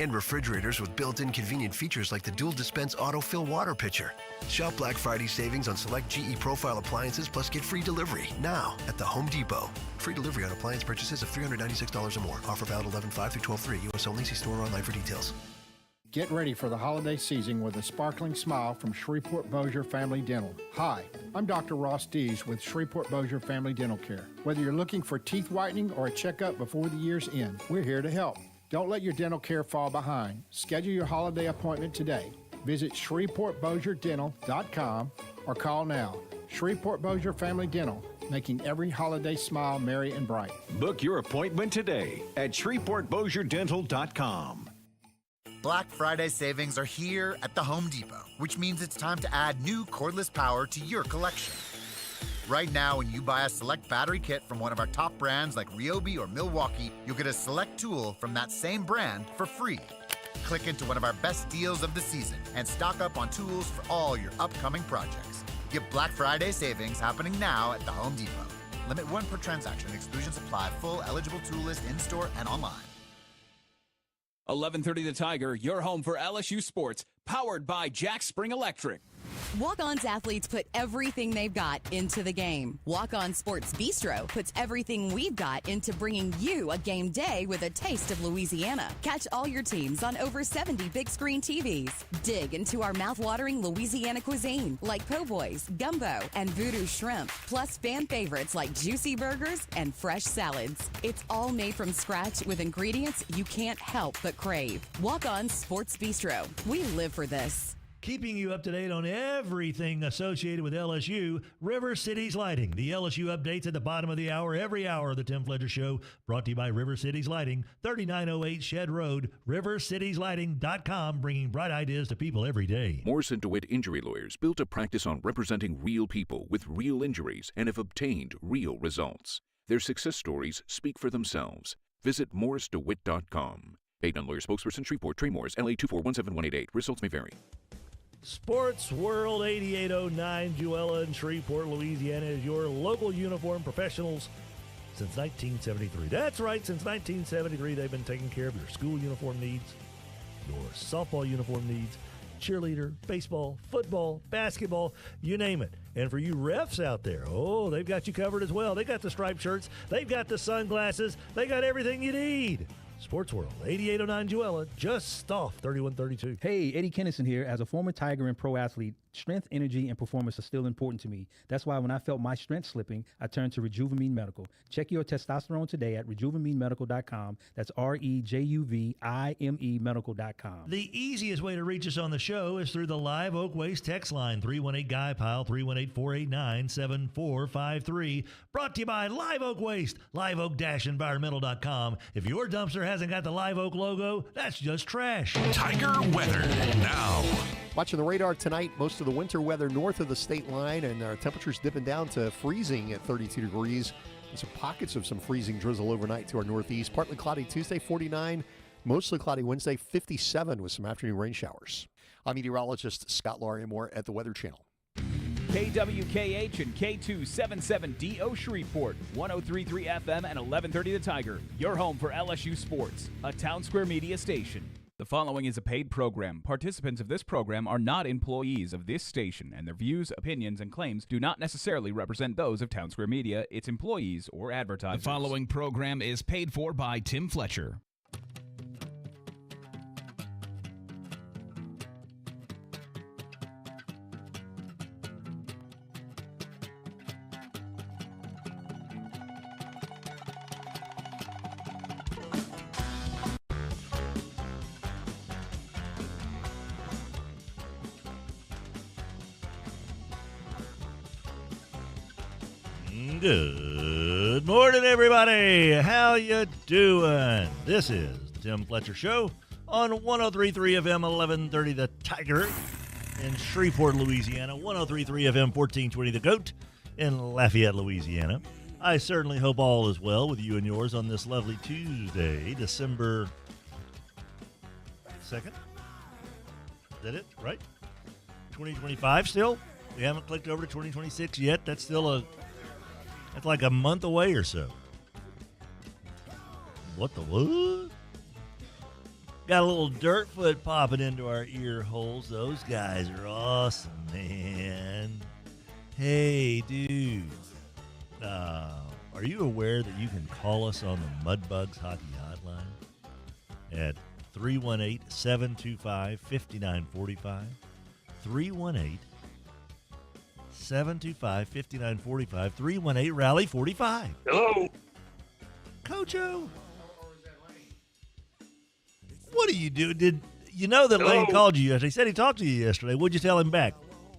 And refrigerators with built-in convenient features like the dual dispense autofill water pitcher. Shop Black Friday savings on select GE Profile appliances plus get free delivery now at the Home Depot. Free delivery on appliance purchases of $396 or more. Offer valid 11/5 through 12/3. U.S. only. See store or online for details. Get ready for the holiday season with a sparkling smile from Shreveport-Bossier Family Dental. Hi, I'm Dr. Ross Dees with Shreveport-Bossier Family Dental Care. Whether you're looking for teeth whitening or a checkup before the year's end, we're here to help. Don't let your dental care fall behind. Schedule your holiday appointment today. Visit ShreveportBossierDental.com or call now. Shreveport-Bossier Family Dental, making every holiday smile merry and bright. Book your appointment today at ShreveportBossierDental.com. Black Friday savings are here at the Home Depot, which means it's time to add new cordless power to your collection. Right now, when you buy a select battery kit from one of our top brands like Ryobi or Milwaukee, you'll get a select tool from that same brand for free. Click into one of our best deals of the season and stock up on tools for all your upcoming projects. Get Black Friday savings happening now at the Home Depot. Limit 1 per transaction. Exclusions apply. Full eligible tool list in-store and online. 11:30 The Tiger, your home for LSU sports, powered by Jack Spring Electric. Walk-On's athletes put everything they've got into the game. Walk-On Sports Bistro puts everything we've got into bringing you a game day with a taste of Louisiana. Catch all your teams on over 70 big screen TVs. Dig into our mouth-watering Louisiana cuisine like po' boys, gumbo, and voodoo shrimp, plus fan favorites like juicy burgers and fresh salads. It's all made from scratch with ingredients you can't help but crave. Walk-On Sports Bistro. We live for this. Keeping you up to date on everything associated with LSU, River Cities Lighting. The LSU updates at the bottom of the hour, every hour of the Tim Fletcher Show, brought to you by River Cities Lighting, 3908 Shed Road, rivercitieslighting.com, bringing bright ideas to people every day. Morse & DeWitt Injury Lawyers built a practice on representing real people with real injuries and have obtained real results. Their success stories speak for themselves. Visit morrisdewitt.com. Paid on lawyer spokesperson Shreveport, Trey Morris, LA 2417188. Results may vary. Sports World 8809, Joella in Shreveport, Louisiana, is your local uniform professionals since 1973. That's right, since 1973, they've been taking care of your school uniform needs, your softball uniform needs, cheerleader, baseball, football, basketball, you name it. And for you refs out there, oh, they've got you covered as well. They got the striped shirts, they've got the sunglasses, they got everything you need. Sports World, 8809 Joella, just off 3132. Hey, Eddie Kennison here. As a former Tiger and pro athlete, strength, energy, and performance are still important to me. That's why when I felt my strength slipping, I turned to Rejuvamine Medical. Check your testosterone today at rejuvenaminemedical.com. That's REJUVIME medical.com. The easiest way to reach us on the show is through the Live Oak Waste text line, 318-GUY-PILE, 318-489-7453. Brought to you by Live Oak Waste, liveoak-environmental.com. If your dumpster hasn't got the Live Oak logo, that's just trash. Tiger weather now. Watching the radar tonight, most of the winter weather north of the state line, and our temperatures dipping down to freezing at 32 degrees. And some pockets of some freezing drizzle overnight to our northeast. Partly cloudy Tuesday, 49. Mostly cloudy Wednesday, 57 with some afternoon rain showers. I'm meteorologist Scott Larimore at the Weather Channel. KWKH and K277DO Shreveport, 103.3 FM and 1130 The Tiger, your home for LSU sports, a Town Square Media station. The following is a paid program. Participants of this program are not employees of this station, and their views, opinions, and claims do not necessarily represent those of Town Square Media, its employees, or advertisers. The following program is paid for by Tim Fletcher. Good morning, everybody. How you doing? This is Tim Fletcher Show on 103.3 FM, 1130 The Tiger in Shreveport, Louisiana, 103.3 FM, 1420 The Goat in Lafayette, Louisiana. I certainly hope all is well with you and yours on this lovely Tuesday, December 2nd. Is that it? Right? 2025 still? We haven't clicked over to 2026 yet. That's like a month away or so. What the what? Got a little dirt foot popping into our ear holes. Those guys are awesome, man. Hey, dude. Are you aware that you can call us on the Mudbugs Hockey Hotline at 318-725-5945? 318-725-5945. 318-RALLY-45. Hello? Coach O. What do you do? Did you know that Lane called you yesterday? He said he talked to you yesterday. What'd you tell him back?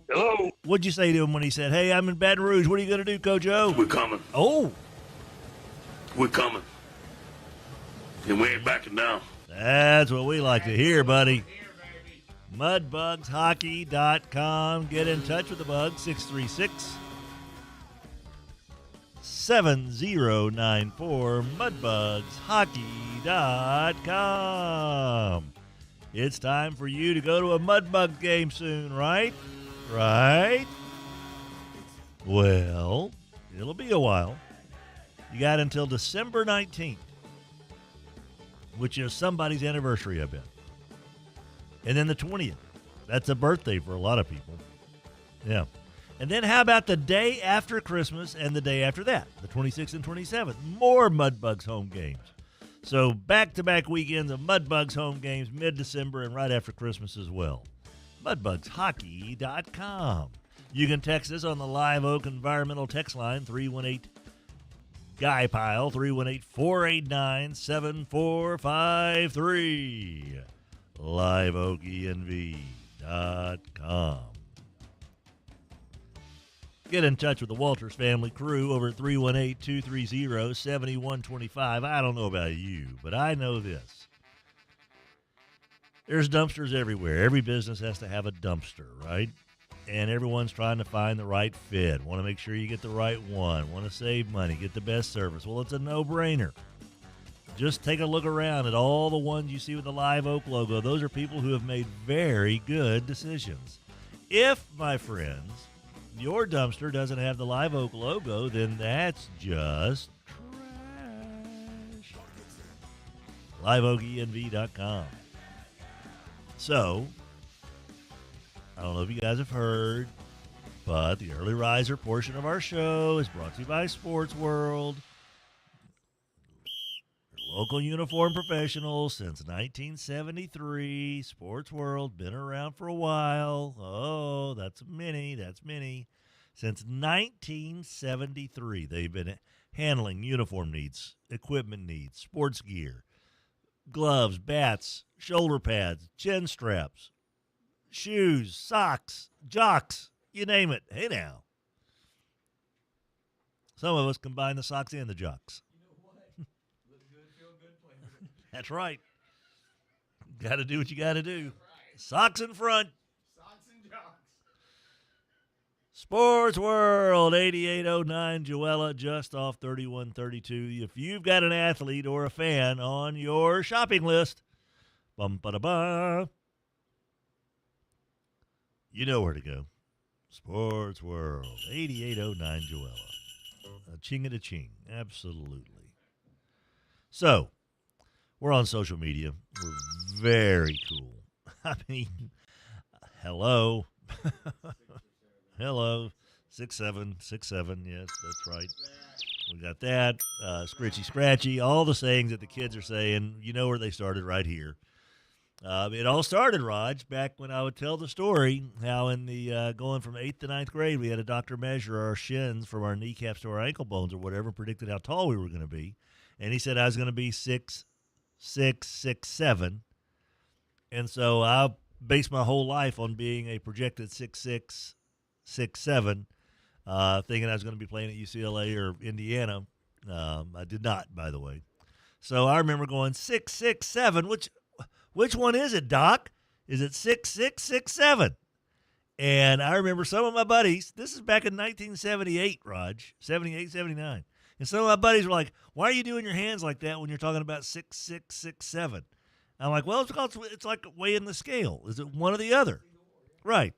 Hello? What'd you say to him when he said, hey, I'm in Baton Rouge. What are you going to do, Coach O? We're coming. Oh. We're coming. And we ain't backing down. That's what we like to hear, buddy. MudbugsHockey.com. Get in touch with the Bugs, 636-7094. MudbugsHockey.com. It's time for you to go to a Mudbugs game soon, right? Right? Well, it'll be a while. You got until December 19th, which is somebody's anniversary, I bet. And then the 20th. That's a birthday for a lot of people. Yeah. And then how about the day after Christmas and the day after that, the 26th and 27th? More Mudbugs home games. So back-to-back weekends of Mudbugs home games mid-December and right after Christmas as well. MudbugsHockey.com. You can text us on the Live Oak Environmental text line, 318-GUY-PILE, 318-489-7453. LiveOakENV.com. Get in touch with the Walters family crew over at 318-230-7125. I don't know about you, but I know this. There's dumpsters everywhere. Every business has to have a dumpster, right? And everyone's trying to find the right fit. Want to make sure you get the right one. Want to save money, get the best service. Well, it's a no-brainer. Just take a look around at all the ones you see with the Live Oak logo. Those are people who have made very good decisions. If, my friends, your dumpster doesn't have the Live Oak logo, then that's just trash. LiveOakENV.com. So, I don't know if you guys have heard, but the early riser portion of our show is brought to you by Sports World. Local uniform professionals since 1973. Sports World, been around for a while. Oh, that's many. Since 1973, they've been handling uniform needs, equipment needs, sports gear, gloves, bats, shoulder pads, chin straps, shoes, socks, jocks, you name it. Hey, now. Some of us combine the socks and the jocks. That's right. Got to do what you got to do. Right. Socks in front. Socks and jocks. Sports World, 8809 Joella, just off 3132. If you've got an athlete or a fan on your shopping list, bum-ba-da-ba, you know where to go. Sports World, 8809 Joella. A ching-a-da-ching. Absolutely. So, we're on social media. We're very cool. I mean, hello. Hello. 6767. Yes, that's right. We got that. Scritchy Scratchy. All the sayings that the kids are saying. You know where they started, right here. It all started, Raj, back when I would tell the story how in the going from 8th to 9th grade, we had a doctor measure our shins from our kneecaps to our ankle bones or whatever, predicted how tall we were going to be. And he said I was going to be 6'6", and so I based my whole life on being a projected 6'6", 6'7", thinking I was going to be playing at UCLA or Indiana. I did not, by the way. So I remember going 6'6", 6'7". Which one is it, Doc? Is it 6'6", 6'7"? And I remember some of my buddies. This is back in 1978, Raj, 78, 79. And some of my buddies were like, why are you doing your hands like that when you're talking about 6'6", 6'7"? I'm like, well, it's like weighing the scale. Is it one or the other? Right.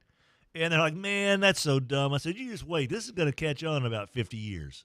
And they're like, man, that's so dumb. I said, you just wait. This is going to catch on in about 50 years.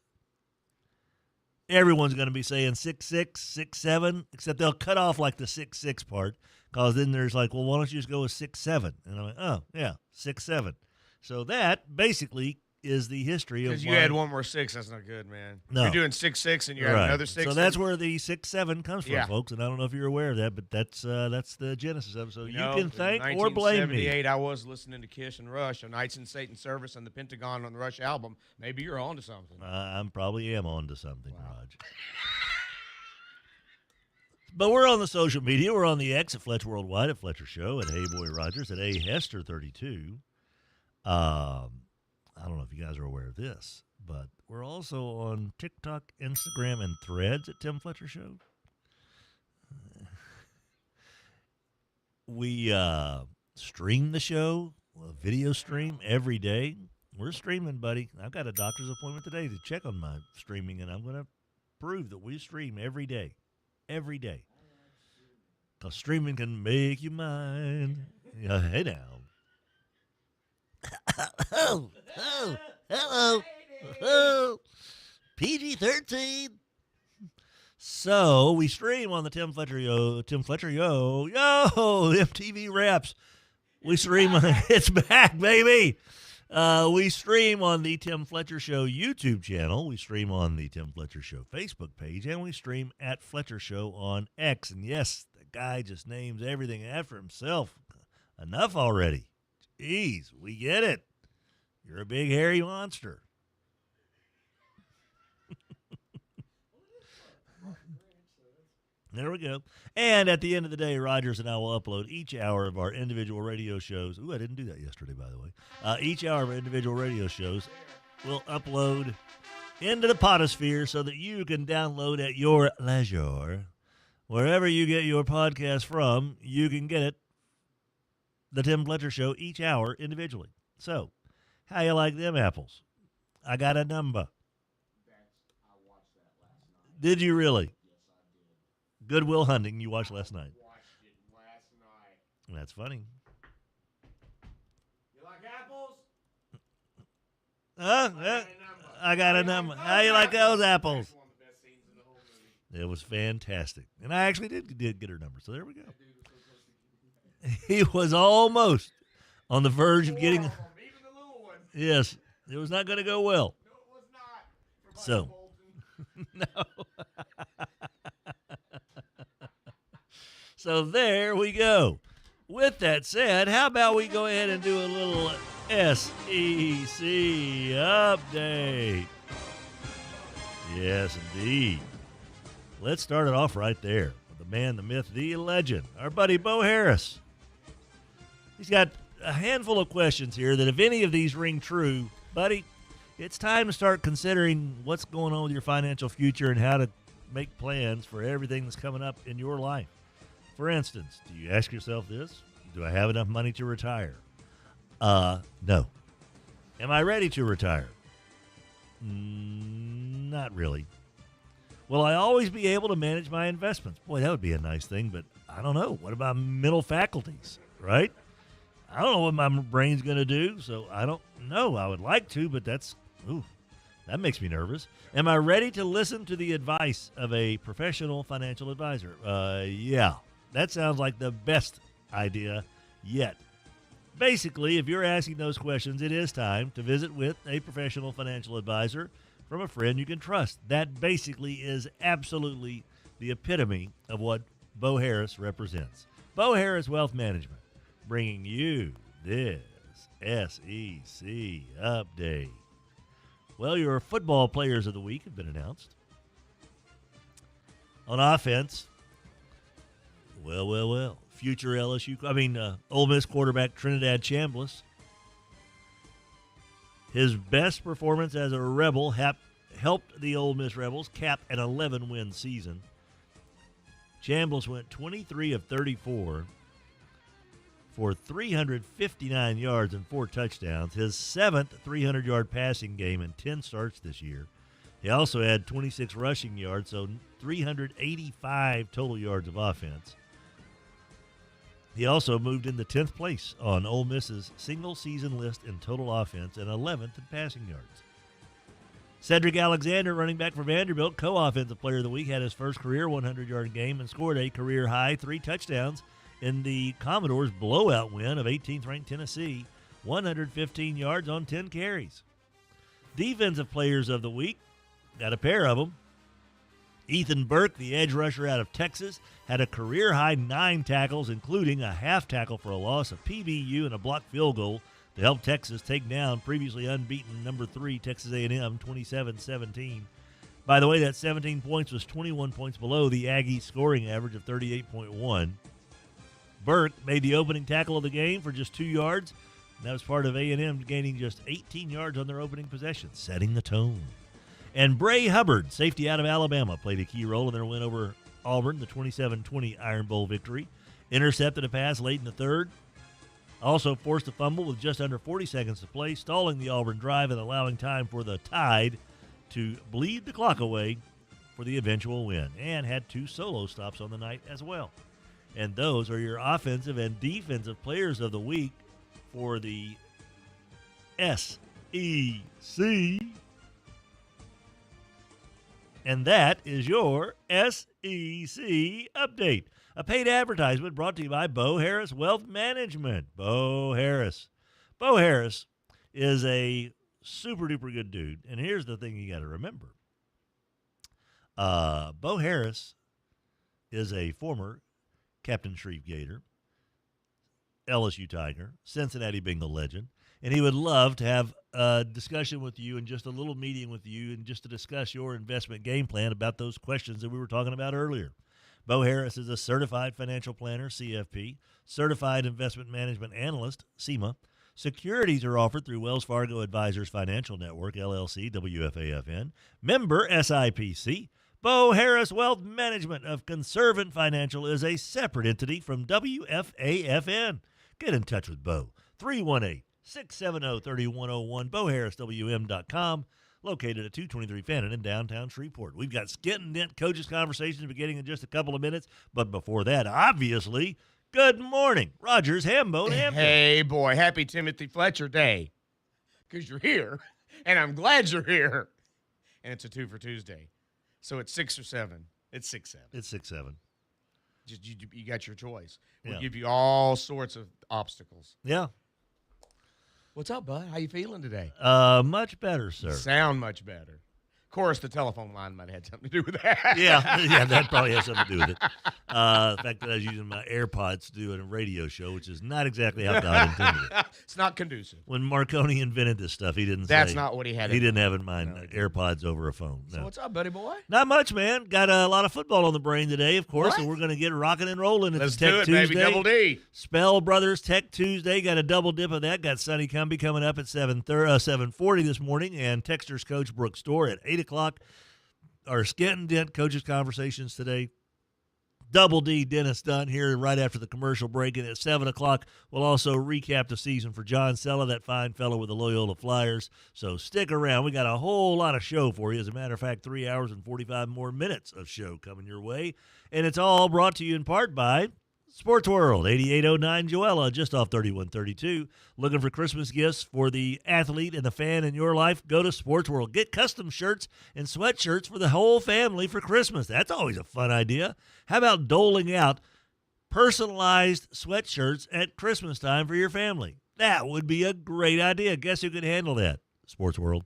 everyone's going to be saying 6'6", 6'7", except they'll cut off like the 6'6" part, because then there's like, well, why don't you just go with 6'7"? And I'm like, oh, yeah, 6'7". So that basically is the history of because you add one more 6. That's not good, man. No. You're doing 6'6" and you add another 6. So that's where the 6'7" comes from, Yeah. folks. And I don't know if you're aware of that, but that's the genesis of it. So you can thank or blame me. 1978, I was listening to Kiss and Rush on Knights in Satan's Service and the Pentagon on the Rush album. Maybe you're on to something. I probably am on to something, Raj. But we're on the social media. We're on the X at Fletcher Worldwide, at Fletcher Show, at Hey Boy Rogers, at A Hester 32. I don't know if you guys are aware of this, but we're also on TikTok, Instagram, and Threads at Tim Fletcher Show. We stream the show, a video stream every day. We're streaming, buddy. I've got a doctor's appointment today to check on my streaming, and I'm going to prove that we stream every day. Every day. Because streaming can make you mine. Yeah, hey now. Hello. PG-13. So we stream on the Tim Fletcher Yo, MTV Raps. We stream, it's back, baby. We stream on the Tim Fletcher Show YouTube channel. We stream on the Tim Fletcher Show Facebook page, and we stream at Fletcher Show on X. And yes, the guy just names everything after himself. Enough already. Jeez, we get it. You're a big hairy monster. There we go. And at the end of the day, Rogers and I will upload each hour of our individual radio shows. Ooh, I didn't do that yesterday, by the way. Each hour of our individual radio shows will upload into the potosphere so that you can download at your leisure. Wherever you get your podcast from, you can get it. The Tim Fletcher Show each hour individually. So, how you like them apples? I got a number. Did you really? Good Will Hunting you watched last night. Watched it last night. That's funny. You like apples? I got a number. How you like those apples? It was fantastic. And I actually did get her number, so there we go. He was almost on the verge of getting... Even the little one. Yes, it was not going to go well. No, it was not. So, no. So there we go. With that said, how about we go ahead and do a little SEC update? Yes, indeed. Let's start it off right there with the man, the myth, the legend, our buddy Bo Harris. He's got a handful of questions here that if any of these ring true, buddy, it's time to start considering what's going on with your financial future and how to make plans for everything that's coming up in your life. For instance, do you ask yourself this? Do I have enough money to retire? No. Am I ready to retire? Not really. Will I always be able to manage my investments? Boy, that would be a nice thing, but I don't know. What about mental faculties, right? I don't know what my brain's going to do, so I don't know. I would like to, but that makes me nervous. Am I ready to listen to the advice of a professional financial advisor? Yeah. That sounds like the best idea yet. Basically, if you're asking those questions, it is time to visit with a professional financial advisor from a friend you can trust. That basically is absolutely the epitome of what Bo Harris represents. Bo Harris Wealth Management, bringing you this SEC update. Well, your football players of the week have been announced. On offense, well. Future Ole Miss quarterback Trinidad Chambliss. His best performance as a Rebel helped the Ole Miss Rebels cap an 11-win season. Chambliss went 23 of 34 for 359 yards and 4 touchdowns, his 7th 300-yard passing game in 10 starts this year. He also had 26 rushing yards, so 385 total yards of offense. He also moved into 10th place on Ole Miss's single-season list in total offense and 11th in passing yards. Cedric Alexander, running back for Vanderbilt, co-offensive player of the week, had his first career 100-yard game and scored a career-high 3 touchdowns in the Commodores' blowout win of 18th-ranked Tennessee, 115 yards on 10 carries. Defensive players of the week, got a pair of them. Ethan Burke, the edge rusher out of Texas, had a career-high 9 tackles, including a half tackle for a loss, a PBU, and a blocked field goal to help Texas take down previously unbeaten number 3 Texas A&M 27-17. By the way, that 17 points was 21 points below the Aggies' scoring average of 38.1. Burke made the opening tackle of the game for just 2 yards, and that was part of A&M gaining just 18 yards on their opening possession, setting the tone. And Bray Hubbard, safety out of Alabama, played a key role in their win over Auburn, the 27-20 Iron Bowl victory. Intercepted a pass late in the third. Also forced a fumble with just under 40 seconds to play, stalling the Auburn drive and allowing time for the Tide to bleed the clock away for the eventual win, and had 2 solo stops on the night as well. And those are your offensive and defensive players of the week for the SEC. And that is your SEC update. A paid advertisement brought to you by Bo Harris Wealth Management. Bo Harris. Bo Harris is a super-duper good dude. And here's the thing you got to remember. Bo Harris is a former Captain Shreve Gator, LSU Tiger, Cincinnati Bengal legend, and he would love to have a discussion with you and just a little meeting with you and just to discuss your investment game plan about those questions that we were talking about earlier. Bo Harris is a certified financial planner, CFP, certified investment management analyst, CIMA. Securities are offered through Wells Fargo Advisors Financial Network, LLC, WFAFN, member SIPC. Bo Harris Wealth Management of Conservant Financial is a separate entity from WFAFN. Get in touch with Bo. 318-670-3101, BoHarrisWM.com, located at 223 Fannin in downtown Shreveport. We've got Skent-N-Dent Coaches Conversations beginning in just a couple of minutes, but before that, obviously, good morning, Rogers Hambone Hampton. Hey, boy, happy Timothy Fletcher Day, because you're here, and I'm glad you're here. And it's a 2 for Tuesday. So it's 6 or 7. It's 6-7. It's 6-7. Just you got your choice. We'll Yeah. give you all sorts of obstacles. Yeah. What's up, bud? How you feeling today? Much better, sir. You sound much better. Of course, the telephone line might have had something to do with that. Yeah, that probably has something to do with it. The fact that I was using my AirPods to do a radio show, which is not exactly how God intended it. It's not conducive. When Marconi invented this stuff, he didn't That's say. not what he had. He didn't have in mind AirPods over a phone. No. So what's up, buddy boy? Not much, man. Got a lot of football on the brain today, of course, What? and we're going to get rocking and rolling. Let's It's Tech do it, Tuesday. baby. Double D. Spell Brothers Tech Tuesday. Got a double dip of that. Got Sonny Cumbie coming up at 7:40 this morning, and Techsters coach Brooke Stoehr at 8 o'clock. Our Skent-N-Dent Coaches Conversations today. Double D, Dennis Dunn here right after the commercial break. And at 7 o'clock, we'll also recap the season for John Sella, that fine fellow with the Loyola Flyers. So stick around. We got a whole lot of show for you. As a matter of fact, 3 hours and 45 more minutes of show coming your way. And it's all brought to you in part by Sports World, 8809 Joella, just off 3132. Looking for Christmas gifts for the athlete and the fan in your life? Go to Sports World. Get custom shirts and sweatshirts for the whole family for Christmas. That's always a fun idea. How about doling out personalized sweatshirts at Christmas time for your family? That would be a great idea. Guess who could handle that? Sports World.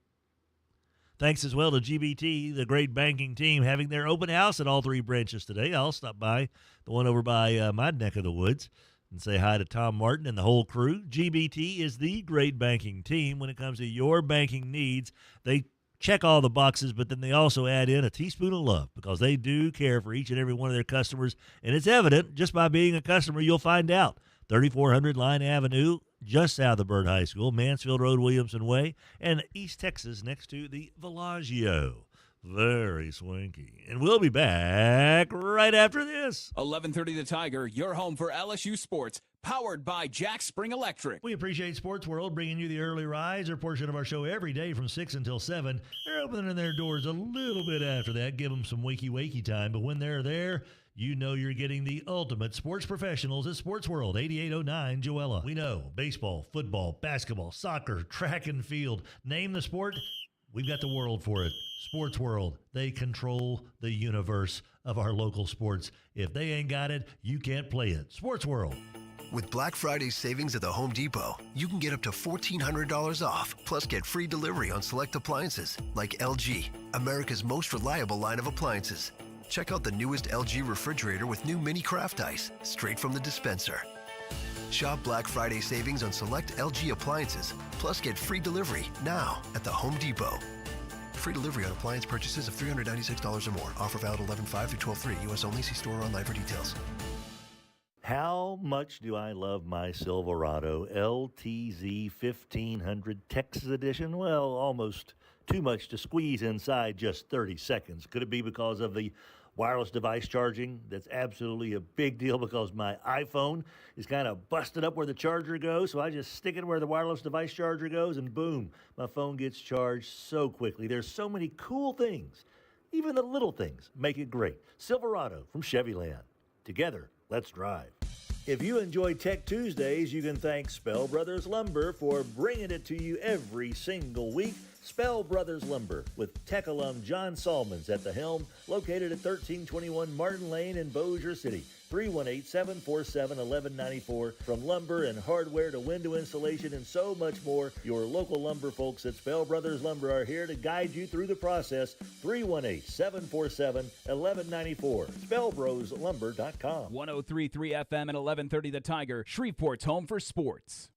Thanks as well to GBT, the great banking team, having their open house at all 3 branches today. I'll stop by the one over by my neck of the woods and say hi to Tom Martin and the whole crew. GBT is the great banking team when it comes to your banking needs. They check all the boxes, but then they also add in a teaspoon of love because they do care for each and every one of their customers, and it's evident just by being a customer. You'll find out. 3400 Line Avenue, just south of Byrd High School, Mansfield Road, Williamson Way, and East Texas next to the Villaggio. Very swanky. And we'll be back right after this. 11:30 The Tiger, your home for LSU sports, powered by Jack Spring Electric. We appreciate Sports World bringing you the early riser portion of our show every day from 6 until 7. They're opening their doors a little bit after that. Give them some wakey time. But when they're there, you know you're getting the ultimate sports professionals at Sports World, 8809 Joella. We know baseball, football, basketball, soccer, track and field. Name the sport, We've got the world for it. Sports World. They control the universe of our local sports. If they ain't got it, you can't play it. Sports World. With Black Friday savings at the Home Depot, you can get up to $1,400 off, plus get free delivery on select appliances like LG, America's most reliable line of appliances. Check out the newest LG refrigerator with new mini craft ice, straight from the dispenser. Shop Black Friday savings on select LG appliances, plus get free delivery now at the Home Depot. Free delivery on appliance purchases of $396 or more. Offer valid 11/5 through 12/3. U.S. only. See store or online for details. How much do I love my Silverado LTZ 1500 Texas Edition? Well, almost too much to squeeze inside just 30 seconds. Could it be because of the wireless device charging? That's absolutely a big deal because my iPhone is kind of busted up where the charger goes, so I just stick it where the wireless device charger goes, and boom, my phone gets charged so quickly. There's so many cool things. Even the little things make it great. Silverado from Chevyland. Together, let's drive. If you enjoy Tech Tuesdays, you can thank Spell Brothers Lumber for bringing it to you every single week. Spell Brothers Lumber with Tech alum John Salmons at the helm, located at 1321 Martin Lane in Bossier City. 318-747-1194. From lumber and hardware to window installation and so much more, your local lumber folks at Spell Brothers Lumber are here to guide you through the process. 318-747-1194. SpellBrosLumber.com. 103.3 FM and 1130 The Tiger, Shreveport's home for sports.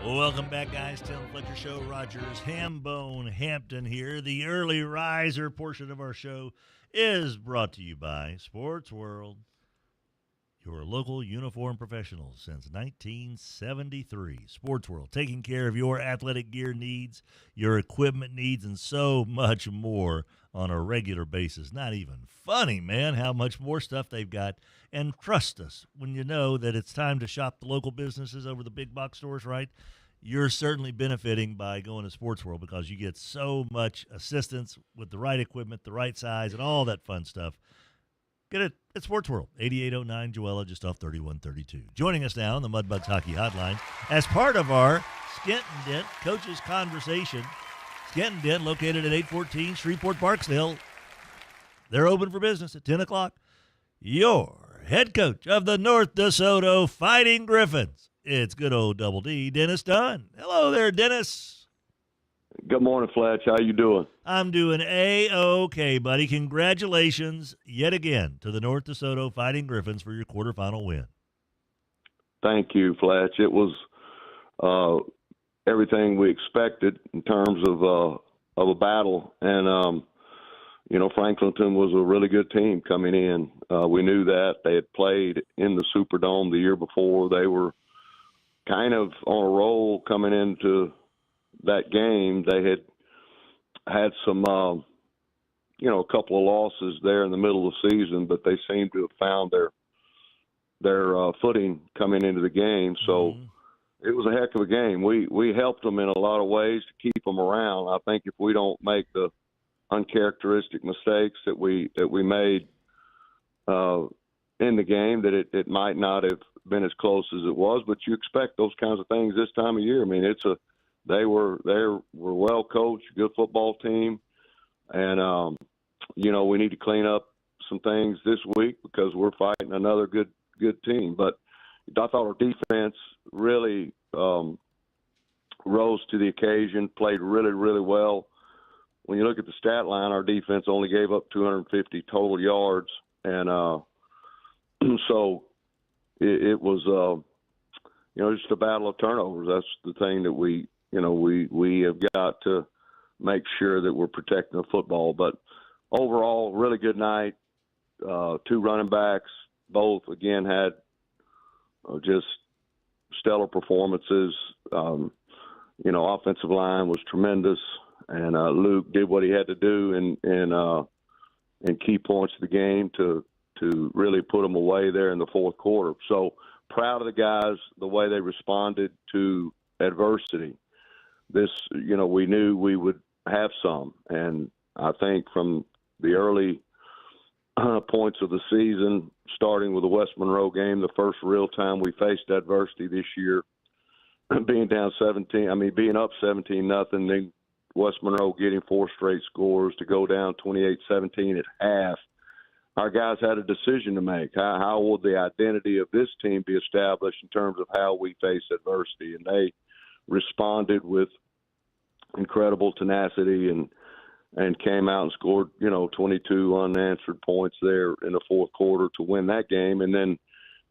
Welcome back, guys. Tim Fletcher Show. Rogers Hambone Hampton here. The early riser portion of our show is brought to you by Sports World, your local uniform professionals since 1973. Sports World, taking care of your athletic gear needs, your equipment needs, and so much more on a regular basis. Not even funny, man, how much more stuff they've got. And trust us, when you know that it's time to shop the local businesses over the big box stores, right? You're certainly benefiting by going to Sports World because you get so much assistance with the right equipment, the right size, and all that fun stuff. Get it at Sports World, 8809 Joella, just off 3132. Joining us now on the Mudbugs Hockey Hotline as part of our Skent-N-Dent Coaches Conversation. Skent-N-Dent, located at 814 Shreveport Barksdale. They're open for business at 10 o'clock. Your head coach of the North DeSoto Fighting Griffins. It's good old Double D, Dennis Dunn. Hello there, Dennis. Good morning, Fletch. How you doing? I'm doing A-OK, buddy. Congratulations yet again to the North DeSoto Fighting Griffins for your quarterfinal win. Thank you, Fletch. It was everything we expected in terms of a battle, and Franklinton was a really good team coming in. We knew that. They had played in the Superdome the year before. They were kind of on a roll coming into that game. They had some, a couple of losses there in the middle of the season, but they seemed to have found their footing coming into the game. So it was a heck of a game. We helped them in a lot of ways to keep them around. I think if we don't make the uncharacteristic mistakes that we made in the game, that it might not have been as close as it was. But you expect those kinds of things this time of year. I mean, they were well coached, good football team, and we need to clean up some things this week because we're fighting another good team. But I thought our defense really rose to the occasion, played really, really well. When you look at the stat line, our defense only gave up 250 total yards, and so it was just a battle of turnovers. That's the thing that we have got to make sure that we're protecting the football. But overall, really good night. Two running backs, both again had just stellar performances. Offensive line was tremendous. And Luke did what he had to do in key points of the game to really put them away there in the fourth quarter. So proud of the guys, the way they responded to adversity. This, we knew we would have some. And I think from the early points of the season, starting with the West Monroe game, the first real time we faced adversity this year, being up 17-0, then West Monroe getting 4 straight scores to go down 28-17 at half. Our guys had a decision to make. How will the identity of this team be established in terms of how we face adversity? And they responded with incredible tenacity and came out and scored, 22 unanswered points there in the fourth quarter to win that game. And then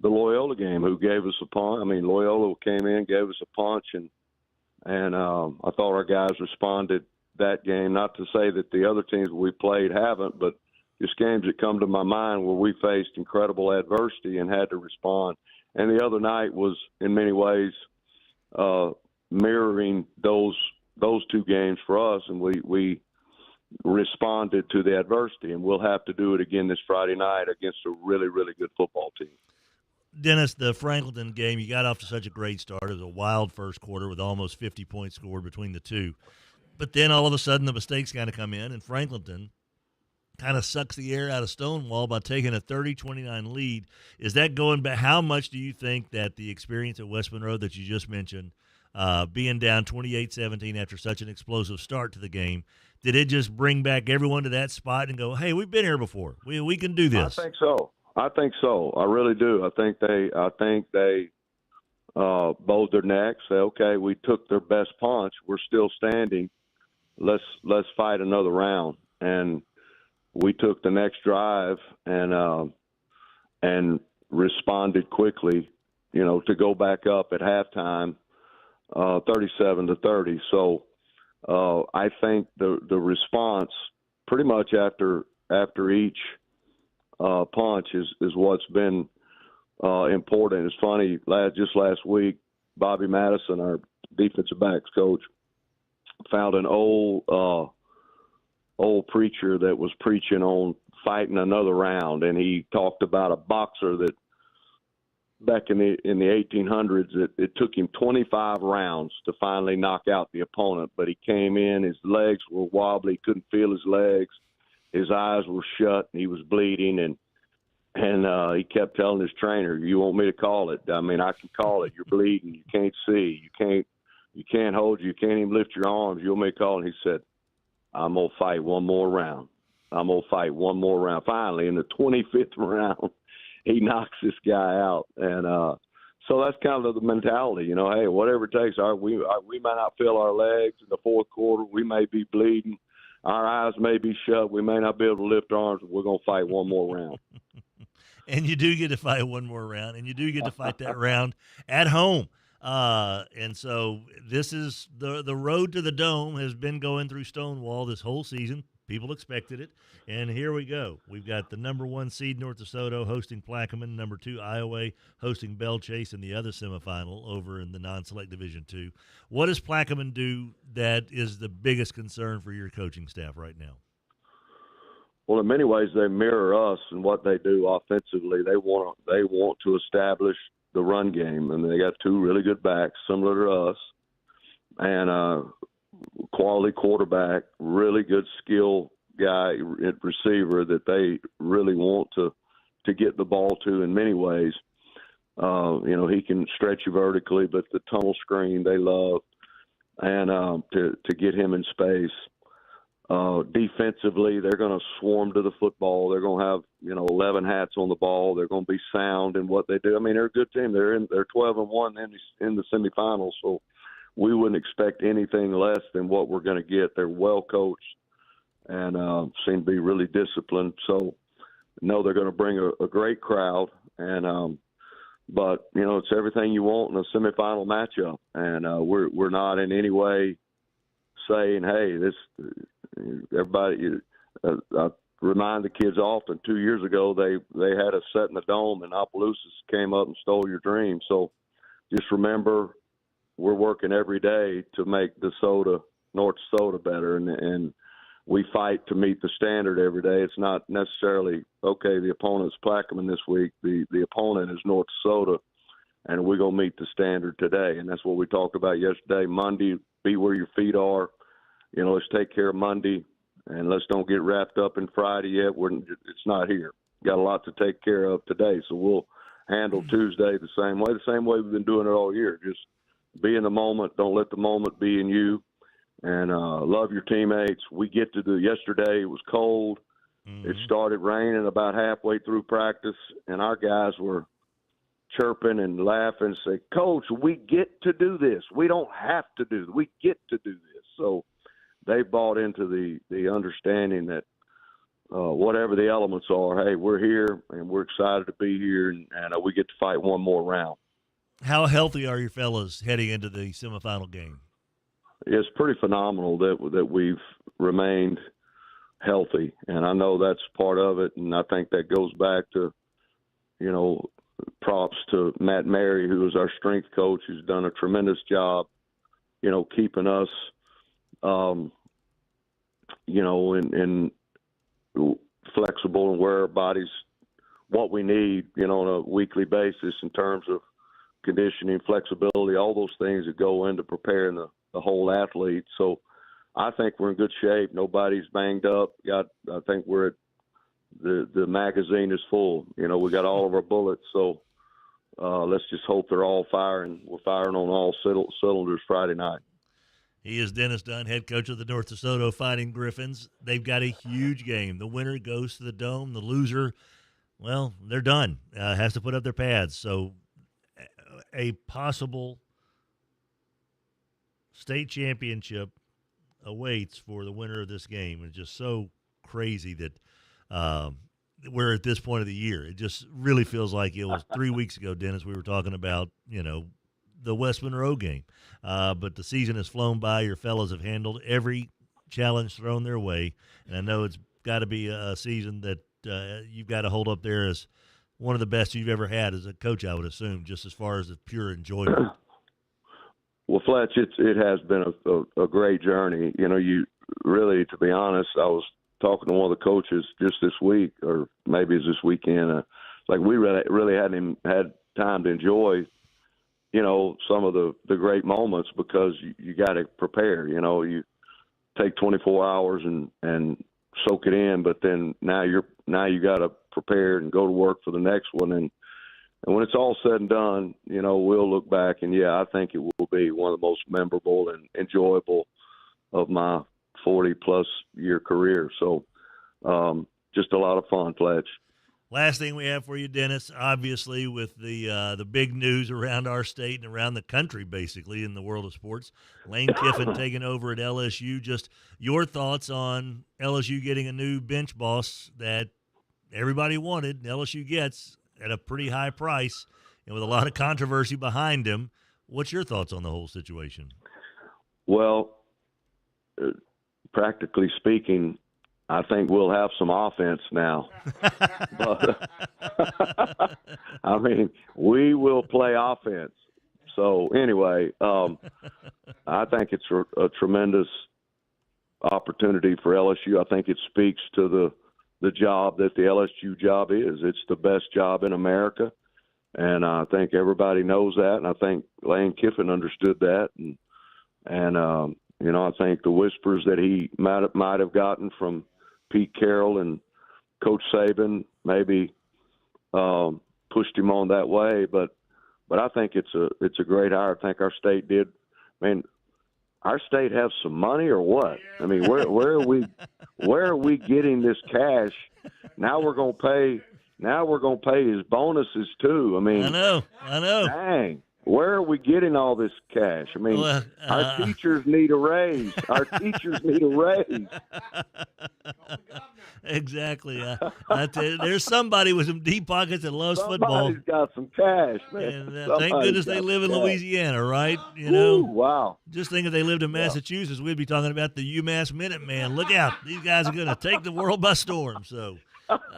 the Loyola game, who gave us a punch. Loyola came in, gave us a punch, and I thought our guys responded that game. Not to say that the other teams we played haven't, but just games that come to my mind where we faced incredible adversity and had to respond. And the other night was, in many ways, mirroring those 2 games for us, and we responded to the adversity, and we'll have to do it again this Friday night against a really, really good football team. Dennis, the Franklinton game, you got off to such a great start. It was a wild first quarter with almost 50 points scored between the two. But then all of a sudden the mistakes kind of come in, and Franklinton kind of sucks the air out of Stonewall by taking a 30-29 lead. Is that going back? How much do you think that the experience at West Monroe that you just mentioned, being down 28-17 after such an explosive start to the game, did it just bring back everyone to that spot and go, hey, we've been here before. We can do this? I think so. I really do. I think they bowed their necks, say, okay, we took their best punch. We're still standing. Let's fight another round. And we took the next drive and responded quickly, to go back up at halftime, 37-30. So I think the response pretty much after each punch is what's been important. It's funny, just last week, Bobby Madison, our defensive backs coach, found an old preacher that was preaching on fighting another round, and he talked about a boxer that back in the 1800s, it took him 25 rounds to finally knock out the opponent, but he came in, his legs were wobbly, he couldn't feel his legs, his eyes were shut, and he was bleeding, and he kept telling his trainer, you want me to call it? I can call it. You're bleeding. You can't see. You can't hold. You can't even lift your arms. You want me to call it? And he said, I'm going to fight one more round. Finally, in the 25th round, he knocks this guy out. And so that's kind of the mentality, hey, whatever it takes. We may not feel our legs in the fourth quarter. We may be bleeding. Our eyes may be shut. We may not be able to lift arms. We're going to fight one more round. And you do get to fight one more round, and you do get to fight that round at home. And so this is the road to the Dome has been going through Stonewall this whole season. People expected it, and here we go. We've got the number 1 seed North DeSoto hosting Plaquemine, number 2 Iowa hosting Belle Chase in the other semifinal over in the non-select Division II. What does Plaquemine do that is the biggest concern for your coaching staff right now? Well, in many ways, they mirror us in what they do offensively. They want to establish the run game, and they got 2 really good backs, similar to us, and quality quarterback, really good skill guy at receiver that they really want to get the ball to in many ways. He can stretch you vertically, but the tunnel screen they love, and to get him in space. Defensively, they're going to swarm to the football. They're going to have 11 hats on the ball. They're going to be sound in what they do. They're a good team. They're 12-1 in the semifinals, so we wouldn't expect anything less than what we're going to get. They're well coached and seem to be really disciplined. So, they're going to bring a great crowd, and but it's everything you want in a semifinal matchup, and we're not in any way saying, hey, this. Everybody, I remind the kids often, 2 years ago, they had us set in the Dome and Opelousas came up and stole your dream. So just remember, we're working every day to make North DeSoto better, and we fight to meet the standard every day. It's not necessarily, okay, the opponent's Plaquemine this week. The opponent is North DeSoto, and we're going to meet the standard today. And that's what we talked about yesterday. Monday, be where your feet are. Let's take care of Monday and let's don't get wrapped up in Friday yet. It's not here. Got a lot to take care of today, so we'll handle Tuesday the same way we've been doing it all year. Just be in the moment. Don't let the moment be in you, and love your teammates. We get to do. Yesterday it was cold. It started raining about halfway through practice, and our guys were chirping and laughing, say, "Coach, we get to do this. We don't have to do this. We get to do this." So they bought into the understanding that whatever the elements are, hey, we're here and we're excited to be here, and we get to fight one more round. How healthy are your fellas heading into the semifinal game? It's pretty phenomenal that we've remained healthy, and I know that's part of it, and I think that goes back to, props to Matt Mary, who is our strength coach, who's done a tremendous job, keeping us, in flexible and wear our bodies what we need, on a weekly basis in terms of conditioning, flexibility, all those things that go into preparing the whole athlete. So I think we're in good shape. Nobody's banged up. I think we're at the magazine is full. We got all of our bullets. So let's just hope they're all firing. We're firing on all cylinders Friday night. He is Dennis Dunn, head coach of the North DeSoto Fighting Griffins. They've got a huge game. The winner goes to the Dome. The loser, well, they're done. Has to put up their pads. So a possible state championship awaits for the winner of this game. It's just so crazy that we're at this point of the year. It just really feels like it was 3 weeks ago, Dennis, we were talking about, the West Monroe game. But the season has flown by. Your fellas have handled every challenge thrown their way. And I know it's got to be a season that you've got to hold up there as one of the best you've ever had as a coach, I would assume, just as far as the pure enjoyment. Well, Fletch, it has been a great journey. You really, to be honest, I was talking to one of the coaches just this week, or maybe it's this weekend. Like we really hadn't even had time to enjoy, some of the great moments because you got to prepare. You take 24 hours and soak it in, but then now you got to prepare and go to work for the next one. And when it's all said and done, we'll look back and I think it will be one of the most memorable and enjoyable of my 40-plus year career. So just a lot of fun, Fletch. Last thing we have for you, Dennis, obviously with the big news around our state and around the country, basically, in the world of sports, Lane Kiffin taking over at LSU. Just your thoughts on LSU getting a new bench boss that everybody wanted, LSU gets at a pretty high price and with a lot of controversy behind him. What's your thoughts on the whole situation? Well, practically speaking, I think we'll have some offense now. But, I mean, we will play offense. So, anyway, I think it's a tremendous opportunity for LSU. I think it speaks to the job that the LSU job is. It's the best job in America, and I think everybody knows that, and I think Lane Kiffin understood that. And I think the whispers that he might have gotten from Pete Carroll and Coach Saban maybe pushed him on that way, but I think it's a great hire. I think our state did. I mean, our state have some money or what? I mean, where are we getting this cash? Now we're gonna pay his bonuses too. I mean, I know. Dang. Where are we getting all this cash? I mean, our teachers need a raise. Our teachers need a raise. Exactly. There's somebody with some deep pockets that loves football. Somebody's got some cash, man. And thank goodness they live in Louisiana, right? Wow. Just think if they lived in Massachusetts, we'd be talking about the UMass Minutemen. Look out. These guys are going to take the world by storm. So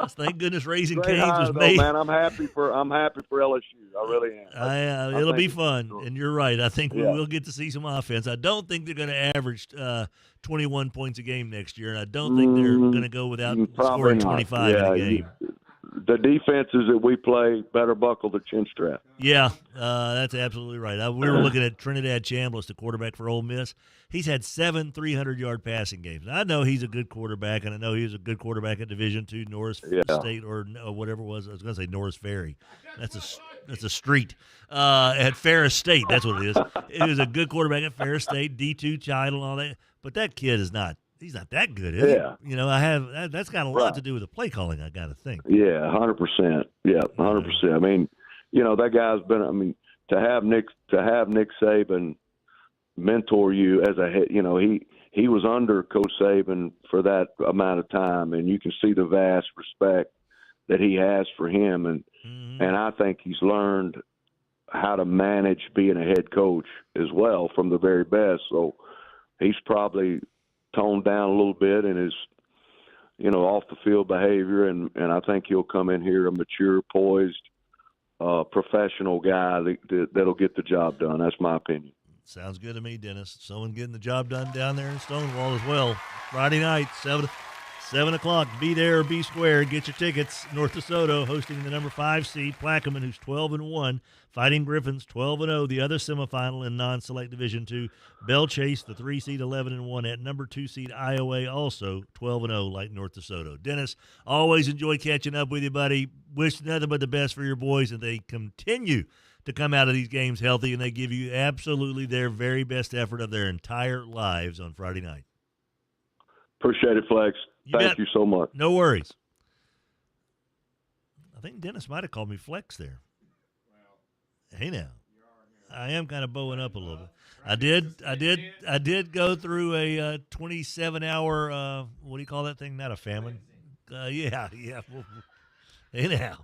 thank goodness Raising Cane's was made. Man, I'm happy for LSU. I really am. It'll be fun, and you're right. I think we will get to see some offense. I don't think they're going to average 21 points a game next year, and I don't think they're going to go without scoring 25 in a game. the defenses that we play better buckle the chin strap. Yeah, that's absolutely right. We were looking at Trinidad Chambliss, the quarterback for Ole Miss. He's had 7 300-yard passing games. I know he's a good quarterback, and I know he was a good quarterback at Division II, Norris State or whatever it was. I was going to say Norris Ferry. That's a street at Ferris State. That's what it is. He was a good quarterback at Ferris State, D2 title and all that. But that kid is not. He's not that good, is he? You know, that's got a lot to do with the play calling, I got to think. Yeah, 100%. Yeah, 100%. I mean, you know, that guy's been. I mean, to have Nick Saban mentor you as a head, you know, he was under Coach Saban for that amount of time, and you can see the vast respect that he has for him, and I think he's learned how to manage being a head coach as well from the very best. So he's probably toned down a little bit in his, you know, off the field behavior, and I think he'll come in here a mature, poised, professional guy that'll get the job done. That's my opinion. Sounds good to me, Dennis. Someone getting the job done down there in Stonewall as well. Friday night, 7 o'clock. Be there or be square. Get your tickets. North DeSoto hosting the number 5 seed Plaquemine, who's 12-1. Fighting Griffins, 12-0. The other semifinal in non-select Division II. Bell Chase, the 3 seed, 11-1. At number 2 seed Iowa, also 12-0, like North DeSoto. Dennis, always enjoy catching up with you, buddy. Wish nothing but the best for your boys, and they continue to come out of these games healthy, and they give you absolutely their very best effort of their entire lives on Friday night. Appreciate it, Flex. Thank you so much. No worries. I think Dennis might have called me Flex there. Hey now, I am kind of bowing up a little bit. I did go through a 27-hour. What do you call that thing? Not a famine. Yeah. Hey now.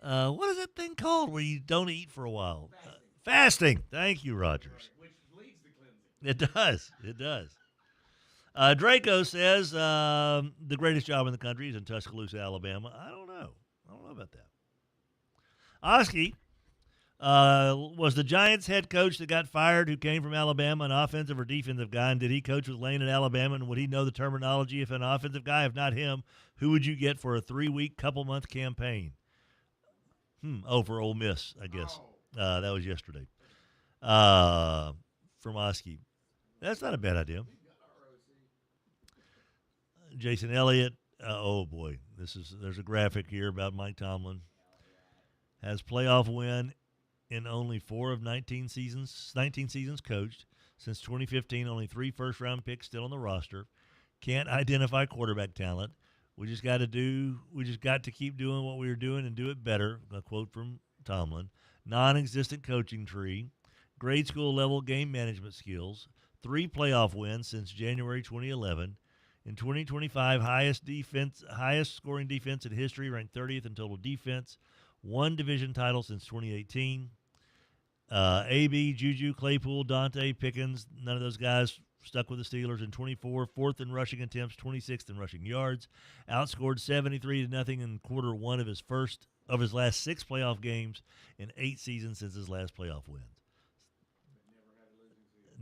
What is that thing called where you don't eat for a while? Fasting. Thank you, Rogers. Which leads to cleansing. It does. Draco says the greatest job in the country is in Tuscaloosa, Alabama. I don't know about that. Oski was the Giants head coach that got fired who came from Alabama, an offensive or defensive guy, and did he coach with Lane at Alabama, and would he know the terminology if an offensive guy? If not him, who would you get for a 3-week, couple-month campaign? For Ole Miss, I guess. That was yesterday. From Oski. That's not a bad idea. Jason Elliott. Oh, boy. There's a graphic here about Mike Tomlin. Has playoff win in only 4 of 19 seasons coached. Since 2015, only 3 first-round picks still on the roster. Can't identify quarterback talent. We just got to keep doing what we were doing and do it better. A quote from Tomlin. Non-existent coaching tree. Grade school level game management skills. 3 playoff wins since January 2011. In 2025, highest scoring defense in history, ranked 30th in total defense. 1 division title since 2018. AB, Juju, Claypool, Dante, Pickens, none of those guys stuck with the Steelers in 24. 4th in rushing attempts, 26th in rushing yards. Outscored 73-0 in quarter 1 of his last 6 playoff games in 8 seasons since his last playoff win.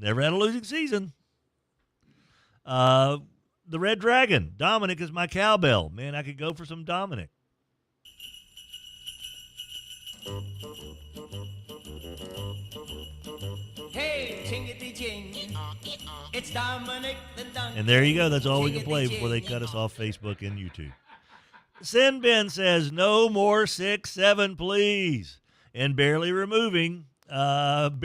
Never had a losing season. The Red Dragon. Dominic is my cowbell. Man, I could go for some Dominic. Hey, chingity ching. It's Dominic the Dunn. And there you go. That's all we can play before they cut us off Facebook and YouTube. Sin Ben says, no more 6-7, please. And barely moving, because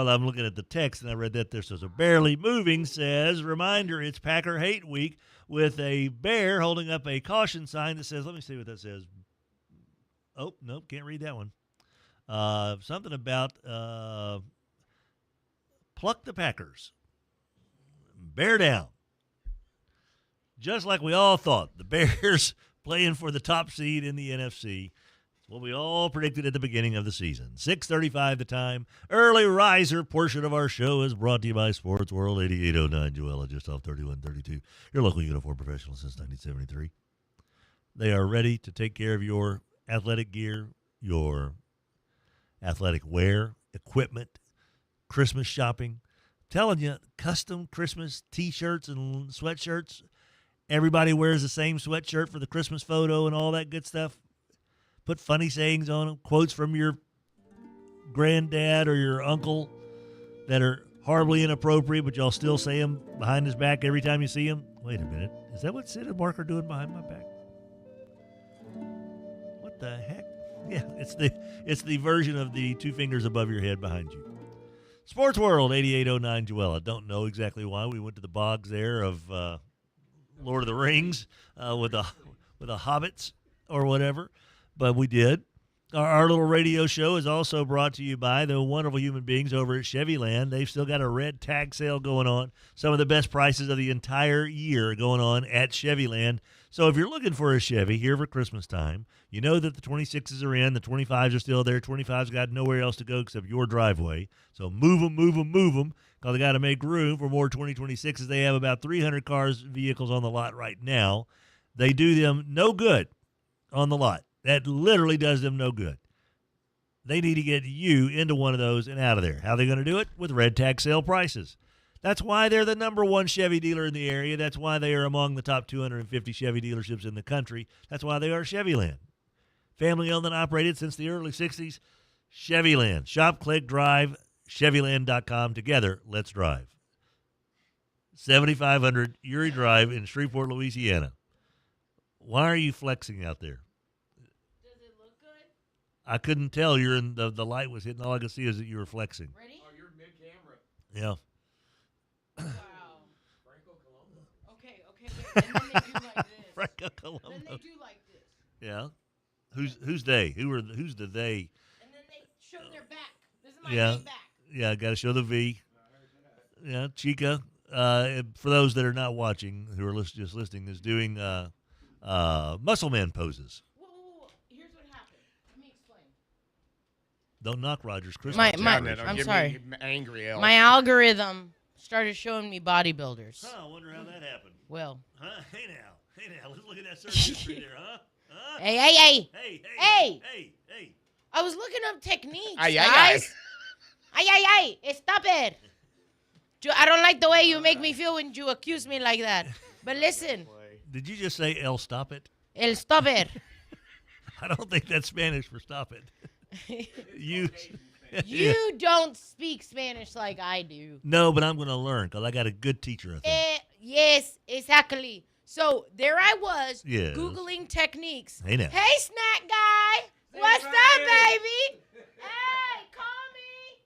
I'm looking at the text and I read that there says a barely moving says, reminder, it's Packer Hate Week with a bear holding up a caution sign that says, let me see what that says. Oh, nope, can't read that one. Something about pluck the Packers. Bear down. Just like we all thought, the Bears playing for the top seed in the NFC. What we all predicted at the beginning of the season. 6:35 the time. Early riser portion of our show is brought to you by Sports World 8809 Joella, just off 3132. Your local uniform professional since 1973. They are ready to take care of your athletic gear, your athletic wear, equipment, Christmas shopping. I'm telling you, custom Christmas T-shirts and sweatshirts. Everybody wears the same sweatshirt for the Christmas photo and all that good stuff. Put funny sayings on them, quotes from your granddad or your uncle that are horribly inappropriate, but y'all still say them behind his back every time you see him. Wait a minute. Is that what Sid and Mark are doing behind my back? What the heck? Yeah, it's the version of the two fingers above your head behind you. Sports World, 8809 Joella. Don't know exactly why. We went to the bogs there of Lord of the Rings with the hobbits or whatever, but we did. Our little radio show is also brought to you by the wonderful human beings over at Chevyland. They've still got a red tag sale going on. Some of the best prices of the entire year going on at Chevyland. So if you're looking for a Chevy here for Christmas time, you know that the 26s are in, the 25s are still there. 25s got nowhere else to go except your driveway. So move them, because they got to make room for more 2026s. They have about 300 vehicles on the lot right now. They do them no good on the lot. That literally does them no good. They need to get you into one of those and out of there. How are they going to do it? With red tag sale prices. That's why they're the number one Chevy dealer in the area. That's why they are among the top 250 Chevy dealerships in the country. That's why they are Chevyland. Family owned and operated since the early 60s. Chevyland. Shop, click, drive, Chevyland.com. Together, let's drive. 7500 Erie Drive in Shreveport, Louisiana. Why are you flexing out there? I couldn't tell. You're in the light was hitting. All I could see is that you were flexing. Ready? Oh, you're mid-camera. Yeah. Wow. Franco Colombo. Okay. And then they do like this. Franco Colombo. Then they do like this. Yeah. Who's they? Who's the they? And then they show their back. This is my big back. Yeah. Got to show the V. Yeah. Chica. For those that are not watching, who are just listening, is doing muscle man poses. Don't knock Roger's Christmas. I'm sorry. Angry elf. My algorithm started showing me bodybuilders. I wonder how that happened. Well. Huh? Hey now. Let's look at that search history there, huh? Hey. Hey. I was looking up techniques, Ay. guys. Ay. Stop it. I don't like the way you make me feel when you accuse me like that. But listen. Did you just say El Stop It? El Stop It. I don't think that's Spanish for stop it. You don't speak Spanish like I do. No, but I'm going to learn because I got a good teacher, I think. Yes, exactly. So there I was, Yes. Googling techniques. Hey, now. Hey, snack guy. What's up, baby? Hey, call me.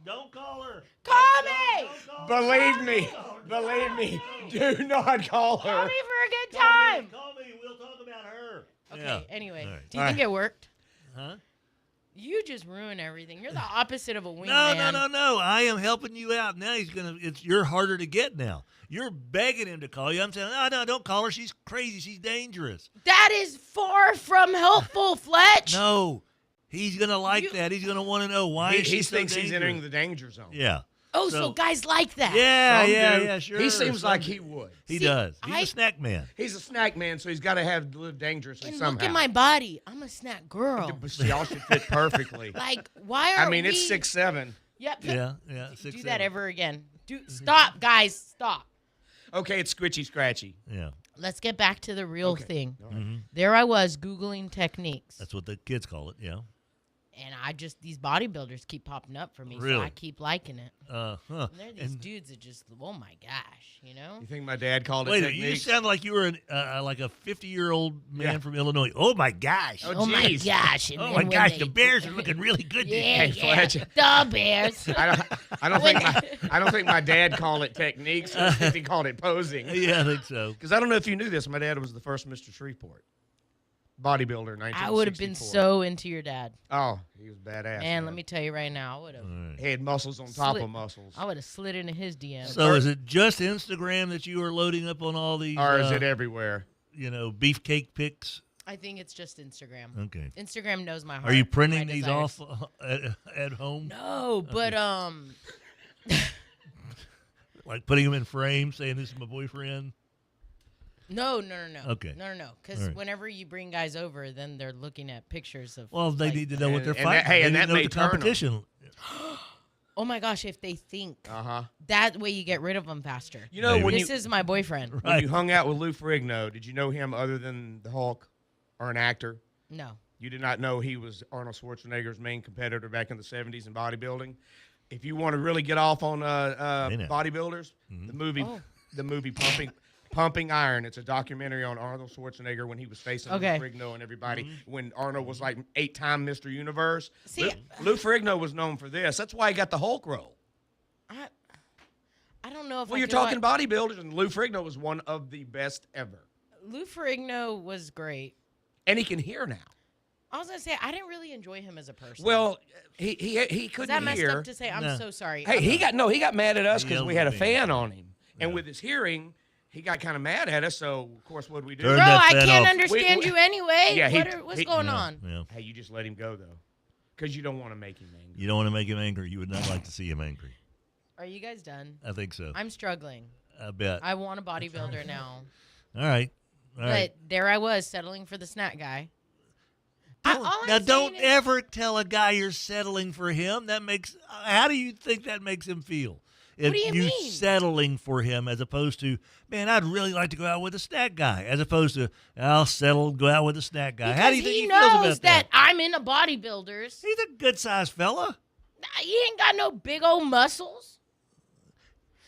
Don't call her. Call me. Believe me. Do not call her. Call me for a good time. Call me. We'll talk about her. Okay, Yeah. anyway. Right. Do you think it worked? Huh? You just ruin everything. You're the opposite of a wingman. No. I am helping you out. Now you're harder to get now. You're begging him to call you. I'm saying, no, don't call her. She's crazy. She's dangerous. That is far from helpful, Fletch. No. He's going to like that. He's going to want to know why He so thinks dangerous. he's entering the danger zone. Yeah. Oh, so guys like that. Yeah, sure. He seems like he would. He does. He's a snack man. He's a snack man, so he's got to live dangerously And somehow. look at my body. I'm a snack girl. But y'all should fit perfectly. Like, why are we... it's 6'7". Yep. Yeah. Do that ever again. Stop, guys. Stop. Okay, it's squitchy scratchy. Yeah. Let's get back to the real thing. All right. Mm-hmm. There I was Googling techniques. That's what the kids call it, yeah. And these bodybuilders keep popping up for me, Really? so I keep liking it. Huh. And they're these dudes that just, oh my gosh, you know? You think my dad called it Wait, techniques? you sound like you were like a 50-year-old man from Illinois. Oh, my gosh. Oh my gosh. And Oh, then my when gosh, the Bears are looking really good today. Fletcher. The Bears. I don't think my dad called it techniques. I think he called it posing. Yeah, I think so. Because I don't know if you knew this. My dad was the first Mr. Shreveport. Bodybuilder, 1964. I would have been so into your dad. Oh, he was badass. And let me tell you right now, I would have. He had muscles on top of muscles. I would have slid into his DM. So is it just Instagram that you are loading up on all these? Or is it everywhere? Beefcake pics? I think it's just Instagram. Okay. Instagram knows my heart. Are you printing my these desires. off at home? No, but Like putting them in frames, saying this is my boyfriend? No. Okay. No. Because whenever you bring guys over, then they're looking at pictures of. Well, they need to know what they're and fighting. that they may know the turn 'em. competition. Oh my gosh, if they think. Uh-huh. That way you get rid of them faster. You know, when this is my boyfriend. When you hung out with Lou Ferrigno, did you know him other than the Hulk or an actor? No. You did not know he was Arnold Schwarzenegger's main competitor back in the 70s in bodybuilding? If you want to really get off on bodybuilders, the movie Pumping Iron. It's a documentary on Arnold Schwarzenegger when he was facing Lou Ferrigno and everybody. When Arnold was like 8-time Mr. Universe. See, Lou Ferrigno was known for this. That's why he got the Hulk role. I don't know if you're talking bodybuilders, and Lou Ferrigno was one of the best ever. Lou Ferrigno was great. And he can hear now. I was going to say, I didn't really enjoy him as a person. Well, he couldn't hear. Is that messed up to say? I'm so sorry. Hey, he got mad at us because we had a fan on him. And with his hearing, he got kind of mad at us. So, of course, what did we do? Bro, I can't understand you anyway. Yeah, what's going on? Yeah. Hey, you just let him go, though. Because you don't want to make him angry. You don't want to make him angry. You would not like to see him angry. Are you guys done? I think so. I'm struggling. I bet. I want a bodybuilder now. All right. But there I was, settling for the snack guy. Don't ever tell a guy you're settling for him. How do you think that makes him feel? If What do you mean? Settling for him as opposed to, man, I'd really like to go out with a snack guy, as opposed to, I'll settle, go out with a snack guy. Because How do you think he he knows feels about that? I'm into bodybuilders. He's a good-sized fella. He ain't got no big old muscles.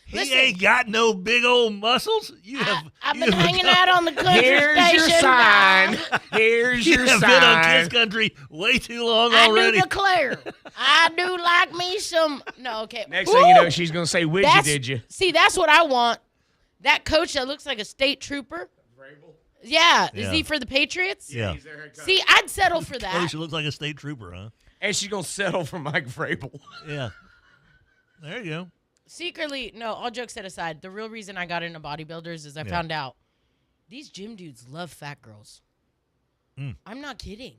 He ain't got no big old muscles. I've been hanging out on the country Here's station. your sign. Here's You your have sign. been on Kiss Country way too long already. I do declare. I do like me some. No, okay. Next thing you know, she's going to say, would you, did you? See, that's what I want. That coach that looks like a state trooper. Yeah. Is he for the Patriots? Yeah. See, I'd settle for that. Oh, she looks like a state trooper, huh? And she's going to settle for Mike Vrabel. Yeah. There you go. Secretly, no, all jokes set aside, the real reason I got into bodybuilders is I found out these gym dudes love fat girls. I'm not kidding.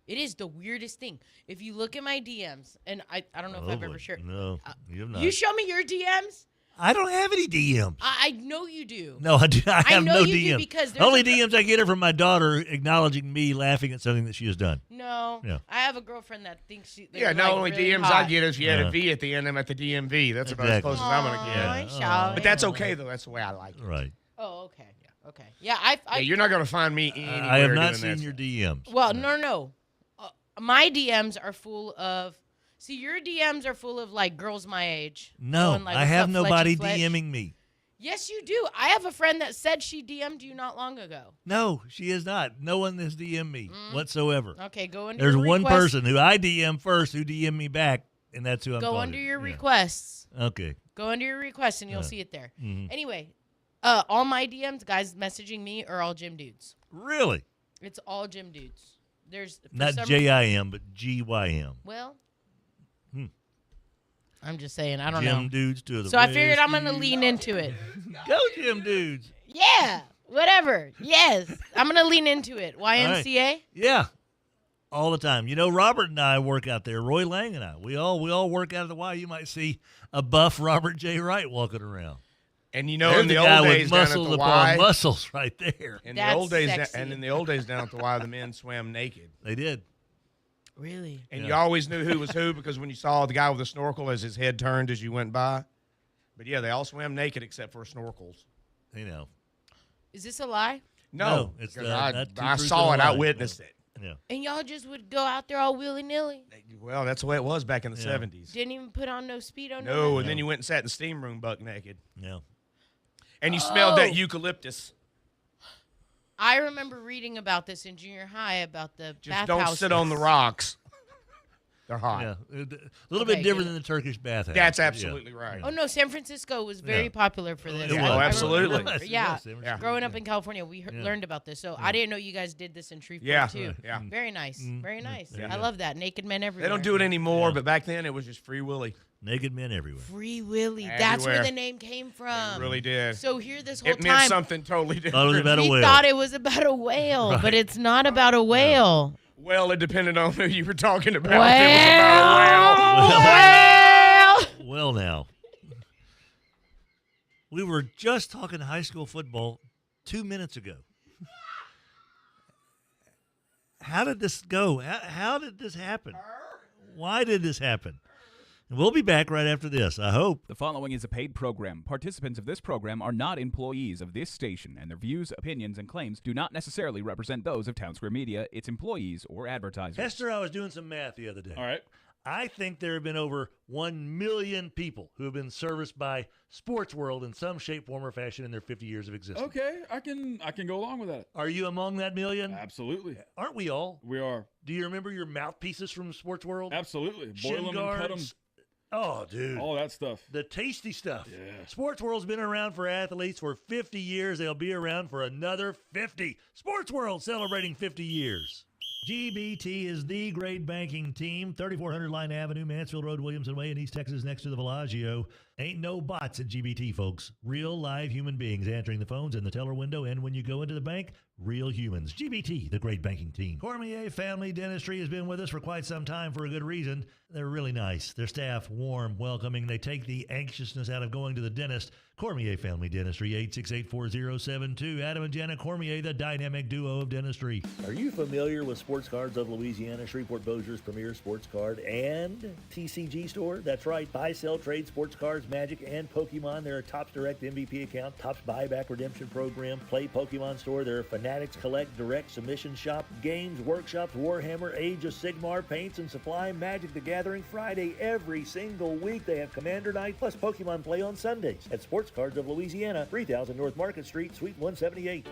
It is the weirdest thing. If you look at my DMs, and I don't know if I've ever shared. No, you have not. You show me your DMs? I don't have any DMs. I know you do. No, I do. I have know no you do DMs. because there's Only a DMs I get are from my daughter acknowledging me laughing at something that she has done. No. Yeah. I have a girlfriend that thinks she. Yeah, not only really DMs hot. I get is if you had a V at the end, I'm at the DMV. That's about as close as I'm going to get. Yeah. But that's okay, though. That's the way I like it. Right. Oh, okay. Okay. Yeah, I you're not going to find me anywhere I have not doing seen your DMs. Well, no. My DMs are full of. See, your DMs are full of like girls my age. No, going, like, I "What's have up, nobody Fletchy Fletch?" DMing me. Yes, you do. I have a friend that said she DM'd you not long ago. No, she is not. No one has DM'd me whatsoever. Okay, go under There's your one requests. person who I DM first who DM'd me back, and that's who I'm Go talking under to. your requests. Okay. Go under your requests and you'll see it there. Mhm. Anyway, all my DMs, guys messaging me, are all gym dudes. Really? It's all gym dudes. There's Not JIM, but GYM. Well, I'm just saying. I don't know. Gym dudes to the So I figured I'm going to rescue. lean into it. Go gym dudes. Yeah, whatever. Yes, I'm going to lean into it. YMCA? Right. Yeah. All the time. You know, Robert and I work out there. Roy Lang and I. We all work out at the Y. You might see a buff Robert J. Wright walking around. And you know, There's in the guy old with days down at muscles the upon Y, muscles right there. In That's the old days, sexy. and in the old days down at the Y, the men swam naked. They did. Really? And you always knew who was who because when you saw the guy with the snorkel as his head turned as you went by. But yeah, they all swam naked except for snorkels. You know. Is this a lie? No, it's because not two I truths saw and it. a I lie. witnessed it. Yeah. And y'all just would go out there all willy-nilly? Well, that's the way it was back in the 70s. Didn't even put on no Speedo? No, nothing? and then you went and sat in the steam room buck naked. Yeah. And you smelled that eucalyptus. I remember reading about this in junior high about the Just bathhouses. don't sit on the rocks. They're hot. Yeah. A little bit different than the Turkish bathhouse. That's absolutely right. Oh, no, San Francisco was very popular for this. It I- was. I Oh, absolutely. remember- Yes, Yeah. yes, San Francisco. Growing up in California, we learned about this. So I didn't know you guys did this in Shreveport, too. Yeah. Very nice. Very nice. There you I go. love that. Naked men everywhere. They don't do it anymore, but back then it was just Free Willy. Naked men everywhere. Free Willy. That's where Everywhere. the name came from. It really did. So here this whole It meant time, something totally different. Thought it was about a we whale. thought it was about a whale, but it's not about a whale. Well, it depended on who you were talking about. Well, If it was about a whale. Well, now. We were just talking high school football 2 minutes ago. How did this go? How did this happen? Why did this happen? And we'll be back right after this, I hope. The following is a paid program. Participants of this program are not employees of this station, and their views, opinions, and claims do not necessarily represent those of Town Square Media, its employees, or advertisers. Hester, I was doing some math the other day. All right. I think there have been over 1 million people who have been serviced by Sports World in some shape, form, or fashion in their 50 years of existence. Okay, I can go along with that. Are you among that million? Absolutely. Aren't we all? We are. Do you remember your mouthpieces from Sports World? Absolutely. Shin Boil them guards. and cut them. Oh, dude. All that stuff. The tasty stuff. Yeah. Sports World's been around for athletes for 50 years. They'll be around for another 50. Sports World celebrating 50 years. GBT is the great banking team. 3400 Line Avenue, Mansfield Road, Williamson Way in East Texas next to the Bellagio. Ain't no bots at GBT, folks. Real live human beings answering the phones in the teller window, and when you go into the bank, real humans. GBT, the great banking team. Cormier Family Dentistry has been with us for quite some time for a good reason. They're really nice. Their staff, warm, welcoming. They take the anxiousness out of going to the dentist. Cormier Family Dentistry, 868-4072. Adam and Jenna Cormier, the dynamic duo of dentistry. Are you familiar with Sports Cards of Louisiana, Shreveport Bossier's premier sports card and TCG store? That's right. Buy, sell, trade sports cards, Magic, and Pokemon. They're a Topps Direct MVP account, Topps Buyback Redemption Program, Play Pokemon store. They're a Fanatics Collect Direct Submission Shop, Games, Workshops, Warhammer, Age of Sigmar, Paints and Supply, Magic the Gathering Friday every single week. They have Commander Night plus Pokemon Play on Sundays at Sports Cards of Louisiana, 3000 North Market Street, Suite 178.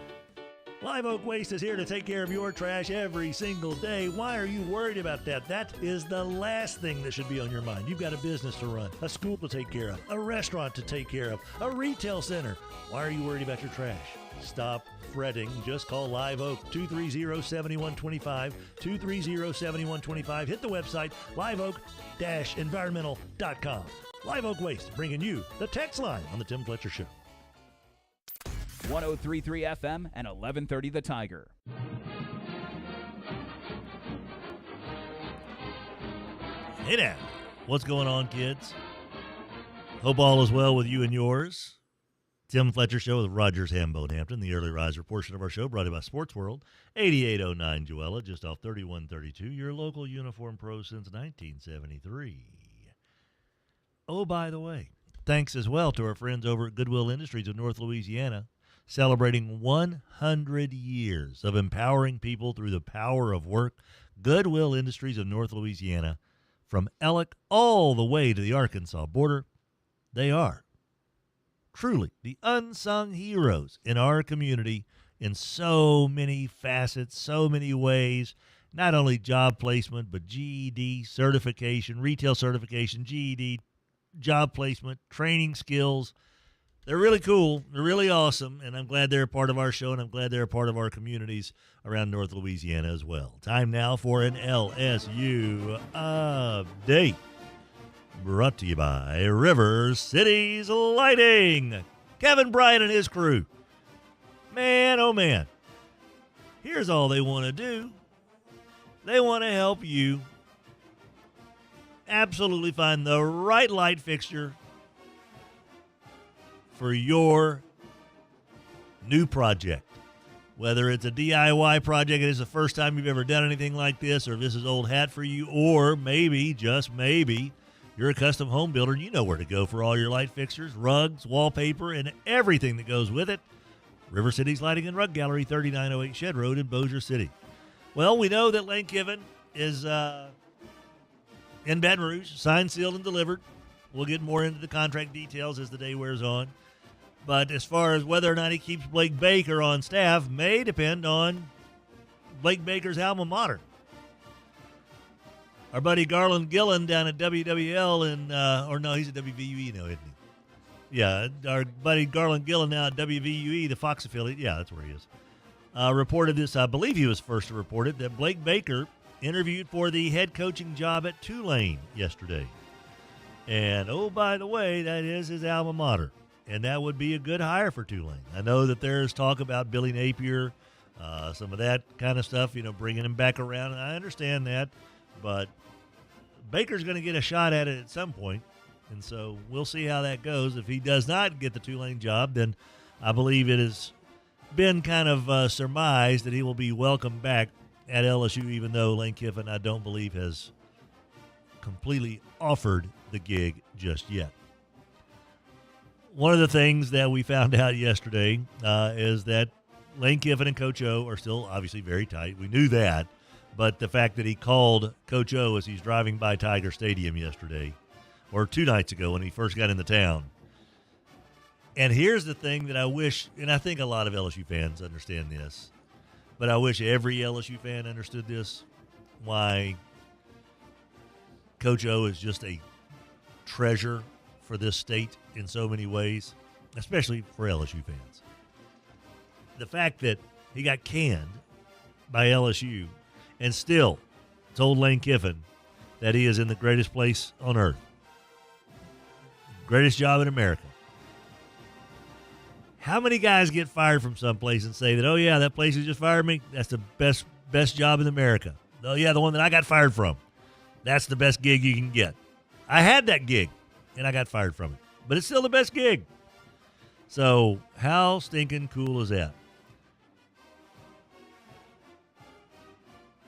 Live Oak Waste is here to take care of your trash every single day. Why are you worried about that? That is the last thing that should be on your mind. You've got a business to run, a school to take care of, a restaurant to take care of, a retail center. Why are you worried about your trash? Stop fretting. Just call Live Oak, 230-7125, 230-7125. Hit the website, liveoak-environmental.com. Live Oak Waste, bringing you the text line on the Tim Fletcher Show. 103.3 FM and 1130 The Tiger. Hey now, what's going on, kids? Hope all is well with you and yours. Tim Fletcher Show with Rogers Hambone Hampton, the early riser portion of our show brought to you by Sports World. 8809 Joella, just off 3132, your local uniform pro since 1973. Oh, by the way, thanks as well to our friends over at Goodwill Industries of North Louisiana, celebrating 100 years of empowering people through the power of work. Goodwill Industries of North Louisiana, from Ellick all the way to the Arkansas border, they are truly the unsung heroes in our community in so many facets, so many ways. Not only job placement, but GED certification, retail certification, GED, job placement, training skills. They're really cool. They're really awesome, and I'm glad they're a part of our show, and I'm glad they're a part of our communities around North Louisiana as well. Time now for an LSU update. Brought to you by River Cities Lighting. Kevin Bryant and his crew. Man, oh man. Here's all they want to do. They want to help you absolutely find the right light fixture for your new project. Whether it's a DIY project, it is the first time you've ever done anything like this, or if this is old hat for you, or maybe, just maybe, you're a custom home builder and you know where to go for all your light fixtures, rugs, wallpaper, and everything that goes with it. River Cities Lighting and Rug Gallery, 3908 Shed Road in Bossier City. Well, we know that Lane Kiffin is in Baton Rouge, signed, sealed, and delivered. We'll get more into the contract details as the day wears on. But as far as whether or not he keeps Blake Baker on staff may depend on Blake Baker's alma mater. Our buddy Garland Gillen down at WWL or no, he's at WVUE now, isn't he? Yeah, our buddy Garland Gillen now at WVUE, the Fox affiliate. Yeah, that's where he is. Reported this, I believe he was first to report it, that Blake Baker interviewed for the head coaching job at Tulane yesterday. And, oh, by the way, that is his alma mater. And that would be a good hire for Tulane. I know that there's talk about Billy Napier, some of that kind of stuff, bringing him back around. And I understand that. But Baker's going to get a shot at it at some point. And so we'll see how that goes. If he does not get the Tulane job, then I believe it has been kind of surmised that he will be welcomed back at LSU, even though Lane Kiffin, I don't believe, has completely offered the gig just yet. One of the things that we found out yesterday is that Lane Kiffin and Coach O are still obviously very tight. We knew that. But the fact that he called Coach O as he's driving by Tiger Stadium yesterday, or 2 nights ago when he first got into town. And here's the thing that I wish, and I think a lot of LSU fans understand this, but I wish every LSU fan understood this, why Coach O is just a treasure for this state in so many ways, especially for LSU fans. The fact that he got canned by LSU and still told Lane Kiffin that he is in the greatest place on earth. Greatest job in America. How many guys get fired from someplace and say that, oh, yeah, that place who just fired me, that's the best job in America. Oh, yeah, the one that I got fired from. That's the best gig you can get. I had that gig, and I got fired from it. But it's still the best gig. So how stinking cool is that?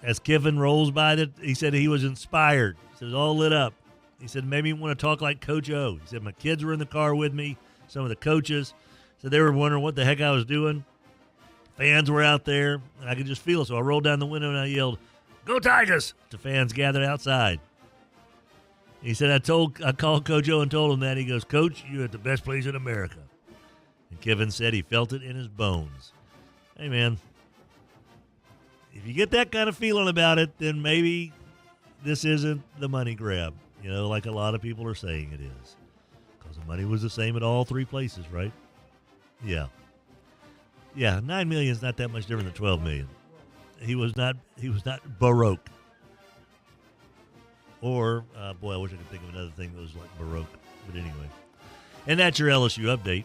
As Kiffin rolls by, he said he was inspired. He said it was all lit up. He said, made me want to talk like Coach O. He said, my kids were in the car with me, some of the coaches. Said they were wondering what the heck I was doing. Fans were out there, and I could just feel it. So I rolled down the window and I yelled, "Go Tigers!" to fans gathered outside. He said, I called Coach O and told him that. He goes, Coach, you're at the best place in America. And Kiffin said he felt it in his bones. Hey, man. If you get that kind of feeling about it, then maybe this isn't the money grab, like a lot of people are saying it is. Because the money was the same at all 3 places, right? Yeah. Yeah, $9 million is not that much different than $12 million. He was not Baroque. Or, boy, I wish I could think of another thing that was like Baroque. But anyway. And that's your LSU update.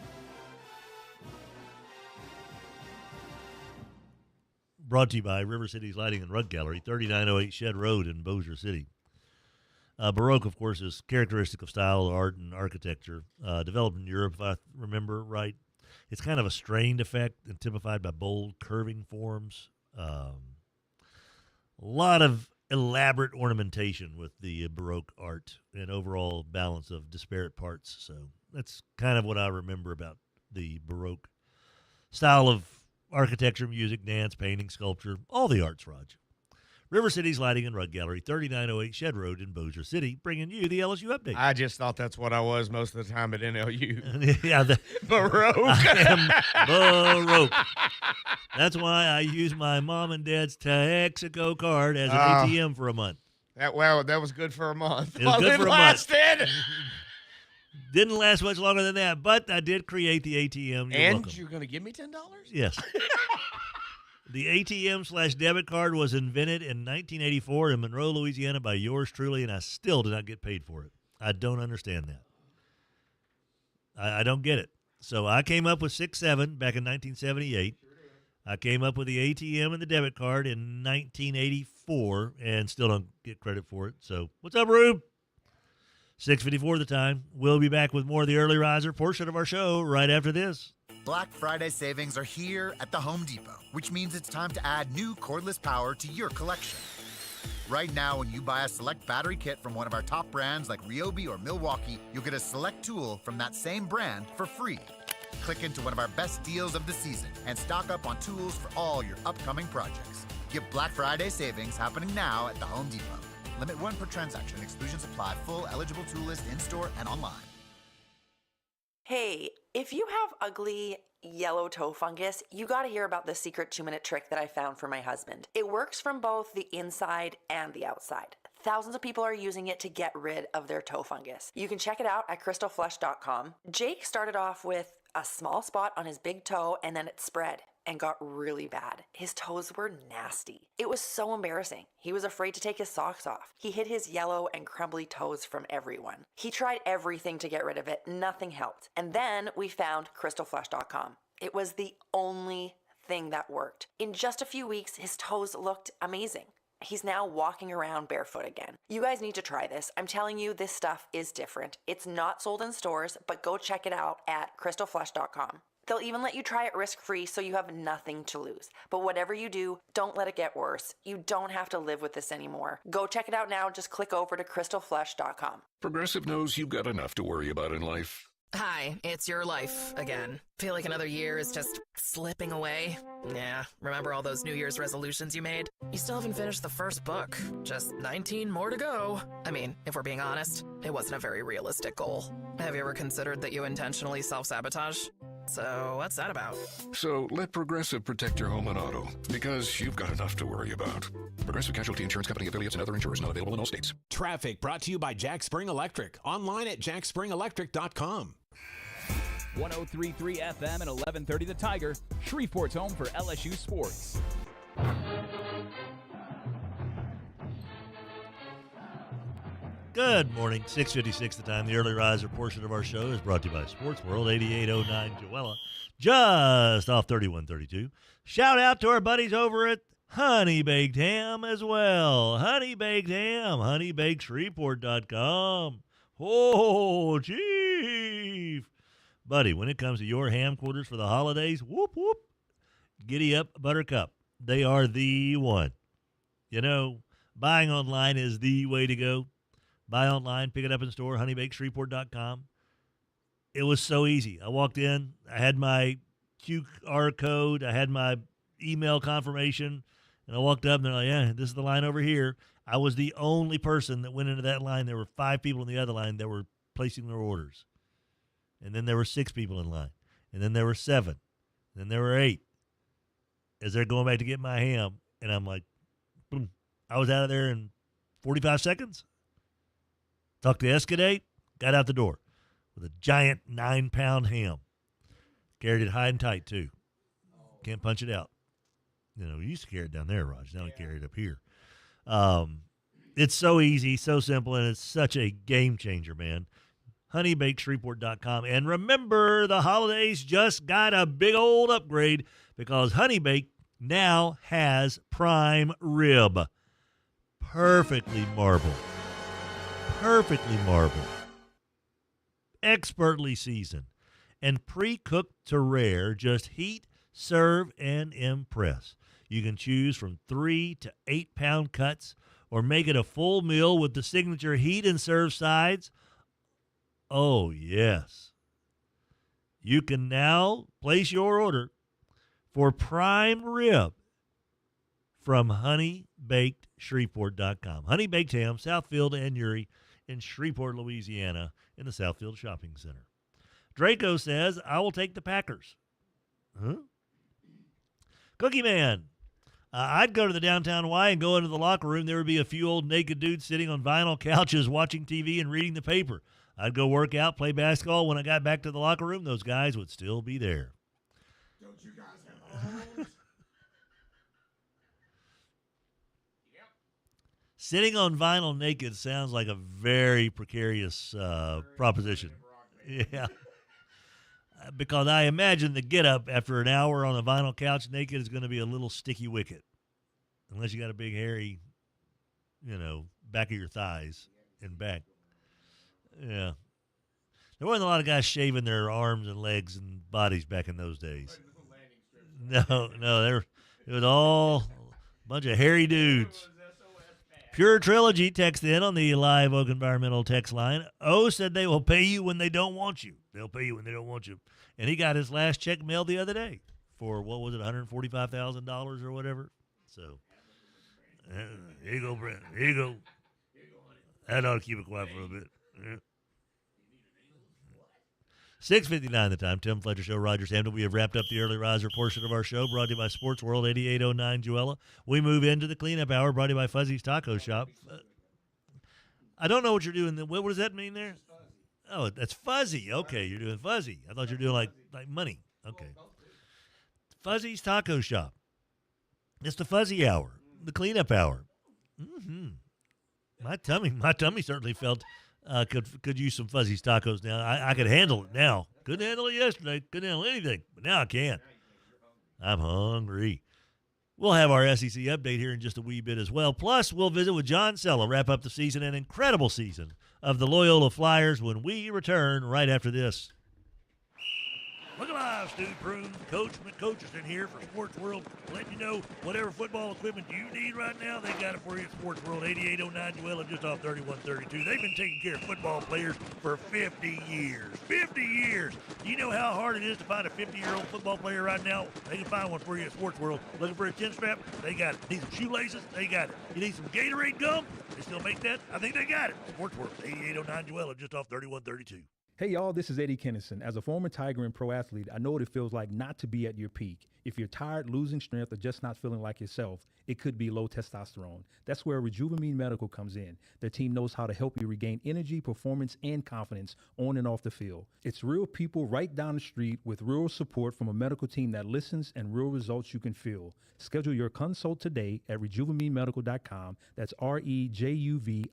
Brought to you by River City's Lighting and Rug Gallery, 3908 Shed Road in Bossier City. Baroque, of course, is characteristic of style, art, and architecture. Developed in Europe, if I remember right. It's kind of a strained effect and typified by bold, curving forms. A lot of elaborate ornamentation with the Baroque art and overall balance of disparate parts. So that's kind of what I remember about the Baroque style of architecture, music, dance, painting, sculpture, all the arts, Raj. River City's Lighting and Rug Gallery, 3908 Shed Road in Bossier City, bringing you the LSU update. I just thought that's what I was most of the time at NLU. Yeah, Baroque. I am Baroque. That's why I use my mom and dad's Texaco card as an ATM for a month. That was good for a month. It was good for a month. Didn't last much longer than that, but I did create the ATM. You're going to give me $10? Yes. The ATM/debit card was invented in 1984 in Monroe, Louisiana by yours truly, and I still did not get paid for it. I don't understand that. I don't get it. So I came up with 6-7 back in 1978. I came up with the ATM and the debit card in 1984 and still don't get credit for it. So what's up, Rube? 6:54 the time. We'll be back with more of the Early Riser portion of our show right after this. Black Friday savings are here at the Home Depot, which means it's time to add new cordless power to your collection. Right now, when you buy a select battery kit from one of our top brands like Ryobi or Milwaukee, you'll get a select tool from that same brand for free. Click into one of our best deals of the season and stock up on tools for all your upcoming projects. Get Black Friday savings happening now at the Home Depot. Limit 1 per transaction. Exclusions apply. Full eligible tool list in-store and online. Hey, if you have ugly yellow toe fungus, you gotta hear about the secret 2-minute trick that I found for my husband. It works from both the inside and the outside. Thousands of people are using it to get rid of their toe fungus. You can check it out at crystalflush.com. Jake started off with a small spot on his big toe and then it spread and got really bad. His toes were nasty. It was so embarrassing. He was afraid to take his socks off. He hid his yellow and crumbly toes from everyone. He tried everything to get rid of it. Nothing helped. And then we found crystalflush.com. It was the only thing that worked. In just a few weeks, his toes looked amazing. He's now walking around barefoot again. You guys need to try this. I'm telling you, this stuff is different. It's not sold in stores, but go check it out at crystalflush.com. They'll even let you try it risk-free so you have nothing to lose. But whatever you do, don't let it get worse. You don't have to live with this anymore. Go check it out now. Just click over to crystalflesh.com. Progressive knows you've got enough to worry about in life. Hi, it's your life again. Feel like another year is just slipping away? Yeah, remember all those New Year's resolutions you made? You still haven't finished the first book. Just 19 more to go. I mean, if we're being honest, it wasn't a very realistic goal. Have you ever considered that you intentionally self-sabotage? So, what's that about? So let Progressive protect your home and auto, because you've got enough to worry about. Progressive Casualty Insurance Company affiliates and other insurers not available in all states. Traffic brought to you by Jack Spring Electric. Online at jackspringelectric.com. 103.3 FM and 1130 The Tiger, Shreveport's home for LSU sports. Good morning, 6:56 the time. The early riser portion of our show is brought to you by Sports World, 8809 Joella, just off 3132. Shout out to our buddies over at Honey Baked Ham as well. Honey Baked Ham, honeybakedshreveport.com. Oh, Chief. Buddy, when it comes to your ham quarters for the holidays, whoop, whoop, giddy up, Buttercup. They are the one. You know, buying online is the way to go. Buy online, pick it up in store, honeybakedshreveport.com. It was so easy. I walked in, I had my QR code, I had my email confirmation, and I walked up and they're like, yeah, this is the line over here. I was the only person that went into that line. There were 5 people in the other line that were placing their orders. And then there were 6 people in line. And then there were 7. And then there were 8. As they're going back to get my ham, and I'm like, boom. I was out of there in 45 seconds. Talked to Escadate, got out the door with a giant 9-pound ham. Carried it high and tight, too. Can't punch it out. You know, we used to carry it down there, Raj. Now we carry it up here. It's so easy, so simple, and it's such a game changer, man. honeybakedshreveport.com. And remember, the holidays just got a big old upgrade because Honey Bake now has prime rib. Perfectly marbled. Perfectly marbled. Expertly seasoned. And pre-cooked to rare. Just heat, serve, and impress. You can choose from 3 to 8-pound cuts or make it a full meal with the signature heat and serve sides. Oh, yes. You can now place your order for prime rib from honeybakedshreveport.com. Honey Baked Ham, Southfield and Uri in Shreveport, Louisiana, in the Southfield Shopping Center. Draco says, I will take the Packers. Huh? Cookie Man. I'd go to the downtown Y and go into the locker room. There would be a few old naked dudes sitting on vinyl couches watching TV and reading the paper. I'd go work out, play basketball. When I got back to the locker room, those guys would still be there. Don't you guys have homes? Sitting on vinyl naked sounds like a very precarious proposition. Yeah. Because I imagine the get-up after an hour on a vinyl couch naked is going to be a little sticky wicket. Unless you got a big, hairy, back of your thighs and back. Yeah. There wasn't a lot of guys shaving their arms and legs and bodies back in those days. No, it was all a bunch of hairy dudes. Pure Trilogy text in on the Live Oak Environmental text line. O said they will pay you when they don't want you. They'll pay you when they don't want you. And he got his last check mailed the other day for, what was it, $145,000 or whatever. So, here you go, Brent. Here you go. That ought to keep it quiet for a bit. Yeah. 6:59 the time. Tim Fletcher Show, Rogers Hampton. We have wrapped up the early riser portion of our show, brought to you by Sports World, 8809 Joella. We move into the cleanup hour, brought to you by Fuzzy's Taco Shop. I don't know what you're doing. What does that mean there? Oh, that's fuzzy. Okay, you're doing fuzzy. I thought you were doing like money. Okay. Fuzzy's Taco Shop. It's the fuzzy hour, the cleanup hour. Mm-hmm. My tummy certainly felt could use some Fuzzy's tacos now. I could handle it now. Couldn't handle it yesterday. Couldn't handle anything, but now I can. I'm hungry. We'll have our SEC update here in just a wee bit as well. Plus, we'll visit with John Sella, wrap up the season, an incredible season of the Loyola Flyers when we return right after this. Look alive, Stu Prune, Coach McCoacherson here for Sports World, letting you know whatever football equipment you need right now, they got it for you at Sports World, 8809 Joella, just off 3132. They've been taking care of football players for 50 years. 50 years! Do you know how hard it is to find a 50-year-old football player right now? They can find one for you at Sports World. Looking for a chin strap? They got it. Need some shoelaces? They got it. You need some Gatorade gum? They still make that? I think they got it. Sports World, 8809 Joella, just off 3132. Hey y'all, this is Eddie Kennison. As a former Tiger and pro athlete, I know what it feels like not to be at your peak. If you're tired, losing strength, or just not feeling like yourself, it could be low testosterone. That's where Rejuvamine Medical comes in. Their team knows how to help you regain energy, performance, and confidence on and off the field. It's real people right down the street with real support from a medical team that listens and real results you can feel. Schedule your consult today at RejuvaMeMedical.com. That's REJUVIME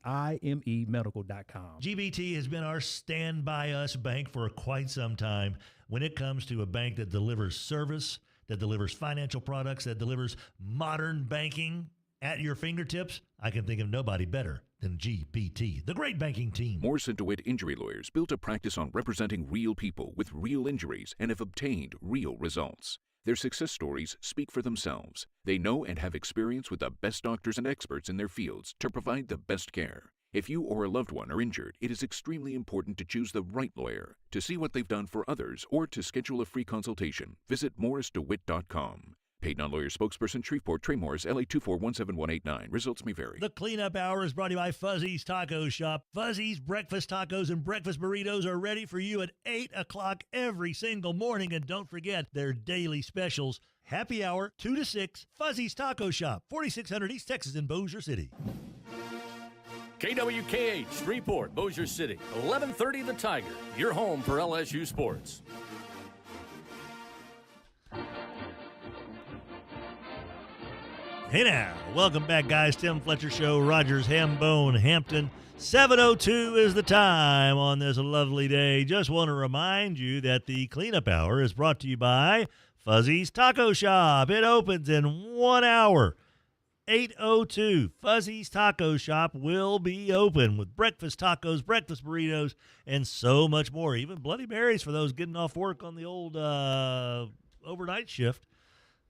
Medical.com. GBT has been our stand by us bank for quite some time when it comes to a bank that delivers service, that delivers financial products, that delivers modern banking at your fingertips. I can think of nobody better than GBT, the great banking team. Morrison DeWitt Injury Lawyers built a practice on representing real people with real injuries and have obtained real results. Their success stories speak for themselves. They know and have experience with the best doctors and experts in their fields to provide the best care. If you or a loved one are injured, it is extremely important to choose the right lawyer. To see what they've done for others or to schedule a free consultation, visit morrisdewitt.com. Paid non-lawyer spokesperson, Shreveport, Trey Morris, LA 2417189. Results may vary. The cleanup hour is brought to you by Fuzzy's Taco Shop. Fuzzy's breakfast tacos and breakfast burritos are ready for you at 8 o'clock every single morning. And don't forget their daily specials. Happy hour, 2 to 6, Fuzzy's Taco Shop, 4600 East Texas in Bossier City. KWKH, Shreveport, Bossier City, 1130 The Tiger, your home for LSU sports. Hey now, welcome back, guys. Tim Fletcher Show, Rogers, Hambone, Hampton. 7:02 is the time on this lovely day. Just want to remind you that the cleanup hour is brought to you by Fuzzy's Taco Shop. It opens in 1 hour. 8:02, Fuzzy's Taco Shop will be open with breakfast tacos, breakfast burritos, and so much more. Even Bloody Marys for those getting off work on the old overnight shift.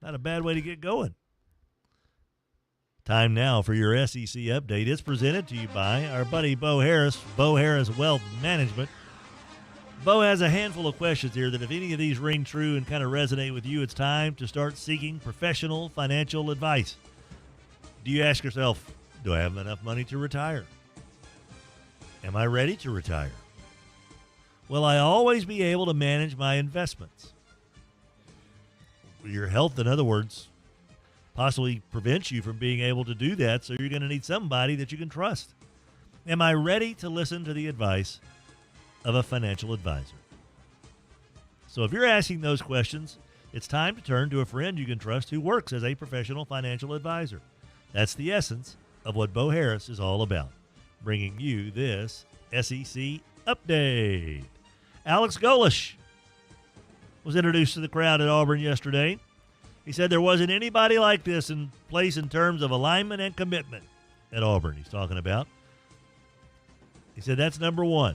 Not a bad way to get going. Time now for your SEC update. It's presented to you by our buddy Bo Harris, Bo Harris Wealth Management. Bo has a handful of questions here that if any of these ring true and kind of resonate with you, it's time to start seeking professional financial advice. Do you ask yourself, do I have enough money to retire? Am I ready to retire? Will I always be able to manage my investments? Your health, in other words, possibly prevents you from being able to do that, so you're going to need somebody that you can trust. Am I ready to listen to the advice of a financial advisor? So if you're asking those questions, it's time to turn to a friend you can trust who works as a professional financial advisor. That's the essence of what Bo Harris is all about, bringing you this SEC update. Alex Golish was introduced to the crowd at Auburn yesterday. He said there wasn't anybody like this in place in terms of alignment and commitment at Auburn he's talking about. He said that's number one.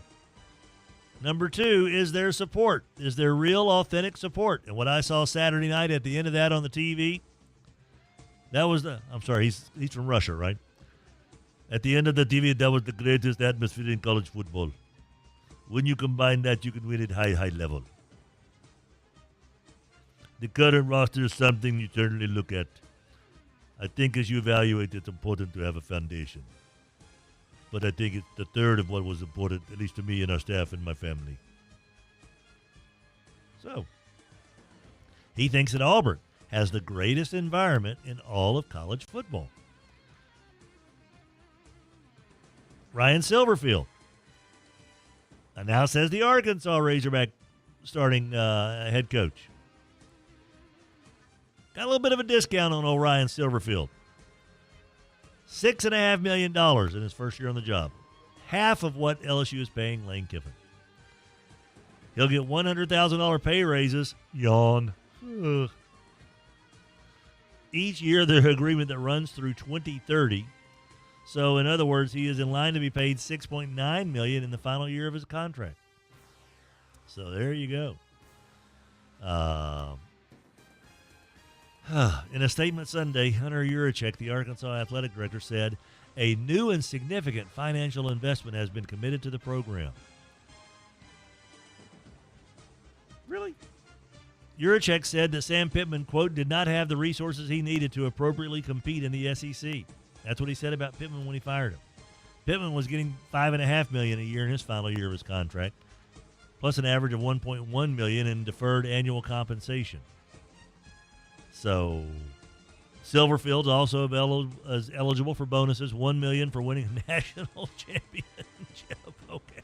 Number two is their support. Is there real, authentic support? And what I saw Saturday night at the end of that on the TV, that was he's from Russia, right? At the end of the TV, that was the greatest atmosphere in college football. When you combine that, you can win at high level. The current roster is something you certainly look at. I think as you evaluate, it's important to have a foundation. But I think it's the third of what was important, at least to me and our staff and my family. So, he thinks that Auburn has the greatest environment in all of college football. Ryan Silverfield announced as the Arkansas Razorback starting head coach. Got a little bit of a discount on old Ryan Silverfield. $6.5 million in his first year on the job. Half of what LSU is paying Lane Kiffin. He'll get $100,000 pay raises. Yawn. Ugh. Each year, their agreement that runs through 2030. So, in other words, he is in line to be paid $6.9 million in the final year of his contract. So there you go. In a statement Sunday, Hunter Yurachek, the Arkansas athletic director, said, a new and significant financial investment has been committed to the program. Really? Yurachek said that Sam Pittman, quote, did not have the resources he needed to appropriately compete in the SEC. That's what he said about Pittman when he fired him. Pittman was getting $5.5 million a year in his final year of his contract, plus an average of $1.1 million in deferred annual compensation. So, Silverfield's also eligible for bonuses, $1 million for winning a national championship. Okay.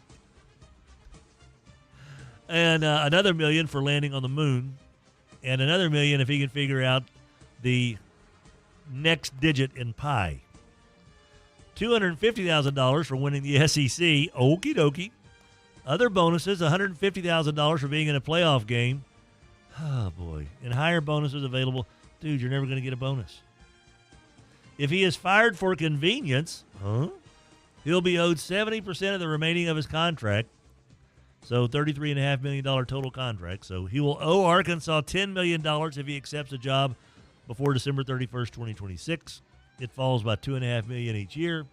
And another $1 million for landing on the moon, and another $1 million if he can figure out the next digit in pi. $250,000 for winning the SEC. Okie dokie. Other bonuses, $150,000 for being in a playoff game. Oh, boy. And higher bonuses available. Dude, you're never going to get a bonus. If he is fired for convenience, he'll be owed 70% of the remaining of his contract. So $33.5 million total contract. So he will owe Arkansas $10 million if he accepts a job before December 31st, 2026. It falls by $2.5 million each year.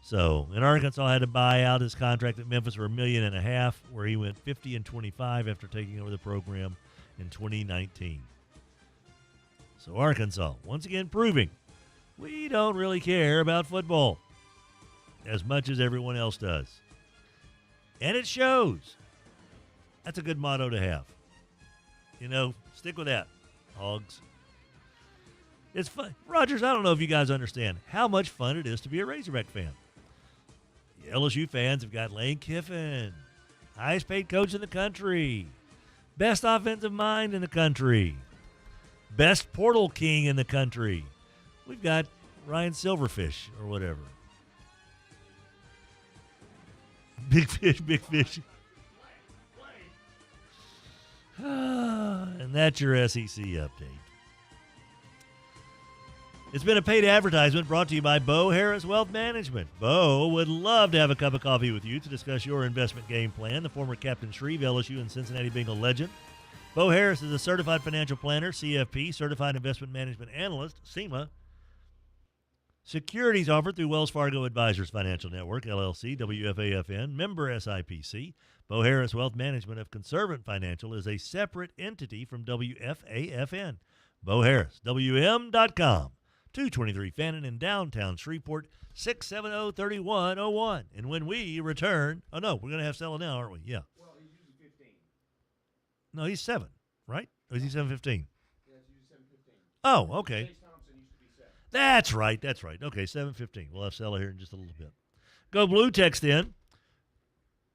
So, and Arkansas had to buy out his contract at Memphis for $1.5 million, where he went 50-25 after taking over the program in 2019. So Arkansas, once again proving we don't really care about football as much as everyone else does. And it shows. That's a good motto to have. You know, stick with that, Hogs. It's fun. Rogers, I don't know if you guys understand how much fun it is to be a Razorback fan. The LSU fans have got Lane Kiffin, highest paid coach in the country, best offensive mind in the country, best portal king in the country. We've got Ryan Silverfish or whatever. Big fish, big fish. And that's your SEC update. It's been a paid advertisement brought to you by Bo Harris Wealth Management. Bo would love to have a cup of coffee with you to discuss your investment game plan. The former Captain Shreve, LSU and Cincinnati Bengal legend. Bo Harris is a certified financial planner, CFP, certified investment management analyst, CIMA. Securities offered through Wells Fargo Advisors Financial Network, LLC, WFAFN, member SIPC. Bo Harris Wealth Management of Conservant Financial is a separate entity from WFAFN. Bo Harris, WM.com. 223 Fannin in downtown Shreveport, 670-3101. And when we return, we're going to have Sella now, aren't we? Yeah. Well, he's usually 15. No, he's 7, right? Or is he 7:15? Yeah, he's usually 7:15. Oh, okay. Chase Thompson used to be 7. That's right. Okay, 7:15. We'll have Sella here in just a little bit. Go Blue text in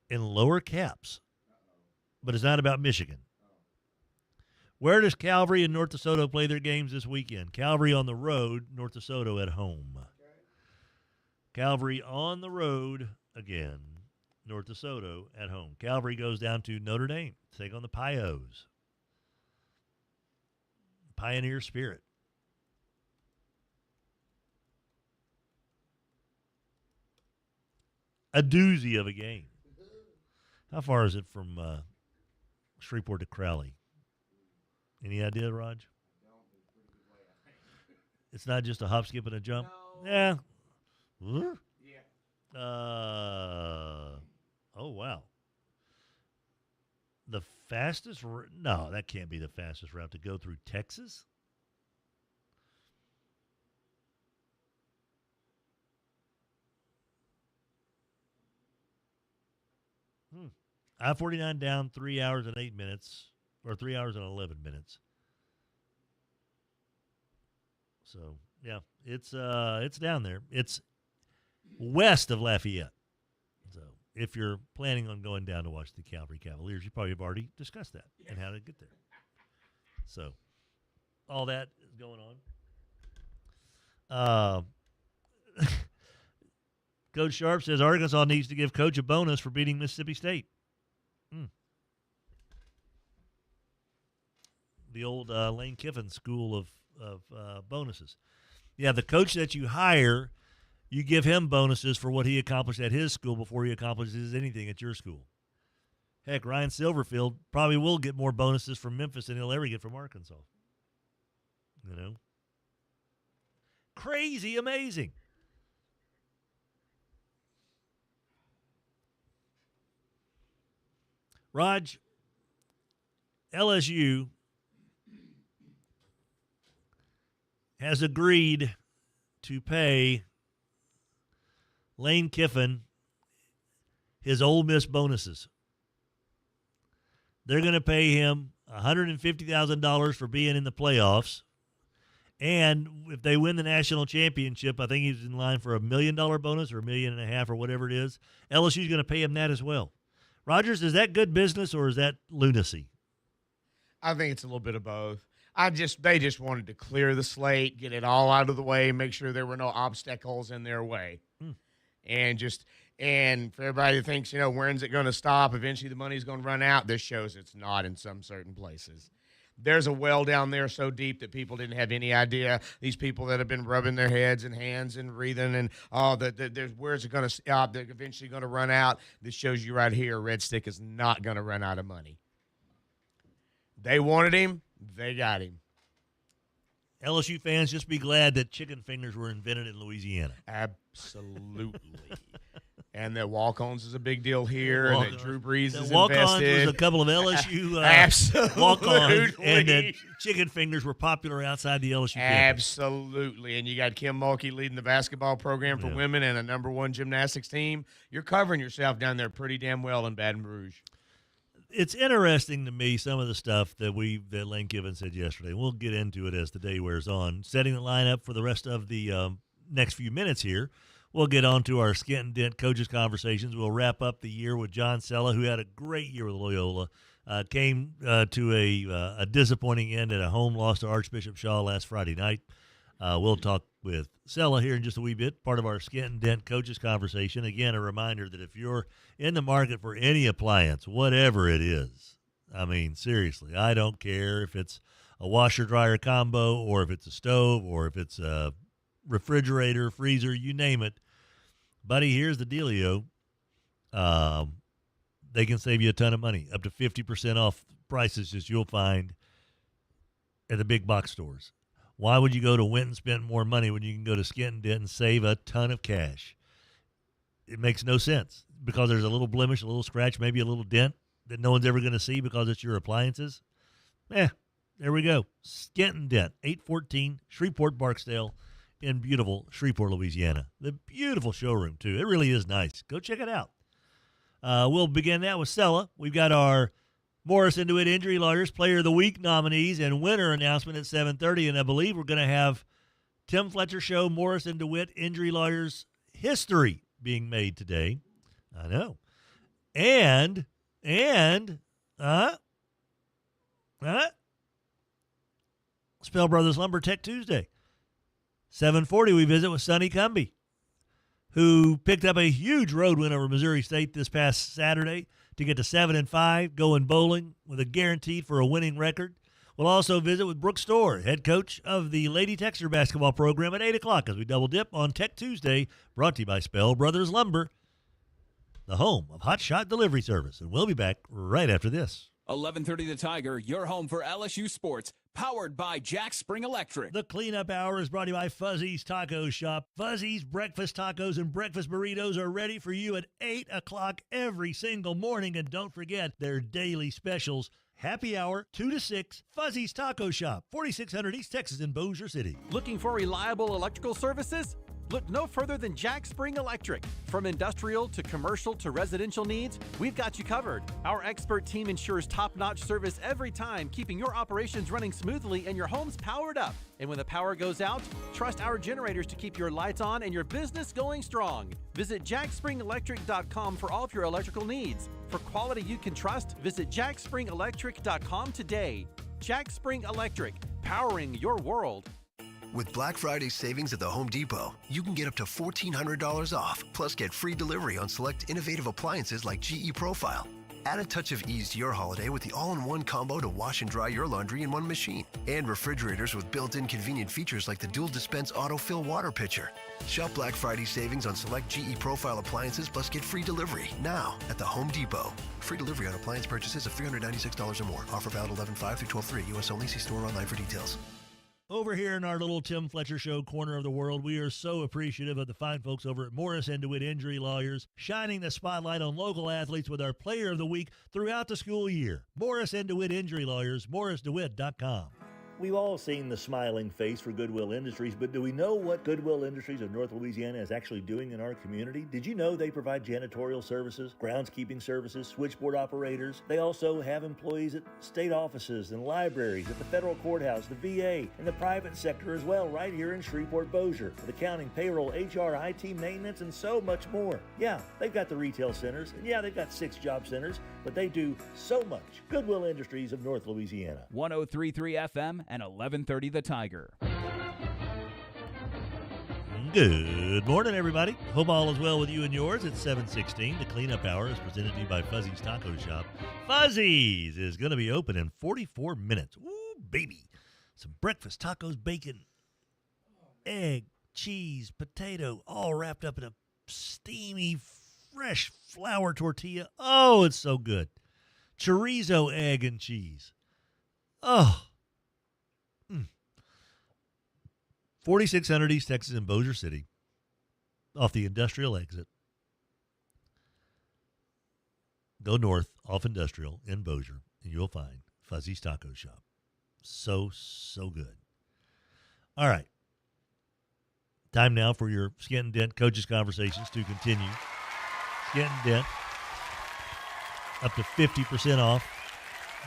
lower caps. But it's not about Michigan. Where does Calvary and North DeSoto play their games this weekend? Calvary on the road, North DeSoto at home. Okay. Calvary on the road again, North DeSoto at home. Calvary goes down to Notre Dame to take on the Pios. Pioneer Spirit. A doozy of a game. How far is it from Shreveport to Crowley? Any idea, Raj? It's not just a hop, skip, and a jump? No. Yeah. Huh? Yeah. Oh, wow. The fastest no, that can't be the fastest route to go through Texas. I-49 down 3 hours and 8 minutes. Or 3 hours and 11 minutes. So, yeah, it's down there. It's west of Lafayette. So, if you're planning on going down to watch the Calvary Cavaliers, you probably have already discussed that and how to get there. So, all that is going on. Coach Sharp says Arkansas needs to give Coach a bonus for beating Mississippi State. The old Lane Kiffin school of bonuses. Yeah, the coach that you hire, you give him bonuses for what he accomplished at his school before he accomplishes anything at your school. Heck, Ryan Silverfield probably will get more bonuses from Memphis than he'll ever get from Arkansas. You know? Crazy amazing. Raj, LSU has agreed to pay Lane Kiffin his Ole Miss bonuses. They're going to pay him $150,000 for being in the playoffs. And if they win the national championship, I think he's in line for $1 million bonus or $1.5 million or whatever it is. LSU's going to pay him that as well. Rogers, is that good business or is that lunacy? I think it's a little bit of both. They just wanted to clear the slate, get it all out of the way, make sure there were no obstacles in their way. And for everybody that thinks, when's it going to stop? Eventually the money's going to run out. This shows it's not in some certain places. There's a well down there so deep that people didn't have any idea. These people that have been rubbing their heads and hands and breathing and, where's it going to stop? They're eventually going to run out. This shows you right here, Red Stick is not going to run out of money. They wanted him. They got him. LSU fans, just be glad that chicken fingers were invented in Louisiana. Absolutely. And that walk-ons is a big deal here, and that Drew Brees is walk-ons invested. Was a couple of LSU Absolutely. walk-ons, and that chicken fingers were popular outside the LSU campus. Absolutely. And you got Kim Mulkey leading the basketball program for women and a #1 gymnastics team. You're covering yourself down there pretty damn well in Baton Rouge. It's interesting to me, some of the stuff that Lane Kiffin said yesterday. We'll get into it as the day wears on. Setting the lineup for the rest of the next few minutes here. We'll get on to our Skent-N-Dent Coaches Conversations. We'll wrap up the year with John Sella, who had a great year with Loyola. Came to a disappointing end at a home loss to Archbishop Shaw last Friday night. We'll talk with Sella here in just a wee bit, part of our Skent-N-Dent Coaches Conversation. Again, a reminder that if you're in the market for any appliance, whatever it is, I mean, seriously, I don't care if it's a washer-dryer combo or if it's a stove or if it's a refrigerator, freezer, you name it. Buddy, here's the dealio. They can save you a ton of money, up to 50% off prices as you'll find at the big box stores. Why would you go to Wint and spend more money when you can go to Skent-N-Dent and save a ton of cash? It makes no sense because there's a little blemish, a little scratch, maybe a little dent that no one's ever going to see because it's your appliances. There we go. Skent-N-Dent, 814 Shreveport Barksdale in beautiful Shreveport, Louisiana. The beautiful showroom, too. It really is nice. Go check it out. We'll begin that with Sella. We've got our Morrison DeWitt Injury Lawyers Player of the Week nominees and winner announcement at 7:30, and I believe we're going to have Tim Fletcher Show Morrison DeWitt Injury Lawyers history being made today. I know. And Spell Brothers Lumber Tech Tuesday. 7:40, we visit with Sonny Cumbie, who picked up a huge road win over Missouri State this past Saturday to get to 7-5, going bowling with a guaranteed for a winning record. We'll also visit with Brooke Stoehr, head coach of the Lady Techsters basketball program at 8 o'clock as we double dip on Tech Tuesday, brought to you by Spell Brothers Lumber, the home of hot shot delivery service. And we'll be back right after this. 11:30 The Tiger, your home for LSU sports, powered by Jack Spring Electric. The cleanup hour is brought to you by Fuzzy's Taco Shop. Fuzzy's breakfast tacos and breakfast burritos are ready for you at 8 o'clock every single morning. And don't forget their daily specials. Happy hour, 2 to 6, Fuzzy's Taco Shop, 4600 East Texas in Bossier City. Looking for reliable electrical services? Look no further than Jack Spring Electric. From industrial to commercial to residential needs, we've got you covered. Our expert team ensures top-notch service every time, keeping your operations running smoothly and your homes powered up. And when the power goes out, trust our generators to keep your lights on and your business going strong. Visit jackspringelectric.com for all of your electrical needs. For quality you can trust, visit jackspringelectric.com today. Jack Spring Electric, powering your world. With Black Friday savings at the Home Depot, you can get up to $1,400 off, plus get free delivery on select innovative appliances like GE Profile. Add a touch of ease to your holiday with the all-in-one combo to wash and dry your laundry in one machine. And refrigerators with built-in convenient features like the dual dispense auto-fill water pitcher. Shop Black Friday savings on select GE Profile appliances, plus get free delivery now at the Home Depot. Free delivery on appliance purchases of $396 or more. Offer valid 11/5 through 12/3. U.S. only. See store online for details. Over here in our little Tim Fletcher Show corner of the world, we are so appreciative of the fine folks over at Morris & DeWitt Injury Lawyers, shining the spotlight on local athletes with our Player of the Week throughout the school year. Morris & DeWitt Injury Lawyers, morrisdewitt.com. We've all seen the smiling face for Goodwill Industries, but do we know what Goodwill Industries of North Louisiana is actually doing in our community? Did you know they provide janitorial services, groundskeeping services, switchboard operators? They also have employees at state offices and libraries, at the federal courthouse, the VA, and the private sector as well, right here in Shreveport-Bossier, with accounting, payroll, HR, IT, maintenance, and so much more. Yeah, they've got the retail centers, and yeah, they've got 6 job centers, but they do so much. Goodwill Industries of North Louisiana. 103.3 FM and 1130 The Tiger. Good morning, everybody. Hope all is well with you and yours. It's 7:16. The cleanup hour is presented to you by Fuzzy's Taco Shop. Fuzzy's is going to be open in 44 minutes. Ooh, baby. Some breakfast tacos, bacon, egg, cheese, potato, all wrapped up in a steamy, fresh flour tortilla. Oh, it's so good. Chorizo, egg, and cheese. Oh. 4600 East Texas in Bossier City, off the industrial exit. Go north off industrial in Bossier, and you'll find Fuzzy's Taco Shop. So good. All right. Time now for your Skent-N-Dent Coaches Conversations to continue. Skent-N-Dent, up to 50% off.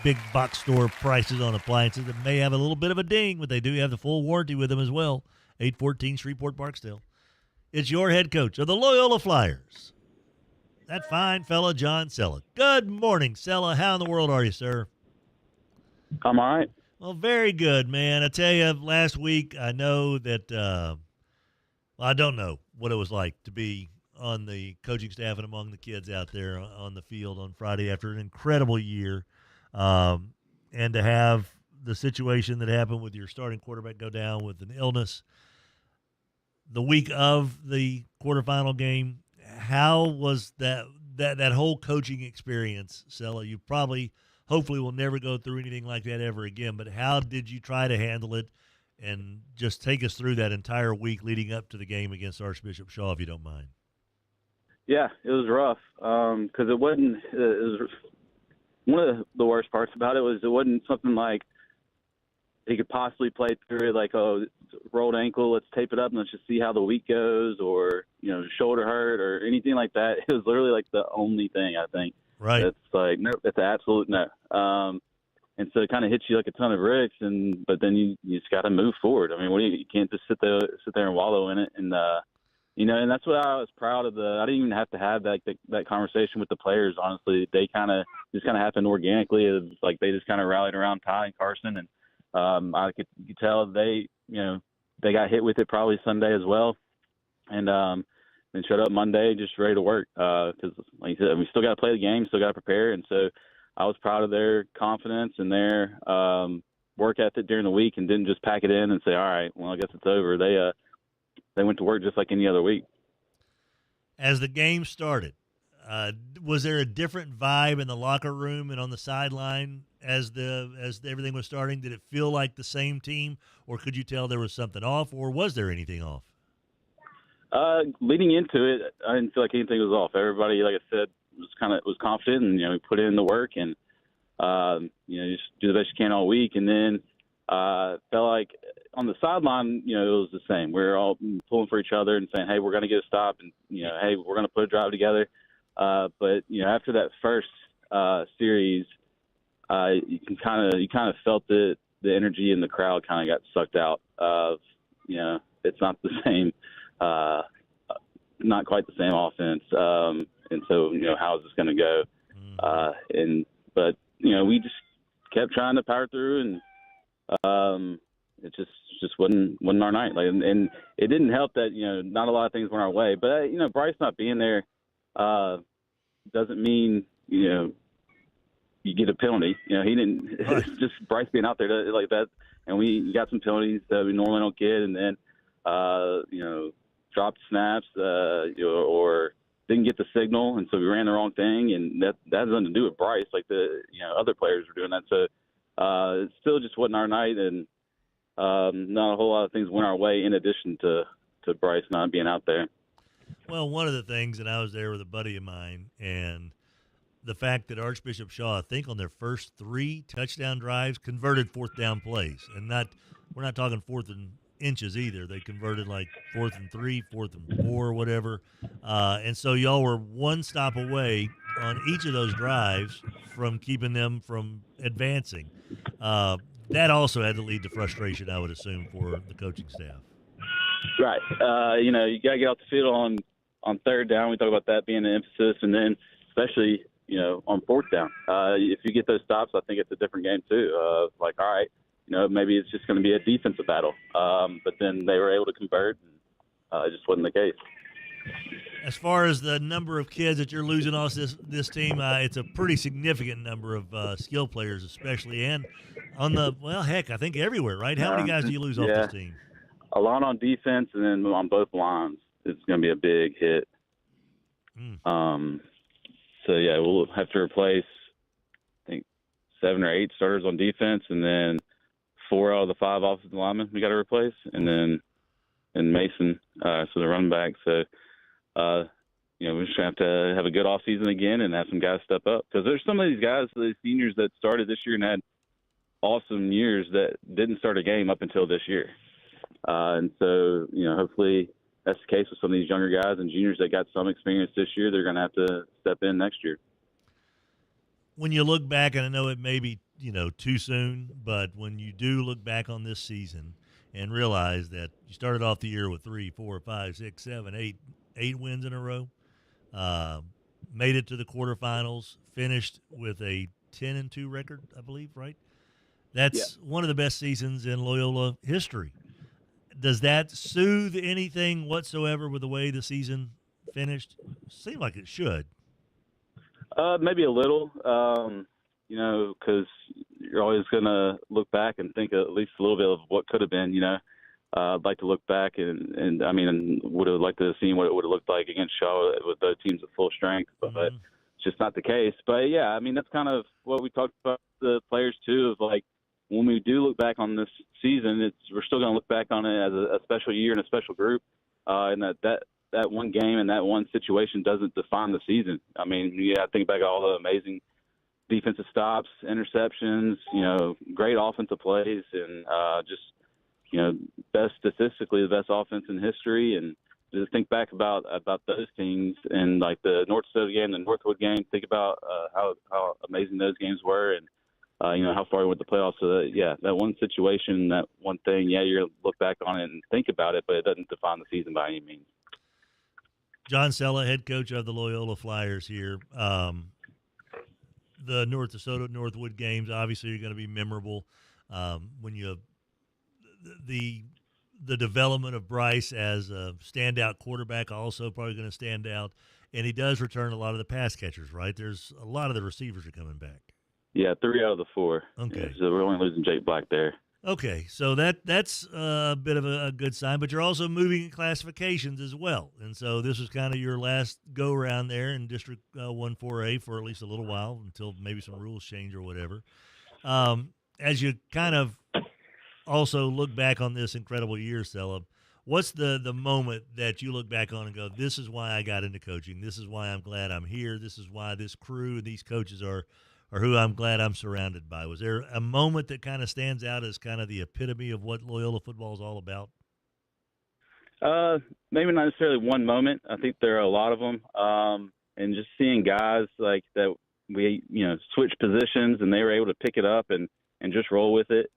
Big box store prices on appliances that may have a little bit of a ding, but they do have the full warranty with them as well. 814 Shreveport Barksdale. It's your head coach of the Loyola Flyers, that fine fella, John Sella. Good morning, Sella. How in the world are you, sir? I'm all right. Well, very good, man. I tell you, last week, I know that I don't know what it was like to be on the coaching staff and among the kids out there on the field on Friday after an incredible year. And to have the situation that happened with your starting quarterback go down with an illness the week of the quarterfinal game, how was that whole coaching experience, Sella? You probably, hopefully, will never go through anything like that ever again, but how did you try to handle it? And just take us through that entire week leading up to the game against Archbishop Shaw, if you don't mind. Yeah, it was rough because it wasn't one of the worst parts about it was it wasn't something like he could possibly play through it, like, oh, rolled ankle, let's tape it up and let's just see how the week goes, or, shoulder hurt or anything like that. It was literally like the only thing, I think. Right. It's like, no, it's an absolute no. And so it kind of hits you like a ton of bricks, but then you just got to move forward. I mean, you can't just sit there and wallow in it. And, and that's what I was proud of. I didn't even have to have that conversation with the players, honestly. They just happened organically. It was like they just kind of rallied around Ty and Carson. And I could tell they got hit with it probably Sunday as well. And then showed up Monday just ready to work because, like you said, we still got to play the game, still got to prepare. And so I was proud of their confidence and their work ethic during the week and didn't just pack it in and say, all right, well, I guess it's over. They went to work just like any other week. As the game started, was there a different vibe in the locker room and on the sideline as everything was starting? Did it feel like the same team, or could you tell there was something off, or was there anything off? Leading into it, I didn't feel like anything was off. Everybody, like I said, was confident, and we put in the work, and just do the best you can all week. And then felt like on the sideline, it was the same. We were all pulling for each other and saying, "Hey, we're going to get a stop," and "Hey, we're going to put a drive together." But after that first series, you kind of felt the energy in the crowd kind of got sucked out of. It's not the same, not quite the same offense. And so, how is this going to go? But we just kept trying to power through, and it just wasn't our night. And it didn't help that not a lot of things went our way. But Bryce not being there doesn't mean you get a penalty. He didn't. It's just Bryce being out there like that, and we got some penalties that we normally don't get, and then dropped snaps, or didn't get the signal, and so we ran the wrong thing, and that has nothing to do with Bryce. Like the other players were doing that, so it still just wasn't our night, and not a whole lot of things went our way in addition to Bryce not being out there. Well, one of the things, and I was there with a buddy of mine, and the fact that Archbishop Shaw, I think on their first 3 touchdown drives, converted 4th down plays, and we're not talking 4th and inches either. They converted like 4th and 3, 4th and 4, whatever. And so y'all were one stop away on each of those drives from keeping them from advancing. That also had to lead to frustration, I would assume, for the coaching staff. Right. You got to get off the field on 3rd down. We talk about that being an emphasis, and then especially, on 4th down. If you get those stops, I think it's a different game too. Like, all right, maybe it's just going to be a defensive battle. But then they were able to convert, and it just wasn't the case. As far as the number of kids that you're losing off this team, it's a pretty significant number of skill players, especially, and on I think everywhere, right? How many guys do you lose off this team? A lot on defense, and then on both lines, it's going to be a big hit. So, yeah, we'll have to replace, I think, 7 or 8 starters on defense, and then 4 out of the 5 offensive linemen we got to replace, and then Mason, so the running back. So, we're just going to have to have a good offseason again and have some guys step up. Because there's some of these guys, the seniors that started this year and had awesome years that didn't start a game up until this year. And so, hopefully that's the case with some of these younger guys and juniors that got some experience this year. They're going to have to step in next year. When you look back, and I know it may be, too soon, but when you do look back on this season and realize that you started off the year with 3, 4, 5, 6, 7, 8 wins in a row, made it to the quarterfinals, finished with a 10-2 record, I believe, right? That's one of the best seasons in Loyola history. Does that soothe anything whatsoever with the way the season finished? Seemed like it should. Maybe a little, because you're always going to look back and think at least a little bit of what could have been, I'd like to look back and would have liked to have seen what it would have looked like against Shaw with the teams at full strength, but it's just not the case. But, yeah, that's kind of what we talked about the players, too, of like, when we do look back on this season, we're still going to look back on it as a special year and a special group, and that one game and that one situation doesn't define the season. I think back all the amazing defensive stops, interceptions, great offensive plays, and best statistically the best offense in history. And just think back about those things and like the North DeSoto game, the Northwood game. Think about how amazing those games were, and how far we went to the playoffs. So that one situation, that one thing, you're going to look back on it and think about it, but it doesn't define the season by any means. John Sella, head coach of the Loyola Flyers here. The North DeSoto Northwood games obviously are going to be memorable. When the development of Bryce as a standout quarterback also probably going to stand out, and he does return a lot of the pass catchers. Right, there's a lot of the receivers are coming back. Yeah, 3 out of the 4. Okay, yeah, so we're only losing Jake Black there. Okay, so that's a bit of a good sign, but you're also moving in classifications as well. And so this was kind of your last go-around there in District 1-4A for at least a little while until maybe some rules change or whatever. As you kind of also look back on this incredible year, Sella, what's the moment that you look back on and go, this is why I got into coaching, this is why I'm glad I'm here, this is why this crew and these coaches are who I'm glad I'm surrounded by? Was there a moment that kind of stands out as kind of the epitome of what Loyola football is all about? Maybe not necessarily one moment. I think there are a lot of them. And just seeing guys like that, we, switch positions and they were able to pick it up and just roll with it.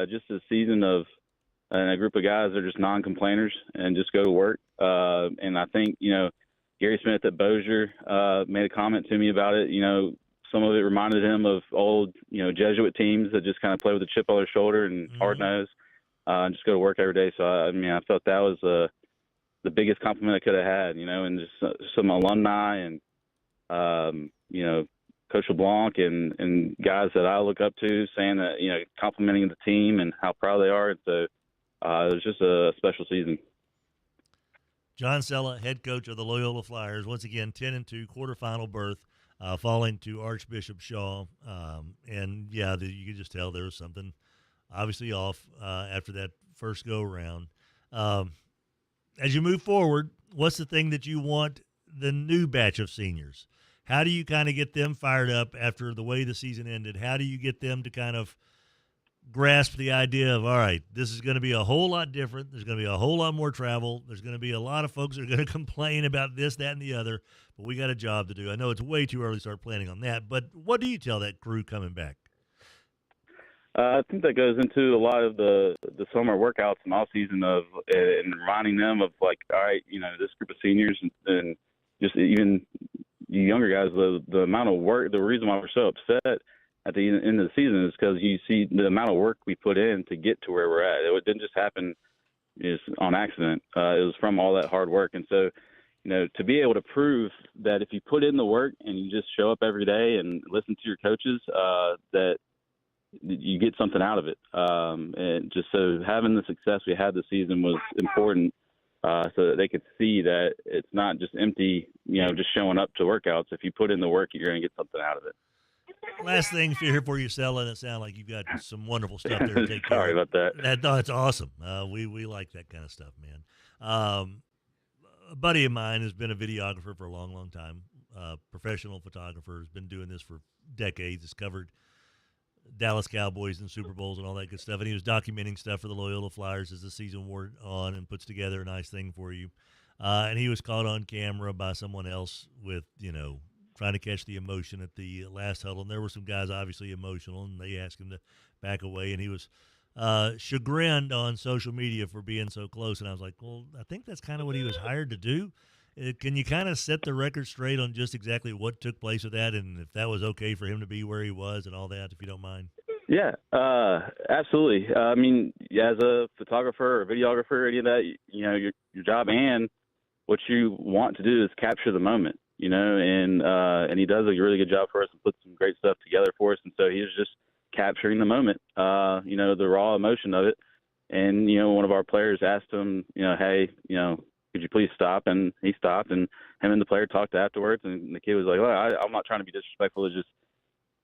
Just a season of and a group of guys that are just non-complainers and just go to work. And I think, Gary Smith at Bossier made a comment to me about it. Some of it reminded him of old, Jesuit teams that just kind of play with a chip on their shoulder and hard nose and just go to work every day. So, I felt that was the biggest compliment I could have had, and just some alumni and, Coach LeBlanc and guys that I look up to saying that, complimenting the team and how proud they are. And so it was just a special season. John Sella, head coach of the Loyola Flyers, once again 10-2 quarterfinal berth, falling to Archbishop Shaw. And yeah, you could just tell there was something obviously off after that first go around. As you move forward, what's the thing that you want the new batch of seniors? How do you kind of get them fired up after the way the season ended? How do you get them to kind of grasp the idea of, all right, this is going to be a whole lot different. There's going to be a whole lot more travel. There's going to be a lot of folks that are going to complain about this, that, and the other, but we got a job to do. I know it's way too early to start planning on that, but what do you tell that crew coming back? I think that goes into a lot of the summer workouts and off season and reminding them of, like, all right, this group of seniors and just even you younger guys, the amount of work, the reason why we're so upset at the end of the season is because you see the amount of work we put in to get to where we're at. It didn't just happen just on accident. It was from all that hard work. And so, to be able to prove that if you put in the work and you just show up every day and listen to your coaches, that you get something out of it. And just so having the success we had this season was important, so that they could see that it's not just empty, just showing up to workouts. If you put in the work, you're going to get something out of it. Last thing here for you, Sella, and it sounds like you've got some wonderful stuff there to take care of. Sorry about that. No, it's awesome. We like that kind of stuff, man. A buddy of mine has been a videographer for a long, long time, professional photographer, has been doing this for decades, has covered Dallas Cowboys and Super Bowls and all that good stuff, and he was documenting stuff for the Loyola Flyers as the season wore on and puts together a nice thing for you. And he was caught on camera by someone else with, trying to catch the emotion at the last huddle. And there were some guys obviously emotional, and they asked him to back away. And he was chagrined on social media for being so close. And I was like, well, I think that's kind of what he was hired to do. Can you kind of set the record straight on just exactly what took place with that, and if that was okay for him to be where he was and all that, if you don't mind? Yeah, absolutely. I mean, as a photographer or videographer, any of that, your job and what you want to do is capture the moment, and he does a really good job for us and puts some great stuff together for us. And so he was just capturing the moment, the raw emotion of it. And, one of our players asked him, hey, could you please stop? And he stopped, and him and the player talked afterwards. And the kid was like, well, I'm not trying to be disrespectful. It's just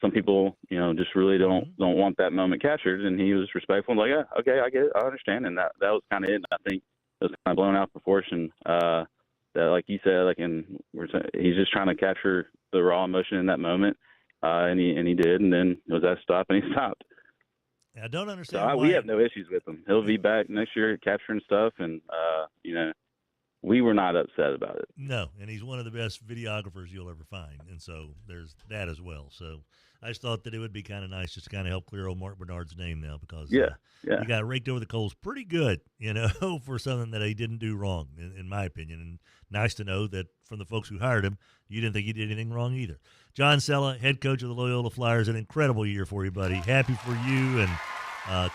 some people, just really don't want that moment captured. And he was respectful and like, yeah, okay, I get it. I understand. And that was kind of it. And I think it was kind of blown out of proportion. That, like you said, he's just trying to capture the raw emotion in that moment. And he did. And then it was asked to stop, and he stopped. I don't understand. So we have no issues with him. He'll be back next year capturing stuff. And, we were not upset about it. No, and he's one of the best videographers you'll ever find, and so there's that as well. So I just thought that it would be kind of nice just to kind of help clear old Mark Bernard's name now, because he got raked over the coals pretty good, for something that he didn't do wrong, in my opinion. And nice to know that from the folks who hired him, you didn't think he did anything wrong either. John Sella, head coach of the Loyola Flyers, an incredible year for you, buddy. Happy for you and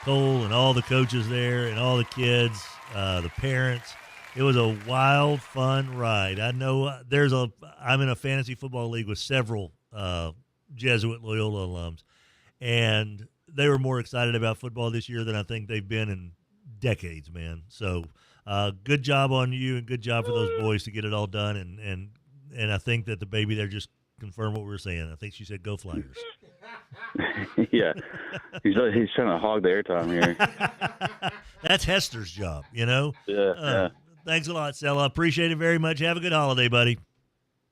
Cole and all the coaches there and all the kids, the parents. It was a wild, fun ride. I know I'm in a fantasy football league with several Jesuit Loyola alums, and they were more excited about football this year than I think they've been in decades, man. So good job on you, and good job for those boys to get it all done. And I think that the baby there just confirmed what we were saying. I think she said, go Flyers. Yeah. He's trying to hog the airtime here. That's Hester's job, Yeah. Thanks a lot, Sella. Appreciate it very much. Have a good holiday, buddy.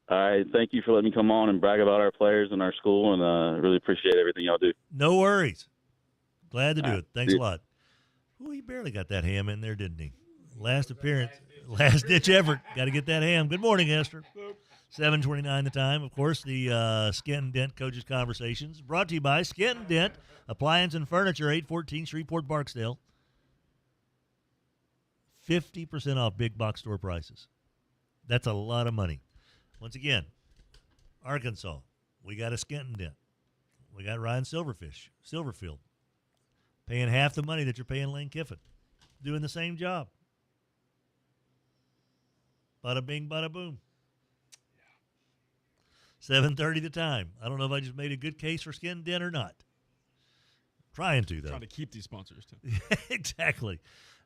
All right. Thank you for letting me come on and brag about our players and our school, and really appreciate everything y'all do. No worries. Glad to do it. Thanks a lot. Ooh, he barely got that ham in there, didn't he? Last appearance, last-ditch effort. Got to get that ham. Good morning, Esther. 7:29 the time. Of course, the Skent-N-Dent Coaches Conversations brought to you by Skent-N-Dent Appliance and Furniture, 814 Shreveport, Barksdale. 50% off big box store prices. That's a lot of money. Once again, Arkansas, we got a Skent-N-Dent. We got Ryan Silverfield, paying half the money that you're paying Lane Kiffin, doing the same job. Bada bing, bada boom. 7:30 the time. I don't know if I just made a good case for Skent-N-Dent or not. Trying to, though. Trying to keep these sponsors, too. Exactly.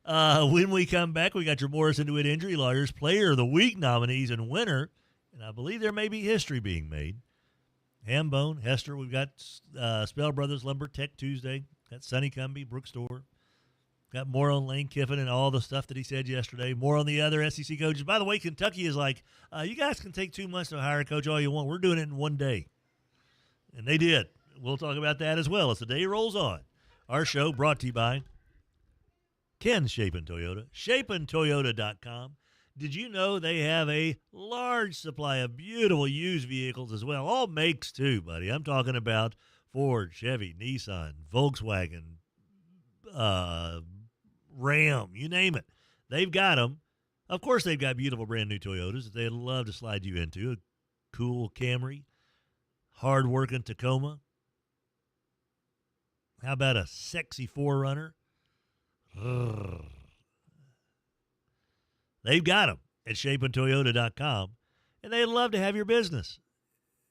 When we come back, we got your Morrison DeWitt Injury Lawyers Player of the Week nominees and winner. And I believe there may be history being made. Hambone, Hester, we've got Spell Brothers Lumber Tech Tuesday. Got Sonny Cumbie, Brooke Stoehr. Got more on Lane Kiffin and all the stuff that he said yesterday. More on the other SEC coaches. By the way, Kentucky is like, you guys can take 2 months to hire a coach all you want. We're doing it in 1 day. And they did. We'll talk about that as well as the day rolls on. Our show brought to you by Ken Shapen Toyota. ShapenToyota.com. Did you know they have a large supply of beautiful used vehicles as well? All makes too, buddy. I'm talking about Ford, Chevy, Nissan, Volkswagen, Ram, you name it. They've got them. Of course, they've got beautiful brand new Toyotas that they'd love to slide you into. A cool Camry, hard-working Tacoma. How about a sexy 4Runner? They've got them at ShapenToyota.com, and they'd love to have your business.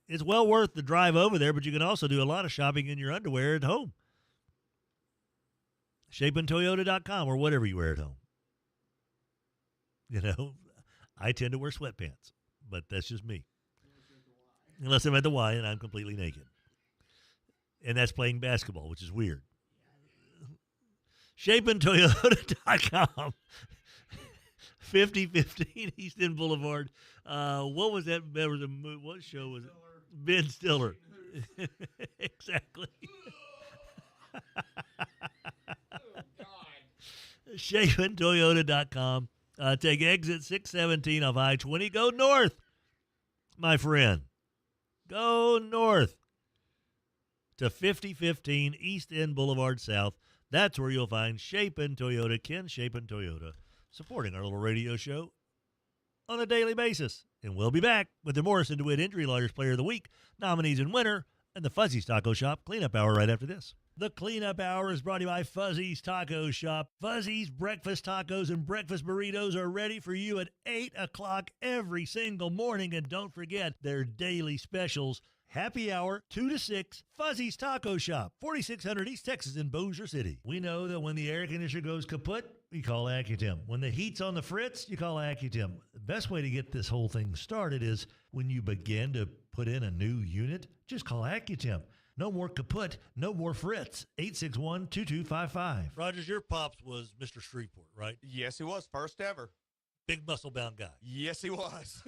It's well worth the drive over there, but you can also do a lot of shopping in your underwear at home. ShapenToyota.com or whatever you wear at home. You know, I tend to wear sweatpants, but that's just me. Unless I'm at the Y and I'm completely naked. And that's playing basketball, which is weird. ShapenToyota.com. 5015 East End Boulevard. What was that? What show was it? Ben Stiller. Exactly. ShapenToyota.com. Take exit 617 off I-20. Go north, my friend. Go north to 5015 East End Boulevard South. That's where you'll find Shapen Toyota, Ken Shapen Toyota, supporting our little radio show on a daily basis. And we'll be back with the Morrison DeWitt Injury Lawyers Player of the Week, nominees and winner, and the Fuzzy's Taco Shop Cleanup Hour right after this. The Cleanup Hour is brought to you by Fuzzy's Taco Shop. Fuzzy's breakfast tacos and breakfast burritos are ready for you at 8 o'clock every single morning. And don't forget their daily specials. Happy hour, 2 to 6, Fuzzy's Taco Shop, 4600 East Texas in Bossier City. We know that when the air conditioner goes kaput, we call AccuTemp. When the heat's on the fritz, you call AccuTemp. The best way to get this whole thing started is when you begin to put in a new unit, just call AccuTemp. No more kaput, no more fritz. 861-2255. Rogers, your pops was Mr. Shreveport, right? Yes, he was. First ever. Big muscle-bound guy. Yes, he was.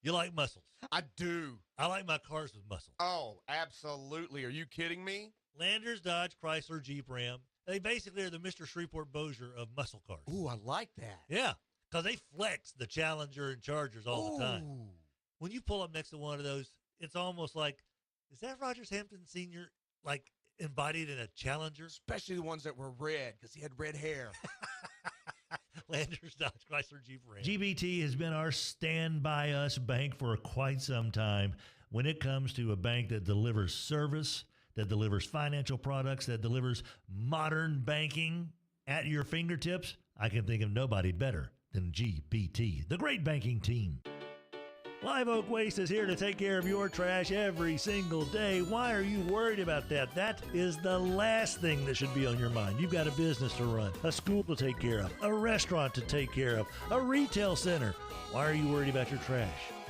You like muscles? I do. I like my cars with muscle. Oh, absolutely. Are you kidding me? Landers, Dodge, Chrysler, Jeep, Ram. They basically are the Mr. Shreveport Bossier of muscle cars. Ooh, I like that. Yeah, because they flex the Challenger and Chargers all the time. When you pull up next to one of those, it's almost like, is that Rogers Hampton Sr., like, embodied in a Challenger? Especially the ones that were red, because he had red hair. Landers, Dodge, Chrysler, Jeep, Ram. GBT has been our stand-by-us bank for quite some time. When it comes to a bank that delivers service, that delivers financial products, that delivers modern banking at your fingertips, I can think of nobody better than GBT, the great banking team. Live Oak Waste is here to take care of your trash every single day. Why are you worried about that? That is the last thing that should be on your mind. You've got a business to run, a school to take care of, a restaurant to take care of, a retail center. Why are you worried about your trash?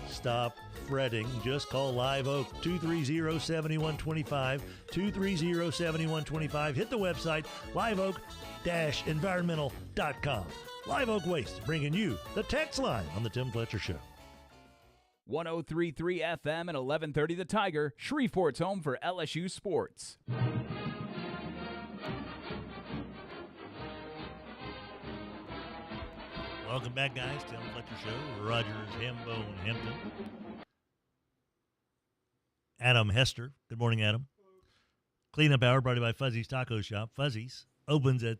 Stop fretting. Just call Live Oak, 230-7125, 230-7125. Hit the website, liveoak-environmental.com. Live Oak Waste, bringing you the text line on the Tim Fletcher Show. 103.3 FM and 1130 The Tiger, Shreveport's home for LSU sports. Welcome back, guys. Tim Fletcher Show. Rogers, Hambone, Hampton. Adam Hester. Good morning, Adam. Cleanup Hour brought to you by Fuzzy's Taco Shop. Fuzzy's opens at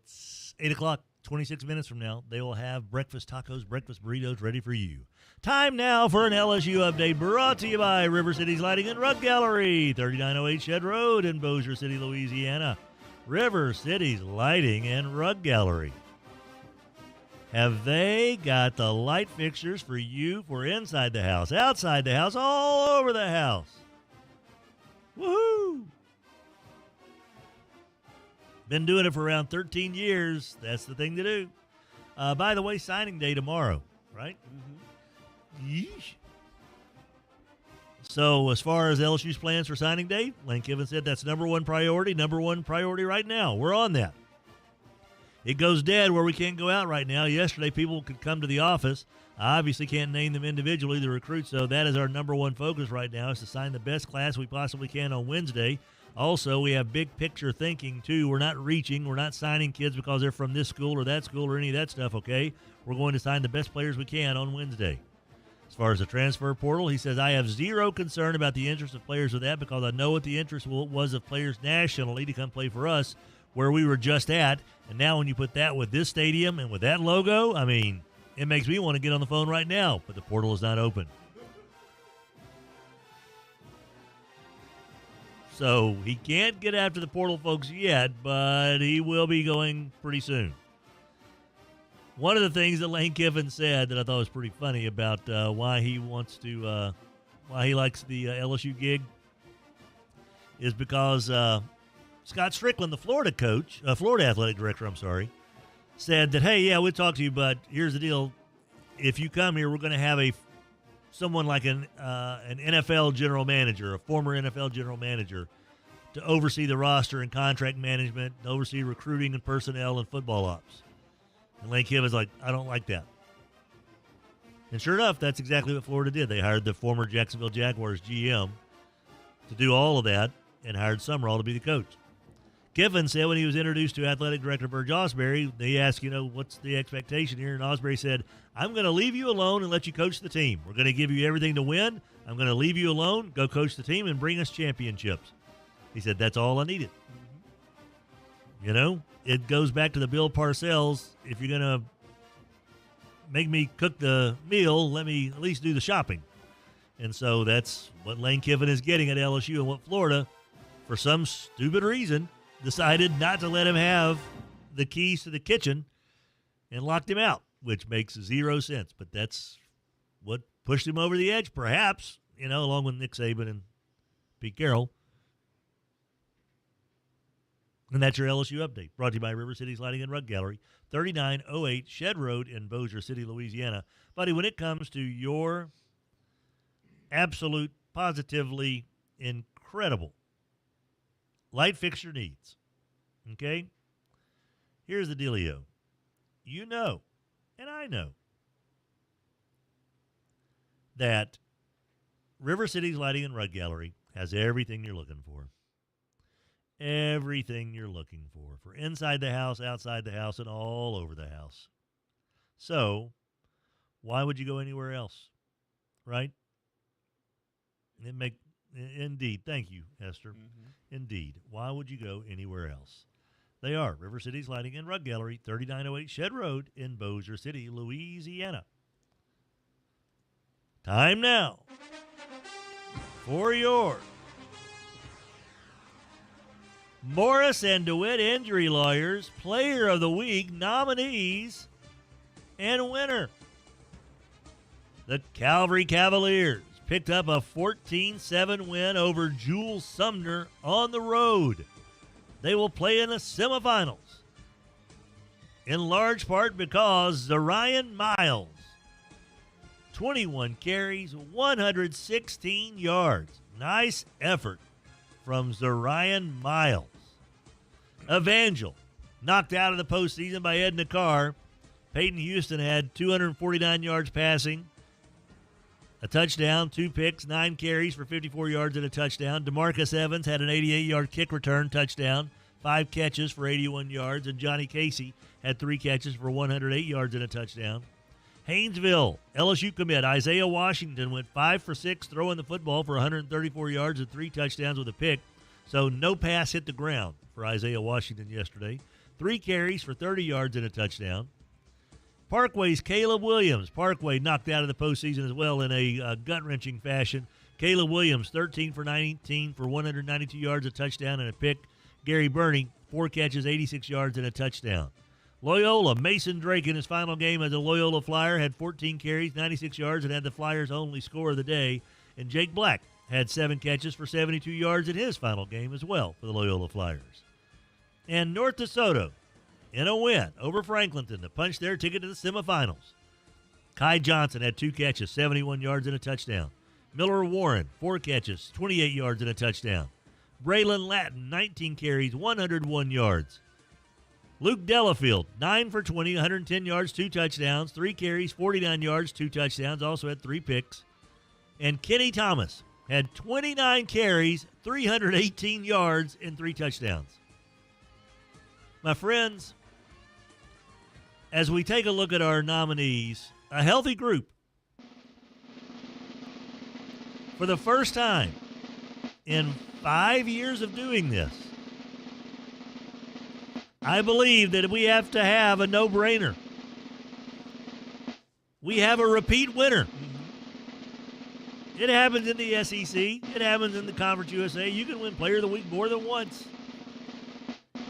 8 o'clock, 26 minutes from now. They will have breakfast tacos, breakfast burritos ready for you. Time now for an LSU update brought to you by River City's Lighting and Rug Gallery, 3908 Shed Road in Bossier City, Louisiana. River City's Lighting and Rug Gallery. Have they got the light fixtures for you for inside the house, outside the house, all over the house? Woohoo! Been doing it for around 13 years. That's the thing to do. By the way, signing day tomorrow, right? Yeesh. So as far as LSU's plans for signing day, Lane Kiffin said that's number one priority right now. We're on that. It goes dead where we can't go out right now. Yesterday, people could come to the office. I obviously can't name them individually, the recruits, so that is our number one focus right now, is to sign the best class we possibly can on Wednesday. Also, we have big picture thinking, too. We're not reaching. We're not signing kids because they're from this school or that school or any of that stuff, okay? We're going to sign the best players we can on Wednesday. As far as the transfer portal, he says, I have zero concern about the interest of players with that because I know what the interest was of players nationally to come play for us where we were just at. And now when you put that with this stadium and with that logo, I mean, it makes me want to get on the phone right now, but the portal is not open. So he can't get after the portal folks yet, but he will be going pretty soon. One of the things that Lane Kiffin said that I thought was pretty funny about why he likes the LSU gig is because Scott Strickland, the Florida athletic director, said that, hey, yeah, we'll talk to you, but here's the deal. If you come here, we're going to have someone like an NFL general manager, a former NFL general manager, to oversee the roster and contract management, to oversee recruiting and personnel and football ops. And Lane Kiffin's like, I don't like that. And sure enough, that's exactly what Florida did. They hired the former Jacksonville Jaguars GM to do all of that and hired Summerall to be the coach. Kiffin said when he was introduced to athletic director Burge Osbury, they asked, what's the expectation here? And Osbury said, I'm going to leave you alone and let you coach the team. We're going to give you everything to win. I'm going to leave you alone, go coach the team, and bring us championships. He said, that's all I needed. It goes back to the Bill Parcells. If you're going to make me cook the meal, let me at least do the shopping. And so that's what Lane Kiffin is getting at LSU, and what Florida, for some stupid reason, decided not to let him have the keys to the kitchen and locked him out, which makes zero sense. But that's what pushed him over the edge, perhaps, along with Nick Saban and Pete Carroll. And that's your LSU update, brought to you by River City's Lighting and Rug Gallery, 3908 Shed Road in Bossier City, Louisiana. Buddy, when it comes to your absolute, positively incredible light fixture needs, okay? Here's the dealio. And I know, that River City's Lighting and Rug Gallery has everything you're looking for. Everything you're looking for inside the house, outside the house, and all over the house. So, why would you go anywhere else, right? Indeed. Thank you, Esther. Indeed. Why would you go anywhere else? They are River City's Lighting and Rug Gallery, 3908 Shed Road in Bossier City, Louisiana. Time now for your Morris and DeWitt Injury Lawyers Player of the Week nominees and winner. The Calvary Cavaliers picked up a 14-7 win over Jules Sumner on the road. They will play in the semifinals, in large part because Zarian Miles, 21 carries, 116 yards. Nice effort from Zarian Miles. Evangel, knocked out of the postseason by Ed Nakar. Peyton Houston had 249 yards passing, a touchdown, 2 picks, 9 carries for 54 yards and a touchdown. DeMarcus Evans had an 88-yard kick return touchdown, 5 catches for 81 yards, and Johnny Casey had 3 catches for 108 yards and a touchdown. Haynesville, LSU commit Isaiah Washington went 5 for 6 throwing the football for 134 yards and 3 touchdowns with a pick. So no pass hit the ground for Isaiah Washington yesterday. 3 carries for 30 yards and a touchdown. Parkway's Caleb Williams. Parkway knocked out of the postseason as well in a gut-wrenching fashion. Caleb Williams, 13 for 19 for 192 yards, a touchdown, and a pick. Gary Burney, 4 catches, 86 yards, and a touchdown. Loyola, Mason Drake in his final game as a Loyola Flyer had 14 carries, 96 yards, and had the Flyers' only score of the day. And Jake Black had 7 catches for 72 yards in his final game as well for the Loyola Flyers. And North DeSoto in a win over Franklinton to punch their ticket to the semifinals. Kai Johnson had 2 catches, 71 yards and a touchdown. Miller Warren, 4 catches, 28 yards and a touchdown. Braylon Latin, 19 carries, 101 yards. Luke Delafield, 9 for 20, 110 yards, 2 touchdowns, 3 carries, 49 yards, 2 touchdowns, also had 3 picks. And Kenny Thomas had 29 carries, 318 yards, and 3 touchdowns. My friends, as we take a look at our nominees, a healthy group. For the first time in 5 years of doing this, I believe that we have to have a no-brainer. We have a repeat winner. It happens in the SEC. It happens in the Conference USA. You can win Player of the Week more than once.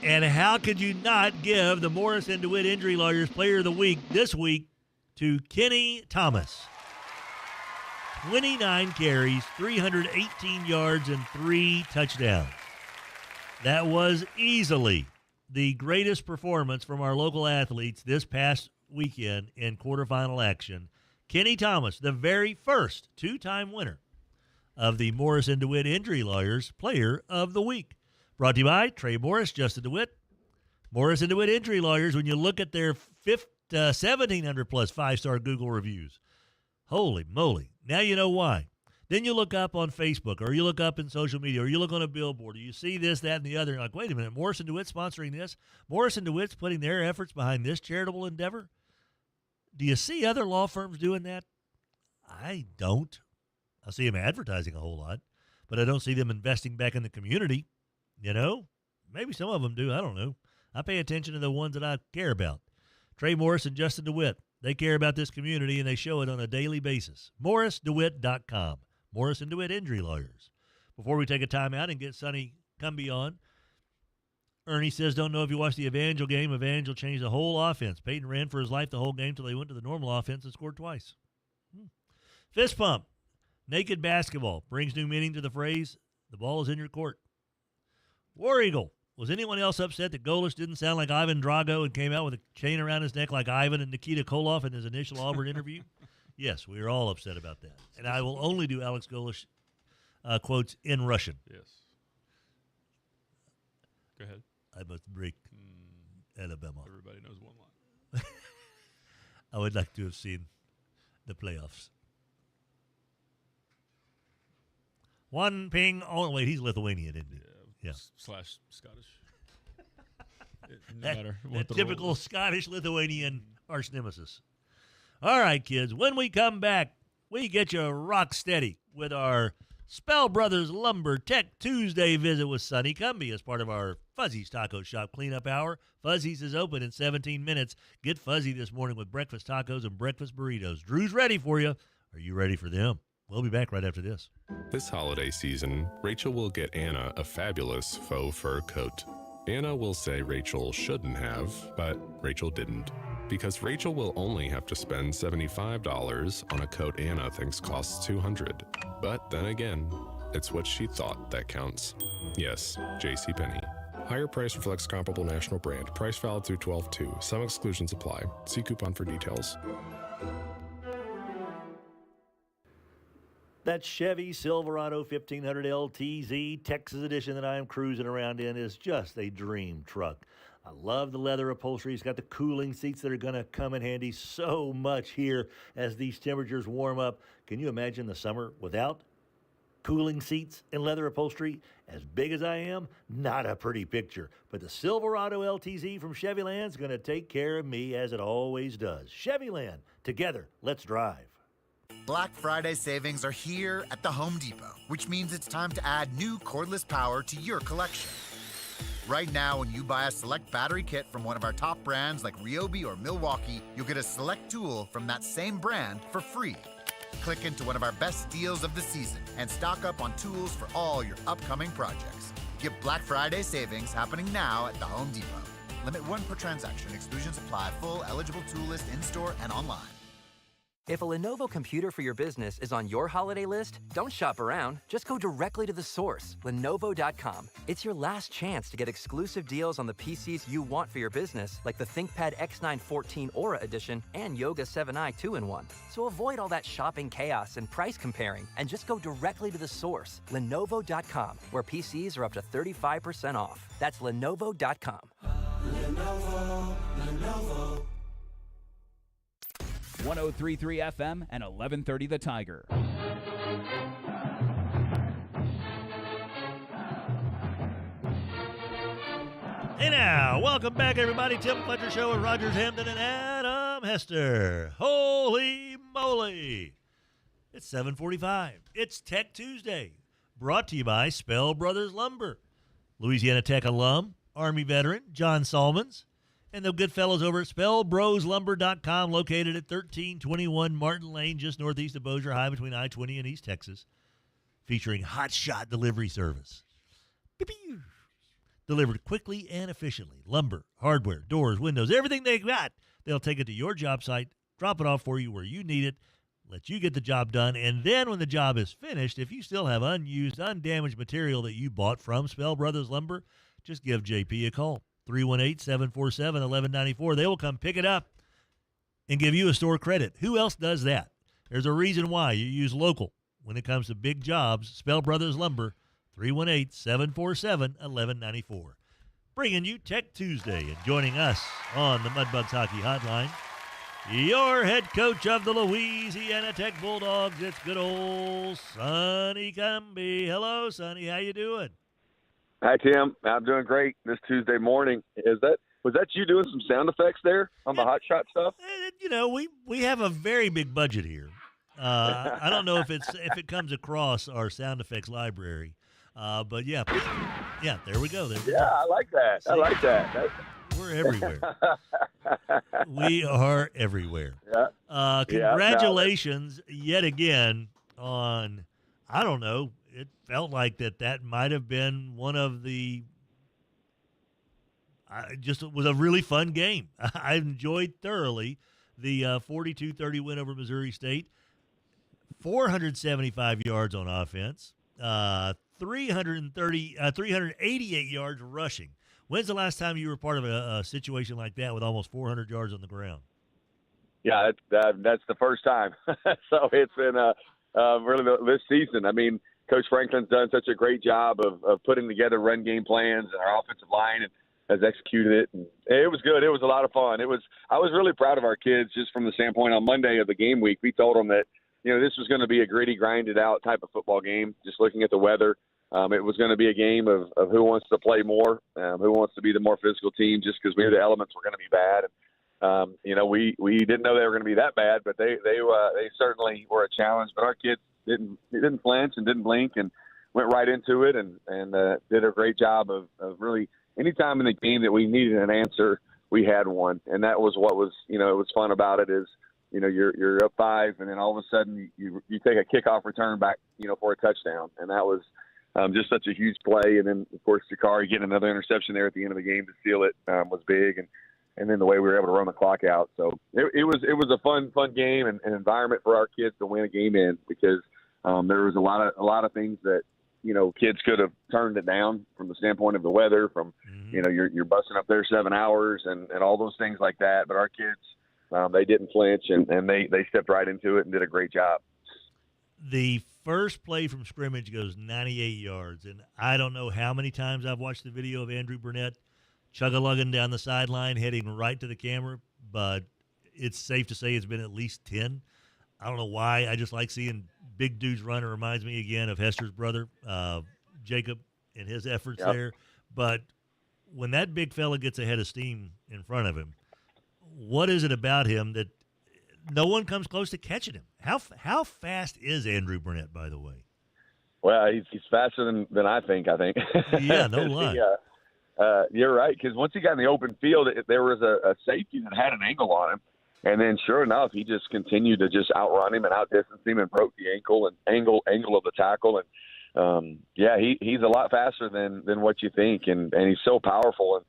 And how could you not give the Morris and DeWitt Injury Lawyers Player of the Week this week to Kenny Thomas? 29 carries, 318 yards, and 3 touchdowns. That was easily the greatest performance from our local athletes this past weekend in quarterfinal action. Kenny Thomas, the very first 2-time winner of the Morris and DeWitt Injury Lawyers Player of the Week. Brought to you by Trey Morris, Justin DeWitt. Morris and DeWitt Injury Lawyers, when you look at their 1,700-plus 5-star Google reviews, holy moly, now you know why. Then you look up on Facebook, or you look up in social media, or you look on a billboard, or you see this, that, and the other, and you're like, wait a minute, Morris and DeWitt's sponsoring this? Morris and DeWitt's putting their efforts behind this charitable endeavor? Do you see other law firms doing that? I don't. I see them advertising a whole lot, but I don't see them investing back in the community. You know, maybe some of them do. I don't know. I pay attention to the ones that I care about. Trey Morris and Justin DeWitt, they care about this community, and they show it on a daily basis. MorrisDeWitt.com. Morris and DeWitt Injury Lawyers. Before we take a timeout and get Sonny Cumbie on, Ernie says, don't know if you watched the Evangel game. Evangel changed the whole offense. Peyton ran for his life the whole game till they went to the normal offense and scored twice. Fist pump. Naked basketball brings new meaning to the phrase, the ball is in your court. War Eagle. Was anyone else upset that Golish didn't sound like Ivan Drago and came out with a chain around his neck like Ivan and Nikita Koloff in his initial Auburn interview? Yes, we are all upset about that. And I will only do Alex Golish quotes in Russian. Yes. Go ahead. I must break Alabama. Everybody knows one line. I would like to have seen the playoffs. One ping. Oh, wait, he's Lithuanian, isn't he? Yeah. Slash Scottish. No matter what the typical Scottish-Lithuanian arch nemesis. All right, kids. When we come back, we get you rock steady with our Spell Brothers Lumber Tech Tuesday visit with Sonny Cumbie as part of our Fuzzy's Taco Shop cleanup hour. Fuzzy's is open in 17 minutes. Get fuzzy this morning with breakfast tacos and breakfast burritos. Drew's ready for you. Are you ready for them? We'll be back right after this. This holiday season, Rachel will get Anna a fabulous faux fur coat. Anna will say Rachel shouldn't have, but Rachel didn't. Because Rachel will only have to spend $75 on a coat Anna thinks costs $200. But then again, it's what she thought that counts. Yes, JCPenney. Higher price reflects comparable national brand. Price valid through 12/2. Some exclusions apply. See coupon for details. That Chevy Silverado 1500 LTZ Texas edition that I am cruising around in is just a dream truck. I love the leather upholstery. It's got the cooling seats that are going to come in handy so much here as these temperatures warm up. Can you imagine the summer without cooling seats and leather upholstery? As big as I am, not a pretty picture. But the Silverado LTZ from Chevyland is going to take care of me as it always does. Chevyland, together, let's drive. Black Friday savings are here at the Home Depot, which means it's time to add new cordless power to your collection. Right now, when you buy a select battery kit from one of our top brands like Ryobi or Milwaukee, you'll get a select tool from that same brand for free. Click into one of our best deals of the season and stock up on tools for all your upcoming projects. Get Black Friday savings happening now at the Home Depot. Limit 1 per transaction. Exclusions apply. Full eligible tool list in-store and online. If a Lenovo computer for your business is on your holiday list, don't shop around. Just go directly to the source, Lenovo.com. It's your last chance to get exclusive deals on the PCs you want for your business, like the ThinkPad X9 14 Aura Edition and Yoga 7i 2-in-1. So avoid all that shopping chaos and price comparing, and just go directly to the source, Lenovo.com, where PCs are up to 35% off. That's Lenovo.com. Lenovo. 103.3 FM and 1130 The Tiger. Hey now, welcome back, everybody. Tim Fletcher Show with Rogers Hampton and Adam Hester. Holy moly. It's 7:45. It's Tech Tuesday, brought to you by Spell Brothers Lumber. Louisiana Tech alum, Army veteran, John Salmons, and the good fellows over at SpellBrosLumber.com, located at 1321 Martin Lane, just northeast of Bossier High between I-20 and East Texas, featuring hot shot delivery service. Beep-beep. Delivered quickly and efficiently. Lumber, hardware, doors, windows, everything they got. They'll take it to your job site, drop it off for you where you need it, let you get the job done, and then when the job is finished, if you still have unused, undamaged material that you bought from Spell Brothers Lumber, just give JP a call. 318-747-1194. They will come pick it up and give you a store credit. Who else does that? There's a reason why you use local when it comes to big jobs. Spell Brothers Lumber, 318-747-1194. Bringing you Tech Tuesday, and joining us on the Mudbugs Hockey Hotline, your head coach of the Louisiana Tech Bulldogs. It's good old Sonny Cumbie. Hello, Sonny. How you doing? Hi, Tim. I'm doing great this Tuesday morning. Was that you doing some sound effects there on the hot shot stuff? You know, we have a very big budget here. I don't know if it comes across our sound effects library, but yeah, there we go. I like that. See? I like that. We're everywhere. We are everywhere. Yeah. Congratulations yet again on, I don't know, it felt like that might have been one of the it was a really fun game. I enjoyed thoroughly the 42-30 win over Missouri State. 475 yards on offense, 388 yards rushing. When's the last time you were part of a situation like that with almost 400 yards on the ground? Yeah, that's the first time. So it's been really this season. I mean, Coach Franklin's done such a great job of putting together run game plans, and our offensive line has executed it. And it was good. It was a lot of fun. I was really proud of our kids just from the standpoint on Monday of the game week. We told them that, this was going to be a gritty, grinded out type of football game, just looking at the weather. It was going to be a game of who wants to play more, who wants to be the more physical team, just because we knew the elements were going to be bad. And, we didn't know they were going to be that bad, but they certainly were a challenge. But our kids didn't flinch and didn't blink and went right into it and did a great job of really anytime in the game that we needed an answer, we had one. And that was what was, it was fun about it is, you're up 5 and then all of a sudden you take a kickoff return back, for a touchdown. And that was just such a huge play. And then, of course, Jakari getting another interception there at the end of the game to seal it was big. And then the way we were able to run the clock out. So it was a fun game and environment for our kids to win a game in because there was a lot of things that, kids could have turned it down from the standpoint of the weather, from, you're busting up there 7 hours and all those things like that. But our kids, they didn't flinch and they stepped right into it and did a great job. The first play from scrimmage goes 98 yards. And I don't know how many times I've watched the video of Andrew Burnett chug-a-lugging down the sideline, heading right to the camera, but it's safe to say it's been at least 10. I don't know why. I just like seeing big dudes run. It reminds me again of Hester's brother, Jacob, and his efforts there. But when that big fella gets a head of steam in front of him, what is it about him that no one comes close to catching him? How fast is Andrew Burnett, by the way? Well, he's faster than I think. Yeah, no lie. You're right, because once he got in the open field, there was a safety that had an angle on him. And then sure enough, he just continued to just outrun him and outdistance him and broke the ankle and angle of the tackle. And he's a lot faster than what you think. And he's so powerful. And,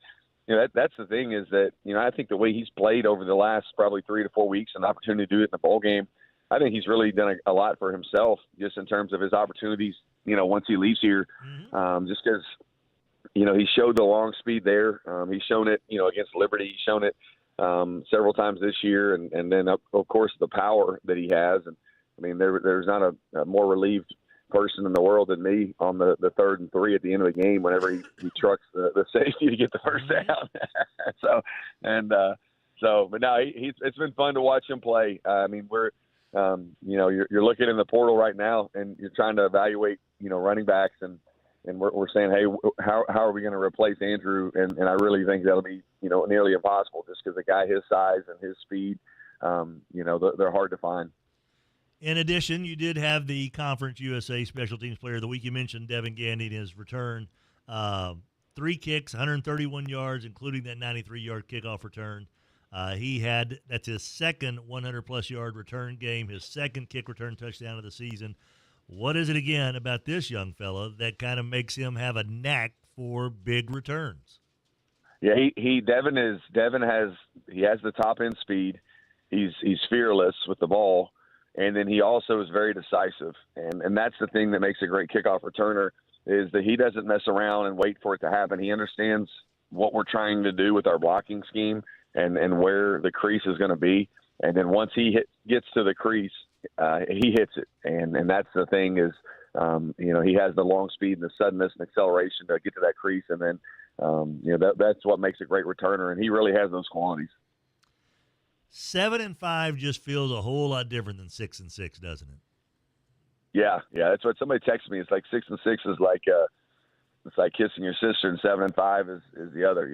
that's the thing is that, I think the way he's played over the last probably 3 to 4 weeks and the opportunity to do it in the bowl game, I think he's really done a lot for himself just in terms of his opportunities, once he leaves here, just because, he showed the long speed there. He's shown it, against Liberty. He's shown it several times this year. And then, of course, the power that he has. And, I mean, there's not a more relieved person in the world than me on the 3rd and 3 at the end of the game whenever he trucks the safety to get the first down. But no, it's been fun to watch him play. I mean, we're you're looking in the portal right now and you're trying to evaluate running backs and we're saying, hey, how are we going to replace Andrew? And I really think that'll be nearly impossible just because a guy his size and his speed, they're hard to find. In addition, you did have the Conference USA Special Teams Player of the Week. You mentioned Devin Gandy in his return. 3 kicks, 131 yards, including that 93-yard kickoff return. That's his second 100-plus yard return game, his second kick return touchdown of the season. What is it again about this young fella that kind of makes him have a knack for big returns? Yeah, Devin has the top end speed. He's fearless with the ball. And then he also is very decisive. And that's the thing that makes a great kickoff returner is that he doesn't mess around and wait for it to happen. He understands what we're trying to do with our blocking scheme and where the crease is going to be. And then once he gets to the crease, he hits it. And that's the thing is, he has the long speed and the suddenness and acceleration to get to that crease. And then, that's what makes a great returner. And he really has those qualities. 7-5 just feels a whole lot different than 6-6, doesn't it? Yeah. That's what somebody texted me. It's like 6-6 is like it's like kissing your sister, and 7-5 is the other.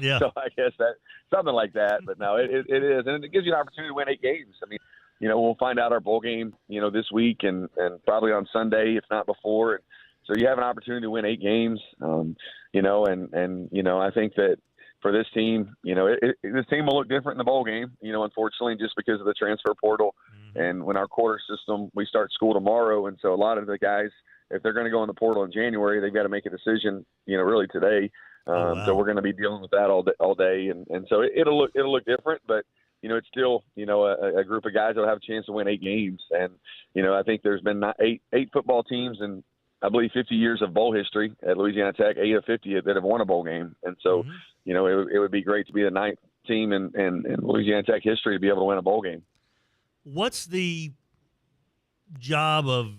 Yeah. So I guess that something like that. But no, it is, and it gives you an opportunity to win 8 games. I mean, we'll find out our bowl game, this week and probably on Sunday, if not before. So you have an opportunity to win 8 games. I think that. For this team, this team will look different in the bowl game, unfortunately, just because of the transfer portal. Mm-hmm. And when our quarter system, we start school tomorrow. And so a lot of the guys, if they're going to go in the portal in January, they've got to make a decision, really today. So we're going to be dealing with that all day. And so it'll look different, but, it's still, a group of guys that will have a chance to win 8 games. And, I think there's been 8 football teams and I believe 50 years of bowl history at Louisiana Tech, 8 of 50 that have won a bowl game. And so, it would be great to be the 9th team in Louisiana Tech history to be able to win a bowl game. What's the job of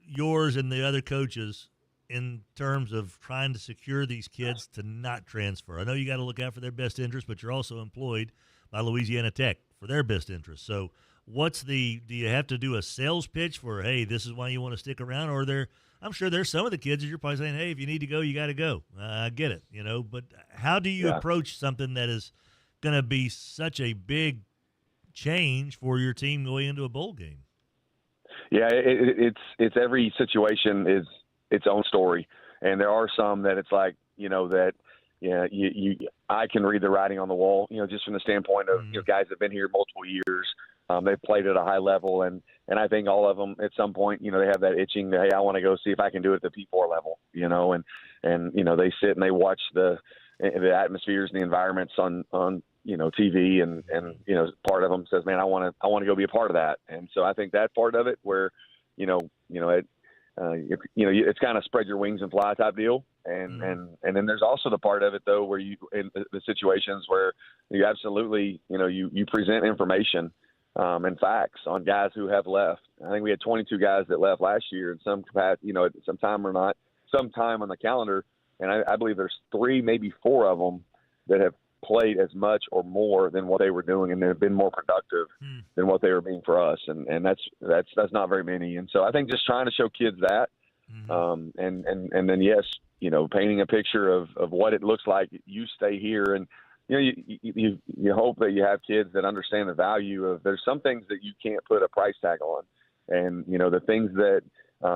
yours and the other coaches in terms of trying to secure these kids to not transfer? I know you got to look out for their best interest, but you're also employed by Louisiana Tech for their best interest. So do you have to do a sales pitch for, hey, this is why you want to stick around? Or I'm sure there's some of the kids that you're probably saying, hey, if you need to go, you got to go. I get it, but how do you approach something that is going to be such a big change for your team going into a bowl game? Yeah, it's every situation is its own story. And there are some that it's like, I can read the writing on the wall, just from the standpoint of, guys that have been here multiple years. They've played at a high level, and I think all of them at some point, they have that itching, hey, I want to go see if I can do it at the P4 level, and they sit and they watch the atmospheres and the environments on TV, and part of them says, man, I want to go be a part of that. And so I think that part of it where, it's kind of spread your wings and fly type deal. And then there's also the part of it though, where you, in the situations where you absolutely, you present information, and facts on guys who have left. I think we had 22 guys that left last year in some capacity, at some time or not, some time on the calendar. And I believe there's 3, maybe 4 of them that have played as much or more than what they were doing, and they've been more productive than what they were being for us. And that's not very many. And so I think just trying to show kids that, and then, yes, painting a picture of what it looks like. You stay here, and, you hope that you have kids that understand the value of, there's some things that you can't put a price tag on. And, the things that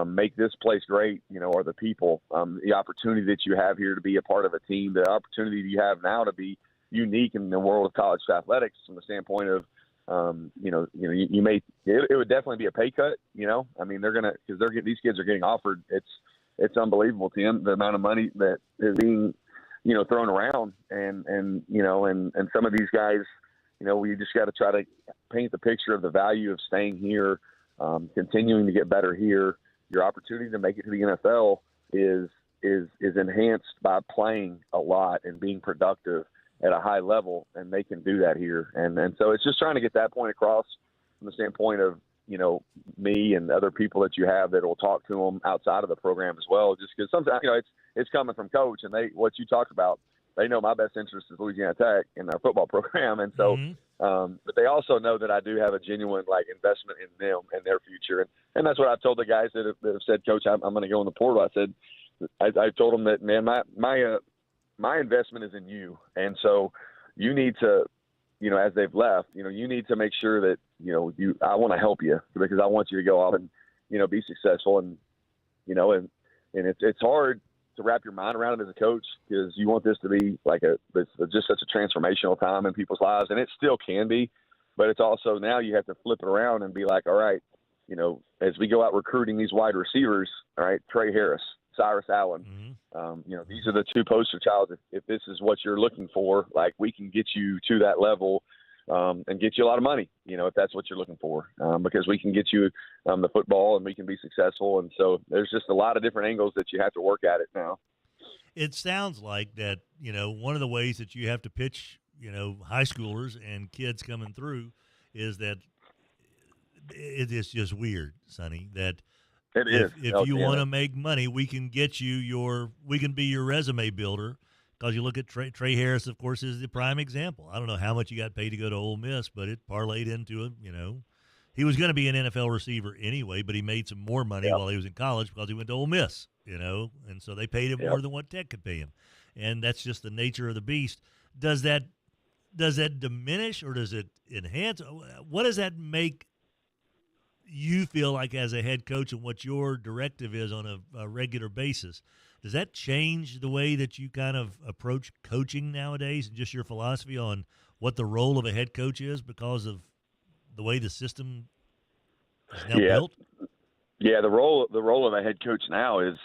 make this place great, are the people, the opportunity that you have here to be a part of a team, the opportunity you have now to be unique in the world of college athletics from the standpoint of, you may, it would definitely be a pay cut, I mean, these kids are getting offered, it's unbelievable to them, the amount of money that is being, thrown around, and some of these guys, we just got to try to paint the picture of the value of staying here, continuing to get better here. Your opportunity to make it to the NFL is enhanced by playing a lot and being productive at a high level, and they can do that here. And so it's just trying to get that point across from the standpoint of, me and other people that you have that will talk to them outside of the program as well, just because sometimes, it's coming from coach, and what you talked about, they know my best interest is Louisiana Tech and our football program. And so, but they also know that I do have a genuine investment in them and their future. And that's what I've told the guys that have said, Coach, I'm going to go in the portal. I said, I told them that, man, my investment is in you. And so you need to, as they've left, you need to make sure that, I want to help you because I want you to go off and, be successful. And, and it's hard to wrap your mind around it as a coach because you want this to be just such a transformational time in people's lives. And it still can be, but it's also now you have to flip it around and be like, all right, as we go out recruiting these wide receivers, all right, Trey Harris, Cyrus Allen, these are the two poster child. If this is what you're looking for, we can get you to that level and get you a lot of money, if that's what you're looking for, because we can get you the football and we can be successful. And so there's just a lot of different angles that you have to work at it now. It sounds like that, one of the ways that you have to pitch, high schoolers and kids coming through is that it is just weird, Sonny, that it is. If you want to make money, we can get you we can be your resume builder. Because you look at Trey Harris, of course, is the prime example. I don't know how much he got paid to go to Ole Miss, but it parlayed into he was going to be an NFL receiver anyway, but he made some more money while he was in college because he went to Ole Miss, and so they paid him more than what Tech could pay him. And that's just the nature of the beast. Does that diminish or does it enhance? What does that make you feel like as a head coach and what your directive is on a regular basis? Does that change the way that you kind of approach coaching nowadays and just your philosophy on what the role of a head coach is because of the way the system is now built? Yeah, the role of a head coach now is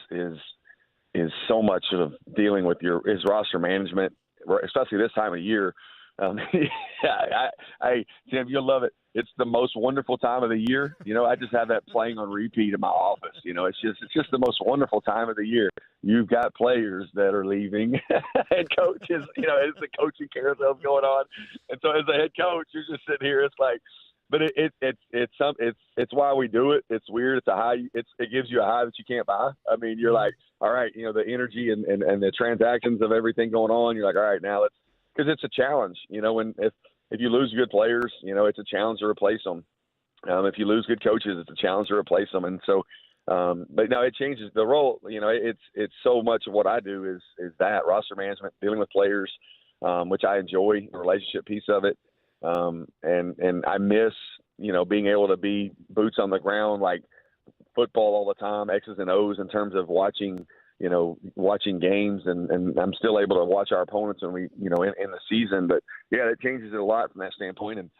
so much of dealing with his roster management, especially this time of year. Tim, you'll love it. It's the most wonderful time of the year. I just have that playing on repeat in my office. It's just the most wonderful time of the year. You've got players that are leaving and coaches, it's the coaching carousel going on. And so as a head coach, you're just sitting here. It's like, but it's why we do it. It's weird. It's a high. It gives you a high that you can't buy. I mean, you're like, all right, the energy and the transactions of everything going on. You're like, all right, now because it's a challenge, when if you lose good players, it's a challenge to replace them. If you lose good coaches, it's a challenge to replace them. And so, but no, it changes the role. It's so much of what I do is that roster management, dealing with players, which I enjoy, the relationship piece of it. And I miss, being able to be boots on the ground, like football all the time, X's and O's in terms of watching games, and I'm still able to watch our opponents when we, in the season. But yeah, it changes it a lot from that standpoint. And,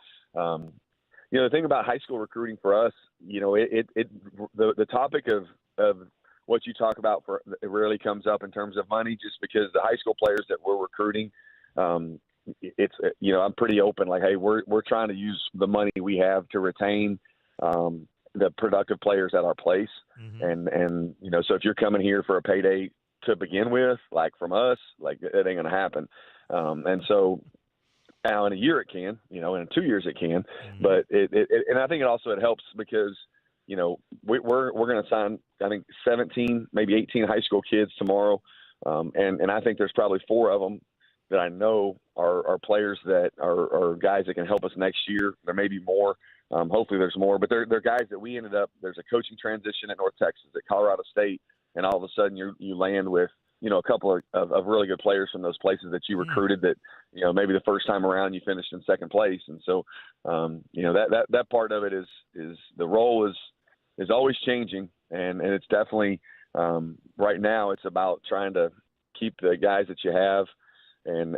the thing about high school recruiting for us, the topic of what you talk about it really comes up in terms of money, just because the high school players that we're recruiting, it's, I'm pretty open, like, hey, we're trying to use the money we have to retain, the productive players at our place. And so if you're coming here for a payday to begin with, like from us, like it ain't going to happen. And so now in a year it can, in 2 years it can, but and I think it helps because, we're going to sign, I think 17, maybe 18 high school kids tomorrow. And I think there's probably 4 of them that I know are players that are guys that can help us next year. There may be more. Hopefully there's more, but they're guys that we ended up, there's a coaching transition at North Texas, at Colorado State, and all of a sudden you land with, a couple of really good players from those places that you recruited that, maybe the first time around you finished in second place. And so, that part of it is the role is always changing. And it's definitely, right now it's about trying to keep the guys that you have and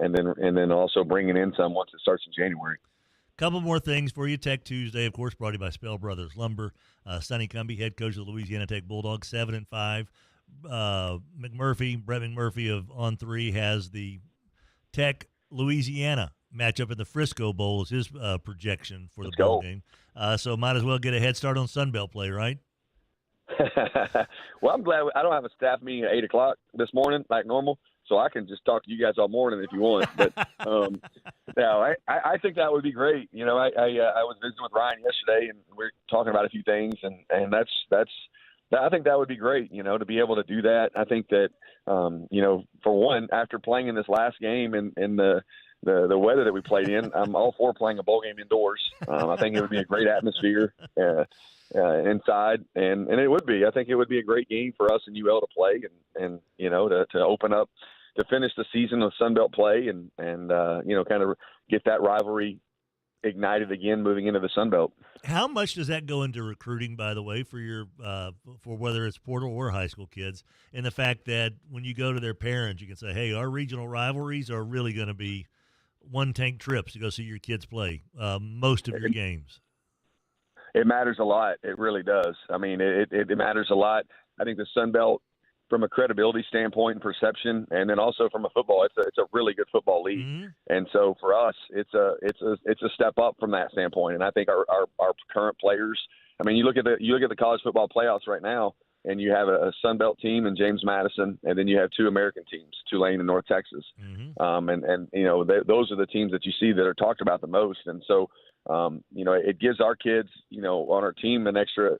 then also bringing in some once it starts in January. Couple more things for you. Tech Tuesday, of course, brought to you by Spell Brothers Lumber. Sonny Cumbie, head coach of the Louisiana Tech Bulldogs, 7-5. Brett McMurphy of On3 has the Tech Louisiana matchup in the Frisco Bowl is his projection for the bowl game. So might as well get a head start on Sunbelt play, right? Well, I'm glad I don't have a staff meeting at 8 o'clock this morning like normal, so I can just talk to you guys all morning if you want. But no, I think that would be great. You know, I was visiting with Ryan yesterday, and we were talking about a few things, and that's I think that would be great. You know, to be able to do that. I think that you know, for one, after playing in this last game and the weather that we played in, I'm all for playing a bowl game indoors. I think it would be a great atmosphere inside, and it would be. I think it would be a great game for us and UL to play, and you know, to open up, to finish the season with Sunbelt play, and you know, kind of get that rivalry ignited again moving into the Sunbelt. How much does that go into recruiting, by the way, for your for whether it's portal or high school kids, and the fact that when you go to their parents, you can say, hey, our regional rivalries are really going to be one-tank trips to go see your kids play most of your games? It matters a lot. It really does. I mean, it matters a lot. I think the Sunbelt, from a credibility standpoint and perception, and then also from a football, it's a really good football league. Mm-hmm. And so for us, it's a step up from that standpoint. And I think our current players, I mean, you look at the college football playoffs right now, and you have a Sunbelt team in James Madison, and then you have two American teams, Tulane and North Texas. Mm-hmm. And you know, those are the teams that you see that are talked about the most. And so, you know, it gives our kids, you know, on our team an extra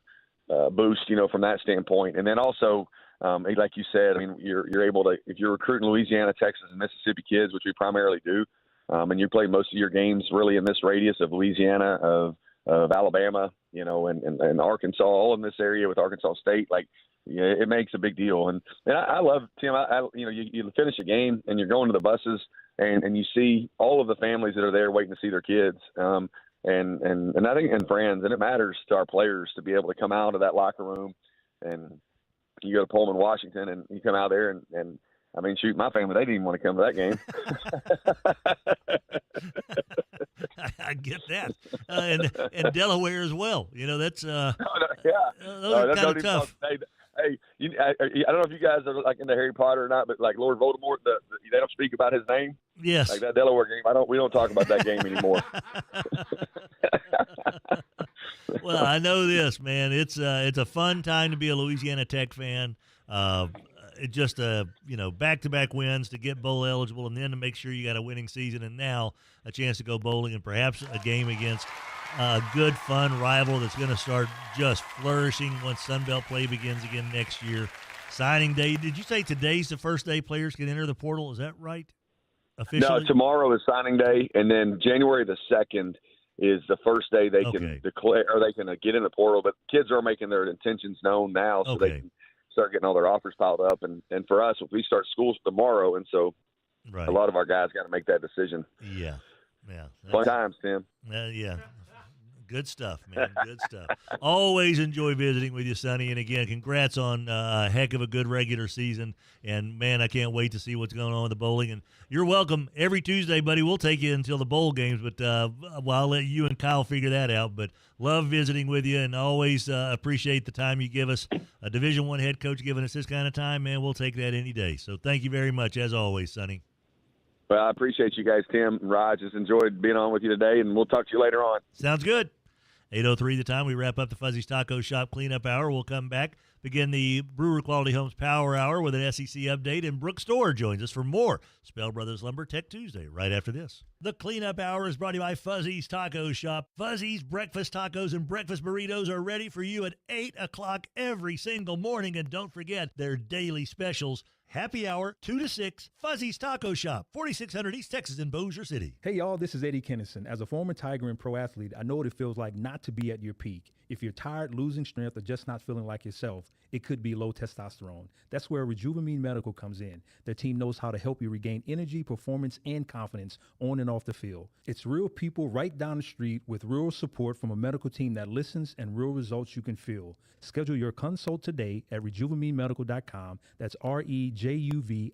boost, you know, from that standpoint. And then also, like you said, I mean, you're able to, if you're recruiting Louisiana, Texas, and Mississippi kids, which we primarily do, and you play most of your games really in this radius of Louisiana, of Alabama, you know, and Arkansas, all in this area with Arkansas State, like, you know, it makes a big deal. And I love, Tim, you know, you finish a game and you're going to the buses and you see all of the families that are there waiting to see their kids. And I think, and friends, and it matters to our players to be able to come out of that locker room, and you go to Pullman, Washington, and you come out there and I mean, shoot, my family, they didn't even want to come to that game. I get that. And Delaware as well. You know, that's those are kind of tough. Hey, I don't know if you guys are like into Harry Potter or not, but like Lord Voldemort, they don't speak about his name. Yes. Like that Delaware game, we don't talk about that game anymore. Well, I know this, man. It's a fun time to be a Louisiana Tech fan. It just you know, back-to-back wins to get bowl eligible, and then to make sure you got a winning season, and now a chance to go bowling and perhaps a game against a good, fun rival that's going to start just flourishing once Sunbelt play begins again next year. Signing day. Did you say today's the first day players can enter the portal? Is that right? Officially? No, tomorrow is signing day, and then January the 2nd is the first day they can declare, or they can get in the portal. But kids are making their intentions known now, so they can start getting all their offers piled up. And for us, we start schools tomorrow, and so a lot of our guys got to make that decision. Yeah. Fun times, Tim. Yeah. Good stuff, man. Good stuff. Always enjoy visiting with you, Sonny. And again, congrats on a heck of a good regular season. And, man, I can't wait to see what's going on with the bowling. And you're welcome every Tuesday, buddy. We'll take you until the bowl games, but I'll let you and Kyle figure that out. But love visiting with you, and always appreciate the time you give us. A Division I head coach giving us this kind of time, man, we'll take that any day. So thank you very much, as always, Sonny. Well, I appreciate you guys, Tim and Raj. Just enjoyed being on with you today, and we'll talk to you later on. Sounds good. 8:03 the time. We wrap up the Fuzzy's Taco Shop cleanup hour. We'll come back, begin the Brewer Quality Homes Power Hour with an SEC update, and Brooke Stoehr joins us for more Spell Brothers Lumber Tech Tuesday right after this. The cleanup hour is brought to you by Fuzzy's Taco Shop. Fuzzy's breakfast tacos and breakfast burritos are ready for you at 8 o'clock every single morning, and don't forget their daily specials. Happy hour, 2 to 6, Fuzzy's Taco Shop, 4600 East Texas in Bossier City. Hey, y'all, this is Eddie Kennison. As a former Tiger and pro athlete, I know what it feels like not to be at your peak. If you're tired, losing strength, or just not feeling like yourself, it could be low testosterone. That's where Rejuvamine Medical comes in. Their team knows how to help you regain energy, performance, and confidence on and off the field. It's real people right down the street with real support from a medical team that listens and real results you can feel. Schedule your consult today at RejuvaMeMedical.com. That's REJUVIME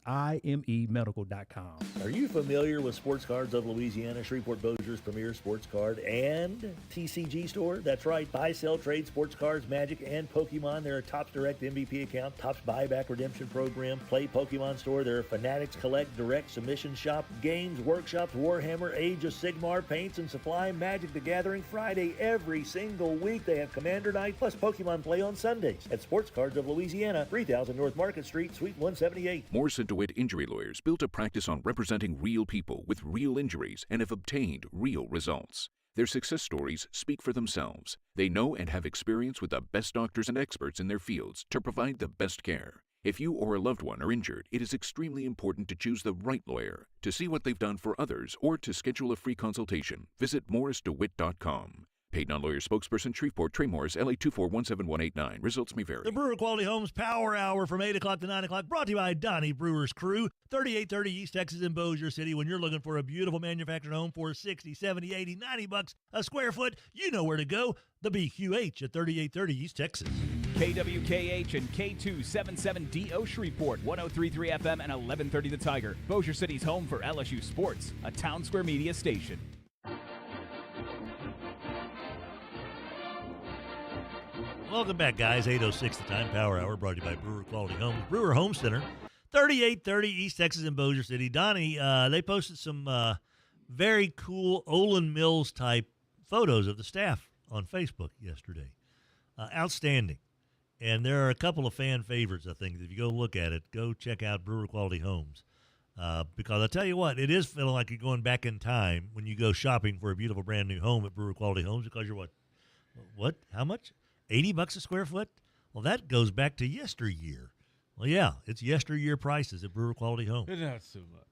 Medical.com. Are you familiar with Sports Cards of Louisiana, Shreveport Bossier's premier sports card and TCG store? That's right. Buy, sell, sell, trade, sports cards, Magic, and Pokemon. They're a Topps Direct MVP account, Topps Buyback Redemption Program, Play Pokemon Store. They're a Fanatics Collect Direct Submission Shop, games, workshops, Warhammer, Age of Sigmar, paints and supply, Magic the Gathering Friday every single week. They have Commander Night plus Pokemon Play on Sundays at Sports Cards of Louisiana, 3000 North Market Street, Suite 178. Morrison DeWitt Injury Lawyers built a practice on representing real people with real injuries and have obtained real results. Their success stories speak for themselves. They know and have experience with the best doctors and experts in their fields to provide the best care. If you or a loved one are injured, it is extremely important to choose the right lawyer. To see what they've done for others or to schedule a free consultation, visit morrisdewitt.com. Paid non-lawyer spokesperson, Shreveport, Trey Morris, LA 2417189. Results may vary. The Brewer Quality Homes Power Hour from 8 o'clock to 9 o'clock, brought to you by Donnie Brewer's Crew, 3830 East Texas in Bossier City. When you're looking for a beautiful manufactured home for $60, $70, $80, $90 a square foot, you know where to go. The BQH at 3830 East Texas. KWKH and K277DO Shreveport, 103.3 FM and 1130 The Tiger. Bossier City's home for LSU sports, a Town Square Media station. Welcome back, guys. 8:06 the time. Power Hour brought to you by Brewer Quality Homes. Brewer Home Center, 3830 East Texas in Bossier City. Donnie, they posted some very cool Olin Mills type photos of the staff on Facebook yesterday. Outstanding. And there are a couple of fan favorites, I think. If you go look at it, go check out Brewer Quality Homes. Because I tell you what, it is feeling like you're going back in time when you go shopping for a beautiful brand new home at Brewer Quality Homes, because you're what? How much? $80 a square foot? Well, that goes back to yesteryear. Well, yeah, it's yesteryear prices at Brewer Quality Homes. It's not so much.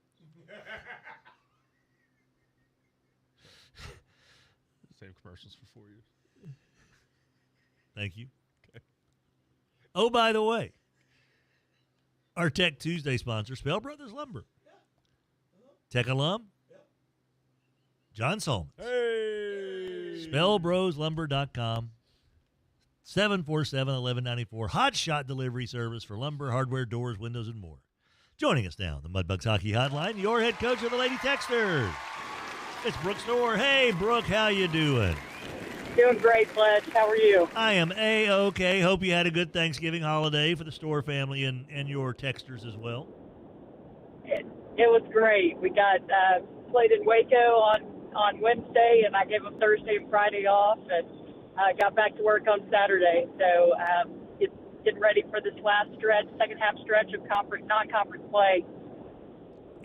Same commercials for 4 years. Thank you. Okay. Oh, by the way, our Tech Tuesday sponsor, Spell Brothers Lumber. Tech alum, John Solomon. Hey! SpellBrosLumber.com. 747-1194. Hot shot delivery service for lumber, hardware, doors, windows, and more. Joining us now, the Mudbugs Hockey Hotline, your head coach of the Lady Techsters. It's Brooke Stoehr. Hey, Brooke, how you doing? Doing great, Fletch. How are you? I am A-OK. Hope you had a good Thanksgiving holiday for the Stoehr family and your Techsters as well. It was great. We got played in Waco on Wednesday, and I gave them Thursday and Friday off, and got back to work on Saturday. So getting ready for this last stretch, second half stretch of non-conference play.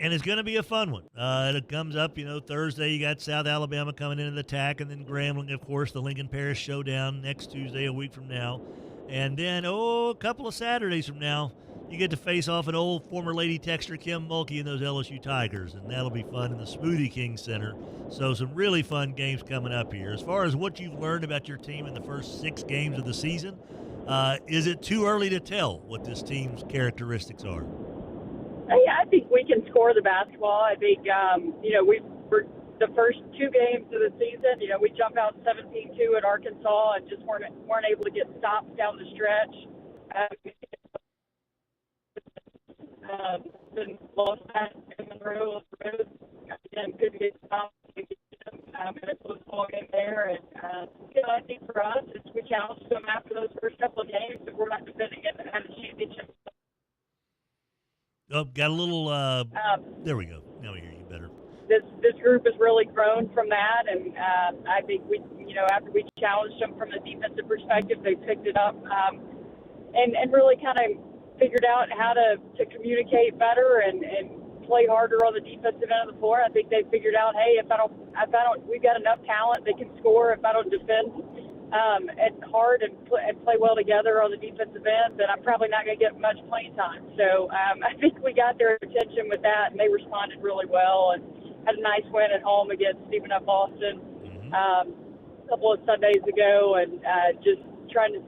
And it's going to be a fun one. It comes up, Thursday. You got South Alabama coming into the TAC, and then Grambling, of course, the Lincoln Parish Showdown next Tuesday, a week from now. And then, a couple of Saturdays from now, you get to face off an old former Lady Techster, Kim Mulkey, and those LSU Tigers, and that'll be fun in the Smoothie King Center. So some really fun games coming up here. As far as what you've learned about your team in the first 6 games of the season, is it too early to tell what this team's characteristics are? I think we can score the basketball. I think, we're the first 2 games of the season, we jump out 17-2 at Arkansas and just weren't able to get stops down the stretch. Then lost that in Monroe, and couldn't get stopped. And a close ball game there. And, I think for us, we challenged them after those first couple of games that we're not defending it at a championship. Oh, got a little, there we go. Now we hear you better. This group has really grown from that, and I think we, after we challenged them from a defensive perspective, they picked it up and really kind of figured out how to communicate better and play harder on the defensive end of the floor. I think they figured out, hey, if I don't, we've got enough talent, they can score. If I don't defend hard and play well together on the defensive end, then I'm probably not going to get much playing time. So I think we got their attention with that, and they responded really well and had a nice win at home against Stephen F. Austin a couple of Sundays ago, and just trying to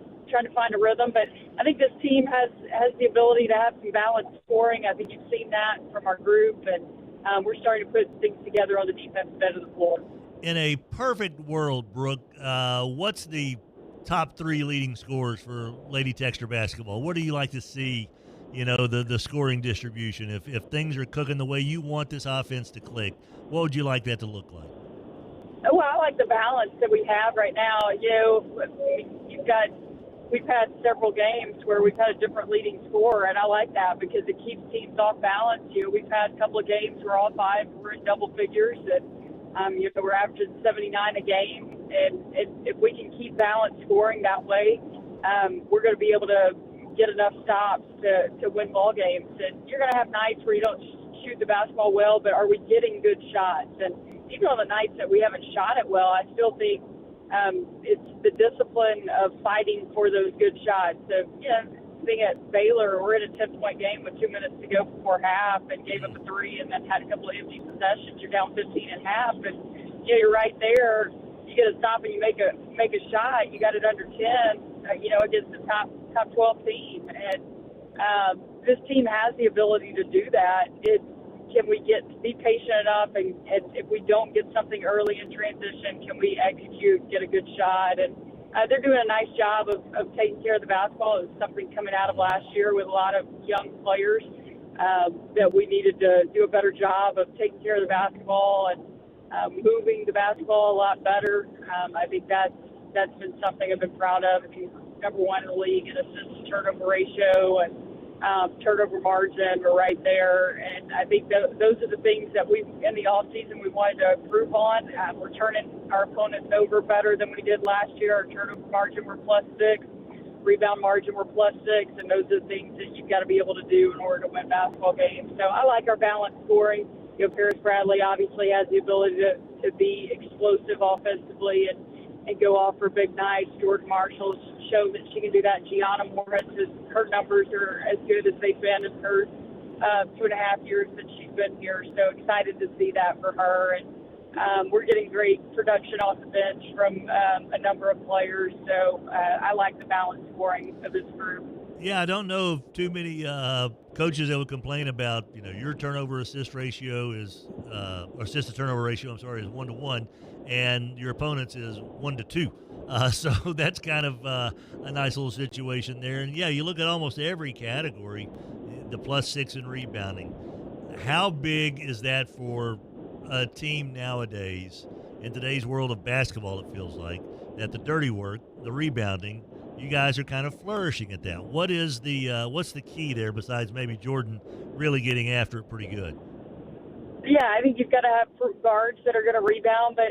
find a rhythm. But I think this team has the ability to have some balanced scoring. I think you've seen that from our group, and we're starting to put things together on the defensive end of the floor. In a perfect world, Brooke, what's the top 3 leading scorers for Lady Techster basketball? What do you like to see, the scoring distribution? If things are cooking the way you want this offense to click, what would you like that to look like? Well, I like the balance that we have right now. You know, we've had several games where we've had a different leading scorer, and I like that because it keeps teams off balance. You know, we've had a couple of games where all five were in double figures, and you know, we're averaging 79 a game. And if we can keep balance scoring that way, we're going to be able to get enough stops to win ball games. And you're going to have nights where you don't shoot the basketball well, but are we getting good shots? And even on the nights that we haven't shot it well, I still think it's the discipline of fighting for those good shots. So, you know, being at Baylor, we're in a 10-point game with 2 minutes to go before half and gave up a three and then had a couple of empty possessions. You're down 15 at half, and you know, you're right there. You get a stop and you make a shot. You got it under 10, you know, against the top 12 team. And this team has the ability to do that. Can we be patient enough, and if we don't get something early in transition, can we execute, get a good shot? And they're doing a nice job of taking care of the basketball. It was something coming out of last year with a lot of young players that we needed to do a better job of taking care of the basketball and moving the basketball a lot better. I think that's been something I've been proud of. I think number one in the league in assist to turnover ratio and turnover margin. We're right there, and I think those are the things that we in the off season we wanted to improve on. We're turning our opponents over better than we did last year. Our turnover margin we're +6, rebound margin we're +6, and those are the things that you've got to be able to do in order to win basketball games. So I like our balanced scoring. You know, Paris Bradley obviously has the ability to be explosive offensively and go off for big nights. Jordan Marshall's shown that she can do that. Gianna Morris, her numbers are as good as they've been in her 2.5 years that she's been here. So excited to see that for her. And we're getting great production off the bench from a number of players. So I like the balanced scoring of this group. Yeah, I don't know of too many coaches that would complain about, you know, your turnover assist ratio is, or assist to turnover ratio, is 1-to-1, and your opponent's is 1-to-2. So that's kind of a nice little situation there. And yeah, you look at almost every category, the +6 in rebounding. How big is that for a team nowadays, in today's world of basketball, it feels like, that the dirty work, the rebounding, you guys are kind of flourishing at that. What's the key there besides maybe Jordan really getting after it pretty good? Yeah, I think you've got to have guards that are going to rebound, but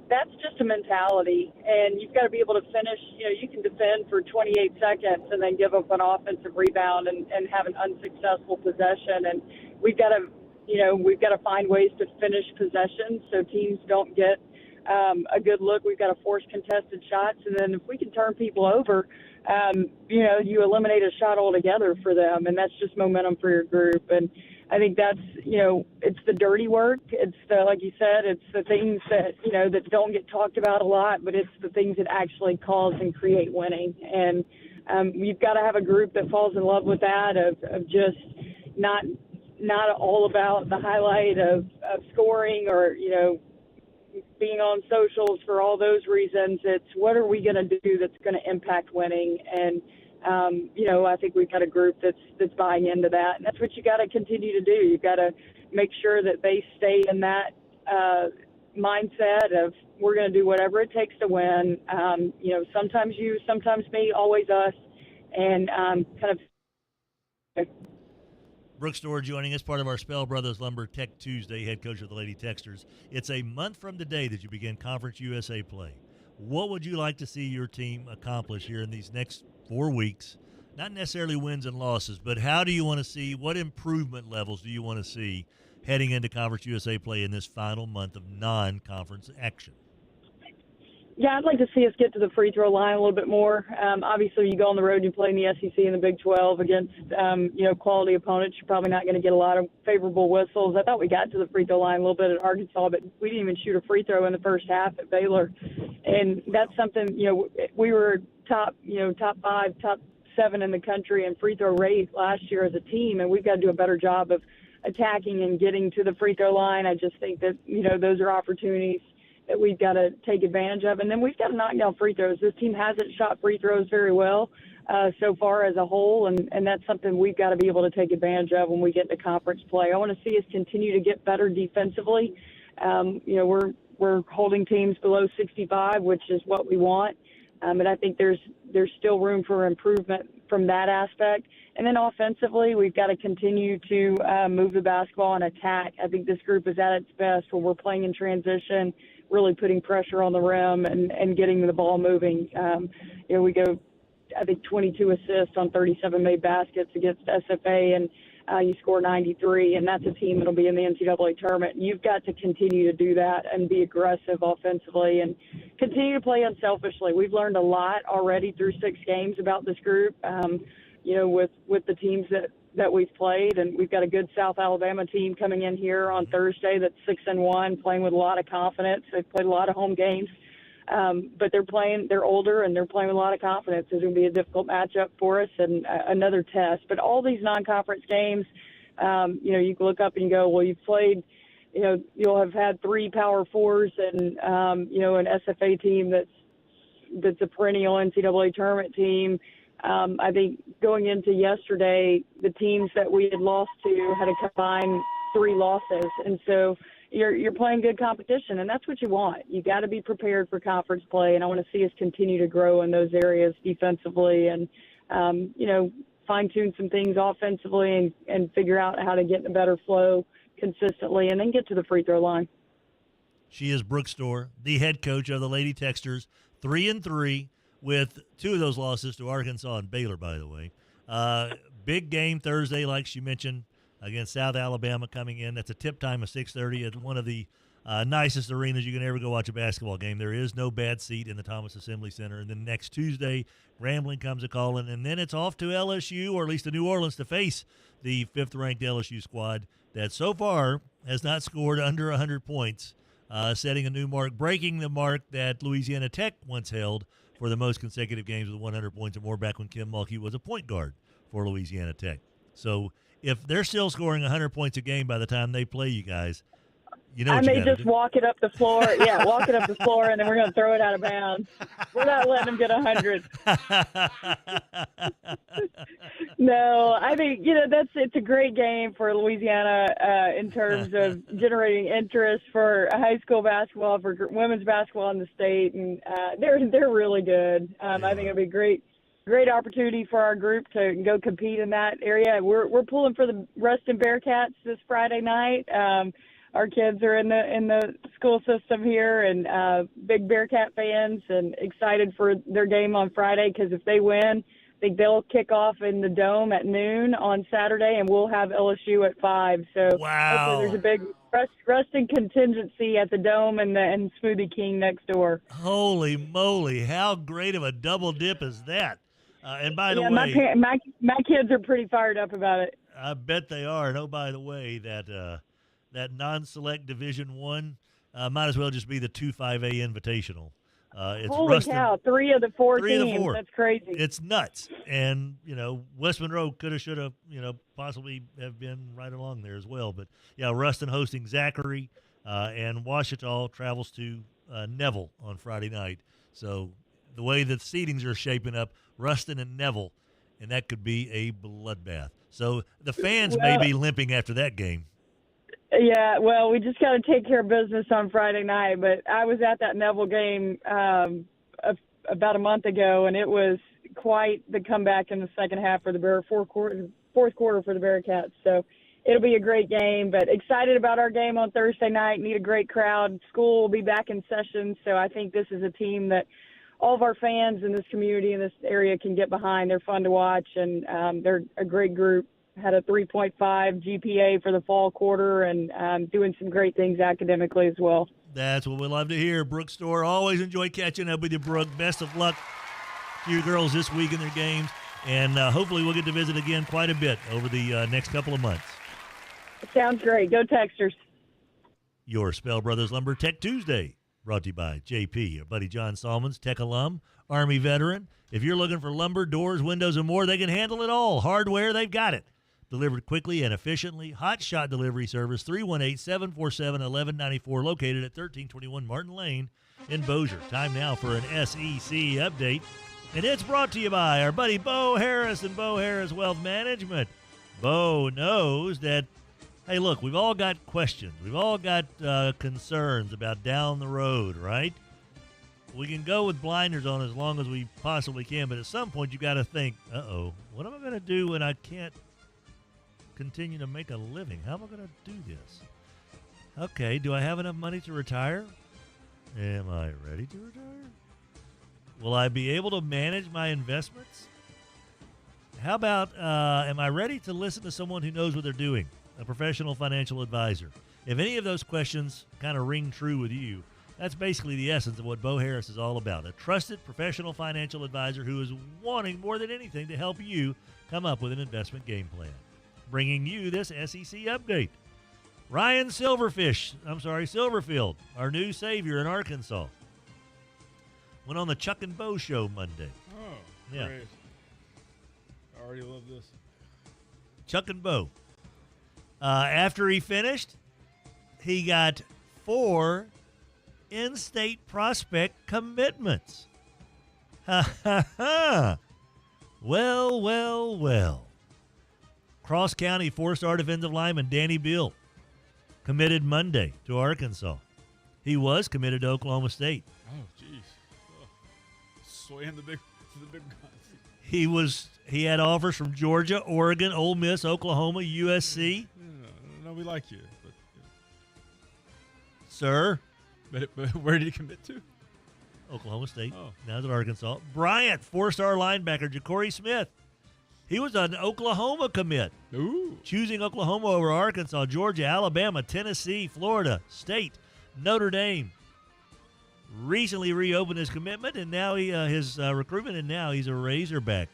that's just a mentality, and you've got to be able to finish. You know, you can defend for 28 seconds and then give up an offensive rebound and have an unsuccessful possession, and we've got to find ways to finish possessions so teams don't get a good look. We've got to force contested shots, and then if we can turn people over, you know, you eliminate a shot altogether for them, and that's just momentum for your group. And I think that's, you know, it's the dirty work. It's the, like you said, it's the things that, you know, that don't get talked about a lot, but it's the things that actually cause and create winning. And you've got to have a group that falls in love with that, of just not all about the highlight of scoring or, you know, being on socials for all those reasons. It's what are we going to do that's going to impact winning? And, you know, I think we've got a group that's buying into that. And that's what you got to continue to do. You've got to make sure that they stay in that mindset of we're going to do whatever it takes to win. You know, sometimes you, sometimes me, always us. And kind of Brooke Stoehr joining us, part of our Spell Brothers Lumber Tech Tuesday, head coach of the Lady Techsters. It's a month from today that you begin Conference USA play. What would you like to see your team accomplish here in these next 4 weeks? Not necessarily wins and losses, but how do you want to see, what improvement levels do you want to see heading into Conference USA play in this final month of non-conference action? Yeah, I'd like to see us get to the free throw line a little bit more. Obviously, you go on the road and you play in the SEC and the Big 12 against, you know, quality opponents. You're probably not going to get a lot of favorable whistles. I thought we got to the free throw line a little bit at Arkansas, but we didn't even shoot a free throw in the first half at Baylor. And that's something, you know, we were top 5, top 7 in the country in free throw rate last year as a team, and we've got to do a better job of attacking and getting to the free throw line. I just think that, you know, those are opportunities that we've got to take advantage of. And then we've got to knock down free throws. This team hasn't shot free throws very well so far as a whole, and that's something we've got to be able to take advantage of when we get into conference play. I want to see us continue to get better defensively. You know, we're we're holding teams below 65, which is what we want. And I think there's still room for improvement from that aspect. And then offensively, we've got to continue to move the basketball and attack. I think this group is at its best when we're playing in transition, really putting pressure on the rim and getting the ball moving. We go, I think, 22 assists on 37 made baskets against SFA, and you score 93, and that's a team that'll be in the NCAA tournament. You've got to continue to do that and be aggressive offensively and continue to play unselfishly. We've learned a lot already through 6 games about this group, with the teams that we've played, and we've got a good South Alabama team coming in here on Thursday that's 6-1, playing with a lot of confidence. They've played a lot of home games. But they're older, and they're playing with a lot of confidence. It's going to be a difficult matchup for us and another test. But all these non-conference games, you can look up and you go, well, you've played, you'll have had 3 Power Fours and, an SFA team that's a perennial NCAA tournament team. I think going into yesterday, the teams that we had lost to had a combined 3 losses. And so you're playing good competition, and that's what you want. You got to be prepared for conference play, and I want to see us continue to grow in those areas defensively and, fine-tune some things offensively and figure out how to get in a better flow consistently and then get to the free throw line. She is Brooke Stoehr, the head coach of the Lady Techsters, 3-3 with 2 of those losses to Arkansas and Baylor, by the way. Big game Thursday, like she mentioned, against South Alabama coming in. That's a tip time of 6:30 at one of the nicest arenas you can ever go watch a basketball game. There is no bad seat in the Thomas Assembly Center. And then next Tuesday, Grambling comes a-calling, and then it's off to LSU, or at least to New Orleans, to face the 5th-ranked LSU squad that so far has not scored under 100 points, setting a new mark, breaking the mark that Louisiana Tech once held for the most consecutive games with 100 points or more back when Kim Mulkey was a point guard for Louisiana Tech. So if they're still scoring 100 points a game by the time they play you guys, I may just walk it up the floor. Yeah, walk it up the floor, and then we're going to throw it out of bounds. We're not letting them get 100. No, I think, it's a great game for Louisiana in terms of generating interest for high school basketball, for women's basketball in the state, and they're really good. I think it'll be great opportunity for our group to go compete in that area. We're pulling for the Ruston Bearcats this Friday night. Our kids are in the school system here and big Bearcat fans and excited for their game on Friday because if they win, I think they'll kick off in the Dome at noon on Saturday, and we'll have LSU at 5. So hopefully there's a big Ruston contingency at the Dome and Smoothie King next door. Holy moly, how great of a double dip is that? And by the way, my kids are pretty fired up about it. I bet they are. And by the way, that non-select Division I might as well just be the 2-5A Invitational. It's Holy Ruston, cow! 3 of the 4 3 teams. of the 4. That's crazy. It's nuts. And West Monroe coulda, shoulda, possibly have been right along there as well. But yeah, Ruston hosting Zachary, and Ouachita travels to Neville on Friday night. So the way the seedings are shaping up, Ruston and Neville, and that could be a bloodbath. So the fans may be limping after that game. Yeah, well, we just got to take care of business on Friday night. But I was at that Neville game about a month ago, and it was quite the comeback in the second half for the fourth quarter for the Bearcats. So it'll be a great game. But excited about our game on Thursday night. Need a great crowd. School will be back in session, so I think this is a team that all of our fans in this community in this area can get behind. They're fun to watch, and they're a great group. Had a 3.5 GPA for the fall quarter and doing some great things academically as well. That's what we love to hear. Brooke Stoehr, always enjoy catching up with you, Brooke. Best of luck to you girls this week in their games, and hopefully we'll get to visit again quite a bit over the next couple of months. Sounds great. Go Techsters. Your Spell Brothers Lumber Tech Tuesday, brought to you by JP, your buddy John Salmons, Tech alum, Army veteran. If you're looking for lumber, doors, windows, and more, they can handle it all. Hardware, they've got it. Delivered quickly and efficiently. Hot Shot Delivery Service, 318-747-1194, located at 1321 Martin Lane in Bossier. Time now for an SEC update, and it's brought to you by our buddy Bo Harris and Bo Harris Wealth Management. Bo knows that Hey, look, we've all got questions. We've all got concerns about down the road, right? We can go with blinders on as long as we possibly can, but at some point you got to think, what am I going to do when I can't continue to make a living? How am I going to do this? Okay, do I have enough money to retire? Am I ready to retire? Will I be able to manage my investments? How about, am I ready to listen to someone who knows what they're doing, a professional financial advisor? If any of those questions kind of ring true with you, that's basically the essence of what Bo Harris is all about, a trusted professional financial advisor who is wanting more than anything to help you come up with an investment game plan. Bringing you this SEC update. Ryan Silverfield, our new savior in Arkansas, went on the Chuck and Bo show Monday. Oh, yeah. Great. I already love this. Chuck and Bo. After he finished, he got 4 in-state prospect commitments. Ha, ha, ha. Well. Cross County 4-star defensive lineman Danny Beal committed Monday to Arkansas. He was committed to Oklahoma State. Oh, jeez. Swaying the big guns. He had offers from Georgia, Oregon, Ole Miss, Oklahoma, USC. No, we like you. But, Sir? But where did he commit to? Oklahoma State. Oh. Now at Arkansas. Bryant, 4-star linebacker, Ja'Cory Smith. He was an Oklahoma commit. Ooh. Choosing Oklahoma over Arkansas, Georgia, Alabama, Tennessee, Florida State, Notre Dame. Recently reopened his commitment, and now his recruitment, and now he's a Razorback.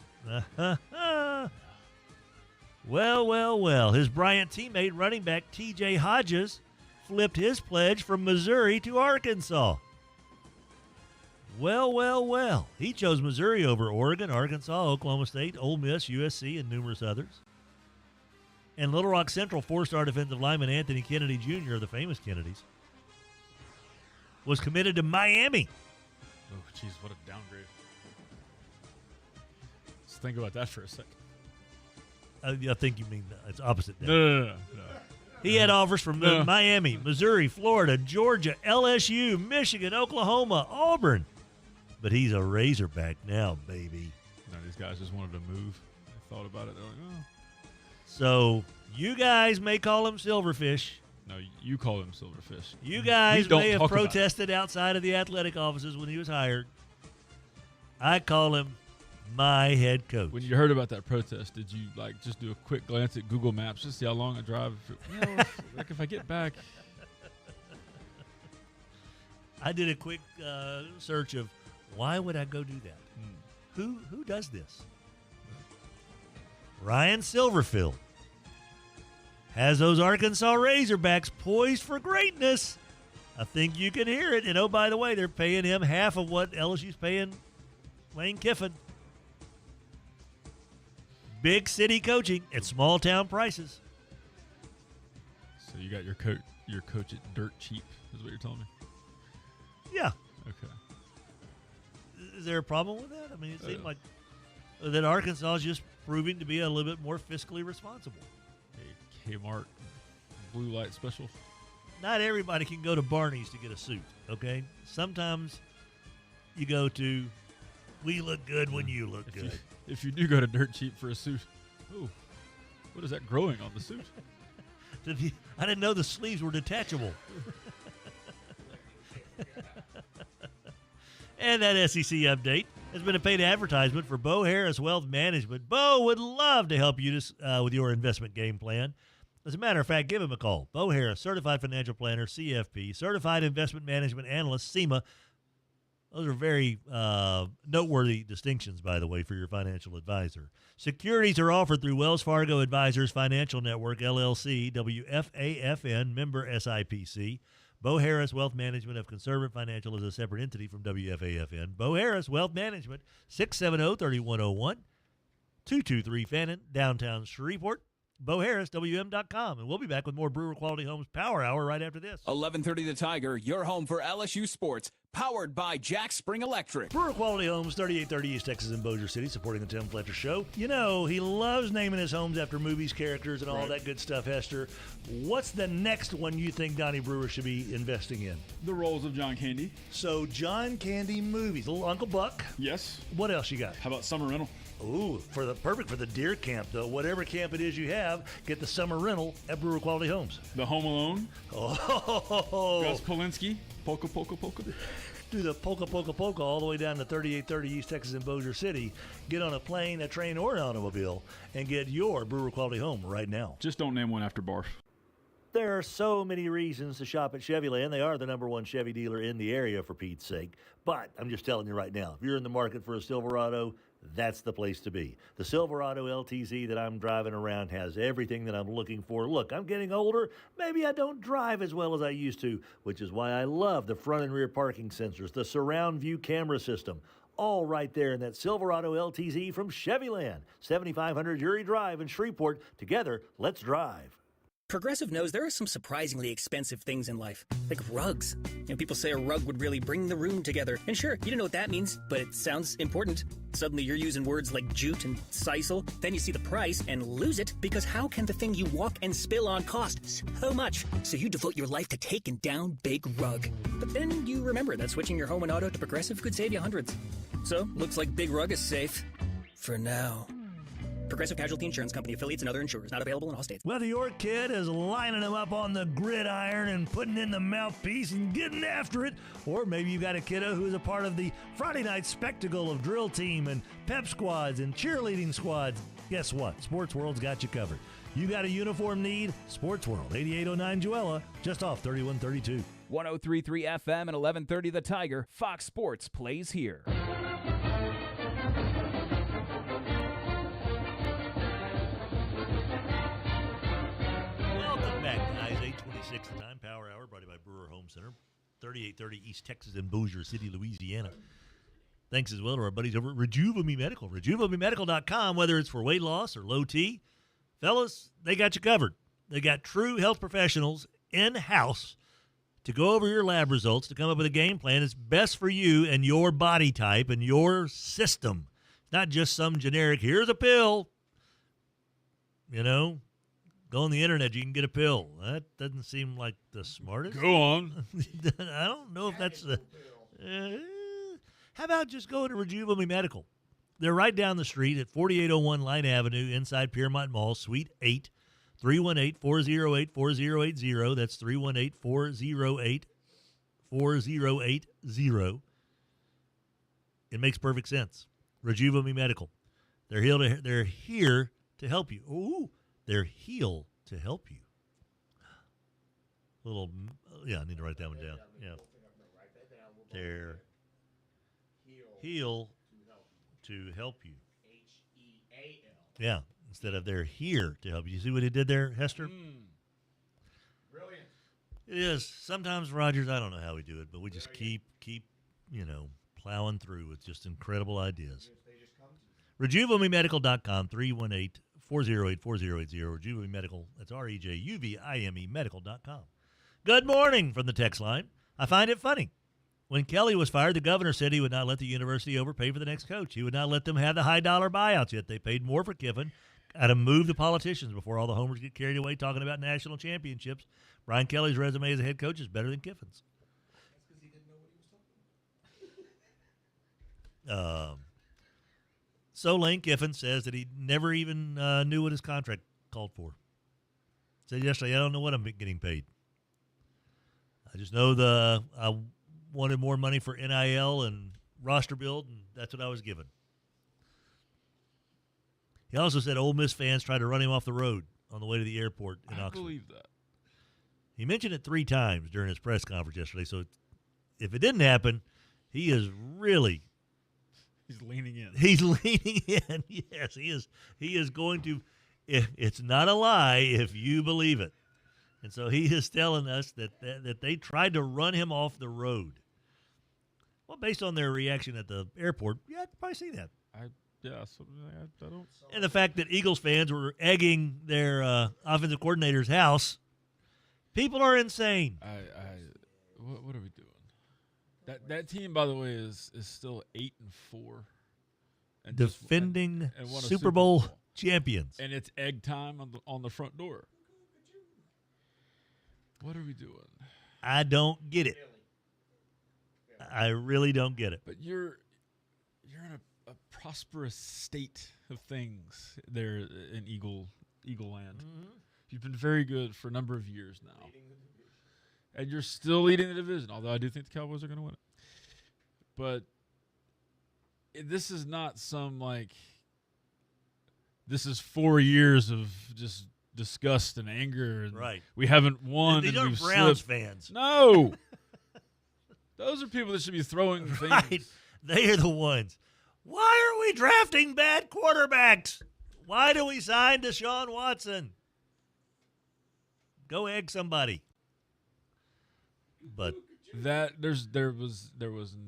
Well. His Bryant teammate, running back T.J. Hodges, flipped his pledge from Missouri to Arkansas. Well. He chose Missouri over Oregon, Arkansas, Oklahoma State, Ole Miss, USC, and numerous others. And Little Rock Central 4-star defensive lineman Anthony Kennedy Jr., the famous Kennedys, was committed to Miami. Oh, jeez, what a downgrade. Let's think about that for a second. I think you mean it's opposite. No. He had offers from Miami, Missouri, Florida, Georgia, LSU, Michigan, Oklahoma, Auburn. But he's a Razorback now, baby. No, these guys just wanted to move. They thought about it. They're like, oh. So you guys may call him Silverfish. No, you call him Silverfish. You guys may have protested outside of the athletic offices when he was hired. I call him my head coach. When you heard about that protest, did you just do a quick glance at Google Maps just see how long I drive? If I get back. I did a quick search of why would I go do that? Who does this? Ryan Silverfield has those Arkansas Razorbacks poised for greatness. I think you can hear it. And oh, by the way, they're paying him half of what LSU's paying Lane Kiffin. Big city coaching at small town prices. So you got your coach at dirt cheap, is what you're telling me? Yeah. Okay. Is there a problem with that? I mean, it seemed like that Arkansas is just proving to be a little bit more fiscally responsible. A Kmart blue light special. Not everybody can go to Barney's to get a suit, okay? Sometimes you go to, we look good when you look good. If you do go to dirt cheap for a suit, what is that growing on the suit? I didn't know the sleeves were detachable. And that SEC update has been a paid advertisement for Bo Harris Wealth Management. Bo would love to help you with your investment game plan. As a matter of fact, give him a call. Bo Harris, Certified Financial Planner, CFP, Certified Investment Management Analyst, CIMA. Those are very noteworthy distinctions, by the way, for your financial advisor. Securities are offered through Wells Fargo Advisors Financial Network, LLC, WFAFN, member SIPC. Bo Harris Wealth Management of Conservative Financial is a separate entity from WFAFN. Bo Harris Wealth Management, 670-3101, 223 Fannin, downtown Shreveport. Bo Harris, WM.com. And we'll be back with more Brewer Quality Homes Power Hour right after this. 11:30 The Tiger, your home for LSU sports, powered by Jack Spring Electric. Brewer Quality Homes, 3830 East Texas in Bossier City, supporting the Tim Fletcher Show. You know, he loves naming his homes after movies, characters, and all that good stuff, Hester. What's the next one you think Donnie Brewer should be investing in? The roles of John Candy. So, John Candy movies. Little Uncle Buck. Yes. What else you got? How about summer rental? Ooh, perfect for the deer camp, though. Whatever camp it is you have, get the summer rental at Brewer Quality Homes. The Home Alone. Oh. Gus Polinski. Polka, polka, polka. Do the polka, polka, polka all the way down to 3830 East Texas in Bossier City. Get on a plane, a train, or an automobile and get your Brewer Quality home right now. Just don't name one after Barf. There are so many reasons to shop at Chevyland. They are the #1 Chevy dealer in the area, for Pete's sake. But I'm just telling you right now, if you're in the market for a Silverado, that's the place to be. The Silverado LTZ that I'm driving around has everything that I'm looking for. Look, I'm getting older. Maybe I don't drive as well as I used to, which is why I love the front and rear parking sensors, the surround view camera system, all right there in that Silverado LTZ from Chevyland. 7500 Uri Drive in Shreveport. Together, let's drive. Progressive knows there are some surprisingly expensive things in life, like rugs. People say a rug would really bring the room together. And sure, you don't know what that means, but it sounds important. Suddenly you're using words like jute and sisal. Then you see the price and lose it, because how can the thing you walk and spill on cost so much? So you devote your life to taking down Big Rug. But then you remember that switching your home and auto to Progressive could save you hundreds. So, looks like Big Rug is safe. For now. Progressive Casualty Insurance Company, affiliates, and other insurers. Not available in all states. Whether your kid is lining them up on the gridiron and putting in the mouthpiece and getting after it, or maybe you got a kiddo who's a part of the Friday night spectacle of drill team and pep squads and cheerleading squads, guess what? Sports World's got you covered. You got a uniform need? Sports World, 8809 Joella, just off 3132. 103.3 FM and 1130 The Tiger. Fox Sports plays here. The time, Power Hour, brought to you by Brewer Home Center, 3830 East Texas in Bossier City, Louisiana. Thanks as well to our buddies over at Rejuva Medical. RejuvaMedical.com, whether it's for weight loss or low T. Fellas, they got you covered. They got true health professionals in-house to go over your lab results, to come up with a game plan that's best for you and your body type and your system. It's not just some generic, here's a pill, Go on the internet, you can get a pill. That doesn't seem like the smartest. Go on. I don't know if that's the... how about just going to Rejuva Medical? They're right down the street at 4801 Line Avenue inside Piermont Mall, Suite 8, 318-408-4080. That's 318-408-4080. It makes perfect sense. Rejuva Medical. They're here to help you. Ooh. They're heal to help you. I need to write that one down. Yeah. They're heal to help you. H-E-A-L. Yeah, instead of they're here to help you. You see what he did there, Hester? Brilliant. It is. Sometimes, Rogers, I don't know how we do it, but we just keep plowing through with just incredible ideas. RejuvaMeMedical.com, 318-408-4080. Rejuva Medical, that's REJUVIME medical.com. Good morning from the text line. I find it funny. When Kelly was fired, the governor said he would not let the university overpay for the next coach. He would not let them have the high-dollar buyouts, yet they paid more for Kiffin. Got to move the politicians before all the homers get carried away talking about national championships. Brian Kelly's resume as a head coach is better than Kiffin's. That's because he didn't know what he was talking about. So Lane Kiffin says that he never even knew what his contract called for. Said yesterday, I don't know what I'm getting paid. I just know I wanted more money for NIL and roster build, and that's what I was given. He also said Ole Miss fans tried to run him off the road on the way to the airport in Oxford. I believe that. He mentioned it 3 times during his press conference yesterday, so if it didn't happen, he is really... He's leaning in. He's leaning in. Yes, he is. He is going to. It's not a lie if you believe it. And so he is telling us that they tried to run him off the road. Well, based on their reaction at the airport, yeah, I'd probably see that. Yeah, so I don't. And the fact that Eagles fans were egging their offensive coordinator's house. People are insane. What are we doing? That team, by the way, is still 8-4. And Defending and won a Super Bowl champions. And it's egg time on the front door. What are we doing? I don't get it. I really don't get it. But you're in a prosperous state of things there in Eagle Land. Mm-hmm. You've been very good for a number of years now. And you're still leading the division, although I do think the Cowboys are going to win it. But this is not this is 4 years of just disgust and anger. And right. We haven't won. These and aren't we've Browns slipped. fans. No. Those are people that should be throwing things. Right. They are the ones. Why are we drafting bad quarterbacks? Why do we sign Deshaun Watson? Go egg somebody. But there was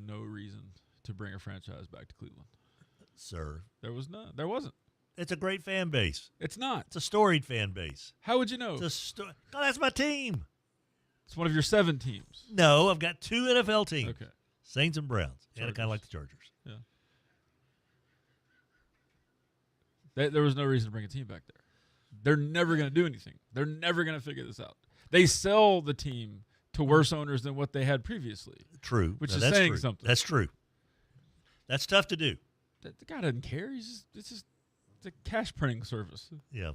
no reason to bring a franchise back to Cleveland. Sir. There was none. There wasn't. It's a great fan base. It's not. It's a storied fan base. How would you know? That's my team. It's one of your 7 teams. No, I've got 2 NFL teams. Okay. Saints and Browns. And I kind of like the Chargers. Yeah. There was no reason to bring a team back there. They're never going to do anything. They're never going to figure this out. They sell the team to worse owners than what they had previously. True. Which No, is that's saying true. something. That's true. That's tough to do. The guy doesn't care. It's a cash printing service. Yeah.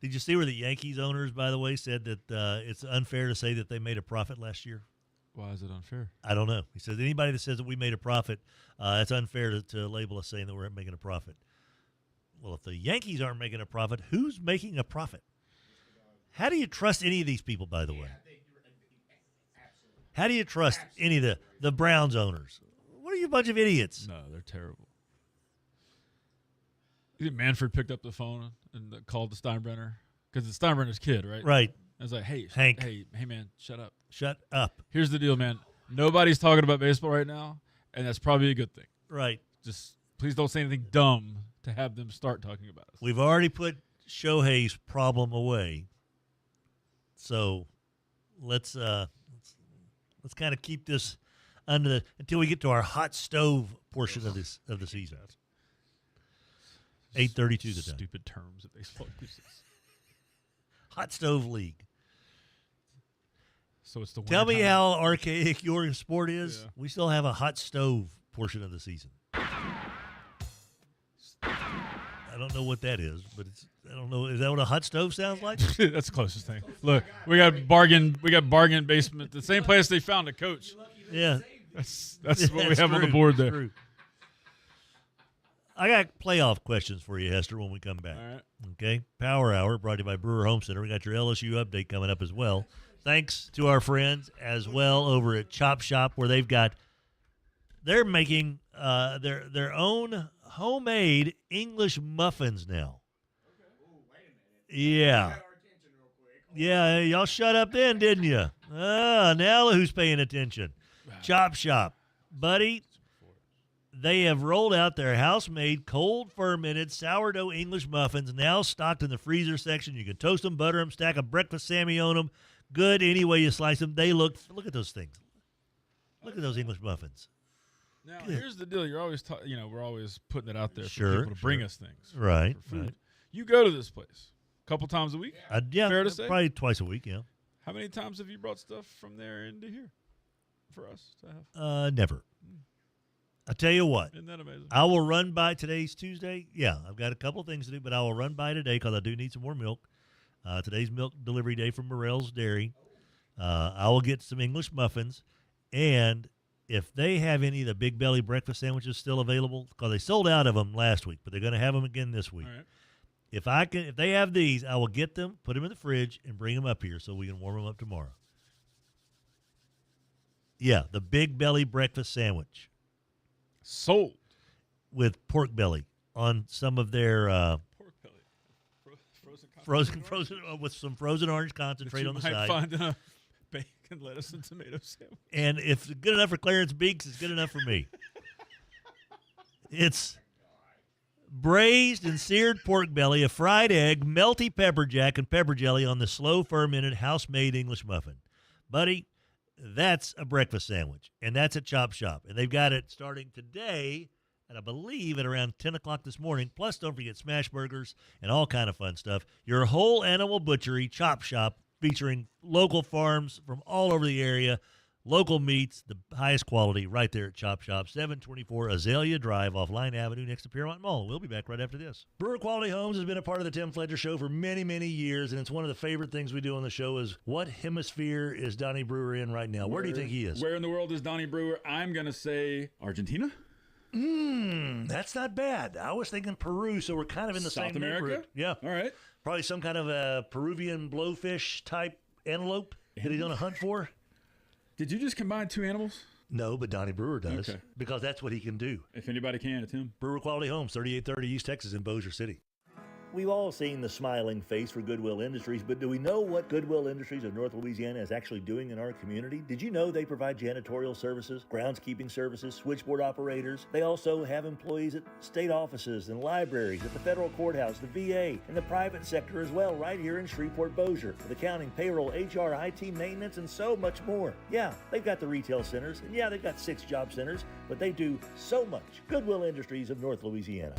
Did you see where the Yankees owners, by the way, said that it's unfair to say that they made a profit last year? Why is it unfair? I don't know. He says anybody that says that we made a profit, it's unfair to label us saying that we're making a profit. Well, if the Yankees aren't making a profit, who's making a profit? How do you trust any of these people, by the way? How do you trust any of the Browns owners? What are you, a bunch of idiots? No, they're terrible. You think Manfred picked up the phone and called the Steinbrenner? Because it's Steinbrenner's kid, right? Right. I was like, hey, Hank. hey, man, shut up. Shut up. Here's the deal, man. Nobody's talking about baseball right now, and that's probably a good thing. Right. Just please don't say anything dumb to have them start talking about us. We've already put Shohei's problem away. So let's kind of keep this until we get to our hot stove portion of the season. 8:32 the time. Stupid terms that baseball uses. Hot stove league. So it's the Tell me wintertime. how archaic your sport is. Yeah. We still have a hot stove portion of the season. I don't know what that is, but I don't know. Is that what a hot stove sounds like? That's the closest thing. Look, we got bargain basement. The same place they found a coach. Yeah. That's what we have on the board there. True. I got playoff questions for you, Hester, when we come back. All right. Okay. Power Hour brought to you by Brewer Home Center. We got your LSU update coming up as well. Thanks to our friends as well over at Chop Shop, where they're making their own homemade English muffins now. Yeah. Yeah, y'all shut up then, didn't you? Now who's paying attention? Chop Shop. Buddy, they have rolled out their house-made, cold-fermented sourdough English muffins, now stocked in the freezer section. You can toast them, butter them, stack a breakfast Sammy on them. Good any way you slice them. They look at those things. Look at those English muffins. Now, Good. here's the deal. You're always we're always putting it out there Sure, for people to bring sure. us things. Right, For food. right. You go to this place a couple times a week? Yeah, Fair to say? probably twice a week, yeah. How many times have you brought stuff from there into here for us to have? Never. I tell you what. Isn't that amazing? I will run by. Today's Tuesday. Yeah, I've got a couple of things to do, but I will run by today because I do need some more milk. Today's milk delivery day from Morel's Dairy. I will get some English muffins, and if they have any of the Big Belly breakfast sandwiches still available, because they sold out of them last week, but they're going to have them again this week. All right. If they have these, I will get them, put them in the fridge, and bring them up here so we can warm them up tomorrow. Yeah, the Big Belly breakfast sandwich. Sold. With pork belly on some of their Pork belly. frozen with some frozen orange concentrate that on the you might side. find in a bacon, lettuce, and tomato sandwich. And if it's good enough for Clarence Beeks, it's good enough for me. It's braised and seared pork belly, a fried egg, melty pepper jack, and pepper jelly on the slow fermented house-made English muffin. Buddy, that's a breakfast sandwich, and that's at Chop Shop. And they've got it starting today, and I believe at around 10 o'clock this morning. Plus, don't forget smash burgers and all kind of fun stuff. Your whole animal butchery, Chop Shop, featuring local farms from all over the area, local meats, the highest quality right there at Chop Shop, 724 Azalea Drive off Line Avenue next to Piermont Mall. We'll be back right after this. Brewer Quality Homes has been a part of the Tim Fletcher Show for many, many years, and it's one of the favorite things we do on the show is what hemisphere is Donnie Brewer in right now? Where do you think he is? Where in the world is Donnie Brewer? I'm going to say Argentina. That's not bad. I was thinking Peru, so we're kind of in the South same America? neighborhood. Yeah. All right. Probably some kind of a Peruvian blowfish type antelope that he's on a hunt for. Did you just combine two animals? No, but Donnie Brewer does. Okay. Because that's what he can do. If anybody can, it's him. Brewer Quality Homes, 3830 East Texas in Bossier City. We've all seen the smiling face for Goodwill Industries, but do we know what Goodwill Industries of North Louisiana is actually doing in our community? Did you know they provide janitorial services, groundskeeping services, switchboard operators? They also have employees at state offices and libraries, at the federal courthouse, the VA, and the private sector as well, right here in Shreveport-Bossier, with accounting, payroll, HR, IT, maintenance, and so much more. Yeah, they've got the retail centers, and yeah, they've got 6 job centers, but they do so much. Goodwill Industries of North Louisiana.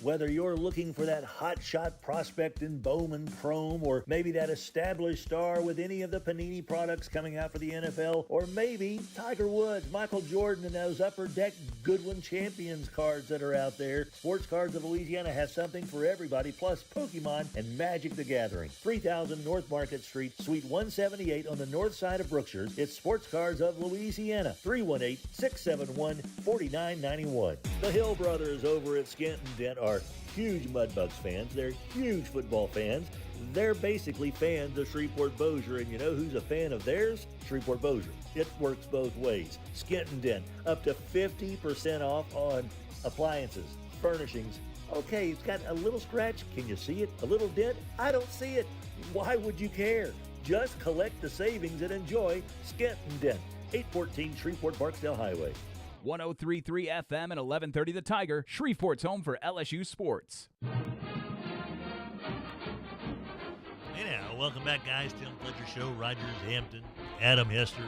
Whether you're looking for that hotshot prospect in Bowman Chrome, or maybe that established star with any of the Panini products coming out for the NFL, or maybe Tiger Woods, Michael Jordan, and those Upper Deck Goodwin Champions cards that are out there, Sports Cards of Louisiana has something for everybody, plus Pokemon and Magic the Gathering. 3000 North Market Street, Suite 178 on the north side of Brookshire. It's Sports Cards of Louisiana, 318-671-4991. The Hill Brothers over at Skent-N-Dent are huge Mudbugs fans. They're huge football fans. They're basically fans of Shreveport-Bossier, and you know who's a fan of theirs? Shreveport-Bossier. It works both ways. Skent-N-Dent, up to 50% off on appliances, furnishings. Okay, it's got a little scratch. Can you see it? A little dent? I don't see it. Why would you care? Just collect the savings and enjoy Skent-N-Dent, 814 Shreveport-Barksdale Highway. 103.3 FM and 1130 The Tiger, Shreveport's home for LSU sports. Hey now, welcome back, guys. Tim Fletcher Show, Rogers Hampton, Adam Hester.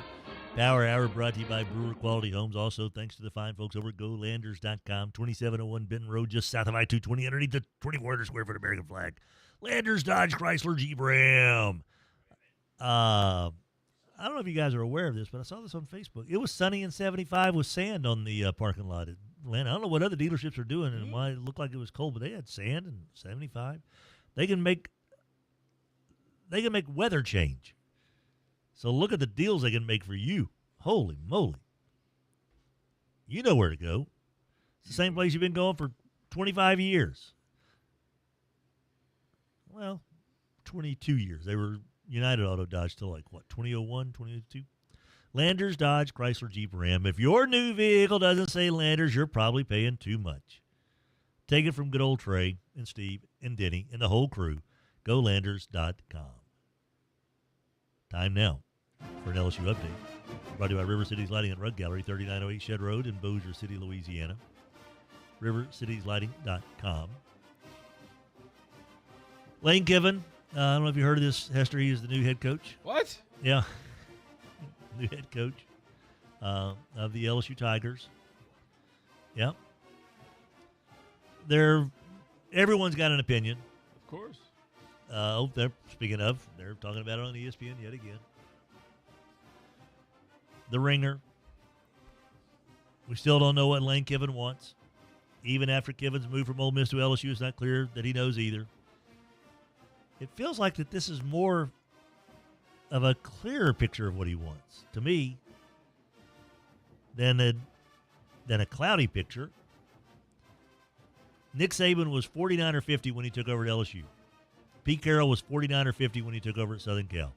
Power Hour brought to you by Brewer Quality Homes. Also, thanks to the fine folks over at GoLanders.com, 2701 Benton Road, just south of I-220, underneath the 2,400 square foot American flag. Landers, Dodge, Chrysler, Jeep, Ram. I don't know if you guys are aware of this, but I saw this on Facebook. It was sunny and 75 with sand on the parking lot at Atlanta. I don't know what other dealerships are doing and why it looked like it was cold, but they had sand and 75. They can make weather change. So look at the deals they can make for you. Holy moly. You know where to go. It's the same place you've been going for 25 years. Well, 22 years. They were United Auto Dodge till like, what, 2001, 2002? Landers, Dodge, Chrysler, Jeep, Ram. If your new vehicle doesn't say Landers, you're probably paying too much. Take it from good old Trey and Steve and Denny and the whole crew. GoLanders.com. Time now for an LSU update. Brought to you by River Cities Lighting and Rug Gallery, 3908 Shed Road in Bossier City, Louisiana. RiverCitiesLighting.com. Lane Kiffin. I don't know if you heard of this, Hester. He is the new head coach. What? Yeah. New head coach of the LSU Tigers. Yeah. Everyone's got an opinion. Of course. They're talking about it on ESPN yet again. The Ringer. We still don't know what Lane Kiffin wants. Even after Kiffin's move from Ole Miss to LSU, it's not clear that he knows either. It feels like that this is more of a clearer picture of what he wants, to me, than a cloudy picture. Nick Saban was 49 or 50 when he took over at LSU. Pete Carroll was 49 or 50 when he took over at Southern Cal.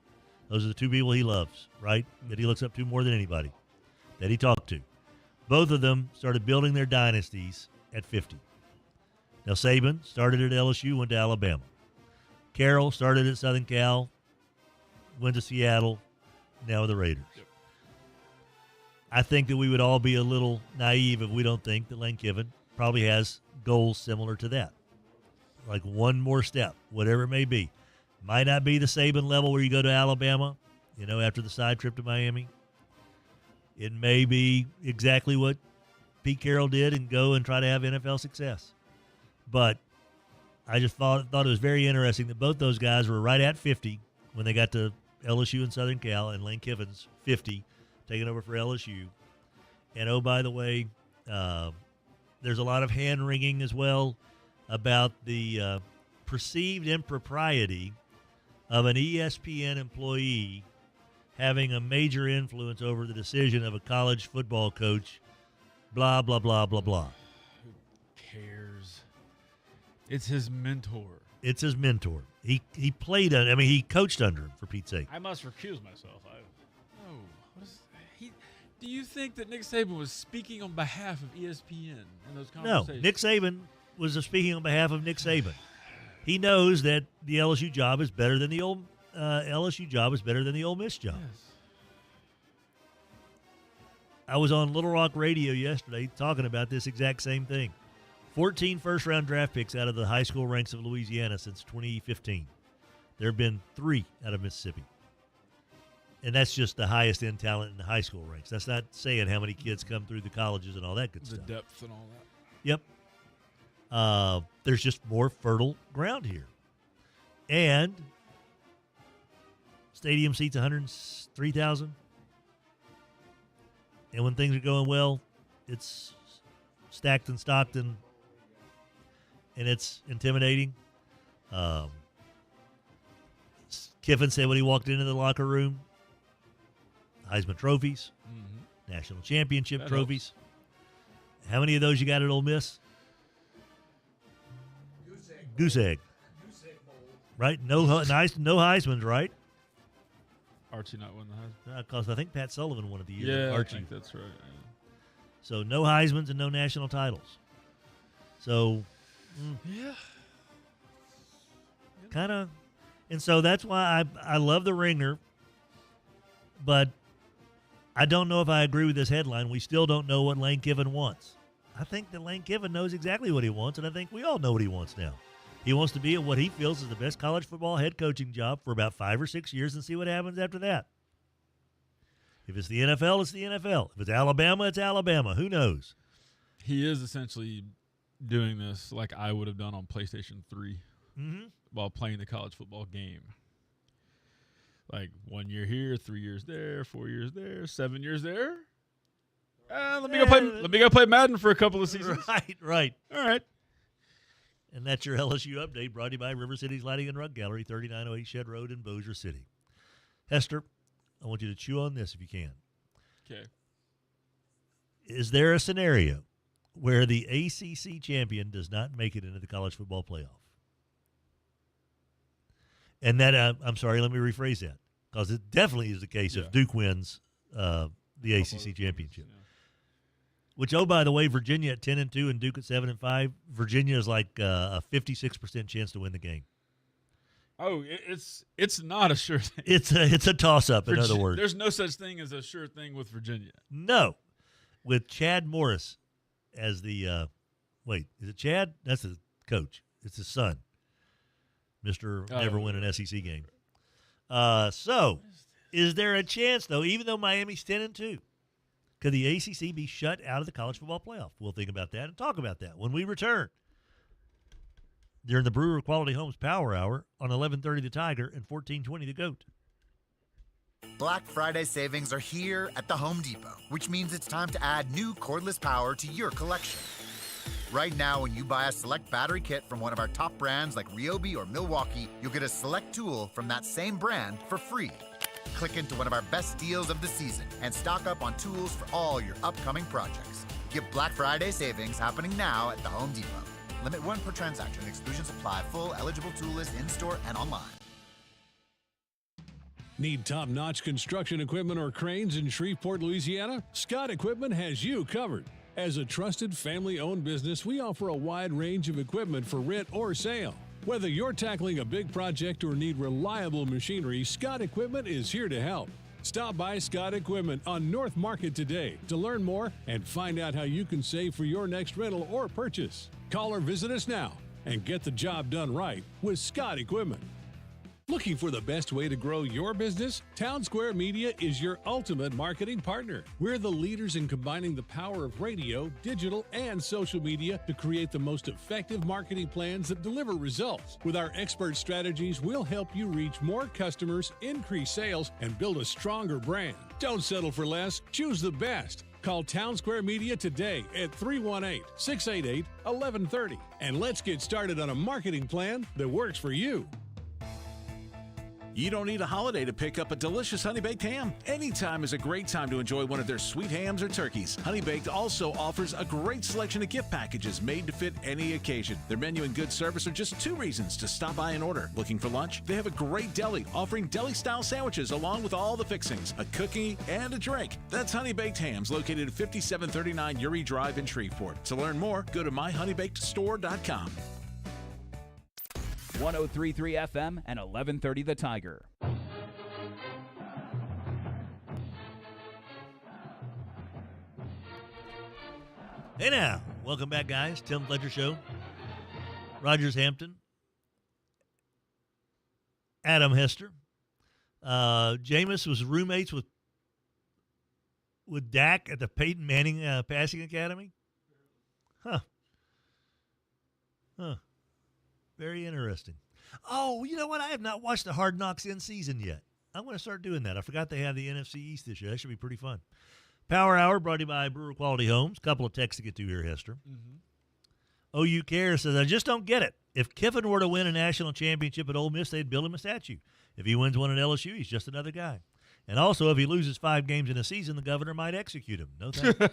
Those are the two people he loves, right? That he looks up to more than anybody, that he talked to. Both of them started building their dynasties at 50. Now, Saban started at LSU, went to Alabama. Carroll started at Southern Cal, went to Seattle, now the Raiders. Yep. I think that we would all be a little naive if we don't think that Lane Kiffin probably has goals similar to that. Like one more step, whatever it may be. Might not be the Saban level where you go to Alabama, after the side trip to Miami. It may be exactly what Pete Carroll did and go and try to have NFL success. But I just thought it was very interesting that both those guys were right at 50 when they got to LSU and Southern Cal, and Lane Kiffin's 50, taking over for LSU. And, oh, by the way, there's a lot of hand-wringing as well about the perceived impropriety of an ESPN employee having a major influence over the decision of a college football coach, blah, blah, blah, blah, blah. Who cares? It's his mentor. It's his mentor. He he coached under him, for Pete's sake. I must recuse myself. Do you think that Nick Saban was speaking on behalf of ESPN in those conversations? No, Nick Saban was speaking on behalf of Nick Saban. He knows that the LSU job is better than the Ole Miss job. Yes. I was on Little Rock Radio yesterday talking about this exact same thing. 14 first-round draft picks out of the high school ranks of Louisiana since 2015. There have been 3 out of Mississippi. And that's just the highest end talent in the high school ranks. That's not saying how many kids come through the colleges and all that good stuff. The depth and all that. Yep. There's just more fertile ground here. And stadium seats 103,000. And when things are going well, it's stacked and stocked and it's intimidating. Kiffin said when he walked into the locker room, Heisman trophies, national championship trophies. Helps. How many of those you got at Ole Miss? Goose egg. Right? No Heisman's, right? Archie not won the Heisman? Because I think Pat Sullivan won it the year. Yeah, Archie. I think that's right. Yeah. So no Heisman's and no national titles. So, kind of. And so that's why I love the Ringer, but I don't know if I agree with this headline. We still don't know what Lane Kiffin wants. I think that Lane Kiffin knows exactly what he wants, and I think we all know what he wants now. He wants to be at what he feels is the best college football head coaching job for about 5 or 6 years and see what happens after that. If it's the NFL, it's the NFL. If it's Alabama, it's Alabama. Who knows? He is essentially doing this like I would have done on PlayStation 3 while playing the college football game. Like 1 year here, 3 years there, 4 years there, 7 years there. Let me go play Madden for a couple of seasons. Right. All right. And that's your LSU update brought to you by River City's Lighting and Rug Gallery, 3908 Shed Road in Bossier City. Hester, I want you to chew on this if you can. Okay. Is there a scenario where the ACC champion does not make it into the college football playoff? And that, I'm sorry, let me rephrase that, because it definitely is the case if Duke wins the ACC championship. Yeah. Which, oh, by the way, Virginia at 10-2 and Duke at 7-5. Virginia is like a 56% chance to win the game. Oh, it's not a sure thing. It's a toss-up, in other words. There's no such thing as a sure thing with Virginia. No. With Chad Morris as the wait, is it Chad? That's the coach. It's his son. Mr. Never win an SEC game. So, is there a chance, though, even though Miami's 10-2, could the ACC be shut out of the college football playoff? We'll think about that and talk about that when we return during the Brewer Quality Homes Power Hour on 1130 The Tiger and 1420 The Goat. Black Friday savings are here at the Home Depot, which means it's time to add new cordless power to your collection. Right now, when you buy a select battery kit from one of our top brands like Ryobi or Milwaukee, you'll get a select tool from that same brand for free. Click into one of our best deals of the season and stock up on tools for all your upcoming projects. Get Black Friday savings happening now at the Home Depot. Limit 1 per transaction. Exclusions apply. Full eligible tool list in-store and online. Need top-notch construction equipment or cranes in Shreveport, Louisiana? Scott Equipment has you covered. As a trusted family-owned business, we offer a wide range of equipment for rent or sale. Whether you're tackling a big project or need reliable machinery, Scott Equipment is here to help. Stop by Scott Equipment on North Market today to learn more and find out how you can save for your next rental or purchase. Call or visit us now and get the job done right with Scott Equipment. Looking for the best way to grow your business? Town Square Media is your ultimate marketing partner. We're the leaders in combining the power of radio, digital, and social media to create the most effective marketing plans that deliver results. With our expert strategies, we'll help you reach more customers, increase sales, and build a stronger brand. Don't settle for less. Choose the best. Call Town Square Media today at 318-688-1130. And let's get started on a marketing plan that works for you. You don't need a holiday to pick up a delicious Honey Baked ham. Anytime is a great time to enjoy one of their sweet hams or turkeys. Honey Baked also offers a great selection of gift packages made to fit any occasion. Their menu and good service are just 2 reasons to stop by and order. Looking for lunch? They have a great deli offering deli-style sandwiches along with all the fixings, a cookie, and a drink. That's Honey Baked Hams, located at 5739 Uri Drive in Shreveport. To learn more, go to myhoneybakedstore.com. 103.3 FM and 1130 The Tiger. Hey now, welcome back, guys. Tim Fletcher Show. Rogers Hampton. Adam Hester. Jameis was roommates with Dak at the Peyton Manning Passing Academy. Huh. Very interesting. Oh, you know what? I have not watched the Hard Knocks in season yet. I'm going to start doing that. I forgot they have the NFC East this year. That should be pretty fun. Power Hour brought to you by Brewer Quality Homes. Couple of texts to get to here, Hester. OU Care says, I just don't get it. If Kiffin were to win a national championship at Ole Miss, they'd build him a statue. If he wins one at LSU, he's just another guy. And also, if he loses 5 games in a season, the governor might execute him. No thanks.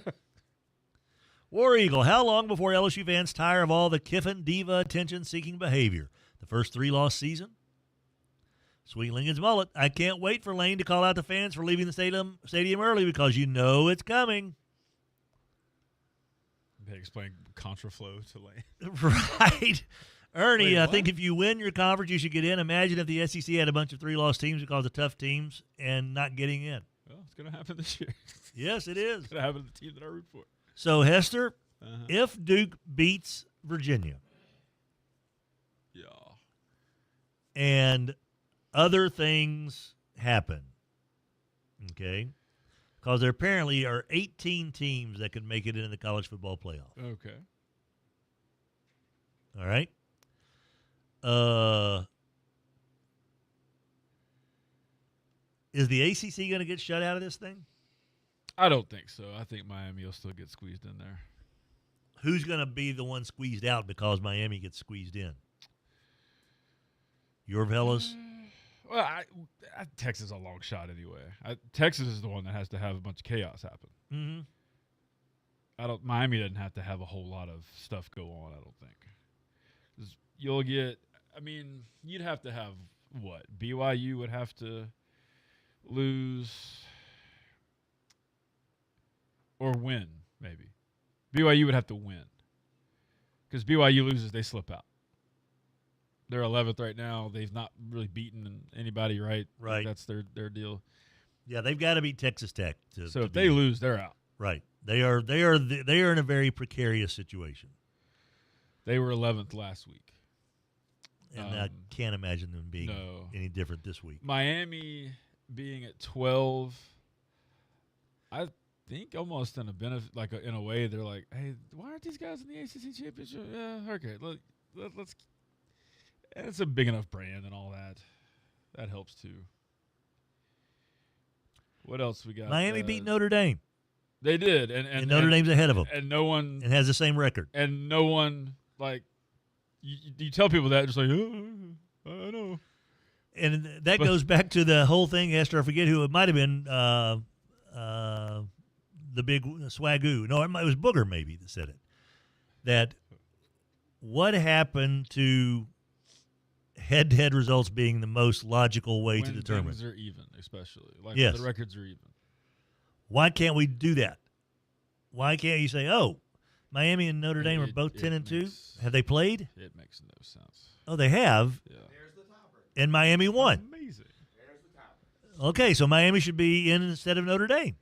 War Eagle, how long before LSU fans tire of all the Kiffin diva attention-seeking behavior? The first 3-loss season? Sweet Lincoln's mullet. I can't wait for Lane to call out the fans for leaving the stadium early because you know it's coming. They explain contraflow to Lane. Right. Ernie, Wait, I think if you win your conference, you should get in. Imagine if the SEC had a bunch of 3-loss teams because of tough teams and not getting in. Well, it's going to happen this year. Yes, it is. It's going to happen to the team that I root for. So, Hester, if Duke beats Virginia, and other things happen, okay, because there apparently are 18 teams that can make it into the college football playoff. Okay. All right. Is the ACC going to get shut out of this thing? I don't think so. I think Miami will still get squeezed in there. Who's going to be the one squeezed out because Miami gets squeezed in? Your fellas? Well, Texas is a long shot anyway. Texas is the one that has to have a bunch of chaos happen. Mm-hmm. Miami doesn't have to have a whole lot of stuff go on, I don't think. 'Cause you'll get, you'd have to have what? BYU would have to lose or win, maybe. BYU would have to win. Because BYU loses, they slip out. They're 11th right now. They've not really beaten anybody, right? Right. That's their deal. Yeah, they've got to beat Texas Tech. So if they lose, they're out. Right. They are in a very precarious situation. They were 11th last week. And I can't imagine them being any different this week. Miami being at 12, I think almost in a benefit, like in a way, they're like, hey, why aren't these guys in the ACC championship? Yeah, okay, let's. And it's a big enough brand and all that. That helps too. What else we got? Miami beat Notre Dame. They did, and Notre Dame's ahead of them, and no one and has the same record, and no one you tell people that just like I know, and that goes back to the whole thing. Esther, I forget who it might have been. The big swagoo. No, it was Booger maybe that said it. That what happened to head-to-head results being the most logical way to determine. When things are even, especially. Like yes. The records are even. Why can't we do that? Why can't you say, oh, Miami and Notre Dame are both 10-2? Have they played? It makes no sense. Oh, they have? Yeah. And Miami won. Amazing. Okay, so Miami should be in instead of Notre Dame.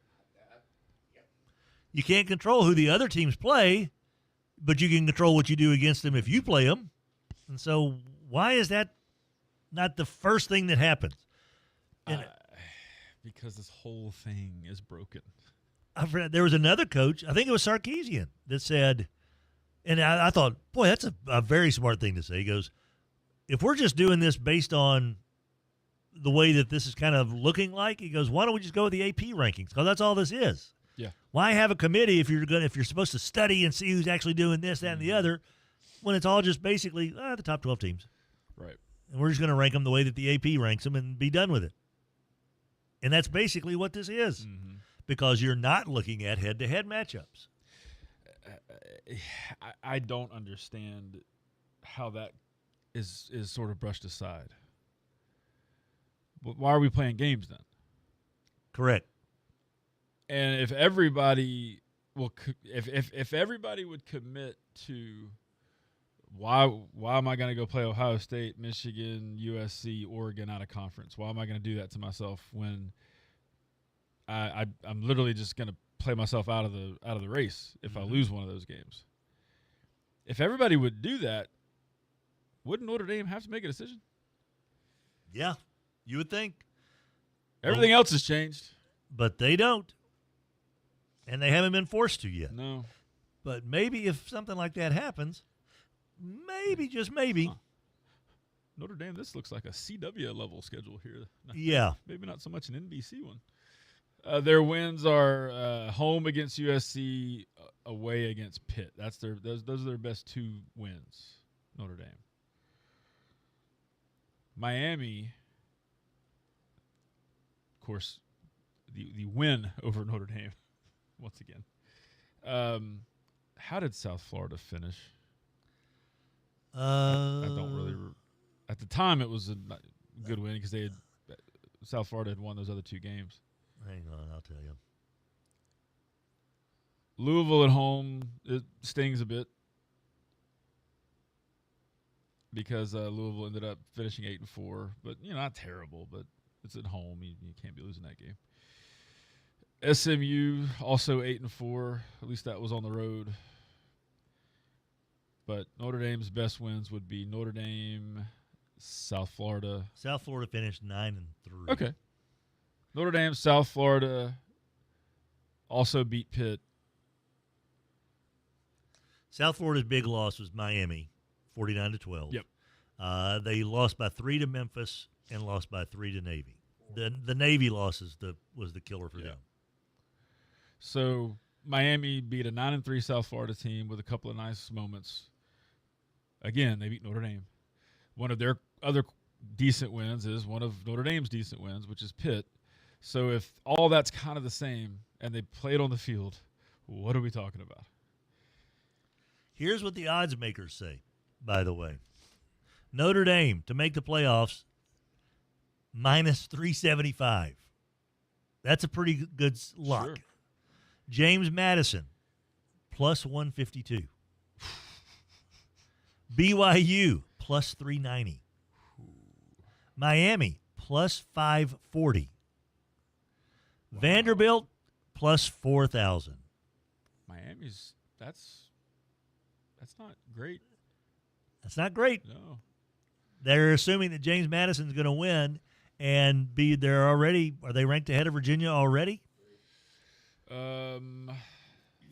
You can't control who the other teams play, but you can control what you do against them if you play them. And so why is that not the first thing that happens? Because this whole thing is broken. I've read there was another coach, I think it was Sarkisian, that said, and I thought, boy, that's a very smart thing to say. He goes, if we're just doing this based on the way that this is kind of looking like, he goes, why don't we just go with the AP rankings? Because that's all this is. Yeah. Why have a committee if you're supposed to study and see who's actually doing this, that, and the other, when it's all just basically the top 12 teams. Right. And we're just going to rank them the way that the AP ranks them and be done with it. And that's basically what this is, because you're not looking at head-to-head matchups. I don't understand how that is sort of brushed aside. But why are we playing games then? Correct. And if everybody if everybody would commit to why am I going to go play Ohio State, Michigan, USC, Oregon out of conference? Why am I going to do that to myself when I'm literally just going to play myself out of the race if I lose one of those games? If everybody would do that, wouldn't Notre Dame have to make a decision? Yeah, you would think. Everything else has changed. But they don't. And they haven't been forced to yet. No. But maybe if something like that happens, maybe, just maybe. Huh. Notre Dame, this looks like a CW level schedule here. Yeah. Maybe not so much an NBC one. Their wins are home against USC, away against Pitt. Those are their best two wins, Notre Dame. Miami, of course, the win over Notre Dame, once again. How did South Florida finish? I don't really. At the time, it was a good win because South Florida had won those other two games. Hang on, I'll tell you. Louisville at home, it stings a bit because Louisville ended up finishing 8-4, but not terrible. But it's at home; you can't be losing that game. SMU also 8-4. At least that was on the road. But Notre Dame's best wins would be Notre Dame, South Florida. South Florida finished 9-3. Okay. Notre Dame, South Florida also beat Pitt. South Florida's big loss was Miami, 49-12. Yep. They lost by 3 to Memphis and lost by 3 to Navy. The Navy loss was the killer for them. So Miami beat a 9-3 South Florida team with a couple of nice moments. Again, they beat Notre Dame. One of their other decent wins is one of Notre Dame's decent wins, which is Pitt. So if all that's kind of the same and they played on the field, what are we talking about? Here's what the odds makers say, by the way. Notre Dame to make the playoffs, -375. That's a pretty good lock. Sure. James Madison, +152. BYU, +390. Miami, +540. Vanderbilt, +4,000. Miami's that's not great. That's not great. No. They're assuming that James Madison's going to win and are they ranked ahead of Virginia already?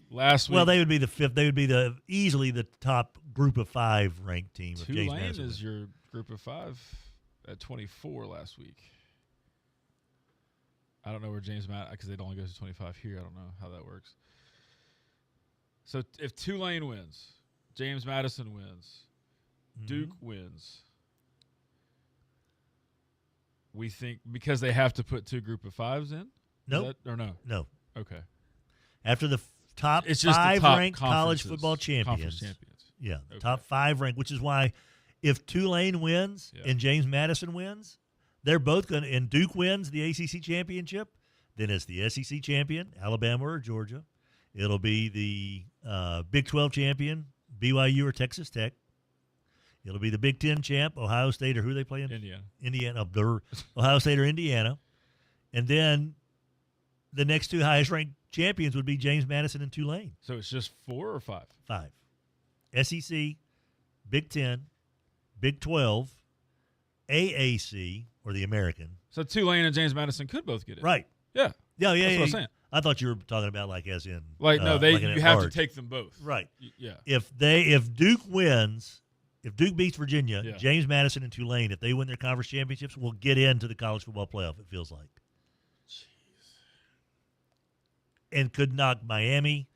Last week. Well, they would be the fifth. They would be easily the top group of 5 ranked team. If James Tulane Madison is your group of 5 at 24 last week. I don't know where James Madison, because they'd only go to 25 here. I don't know how that works. So if Tulane wins, James Madison wins, Duke wins, we think because they have to put 2 group of 5s in? Nope. Or no? No. Okay. After the top It's just the 5 top ranked college conferences, football conference champions. champions. Yeah, Okay. top 5 ranked, which is why if Tulane wins and James Madison wins, they're both going to, and Duke wins the ACC championship, then it's the SEC champion, Alabama or Georgia. It'll be the Big 12 champion, BYU or Texas Tech. It'll be the Big 10 champ, Ohio State, or who are they playing? Indiana. Ohio State or Indiana. And then the next two highest-ranked champions would be James Madison and Tulane. So it's just 4 or 5? 5. SEC, Big 10, Big 12, AAC, or the American. So Tulane and James Madison could both get it. Right. Yeah. Yeah, That's what I'm saying. I thought you were talking about like as in like no, like you have to take them both. Right. Yeah. If Duke wins, if Duke beats Virginia, James Madison and Tulane, if they win their conference championships, will get into the college football playoff. It feels like. Jeez. And could knock Miami,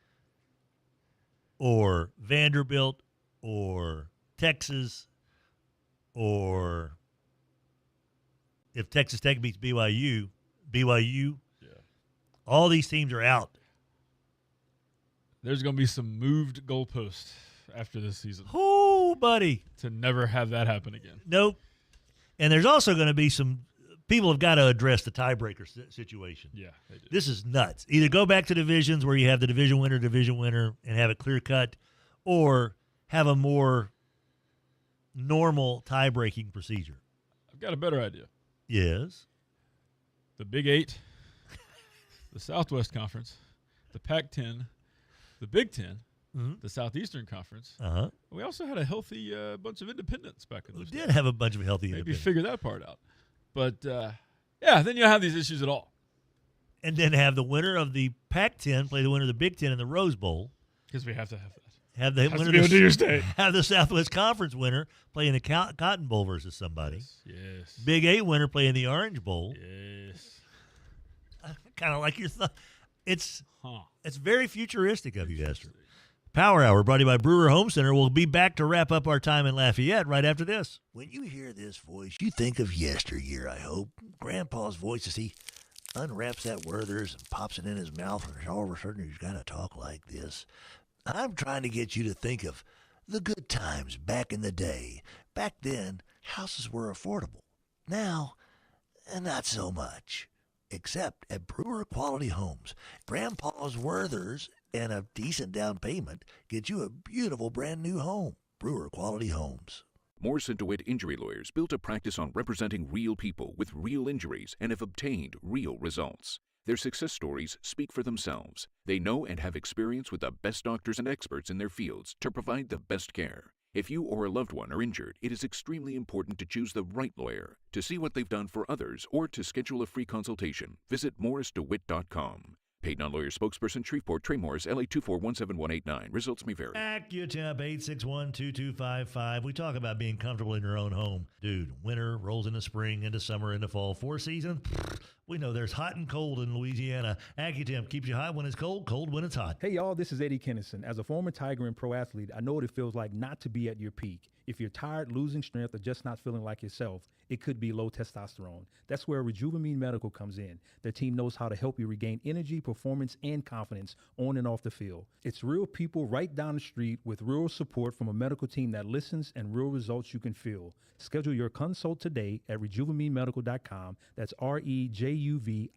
or Vanderbilt, or Texas, or if Texas Tech beats BYU. All these teams are out. There's going to be some moved goalposts after this season. Oh, buddy. To never have that happen again. Nope. And there's also going to be some people have got to address the tiebreaker situation. Yeah, they do. This is nuts. Either go back to divisions where you have the division winner, and have it clear cut, or have a more normal tie-breaking procedure. I've got a better idea. Yes. The Big 8, the Southwest Conference, the Pac-10, the Big 10, the Southeastern Conference. We also had a healthy bunch of independents back in those days. We did have a bunch of healthy Maybe independents. figure that part out. But, then you don't have these issues at all. And then have the winner of the Pac-10 play the winner of the Big 10 in the Rose Bowl. Because we have to have that. Have the winner of New Year's Day. Have the Southwest Conference winner play in the Cotton Bowl versus somebody. Yes. Big 8 winner play in the Orange Bowl. Yes. I kind of like your thought. It's very futuristic of you, Esther. Power Hour brought to you by Brewer Home Center. We'll be back to wrap up our time in Lafayette right after this. When you hear this voice, you think of yesteryear, I hope. Grandpa's voice as he unwraps that Werther's and pops it in his mouth, and all of a sudden he's got to talk like this. I'm trying to get you to think of the good times back in the day. Back then, houses were affordable. Now, not so much. Except at Brewer Quality Homes. Grandpa's Werther's and a decent down payment get you a beautiful brand new home. Brewer Quality Homes. Morse & DeWitt Injury Lawyers built a practice on representing real people with real injuries and have obtained real results. Their success stories speak for themselves. They know and have experience with the best doctors and experts in their fields to provide the best care. If you or a loved one are injured, it is extremely important to choose the right lawyer. To see what they've done for others or to schedule a free consultation, visit morrisdewitt.com. Paid non-lawyer spokesperson, Shreveport, Trey Morris, LA 2417189. Results may vary. AccuTemp 861-2255. We talk about being comfortable in your own home. Dude, winter rolls into spring, into summer, into fall. 4 seasons, we know there's hot and cold in Louisiana. AccuTemp keeps you hot when it's cold, cold when it's hot. Hey, y'all, this is Eddie Kennison. As a former Tiger and pro athlete, I know what it feels like not to be at your peak. If you're tired, losing strength, or just not feeling like yourself, it could be low testosterone. That's where Rejuvamine Medical comes in. Their team knows how to help you regain energy, performance, and confidence on and off the field. It's real people right down the street with real support from a medical team that listens and real results you can feel. Schedule your consult today at RejuvaMeMedical.com. That's REJUVIME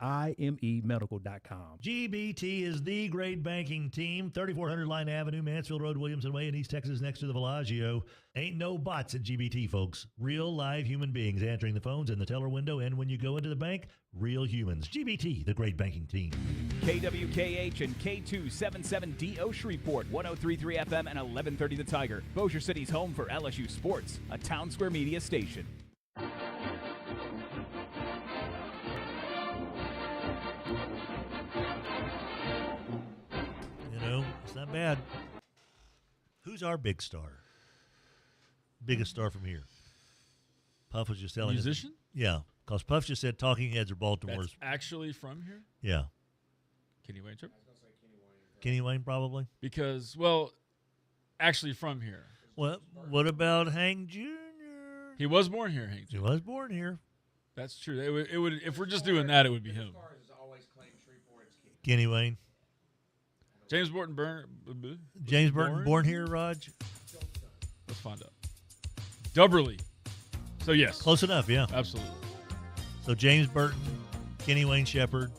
Medical.com. GBT is the great banking team. 3400 Line Avenue, Mansfield Road, Williamson Way in East Texas, next to the Bellagio. Ain't no bots at GBT, folks. Real live human beings answering the phones in the teller window, and when you go into the bank, real humans. GBT, the great banking team. KWKH and K277DO Shreveport, 103.3 FM and 1130 The Tiger. Bossier City's home for LSU Sports, a Town Square Media station. You know, it's not bad. Who's our big star? Biggest star from here? Puff was just telling Musician? us. Yeah, because Puff just said Talking Heads are Baltimore's. That's actually from here? Yeah. Kenny Wayne Trip? Kenny Wayne, probably. Because, well, actually from here. What about Hank Jr.? He was born here, Hank Jr. He was born here. That's true. It would if we're just doing that, it would be him. Kenny Wayne. James Burton born here, Raj? Let's find out. Dubberly. So, yes. Close enough, yeah. Absolutely. So, James Burton, Kenny Wayne Shepherd.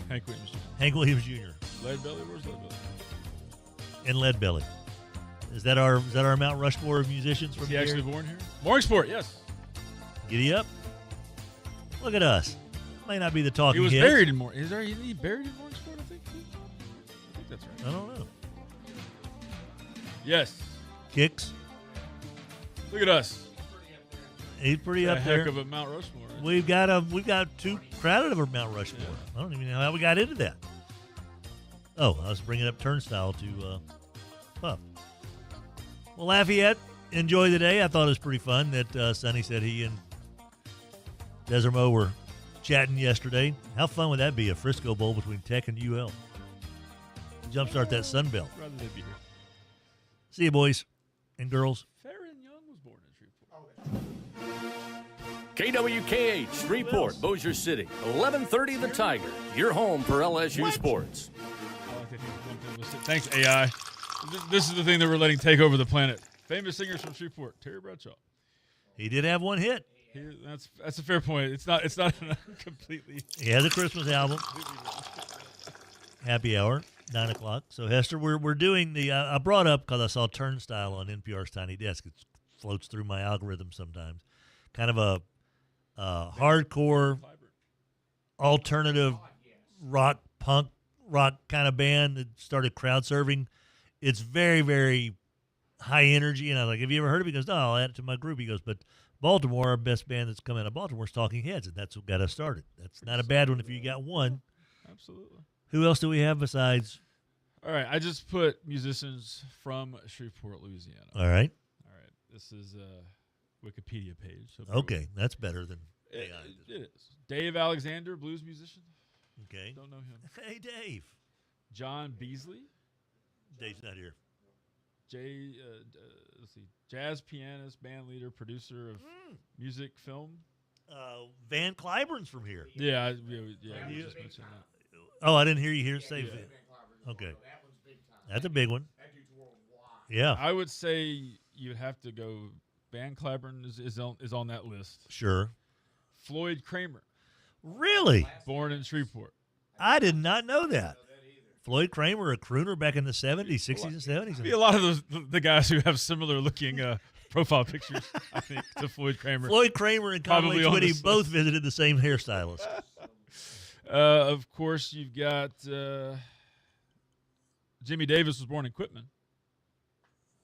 Hank Williams Jr. Hank Williams Jr. Lead Belly? Where's Lead Belly? And Lead Belly. Is that our Mount Rushmore of musicians from Is he here? actually born here? Morning Sport, yes. Giddy up. Look at us. May not be the talking He was heads. buried in more. Isn't he buried in Morningsport? I think that's right. I don't know. Yes. Kicks. Look at us. He's pretty That's up a there. heck of a Mount Rushmore. Right? We've got two crowded over Mount Rushmore. Yeah. I don't even know how we got into that. Oh, I was bringing up Turnstile to Puff. Well, Lafayette, enjoy the day. I thought it was pretty fun that Sonny said he and Desermo were chatting yesterday. How fun would that be, a Frisco Bowl between Tech and UL? Jumpstart that Sun Belt. Rather than be here. See you, boys and girls. Farron Young was born in Shreveport. KWKH, Shreveport, Bossier City, 1130 The Tiger, your home for LSU sports. I like that he lumped in with it. Thanks, AI. This is the thing that we're letting take over the planet. Famous singers from Shreveport, Terry Bradshaw. He did have one hit. That's a fair point. It's not completely. He has a Christmas album. Happy Hour, 9 o'clock. So, Hester, we're doing the, I brought up because I saw Turnstile on NPR's Tiny Desk. It floats through my algorithm sometimes. Kind of a hardcore, alternative rock, punk rock kind of band that started crowd serving. It's very, very high energy. And I was like, have you ever heard of it? He goes, no, I'll add it to my group. He goes, but Baltimore, our best band that's come out of Baltimore is Talking Heads, and that's what got us started. That's not a bad one if you got one. Absolutely. Who else do we have besides? All right, I just put musicians from Shreveport, Louisiana. All right. This is a Wikipedia page. So Okay, that's better than AI. It is. Dave Alexander, blues musician. Okay. Don't know him. Hey, Dave. John Beasley. Dave's not here. Let's see, jazz pianist, band leader, producer of music, film. Van Cliburn's from here. Yeah, we just mentioned that. Oh, I didn't hear you here say that. Okay. That's a big one. Yeah. I would say you'd have to go. Van Cliburn is on that list. Sure. Floyd Kramer. Really? Born in Shreveport. I did not know that. Floyd Kramer, a crooner back in the 70s, 60s, and 70s. Be a lot of the guys who have similar looking profile pictures, I think, to Floyd Kramer. Floyd Kramer and Conway Twitty both visited the same hairstylist. Of course, you've got Jimmy Davis was born in Quitman.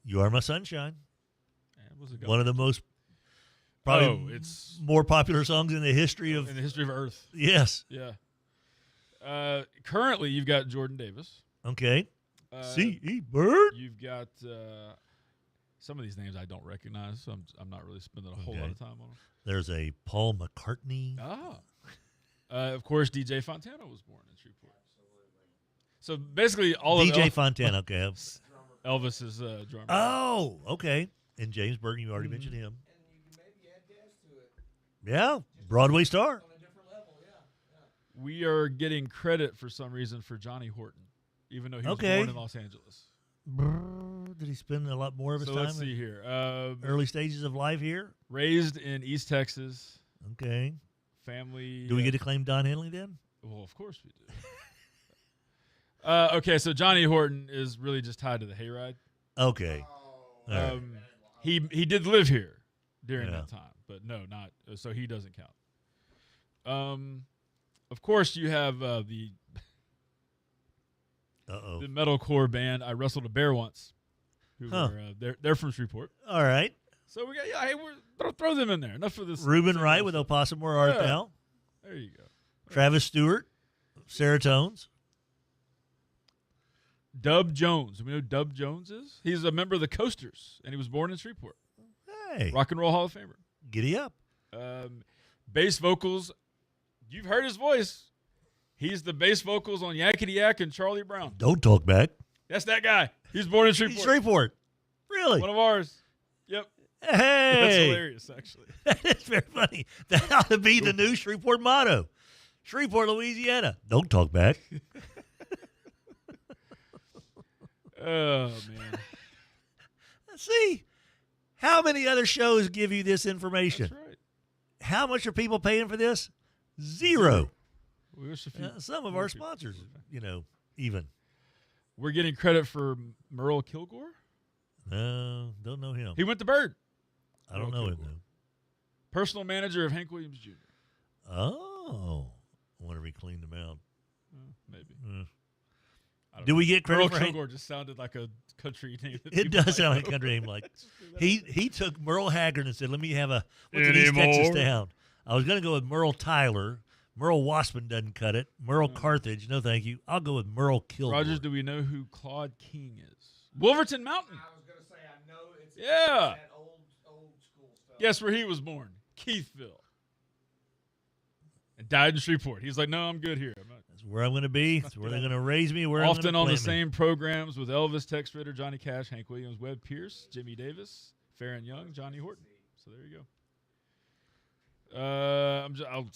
You Are My Sunshine. Yeah, one of the most it's more popular songs in the history of Earth. Yes. Yeah. Currently, you've got Jordan Davis. Okay. C.E. Bird. You've got some of these names I don't recognize, so I'm not really spending a whole lot of time on them. There's a Paul McCartney. Of course, DJ Fontana was born in Shreveport. So basically, all DJ of Fontana. Okay. Elvis is drummer. Oh, okay. And James Burton, you already mentioned him. Yeah, Broadway star. We are getting credit for some reason for Johnny Horton, even though he was born in Los Angeles. Did he spend a lot more of his time? Let's see here. Early stages of life here. Raised in East Texas. Okay. Family. Do we get to claim Don Henley then? Well, of course we do. Okay, so Johnny Horton is really just tied to the hayride. Okay. He did live here during that time, but no, not so he doesn't count. Of course, you have the metalcore band I Wrestled a Bear Once. Who were, they're from Shreveport. All right. So we got throw them in there. Enough of this. Ruben Wright with Opossum Where Art Thou. There you go. Travis Stewart, Serotones. Dub Jones. We know who Dub Jones is? He's a member of the Coasters, and he was born in Shreveport. Hey. Rock and Roll Hall of Famer. Giddy up. Bass vocals. You've heard his voice. He's the bass vocals on Yakety Yak and Charlie Brown. Don't talk back. That's that guy. He's born in Shreveport. He's Shreveport. Really? One of ours. Yep. Hey. That's hilarious, actually. That is very funny. That ought to be the new Shreveport motto. Shreveport, Louisiana. Don't talk back. Oh, man. See, how many other shows give you this information? That's right. How much are people paying for this? Zero. We wish a few, some of our sponsors, even. We're getting credit for Merle Kilgore? No, don't know him. He went to Bird. I don't know him, though. Personal manager of Hank Williams Jr. Oh, I wonder if he cleaned them out. Maybe. I don't Do know. we get credit Merle for Kilgore just sounded like a country name. that It people does sound might like a know. country name. Like he took Merle Haggard and said, "Let me have what's an East Texas town?" I was going to go with Merle Tyler. Merle Wassman doesn't cut it. Merle Carthage, no thank you. I'll go with Merle Kilgore. Rogers, do we know who Claude King is? Wolverton Mountain. I was going to say, I know it's Yeah. that old school stuff. Guess where he was born? Keithville. And died in Shreveport. He's like, no, I'm good here. That's where I'm going to be. That's where they're going to raise me. Where Often I'm on gonna the plant me. same programs with Elvis, Tex Ritter, Johnny Cash, Hank Williams, Webb Pierce, Jimmy Davis, Farron Young, Johnny Horton. So there you go. I'll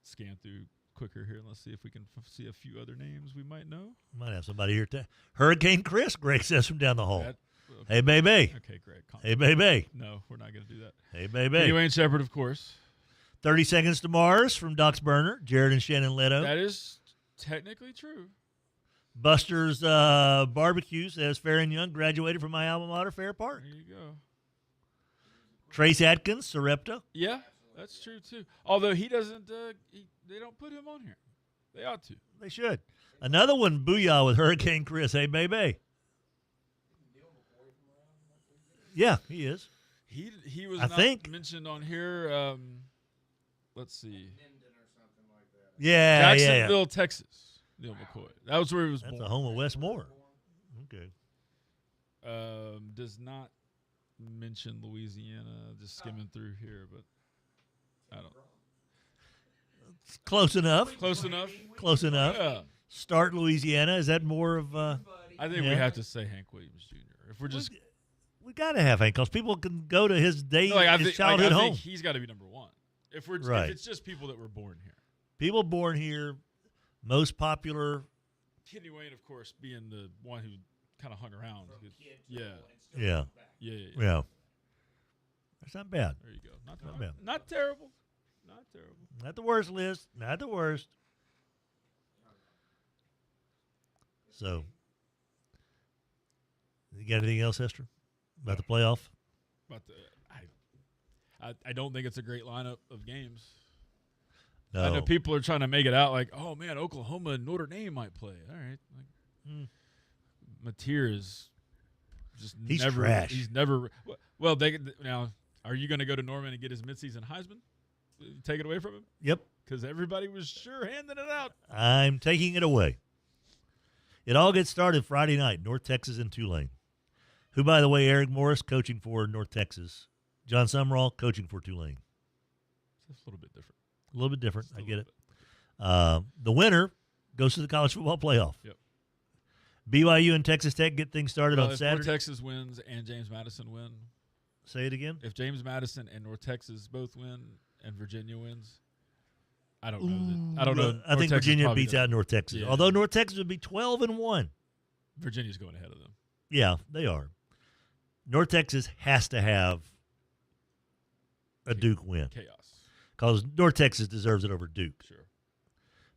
scan through quicker here and let's see if we can see a few other names we might know. Might have somebody here. Hurricane Chris, Greg says from down the hall. Okay. Hey, baby. Okay, Greg. Hey, baby. No, we're not going to do that. Hey, baby. Kenny Wayne Shepherd, of course. 30 Seconds to Mars from Doc's Burner, Jared and Shannon Leto. That is technically true. Buster's Barbecue says Farron Young graduated from my alma mater, Fair Park. There you go. Trace Atkins, Sarepta. Yeah, that's true, too. Although he doesn't, they don't put him on here. They ought to. They should. Another one, Booyah with Hurricane Chris. Hey, baby. Yeah, he is. He was I not think. mentioned on here. Let's see. Yeah, Jacksonville, yeah. Texas. Neil McCoy. That was where he was That's born. the home of Wes Moore. Okay. Does not mention Louisiana. Just skimming through here, but I don't. It's close enough. Close enough. Close enough. Yeah. Start Louisiana. Is that more of? I think we have to say Hank Williams Jr. If we're just, we got to have Hank because people can go to his day, No, I his think, childhood I home. think he's got to be number one. If we're Right. if it's just people that were born here. People born here, most popular. Kenny Wayne, of course, being the one who kind of hung around. Yeah. That's not bad. There you go. Not bad. Not terrible. Not terrible. Not the worst list. Not the worst. So, you got anything else, Esther, about the playoff? But I don't think it's a great lineup of games. No. I know people are trying to make it out like, oh man, Oklahoma and Notre Dame might play. All right, Mateer is just He's never. trash. He's never. Well, now are you going to go to Norman and get his midseason Heisman? Take it away from him? Yep. Because everybody was sure handing it out. I'm taking it away. It all gets started Friday night, North Texas and Tulane. Who, by the way, Eric Morris coaching for North Texas. John Sumrall coaching for Tulane. It's a little bit different. A little bit different. I get it. The winner goes to the college football playoff. Yep. BYU and Texas Tech get things started on if Saturday. North Texas wins and James Madison win. Say it again. If James Madison and North Texas both win and Virginia wins, I don't know. I don't know. I think Texas Virginia probably beats doesn't. out North Texas. Yeah. Although North Texas would be 12-1. Virginia's going ahead of them. Yeah, they are. North Texas has to have a Duke win. Chaos. Because North Texas deserves it over Duke. Sure.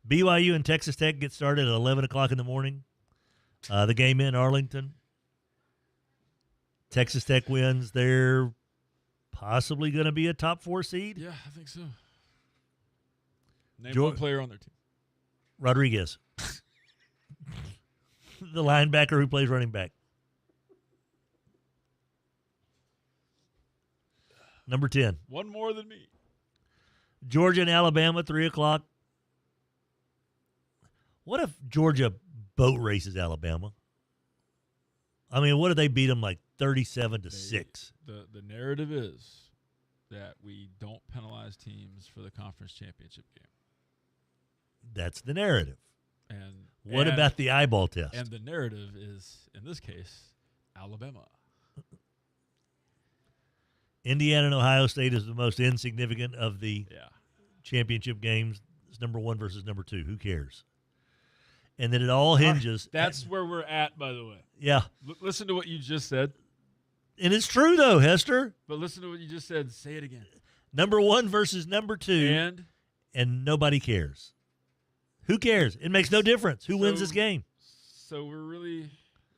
BYU and Texas Tech get started at 11 o'clock in the morning. The game in Arlington. Texas Tech wins. They're possibly going to be a top 4 seed. Yeah, I think so. Name George- one player on their team. Rodriguez. The linebacker who plays running back. Number 10. One more than me. Georgia and Alabama, 3 o'clock. What if Georgia boat races Alabama? I mean, what if they beat them like 37-6? The narrative is that we don't penalize teams for the conference championship game. That's the narrative. And what about the eyeball test? And the narrative is, in this case, Alabama. Indiana and Ohio State is the most insignificant of the championship games. It's number 1 versus number 2. Who cares? And then it all hinges. That's where we're at, by the way. Yeah. Listen to what you just said. And it's true, though, Hester. But listen to what you just said. Say it again. Number 1 versus number 2. And nobody cares. Who cares? It makes no difference who wins this game. So we're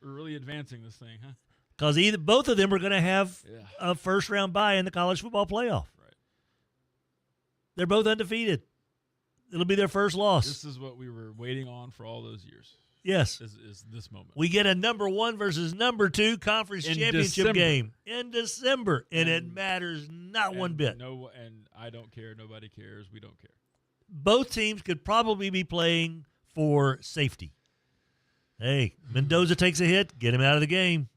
really advancing this thing, huh? Because both of them are going to have a first-round bye in the college football playoff. Right. They're both undefeated. It'll be their first loss. This is what we were waiting on for all those years. Yes. Is this moment. We get a number 1 versus number 2 conference championship game in December, and it matters not one bit. And I don't care. Nobody cares. We don't care. Both teams could probably be playing for safety. Hey, Mendoza takes a hit, get him out of the game.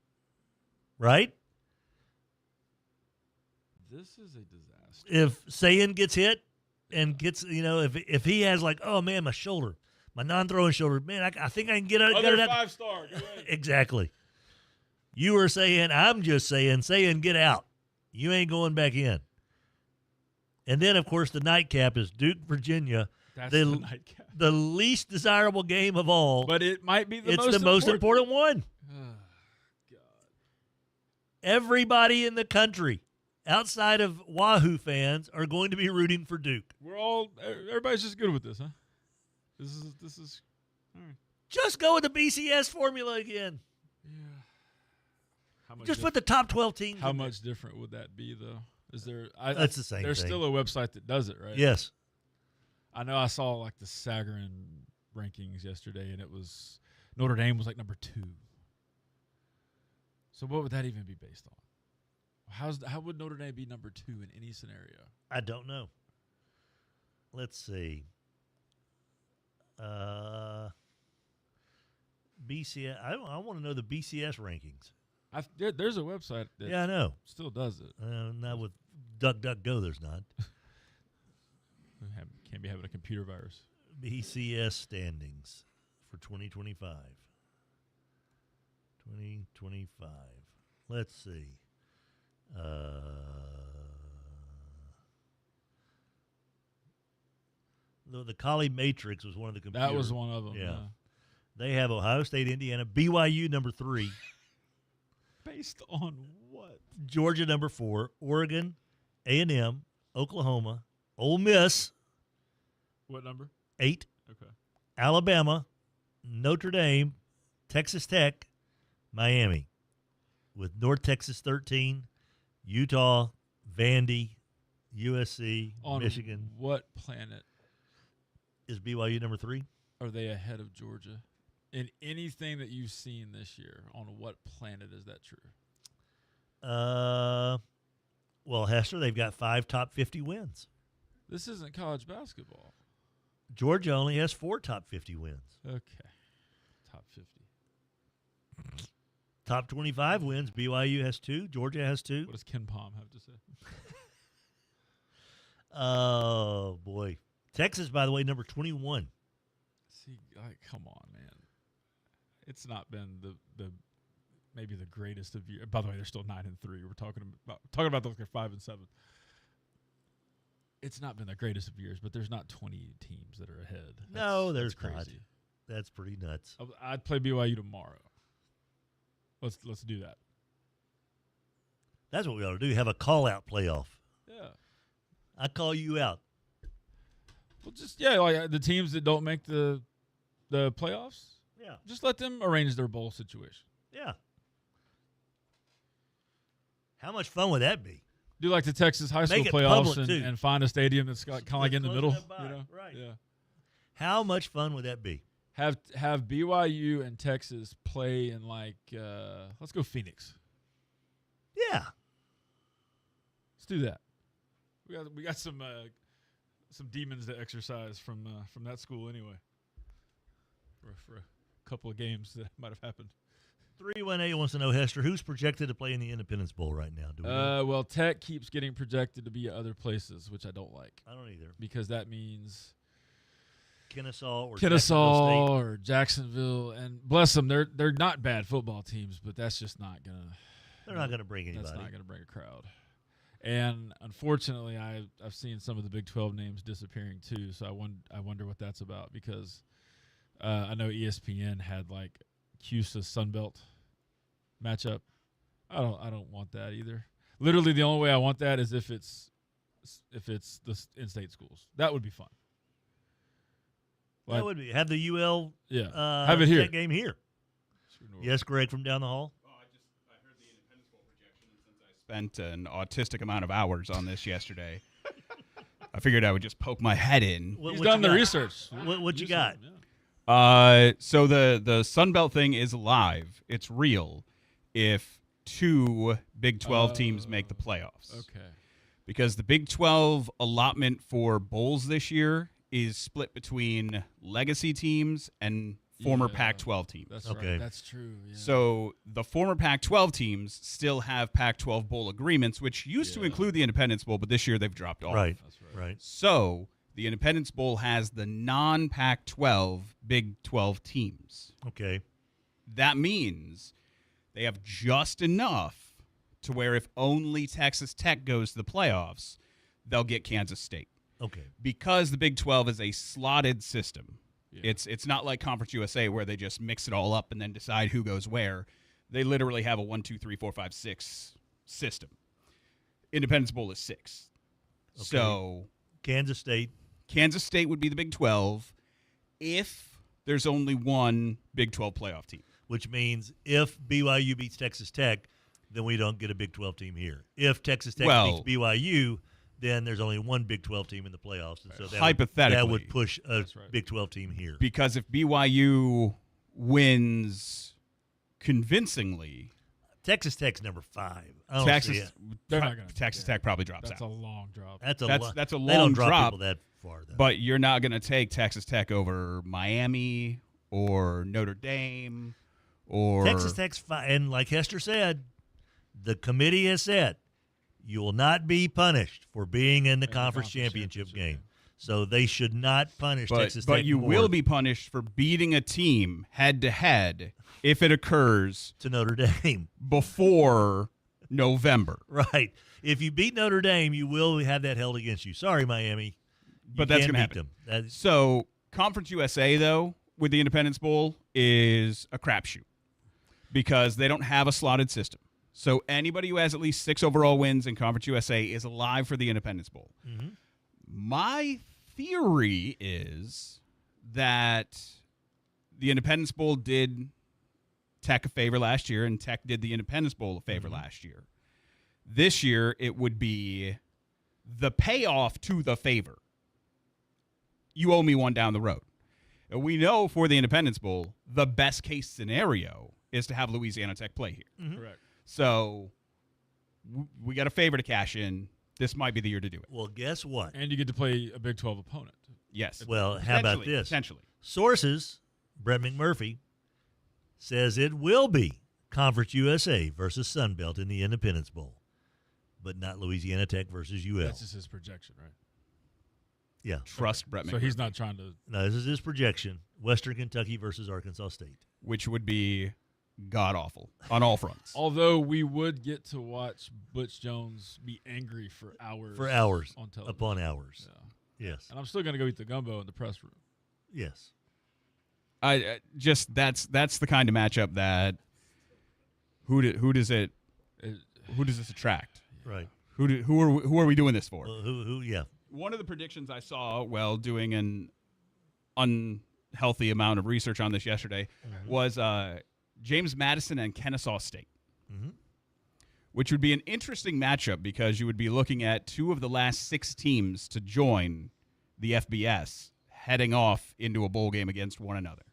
Right? This is a disaster. If Sayin gets hit and gets, if he has like, oh, man, my shoulder, my non-throwing shoulder, man, I think I can get it. Other get it 5-star. Exactly. You were saying, I'm just saying, get out. You ain't going back in. And then, of course, the nightcap is Duke, Virginia. That's the nightcap. The least desirable game of all. But it might be the most important one. God. Everybody in the country, outside of Wahoo fans, are going to be rooting for Duke. Everybody's just good with this, huh? This is all right. Just go with the BCS formula again. Yeah. Just put the top 12 teams. How much different would that be, though? Is there? That's the same There's thing. still a website that does it, right? Yes. I know I saw like the Sagarin rankings yesterday, and it was Notre Dame was like number 2. So what would that even be based on? How would Notre Dame be number 2 in any scenario? I don't know. Let's see. BCS. I want to know the BCS rankings. There's a website that I know. Still does it. Not with DuckDuckGo, there's not. Can't be having a computer virus. BCS standings for 2025. 2025. Let's see. The Colley Matrix was one of the computers. That was one of them. Yeah. They have Ohio State, Indiana, BYU number 3. Based on what? Georgia number 4, Oregon, A&M, Oklahoma, Ole Miss. What number? 8. Okay. Alabama, Notre Dame, Texas Tech, Miami, with North Texas 13, Utah, Vandy, USC, On Michigan. What planet is BYU number 3? Are they ahead of Georgia? In anything that you've seen this year, on what planet is that true? Well, Hester, they've got 5 top 50 wins. This isn't college basketball. Georgia only has 4 top 50 wins. Okay. Top 50. Top 25 wins. BYU has 2. Georgia has 2. What does Ken Palm have to say? Oh, boy. Texas, by the way, number 21. See, come on, man. It's not been the maybe the greatest of years. By the way, they're still 9-3. We're talking about those 5-7. It's not been the greatest of years, but there's not 20 teams that are ahead. There's crazy. not. That's pretty nuts. I'd play BYU tomorrow. Let's do that. That's what we ought to do. Have a call-out playoff. Yeah. I call you out. Well, like the teams that don't make the playoffs. Yeah. Just let them arrange their bowl situation. Yeah. How much fun would that be? Do like the Texas high school playoffs and find a stadium that's kind of like in the middle. Right. Yeah. How much fun would that be? Have BYU and Texas play in let's go Phoenix. Yeah. Let's do that. We got some demons to exercise from that school anyway. For a couple of games that might have happened. 318 wants to know, Hester, who's projected to play in the Independence Bowl right now? Do we know? Well, Tech keeps getting projected to be at other places, which I don't like. I don't either. Because that means Kennesaw or Jacksonville, and bless them, they're not bad football teams, but that's just not gonna. They're not gonna bring anybody. That's not gonna bring a crowd. And unfortunately, I've seen some of the Big 12 names disappearing too. So I wonder what that's about, because I know ESPN had like CUSA Sunbelt matchup. I don't want that either. Literally, the only way I want that is if it's the in-state schools. That would be fun. That would be. Have the UL have it here. Game here. Yes, Greg from down the hall. I heard the Independence Bowl projection, and since I spent an autistic amount of hours on this yesterday, I figured I would just poke my head in. He's done the research. What you got? So the Sun Belt thing is live. It's real. If 2 Big 12 teams make the playoffs. Okay. Because the Big 12 allotment for bowls this year is split between legacy teams and former Pac-12 teams. That's right. That's true. Yeah. So the former Pac-12 teams still have Pac-12 bowl agreements, which used to include the Independence Bowl, but this year they've dropped off. Right. That's right. So the Independence Bowl has the non-Pac-12 Big 12 teams. Okay. That means they have just enough to where if only Texas Tech goes to the playoffs, they'll get Kansas State. Okay. Because the Big 12 is a slotted system. Yeah. It's not like Conference USA where they just mix it all up and then decide who goes where. They literally have a 1, 2, 3, 4, 5, 6 system. Independence Bowl is 6. Okay. So Kansas State would be the Big 12 if there's only one Big 12 playoff team. Which means if BYU beats Texas Tech, then we don't get a Big 12 team here. If Texas Tech beats BYU, then there's only one Big 12 team in the playoffs. And so that would push a Big 12 team here. Because if BYU wins convincingly, Texas Tech's number 5. Texas Tech probably drops That's out. a long drop. That's a long they don't drop drop. people that far, though. But you're not going to take Texas Tech over Miami or Notre Dame or Texas Tech's 5. And like Hester said, the committee has said you will not be punished for being in the conference championship game. So they should not punish Texas Tech. But you will be punished for beating a team head-to-head if it occurs to Notre Dame before November. Right. If you beat Notre Dame, you will have that held against you. Sorry, Miami. But that's going to happen. So Conference USA, though, with the Independence Bowl is a crapshoot because they don't have a slotted system. So anybody who has at least 6 overall wins in Conference USA is alive for the Independence Bowl. Mm-hmm. My theory is that the Independence Bowl did Tech a favor last year, and Tech did the Independence Bowl a favor last year. This year, it would be the payoff to the favor. You owe me one down the road. And we know for the Independence Bowl, the best case scenario is to have Louisiana Tech play here. Mm-hmm. Correct. So we got a favor to cash in. This might be the year to do it. Well, guess what? And you get to play a Big 12 opponent. Yes. Well, how about this? Essentially. Sources, Brett McMurphy, says it will be Conference USA versus Sun Belt in the Independence Bowl, but not Louisiana Tech versus UL. That's just his projection, right? Yeah. Trust Brett McMurphy. So he's not trying to. No, this is his projection. Western Kentucky versus Arkansas State. Which would be god-awful on all fronts. Although we would get to watch Butch Jones be angry for hours. On television. Upon hours. Yeah. Yes. And I'm still going to go eat the gumbo in the press room. Yes. I just that's the kind of matchup that who does this attract? Right. Who are we doing this for? Who yeah. One of the predictions I saw while doing an unhealthy amount of research on this yesterday was James Madison and Kennesaw State, which would be an interesting matchup because you would be looking at 2 of the last 6 teams to join the FBS heading off into a bowl game against one another.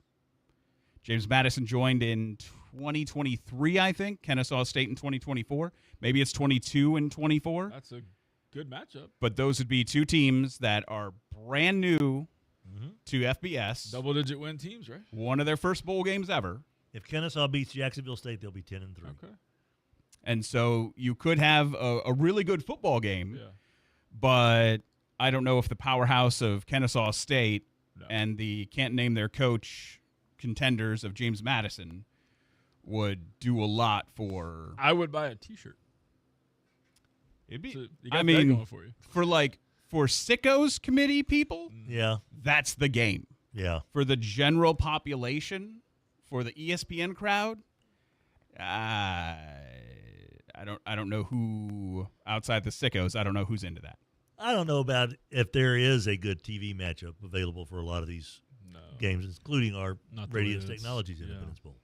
James Madison joined in 2023, I think. Kennesaw State in 2024. Maybe it's 22 and 24. That's a good matchup. But those would be 2 teams that are brand new to FBS. Double-digit win teams, right? One of their first bowl games ever. If Kennesaw beats Jacksonville State, they'll be 10-3. Okay. And so you could have a really good football game, but I don't know if the powerhouse of Kennesaw State and the can't name their coach contenders of James Madison would do a lot for. I would buy a T-shirt. It'd be. So you got that going for you. For sickos committee people, that's the game. Yeah. For the general population, for the ESPN crowd, I don't know who outside the sickos. I don't know who's into that. I don't know about if there is a good TV matchup available for a lot of these games, including our Radiance Technologies Independence Bowl.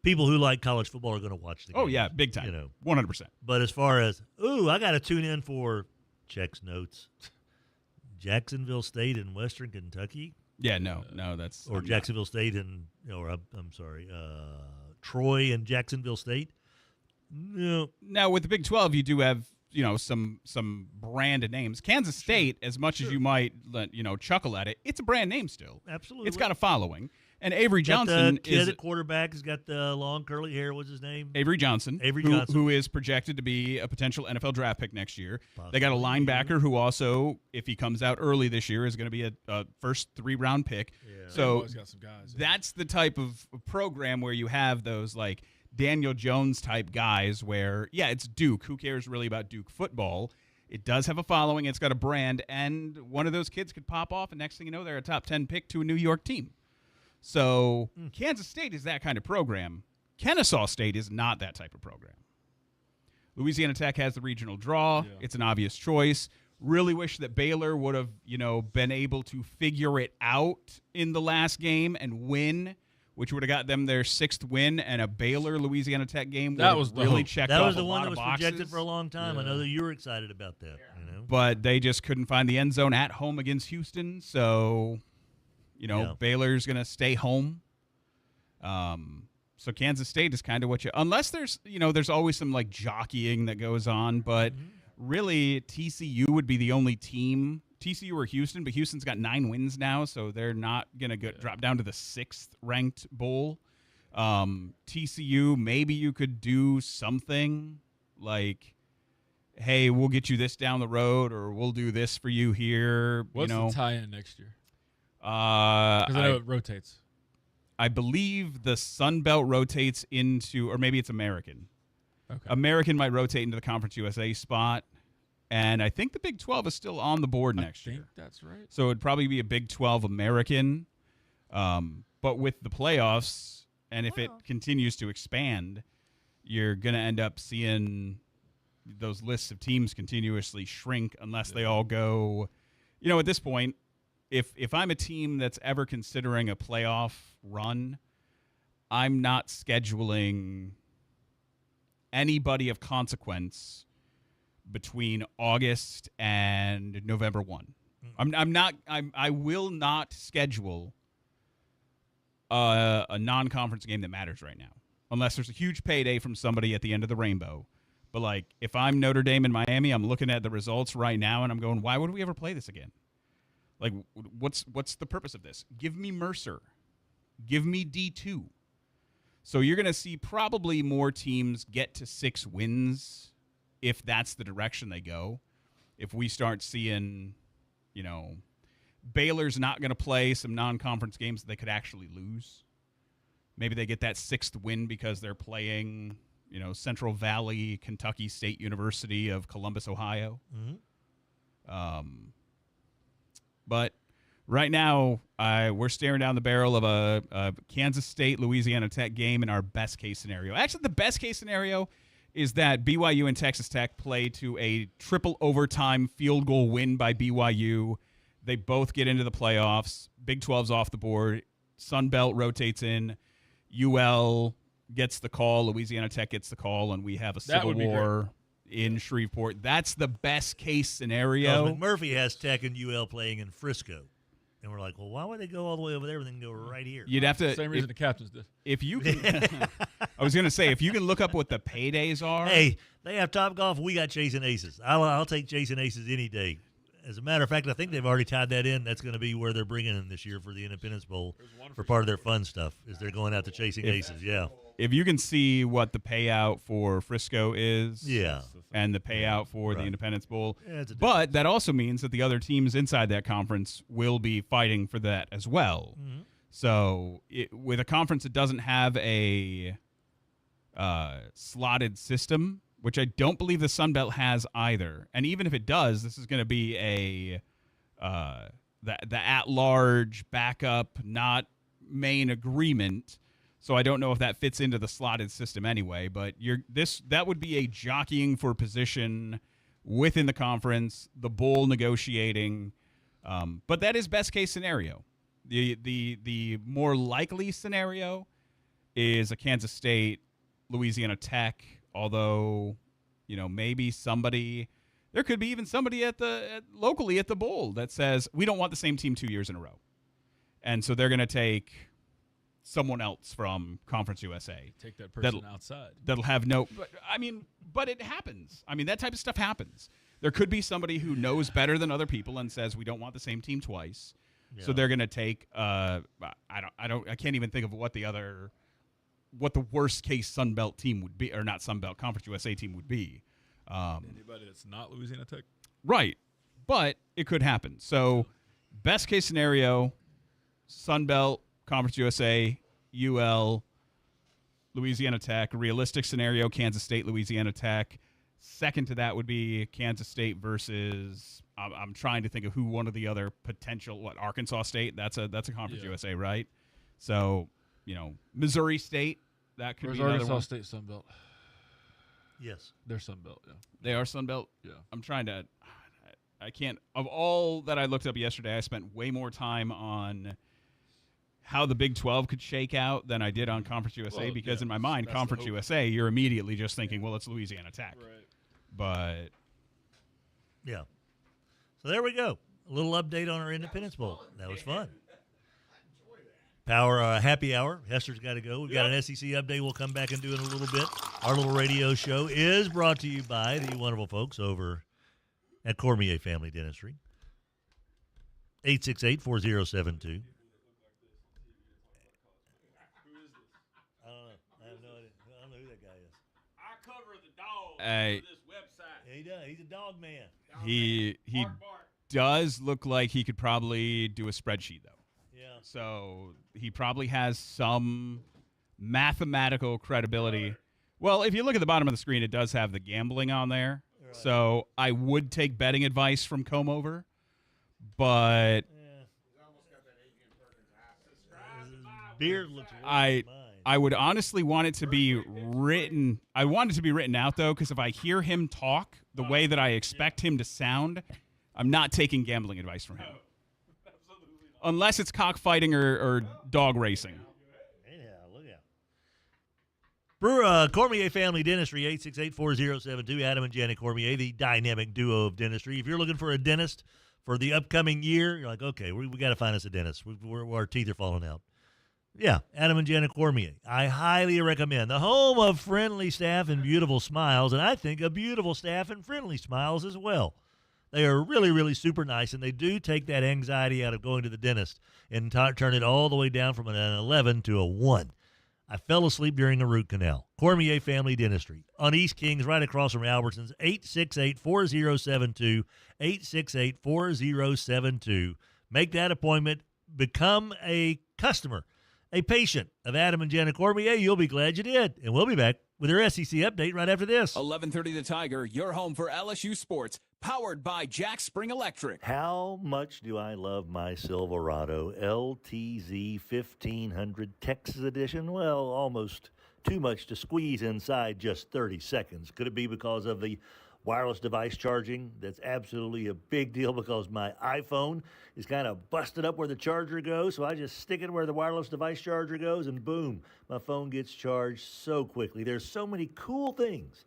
People who like college football are going to watch the game. Oh, yeah, big time. 100%. But as far as, I got to tune in for checks, notes, Jacksonville State in Western Kentucky. Yeah, no, that's or Jacksonville State and I'm sorry, Troy and Jacksonville State. No. Now with the Big 12, you do have some branded names. Kansas State, as much as you might chuckle at it, it's a brand name still. Absolutely, it's got a following. And Avery got Johnson the kid at quarterback. Has got the long curly hair. What's his name? Avery Johnson. Who is projected to be a potential NFL draft pick next year. Possibly. They got a linebacker who also, if he comes out early this year, is going to be a first 3-round pick. Yeah. So got some guys, that's the type of program where you have those like Daniel Jones type guys where, it's Duke. Who cares really about Duke football? It does have a following. It's got a brand. And one of those kids could pop off, and next thing you know, they're a top 10 pick to a New York team. So Kansas State is that kind of program. Kennesaw State is not that type of program. Louisiana Tech has the regional draw. Yeah. It's an obvious choice. Really wish that Baylor would have, been able to figure it out in the last game and win, which would have got them their 6th win, and a Baylor-Louisiana Tech game that was really checked off That was the a one lot that was of boxes. projected for a long time. Yeah. I know that you were excited about that. But they just couldn't find the end zone at home against Houston, so... Baylor's going to stay home. So Kansas State is kind of what unless there's always some like jockeying that goes on, but really TCU would be the only team, TCU or Houston, but Houston's got 9 wins now, so they're not going to drop down to the 6th ranked bowl. TCU, maybe you could do something like, hey, we'll get you this down the road, or we'll do this for you here. What's the tie-in next year? Because I know it rotates. I believe the Sun Belt rotates into, or maybe it's American. Okay. American might rotate into the Conference USA spot, and I think the Big 12 is still on the board next year. I think that's right. So it'd probably be a Big 12 American, but with the playoffs, and if it continues to expand, you're going to end up seeing those lists of teams continuously shrink unless they all go, at this point, If I'm a team that's ever considering a playoff run, I'm not scheduling anybody of consequence between August and November 1. I will not schedule a non-conference game that matters right now, unless there's a huge payday from somebody at the end of the rainbow. But like, if I'm Notre Dame and Miami, I'm looking at the results right now and I'm going, why would we ever play this again? Like, what's the purpose of this? Give me Mercer. Give me D2. So you're going to see probably more teams get to 6 wins if that's the direction they go. If we start seeing, Baylor's not going to play some non-conference games that they could actually lose. Maybe they get that 6th win because they're playing, Central Valley, Kentucky State University of Columbus, Ohio. Mm-hmm. But right now, we're staring down the barrel of a Kansas State, Louisiana Tech game in our best-case scenario. Actually, the best-case scenario is that BYU and Texas Tech play to a triple overtime field goal win by BYU. They both get into the playoffs. Big 12's off the board. Sun Belt rotates in. UL gets the call. Louisiana Tech gets the call, and we have a civil war in Shreveport. That's the best-case scenario. McMurphy has Tech and UL playing in Frisco. And we're like, well, why would they go all the way over there when they can go right here? You'd have to. Same reason the captains did. If you can, I was going to say, if you can look up what the paydays are. Hey, they have Top Golf. We got Chasing Aces. I'll take Chasing Aces any day. As a matter of fact, I think they've already tied that in. That's going to be where they're bringing in this year for the Independence Bowl for part of their fun stuff. Is they're going out to Chasing Aces. Yeah. If you can see what the payout for Frisco is, and the payout for the Independence Bowl, but that also means that the other teams inside that conference will be fighting for that as well. Mm-hmm. So with a conference that doesn't have a slotted system, which I don't believe the Sun Belt has either, and even if it does, this is going to be the at-large backup, not main agreement. So I don't know if that fits into the slotted system anyway, but that would be a jockeying for position within the conference, the bowl negotiating. But that is best case scenario. The more likely scenario is a Kansas State, Louisiana Tech, although maybe somebody There could be even somebody locally at the bowl that says, we don't want the same team 2 years in a row. And so they're going to take someone else from Conference USA. Take that person outside. That'll have no – but it happens. I mean, that type of stuff happens. There could be somebody who knows better than other people and says, we don't want the same team twice. Yeah. So they're going to take I can't even think of what the worst case Sun Belt team would be, or not Sun Belt, Conference USA team would be. Anybody that's not Louisiana Tech? Right. But it could happen. So best case scenario, Sun Belt, Conference USA, UL, Louisiana Tech. Realistic scenario, Kansas State, Louisiana Tech. Second to that would be Kansas State versus I'm trying to think of who one of the other potential Arkansas State. That's a Conference USA, right? So, Missouri State, that could be another Arkansas one. State Sun Belt. Yes. They're Sun Belt, yeah. They are Sun Belt? Yeah. I'm trying to I can't of all that I looked up yesterday, I spent way more time on how the Big 12 could shake out than I did on Conference USA because in my mind, Conference USA, you're immediately just thinking, well, it's Louisiana Tech. Right. But yeah. So there we go. A little update on our Independence Bowl. That was fun. Power happy hour. Hester's got to go. We've got an SEC update we'll come back and do in a little bit. Our little radio show is brought to you by the wonderful folks over at Cormier Family Dentistry. 868-4072. This website. Yeah, he does. He's a dog man. He does look like he could probably do a spreadsheet, though. Yeah. So he probably has some mathematical credibility. Well, if you look at the bottom of the screen, it does have the gambling on there. Right. So I would take betting advice from Comover, but beard looks. I would honestly want it to be written. I want it to be written out, though, because if I hear him talk the way that I expect him to sound, I'm not taking gambling advice from him. Unless it's cockfighting or dog racing. Yeah, look out. Cormier Family Dentistry, 868-4072. Adam and Janet Cormier, the dynamic duo of dentistry. If you're looking for a dentist for the upcoming year, you're like, okay, we got to find us a dentist. Our teeth are falling out. Yeah, Adam and Janet Cormier. I highly recommend. The home of friendly staff and beautiful smiles, and I think a beautiful staff and friendly smiles as well. They are really, really super nice, and they do take that anxiety out of going to the dentist and turn it all the way down from an 11 to a 1. I fell asleep during a root canal. Cormier Family Dentistry on East Kings, right across from Albertsons, 868-4072, 868-4072. Make that appointment. Become a customer. A patient of Adam and Janet Cormier, you'll be glad you did. And we'll be back with your SEC update right after this. 11:30 The Tiger, your home for LSU sports, powered by Jack Spring Electric. How much do I love my Silverado LTZ 1500 Texas Edition? Well, almost too much to squeeze inside just 30 seconds. Could it be because of the wireless device charging? That's absolutely a big deal because my iPhone is kind of busted up where the charger goes, so I just stick it where the wireless device charger goes, and boom, my phone gets charged so quickly. There's so many cool things.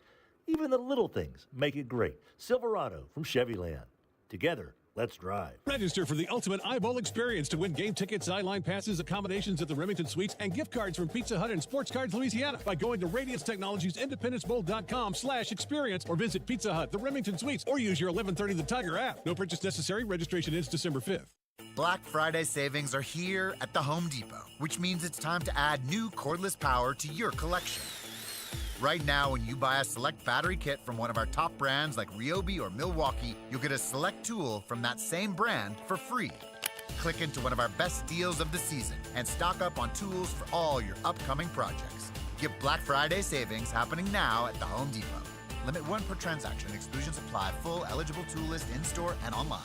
Even the little things make it great. Silverado from Chevyland. Together, let's drive. Register for the ultimate eyeball experience to win game tickets, sideline passes, accommodations at the Remington Suites, and gift cards from Pizza Hut and Sports Cards Louisiana by going to Radiance Technologies IndependenceBowl.com/experience or visit Pizza Hut, the Remington Suites, or use your 1130 The Tiger app. No purchase necessary. Registration ends December 5th. Black Friday savings are here at the Home Depot, which means it's time to add new cordless power to your collection. Right now, when you buy a select battery kit from one of our top brands like Ryobi or Milwaukee, you'll get a select tool from that same brand for free. Click into one of our best deals of the season and stock up on tools for all your upcoming projects. Get Black Friday savings happening now at the Home Depot. Limit 1 per transaction. Exclusions apply. Full eligible tool list in-store and online.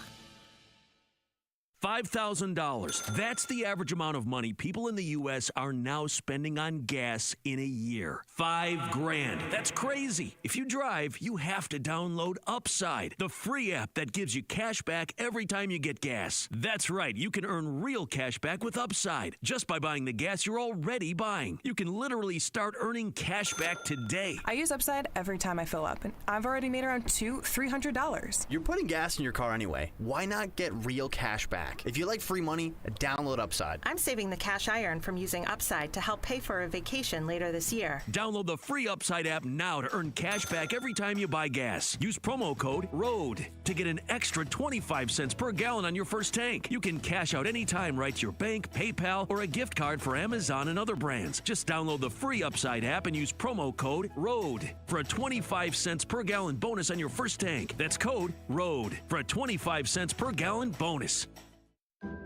$5,000. That's the average amount of money people in the U.S. are now spending on gas in a year. $5,000. That's crazy. If you drive, you have to download Upside, the free app that gives you cash back every time you get gas. That's right. You can earn real cash back with Upside just by buying the gas you're already buying. You can literally start earning cash back today. I use Upside every time I fill up, and I've already made around $300. You're putting gas in your car anyway. Why not get real cash back? If you like free money, download Upside. I'm saving the cash I earn from using Upside to help pay for a vacation later this year. Download the free Upside app now to earn cash back every time you buy gas. Use promo code ROAD to get an extra 25 cents per gallon on your first tank. You can cash out anytime right to your bank, PayPal, or a gift card for Amazon and other brands. Just download the free Upside app and use promo code ROAD for a 25 cents per gallon bonus on your first tank. That's code ROAD for a 25 cents per gallon bonus.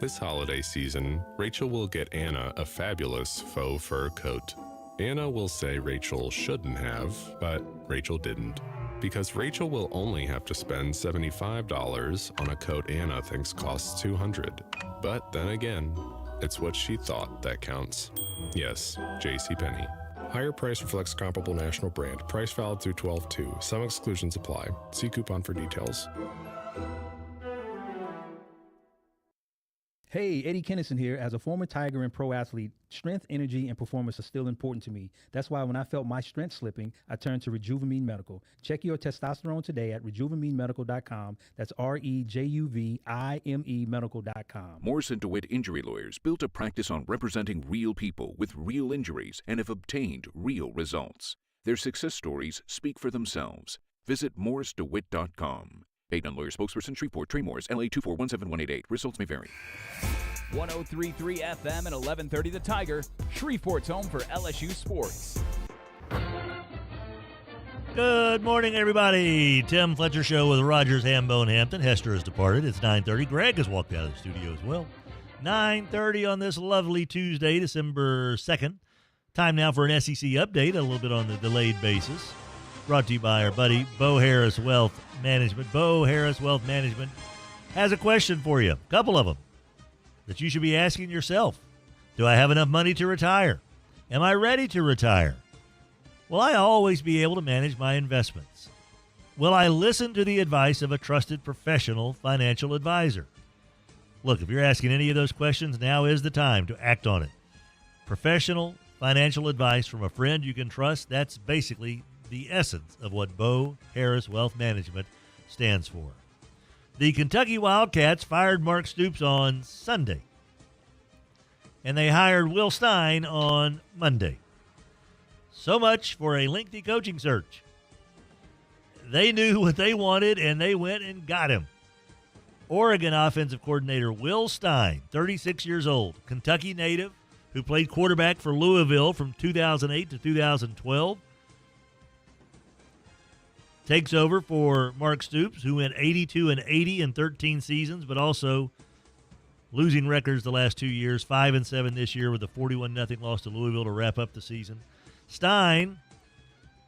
This holiday season, Rachel will get Anna a fabulous faux fur coat. Anna will say Rachel shouldn't have, but Rachel didn't. Because Rachel will only have to spend $75 on a coat Anna thinks costs $200. But then again, it's what she thought that counts. Yes, JCPenney. Higher price reflects comparable national brand. Price valid through 12/2. Some exclusions apply. See coupon for details. Hey, Eddie Kennison here. As a former Tiger and pro athlete, strength, energy, and performance are still important to me. That's why when I felt my strength slipping, I turned to Rejuvamine Medical. Check your testosterone today at rejuveminemedical.com. That's REJUVIME medical.com. Morrison DeWitt Injury Lawyers built a practice on representing real people with real injuries and have obtained real results. Their success stories speak for themselves. Visit morrisdewitt.com. Paid on lawyer spokesperson Shreveport, Trey Morris, LA 2417188. Results may vary. 103.3 FM and 1130 The Tiger, Shreveport's home for LSU sports. Good morning, everybody. Tim Fletcher Show with Rogers Hambone Hampton. Hester has departed. It's 9:30. Greg has walked out of the studio as well. 9:30 on this lovely Tuesday, December 2nd. Time now for an SEC update, a little bit on the delayed basis. Brought to you by our buddy, Bo Harris Wealth Management. Bo Harris Wealth Management has a question for you, a couple of them, that you should be asking yourself. Do I have enough money to retire? Am I ready to retire? Will I always be able to manage my investments? Will I listen to the advice of a trusted professional financial advisor? Look, if you're asking any of those questions, now is the time to act on it. Professional financial advice from a friend you can trust, that's basically the essence of what Bo Harris Wealth Management stands for. The Kentucky Wildcats fired Mark Stoops on Sunday, and they hired Will Stein on Monday. So much for a lengthy coaching search. They knew what they wanted, and they went and got him. Oregon offensive coordinator Will Stein, 36 years old, Kentucky native, who played quarterback for Louisville from 2008 to 2012, takes over for Mark Stoops, who went 82-80 in 13 seasons, but also losing records the last 2 years, 5-7 this year with a 41-0 loss to Louisville to wrap up the season. Stein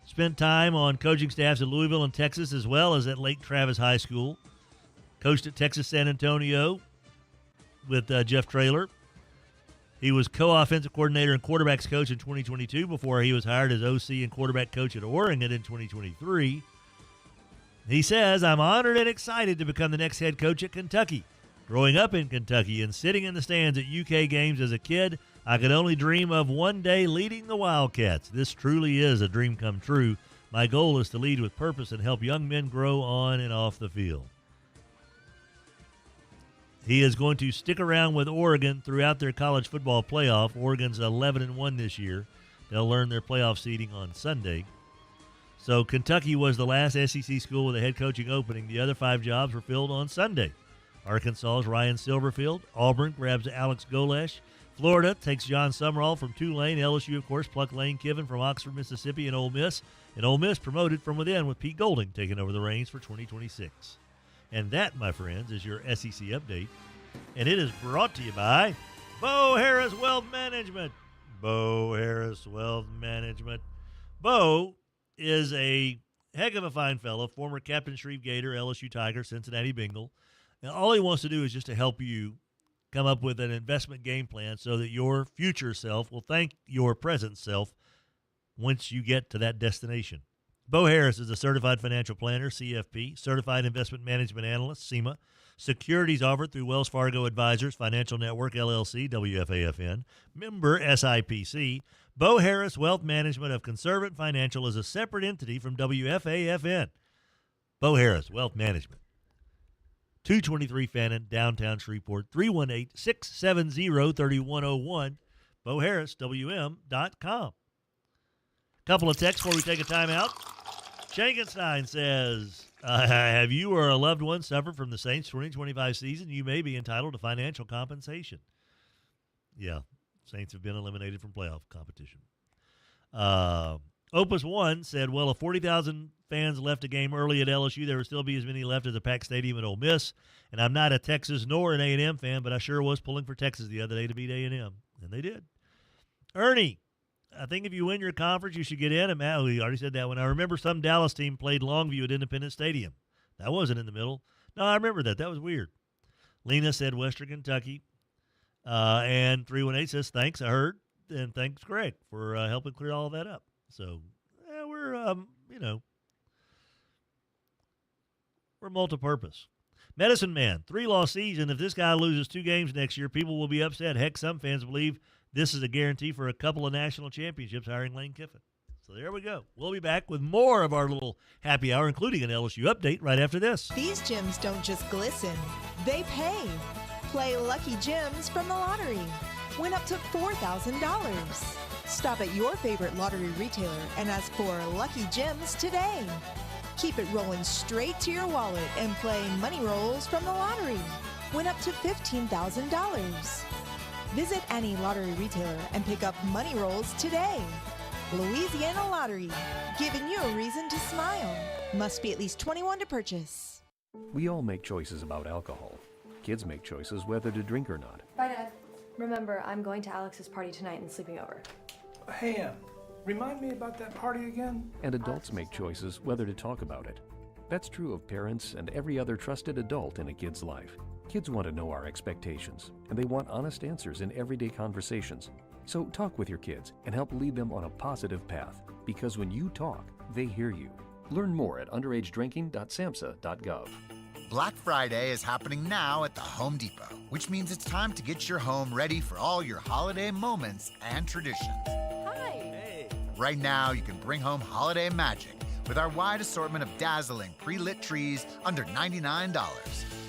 spent time on coaching staffs at Louisville and Texas as well as at Lake Travis High School. Coached at Texas San Antonio with Jeff Traylor. He was co-offensive coordinator and quarterbacks coach in 2022 before he was hired as OC and quarterback coach at Oregon in 2023. He says, I'm honored and excited to become the next head coach at Kentucky. Growing up in Kentucky and sitting in the stands at UK games as a kid, I could only dream of one day leading the Wildcats. This truly is a dream come true. My goal is to lead with purpose and help young men grow on and off the field. He is going to stick around with Oregon throughout their college football playoff. Oregon's 11-1 this year. They'll learn their playoff seeding on Sunday. So Kentucky was the last SEC school with a head coaching opening. The other 5 jobs were filled on Sunday. Arkansas's Ryan Silverfield. Auburn grabs Alex Golesh. Florida takes John Summerall from Tulane. LSU, of course, plucked Lane Kiffin from Oxford, Mississippi, and Ole Miss. And Ole Miss promoted from within with Pete Golding taking over the reins for 2026. And that, my friends, is your SEC update. And it is brought to you by Bo Harris Wealth Management. Bo Harris Wealth Management. Bo is a heck of a fine fellow, former Captain Shreve Gator, LSU Tiger, Cincinnati Bengal. And all he wants to do is just to help you come up with an investment game plan so that your future self will thank your present self once you get to that destination. Bo Harris is a certified financial planner, CFP, certified investment management analyst, CIMA, securities offered through Wells Fargo Advisors, Financial Network, LLC, WFAFN, member SIPC. Bo Harris Wealth Management of Conservant Financial is a separate entity from WFAFN. Bo Harris Wealth Management. 223 Fannin, downtown Shreveport, 318-670-3101, BoHarrisWM.com. Couple of texts before we take a timeout. Shankenstein says, have you or a loved one suffered from the Saints 2025 season? You may be entitled to financial compensation. Yeah, Saints have been eliminated from playoff competition. Opus One said, well, if 40,000 fans left a game early at LSU, there would still be as many left as a packed stadium at Ole Miss. And I'm not a Texas nor an A&M fan, but I sure was pulling for Texas the other day to beat A&M. And they did. Ernie, I think if you win your conference, you should get in. And Matt, we already said that one. I remember some Dallas team played Longview at Independence Stadium. That wasn't in the middle. No, I remember that. That was weird. Lena said Western Kentucky. And 318 says, thanks, I heard. And thanks, Greg, for helping clear all that up. So, we're multi-purpose. Medicine Man, 3-loss season. If this guy loses 2 games next year, people will be upset. Heck, some fans believe this is a guarantee for a couple of national championships hiring Lane Kiffin. So there we go. We'll be back with more of our little happy hour, including an LSU update right after this. These gems don't just glisten, they pay. Play Lucky Gems from the lottery. Win up to $4,000. Stop at your favorite lottery retailer and ask for Lucky Gems today. Keep it rolling straight to your wallet and play Money Rolls from the lottery. Win up to $15,000. Visit any lottery retailer and pick up Money Rolls today. Louisiana Lottery, giving you a reason to smile. Must be at least 21 to purchase. We all make choices about alcohol. Kids make choices whether to drink or not. Bye, Dad. Remember, I'm going to Alex's party tonight and sleeping over. Hey, remind me about that party again? And adults make choices whether to talk about it. That's true of parents and every other trusted adult in a kid's life. Kids want to know our expectations, and they want honest answers in everyday conversations. So talk with your kids and help lead them on a positive path, because when you talk, they hear you. Learn more at underagedrinking.samhsa.gov. Black Friday is happening now at the Home Depot, which means it's time to get your home ready for all your holiday moments and traditions. Hi! Hey. Right now, you can bring home holiday magic with our wide assortment of dazzling pre-lit trees under $99.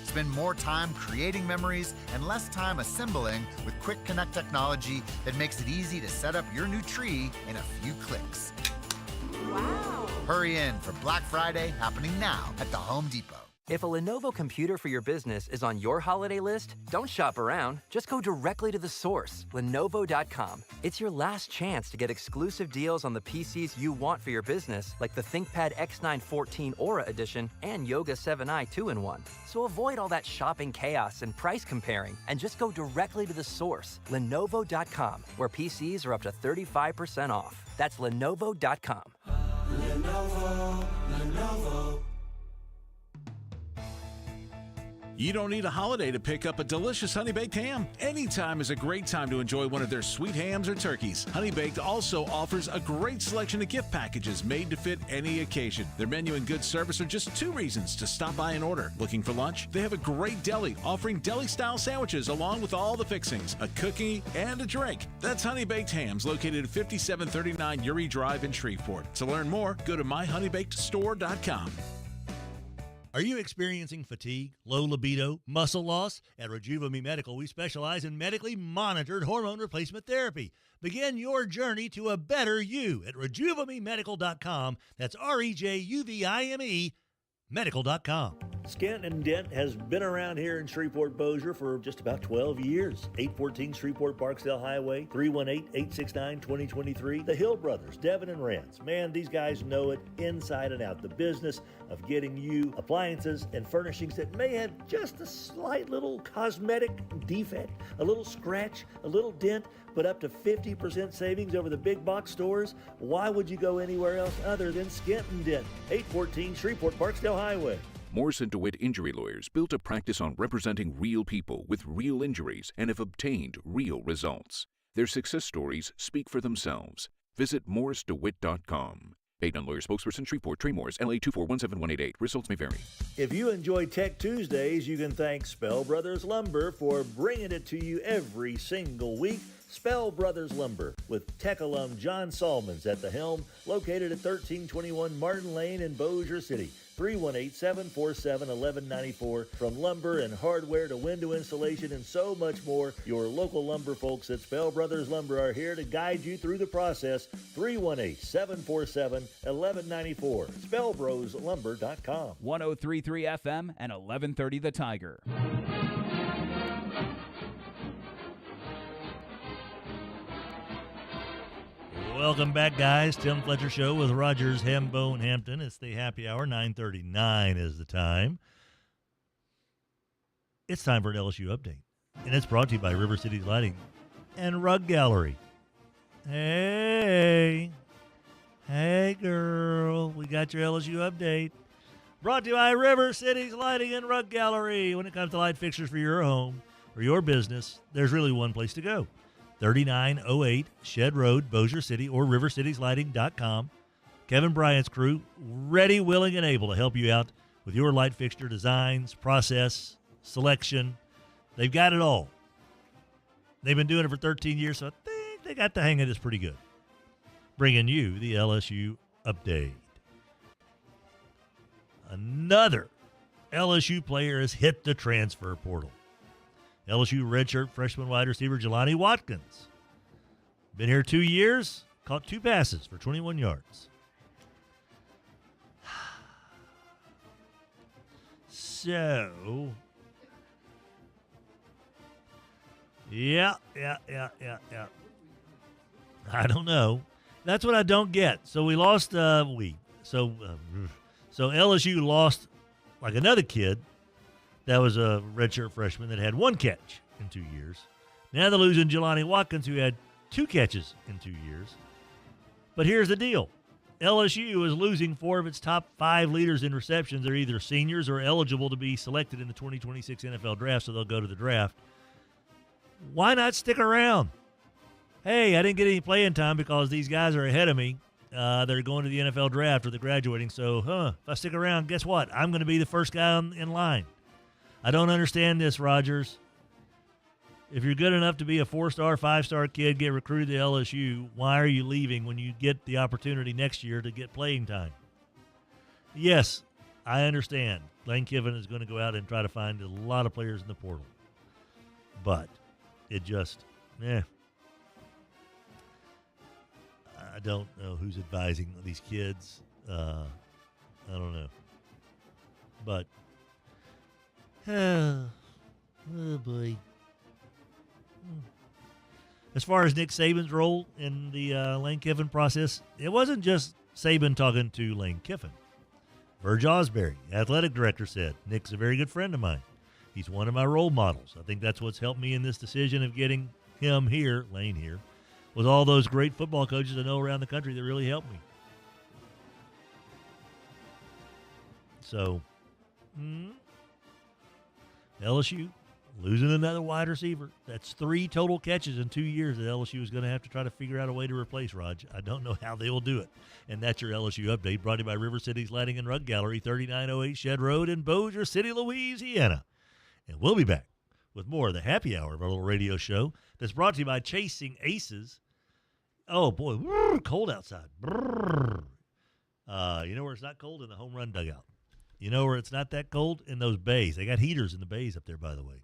Spend more time creating memories and less time assembling with Quick Connect technology that makes it easy to set up your new tree in a few clicks. Wow! Hurry in for Black Friday happening now at the Home Depot. If a Lenovo computer for your business is on your holiday list, don't shop around. Just go directly to the source, Lenovo.com. It's your last chance to get exclusive deals on the PCs you want for your business, like the ThinkPad X9 14 Aura Edition and Yoga 7i 2-in-1. So avoid all that shopping chaos and price comparing, and just go directly to the source, Lenovo.com, where PCs are up to 35% off. That's Lenovo.com. Lenovo. You don't need a holiday to pick up a delicious Honey Baked ham. Anytime is a great time to enjoy one of their sweet hams or turkeys. Honey Baked also offers a great selection of gift packages made to fit any occasion. Their menu and good service are just 2 reasons to stop by and order. Looking for lunch? They have a great deli offering deli-style sandwiches along with all the fixings, a cookie, and a drink. That's Honey Baked Hams, located at 5739 Uri Drive in Shreveport. To learn more, go to myhoneybakedstore.com. Are you experiencing fatigue, low libido, muscle loss? At Rejuva-Me Medical, we specialize in medically monitored hormone replacement therapy. Begin your journey to a better you at RejuvaMeMedical.com. That's REJUVIME medical.com. Skent-N-Dent has been around here in Shreveport-Bossier for just about 12 years. 814 Shreveport-Barksdale Highway, 318-869-2023. The Hill Brothers, Devin and Rance. Man, these guys know it inside and out. The business of getting you appliances and furnishings that may have just a slight little cosmetic defect, a little scratch, a little dent, but up to 50% savings over the big box stores. Why would you go anywhere else other than Skent-N-Dent? 814 Shreveport-Barksdale Highway. Morse & DeWitt Injury Lawyers built a practice on representing real people with real injuries and have obtained real results. Their success stories speak for themselves. Visit morrisedewitt.com. Paid on lawyer spokesperson, Shreveport, Trey Morris, LA 2417188. Results may vary. If you enjoy Tech Tuesdays, you can thank Spell Brothers Lumber for bringing it to you every single week. Spell Brothers Lumber, with Tech alum John Salmons at the helm, located at 1321 Martin Lane in Bossier City. 318-747-1194. From lumber and hardware to window installation and so much more, your local lumber folks at Spell Brothers Lumber are here to guide you through the process. 318-747-1194. SpellBrosLumber.com. 103.3 FM and 1130 The Tiger. Welcome back, guys. Tim Fletcher Show with Rogers Hambone Hampton. It's the happy hour. 9:39 is the time. It's time for an LSU update, and it's brought to you by River City Lighting and Rug Gallery. Hey, girl, we got your LSU update. Brought to you by River City's Lighting and Rug Gallery. When it comes to light fixtures for your home or your business, there's really one place to go. 3908 Shed Road, Bossier City, or rivercitieslighting.com. Kevin Bryant's crew, ready, willing, and able to help you out with your light fixture designs, process, selection. They've got it all. They've been doing it for 13 years, so I think they got the hang of this pretty good. Bringing you the LSU update. Another LSU player has hit the transfer portal. LSU redshirt freshman wide receiver Jelani Watkins. Been here 2 years, caught 2 passes for 21 yards. So, yeah. I don't know. That's what I don't get. So we lost, so LSU lost like another kid that was a redshirt freshman that had 1 catch in 2 years. Now they're losing Jelani Watkins, who had 2 catches in 2 years. But here's the deal. LSU is losing 4 of its top 5 leaders in receptions. They're either seniors or eligible to be selected in the 2026 NFL draft, so they'll go to the draft. Why not stick around? Hey, I didn't get any playing time because these guys are ahead of me. They're going to the NFL draft or they're graduating. So, if I stick around, guess what? I'm going to be the first guy in line. I don't understand this, Rogers. If you're good enough to be a 4-star, 5-star kid, get recruited to LSU, why are you leaving when you get the opportunity next year to get playing time? Yes, I understand. Lane Kiffin is going to go out and try to find a lot of players in the portal. But it just, I don't know who's advising these kids. I don't know. But oh boy. As far as Nick Saban's role in the Lane Kiffin process, it wasn't just Saban talking to Lane Kiffin. Verge Osbury, athletic director, said, Nick's a very good friend of mine. He's one of my role models. I think that's what's helped me in this decision of getting him here, Lane here, with all those great football coaches I know around the country that really helped me. So, LSU losing another wide receiver. That's 3 total catches in 2 years that LSU is going to have to try to figure out a way to replace, Raj. I don't know how they will do it. And that's your LSU update, brought to you by River City's Lighting and Rug Gallery, 3908 Shed Road in Bossier City, Louisiana. And we'll be back with more of the happy hour of our little radio show that's brought to you by Chasing Aces. Oh, boy, cold outside. You know where it's not cold? In the home run dugout. You know where it's not that cold? In those bays. They got heaters in the bays up there, by the way.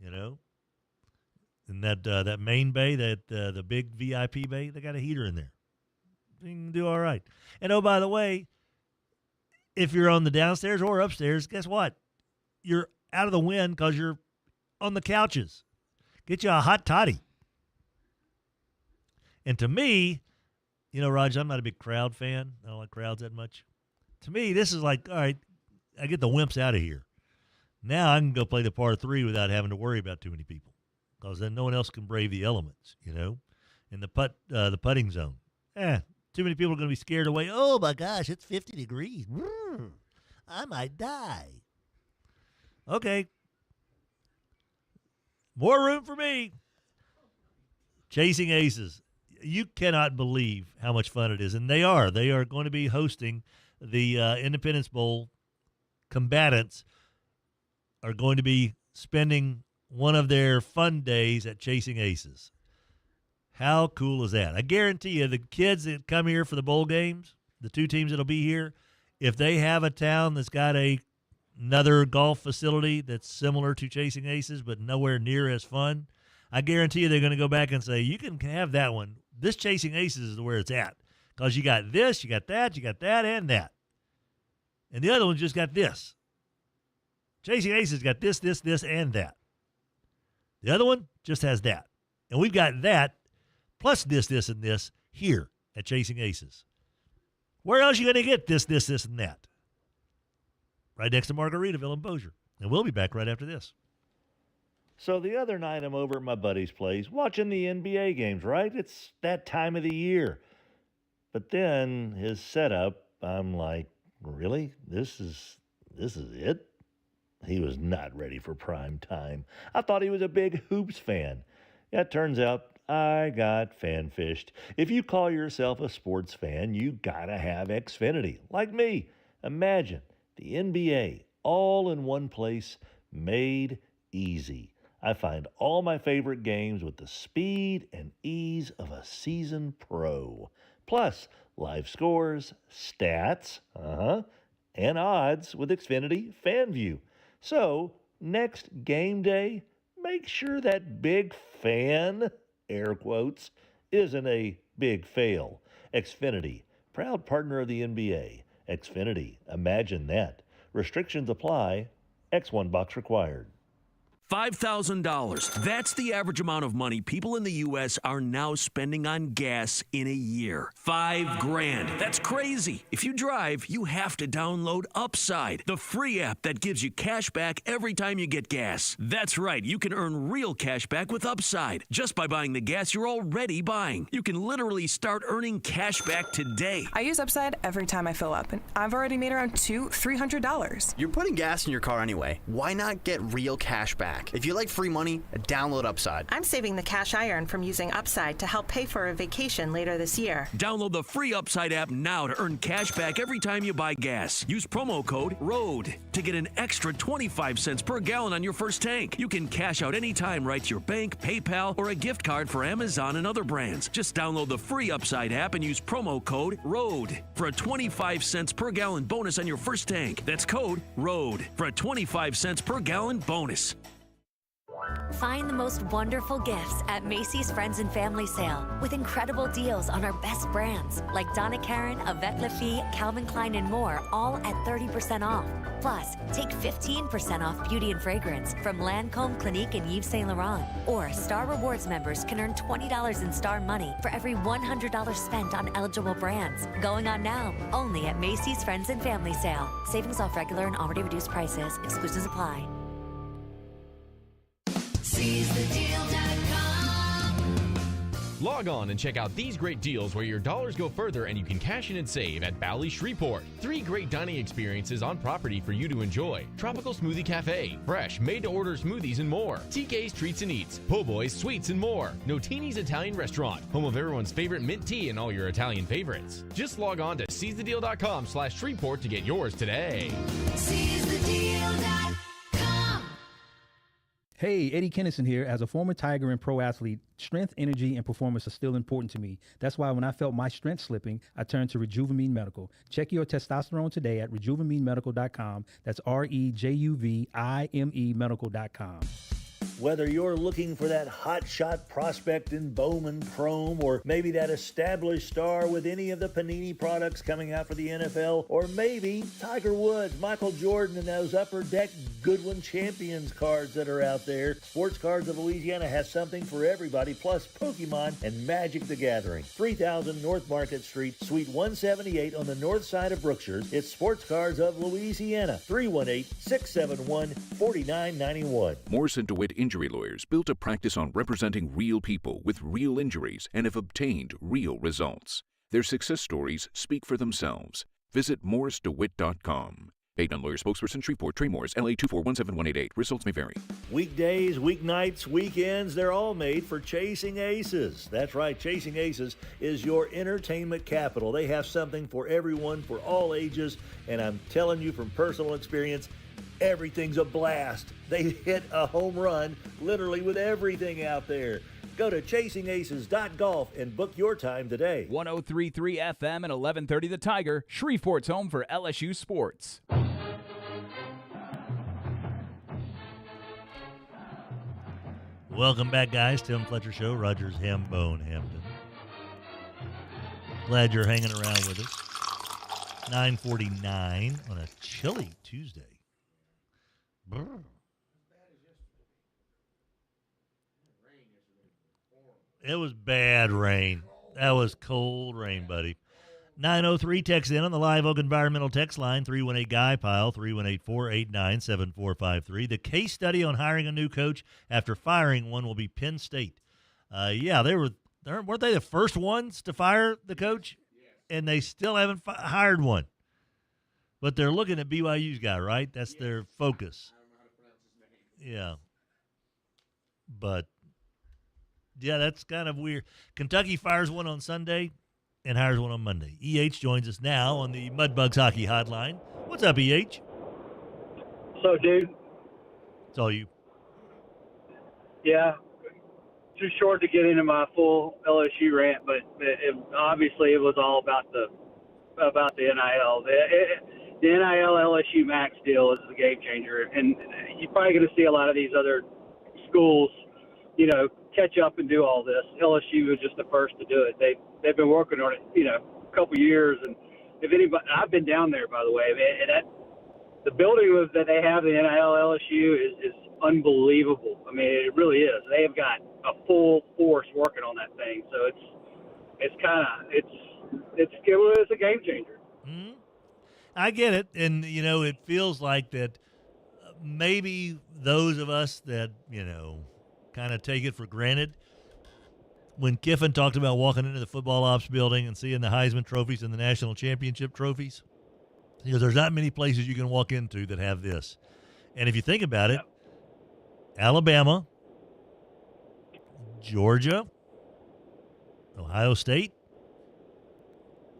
You know? In that main bay, the big VIP bay, they got a heater in there. You can do all right. And, oh, by the way, if you're on the downstairs or upstairs, guess what? You're out of the wind because you're on the couches. Get you a hot toddy. And to me, you know, Raj, I'm not a big crowd fan. I don't like crowds that much. To me, this is like, all right, I get the wimps out of here. Now I can go play the par 3 without having to worry about too many people, because then no one else can brave the elements, you know, in the putting zone. Too many people are going to be scared away. Oh, my gosh, it's 50 degrees. I might die. Okay. More room for me. Chasing Aces. You cannot believe how much fun it is. And they are. They are going to be hosting the Independence Bowl. Combatants are going to be spending one of their fun days at Chasing Aces. How cool is that? I guarantee you, the kids that come here for the bowl games, the two teams that'll be here, if they have a town that's got another golf facility that's similar to Chasing Aces but nowhere near as fun, I guarantee you they're going to go back and say, you can have that one. This Chasing Aces is where it's at because you got this, you got that, and that. And the other one just got this. Chasing Aces got this, and that. The other one just has that. And we've got that plus this, and this here at Chasing Aces. Where else are you going to get this, and that? Right next to Margaritaville and Bossier. And we'll be back right after this. So the other night I'm over at my buddy's place watching the NBA games, right? It's that time of the year. But then his setup, I'm like, really? This is it? He was not ready for prime time. I thought he was a big hoops fan. Yeah, it turns out I got fan-fished. If you call yourself a sports fan, you gotta have Xfinity. Like me. Imagine the NBA all in one place, made easy. I find all my favorite games with the speed and ease of a seasoned pro. Plus, live scores, stats, and odds with Xfinity FanView. So, next game day, make sure that big fan, air quotes, isn't a big fail. Xfinity, proud partner of the NBA. Xfinity, imagine that. Restrictions apply. X1 box required. $5,000. That's the average amount of money people in the U.S. are now spending on gas in a year. $5,000. That's crazy. If you drive, you have to download Upside, the free app that gives you cash back every time you get gas. That's right. You can earn real cash back with Upside just by buying the gas you're already buying. You can literally start earning cash back today. I use Upside every time I fill up, and I've already made around $200-$300. You're putting gas in your car anyway. Why not get real cash back? If you like free money, download Upside. I'm saving the cash I earn from using Upside to help pay for a vacation later this year. Download the free Upside app now to earn cash back every time you buy gas. Use promo code ROAD to get an extra 25 cents per gallon on your first tank. You can cash out anytime right to your bank, PayPal, or a gift card for Amazon and other brands. Just download the free Upside app and use promo code ROAD for a 25 cents per gallon bonus on your first tank. That's code ROAD for a 25 cents per gallon bonus. Find the most wonderful gifts at Macy's Friends and Family Sale with incredible deals on our best brands like Donna Karan, Avec La Fille, Calvin Klein, and more, all at 30% off. Plus, take 15% off beauty and fragrance from Lancôme, Clinique, and Yves Saint Laurent. Or Star Rewards members can earn $20 in Star money for every $100 spent on eligible brands. Going on now, only at Macy's Friends and Family Sale. Savings off regular and already reduced prices. Exclusions apply. Log on and check out these great deals where your dollars go further and you can cash in and save at Bally Shreveport. 3 great dining experiences on property for you to enjoy. Tropical Smoothie Cafe, fresh, made-to-order smoothies and more. TK's Treats and Eats, Po' Boy's Sweets and more. Notini's Italian Restaurant, home of everyone's favorite mint tea and all your Italian favorites. Just log on to seizethedeal.com/Shreveport to get yours today. SeizeTheDeal.com. Hey, Eddie Kennison here. As a former Tiger and pro athlete, strength, energy, and performance are still important to me. That's why when I felt my strength slipping, I turned to Rejuvamine Medical. Check your testosterone today at RejuvamineMedical.com. That's REJUVIME Medical.com. Whether you're looking for that hotshot prospect in Bowman Chrome, or maybe that established star with any of the Panini products coming out for the NFL, or maybe Tiger Woods, Michael Jordan, and those Upper Deck Goodwin Champions cards that are out there, Sports Cards of Louisiana has something for everybody, plus Pokemon and Magic the Gathering. 3000 North Market Street, Suite 178 on the north side of Brookshire. It's Sports Cards of Louisiana, 318-671-4991. Morrison DeWitt Injury Lawyers built a practice on representing real people with real injuries and have obtained real results. Their success stories speak for themselves. Visit morrisdewitt.com. A. Dunn Lawyer Spokesperson, Shreveport, Trey Morris, LA 2417188. Results may vary. Weekdays, weeknights, weekends, they're all made for Chasing Aces. That's right, Chasing Aces is your entertainment capital. They have something for everyone, for all ages, and I'm telling you from personal experience, everything's a blast. They hit a home run literally with everything out there. Go to chasingaces.golf and book your time today. 103.3 FM and 1130 The Tiger, Shreveport's home for LSU sports. Welcome back, guys. Tim Fletcher Show, Rogers Hambone Hampton. Glad you're hanging around with us. 9:49 on a chilly Tuesday. Brr. It was bad rain. That was cold rain, buddy. 903 text in on the Live Oak Environmental text line, 318-GUY-PILE, 318-489-7453. The case study on hiring a new coach after firing one will be Penn State. Weren't they the first ones to fire the coach? And they still haven't hired one. But they're looking at BYU's guy, right? That's their focus. I don't know how to pronounce his name. Yeah. But yeah, that's kind of weird. Kentucky fires one on Sunday and hires one on Monday. EH joins us now on the Mudbugs Hockey Hotline. What's up, EH? So, dude. It's all you. Yeah. Too short to get into my full LSU rant, but obviously it was all about the NIL. The NIL LSU Max deal is the game changer, and you're probably going to see a lot of these other schools, catch up and do all this. LSU was just the first to do it. They've been working on it, a couple years, and if anybody, I've been down there, by the way, and the building that they have the NIL LSU is unbelievable. I mean, it really is. They have got a full force working on that thing, so it's a game changer. Mm-hmm. I get it, and it feels like that. Maybe those of us that kind of take it for granted. When Kiffin talked about walking into the football ops building and seeing the Heisman trophies and the national championship trophies, there's not many places you can walk into that have this. And if you think about it, Alabama, Georgia, Ohio State,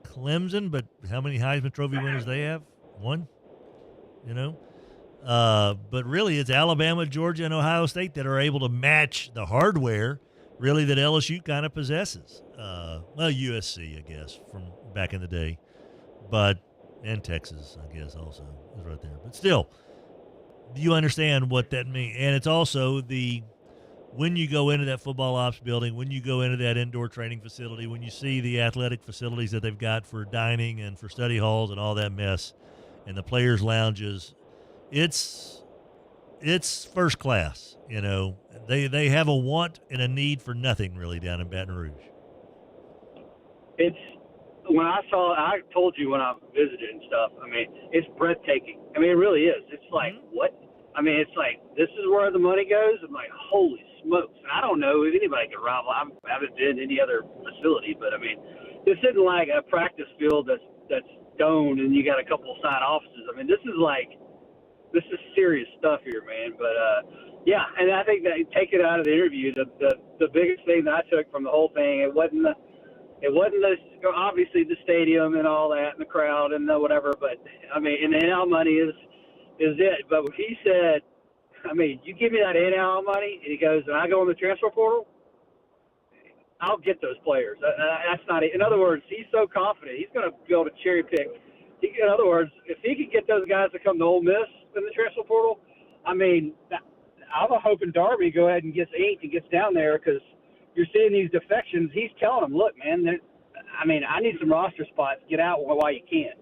Clemson, but how many Heisman Trophy winners they have? One, But really, it's Alabama, Georgia, and Ohio State that are able to match the hardware, really, that LSU kind of possesses. USC, I guess, from back in the day. And Texas, I guess, also is right there. But still, you understand what that means. And it's also when you go into that football ops building, when you go into that indoor training facility, when you see the athletic facilities that they've got for dining and for study halls and all that mess, and the players' lounges, it's first class. They have a want and a need for nothing really down in Baton Rouge. I told you when I visited and stuff, I mean, it's breathtaking. I mean, it really is. It's like, what? I mean, it's like, this is where the money goes? I'm like, holy smokes. And I don't know if anybody can rival. I haven't been in any other facility, but I mean, this isn't like a practice field that's domed and you got a couple of side offices. I mean, this is serious stuff here, man. But, yeah, and I think that take it out of the interview, the biggest thing that I took from the whole thing, it wasn't obviously the stadium and all that and the crowd and the whatever, but I mean, and the NL money is it. But he said, I mean, you give me that NL money, and he goes, and I go in the transfer portal, I'll get those players. That's not it. In other words, he's so confident he's going to be able to cherry pick. In other words, if he could get those guys to come to Ole Miss in the transfer portal, I mean, I'm hoping Darby go ahead and gets inked and gets down there, because you're seeing these defections. He's telling them, look, man, I need some roster spots. Get out while you can.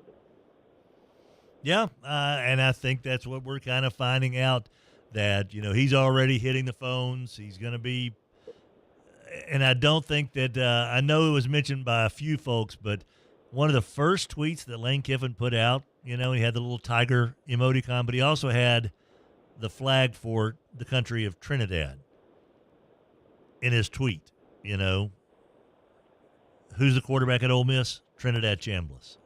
Yeah, and I think that's what we're kind of finding out, that, he's already hitting the phones. He's going to be – and I don't think that I know it was mentioned by a few folks, but one of the first tweets that Lane Kiffin put out, he had the little tiger emoticon, but he also had the flag for the country of Trinidad in his tweet. Who's the quarterback at Ole Miss? Trinidad Chambliss.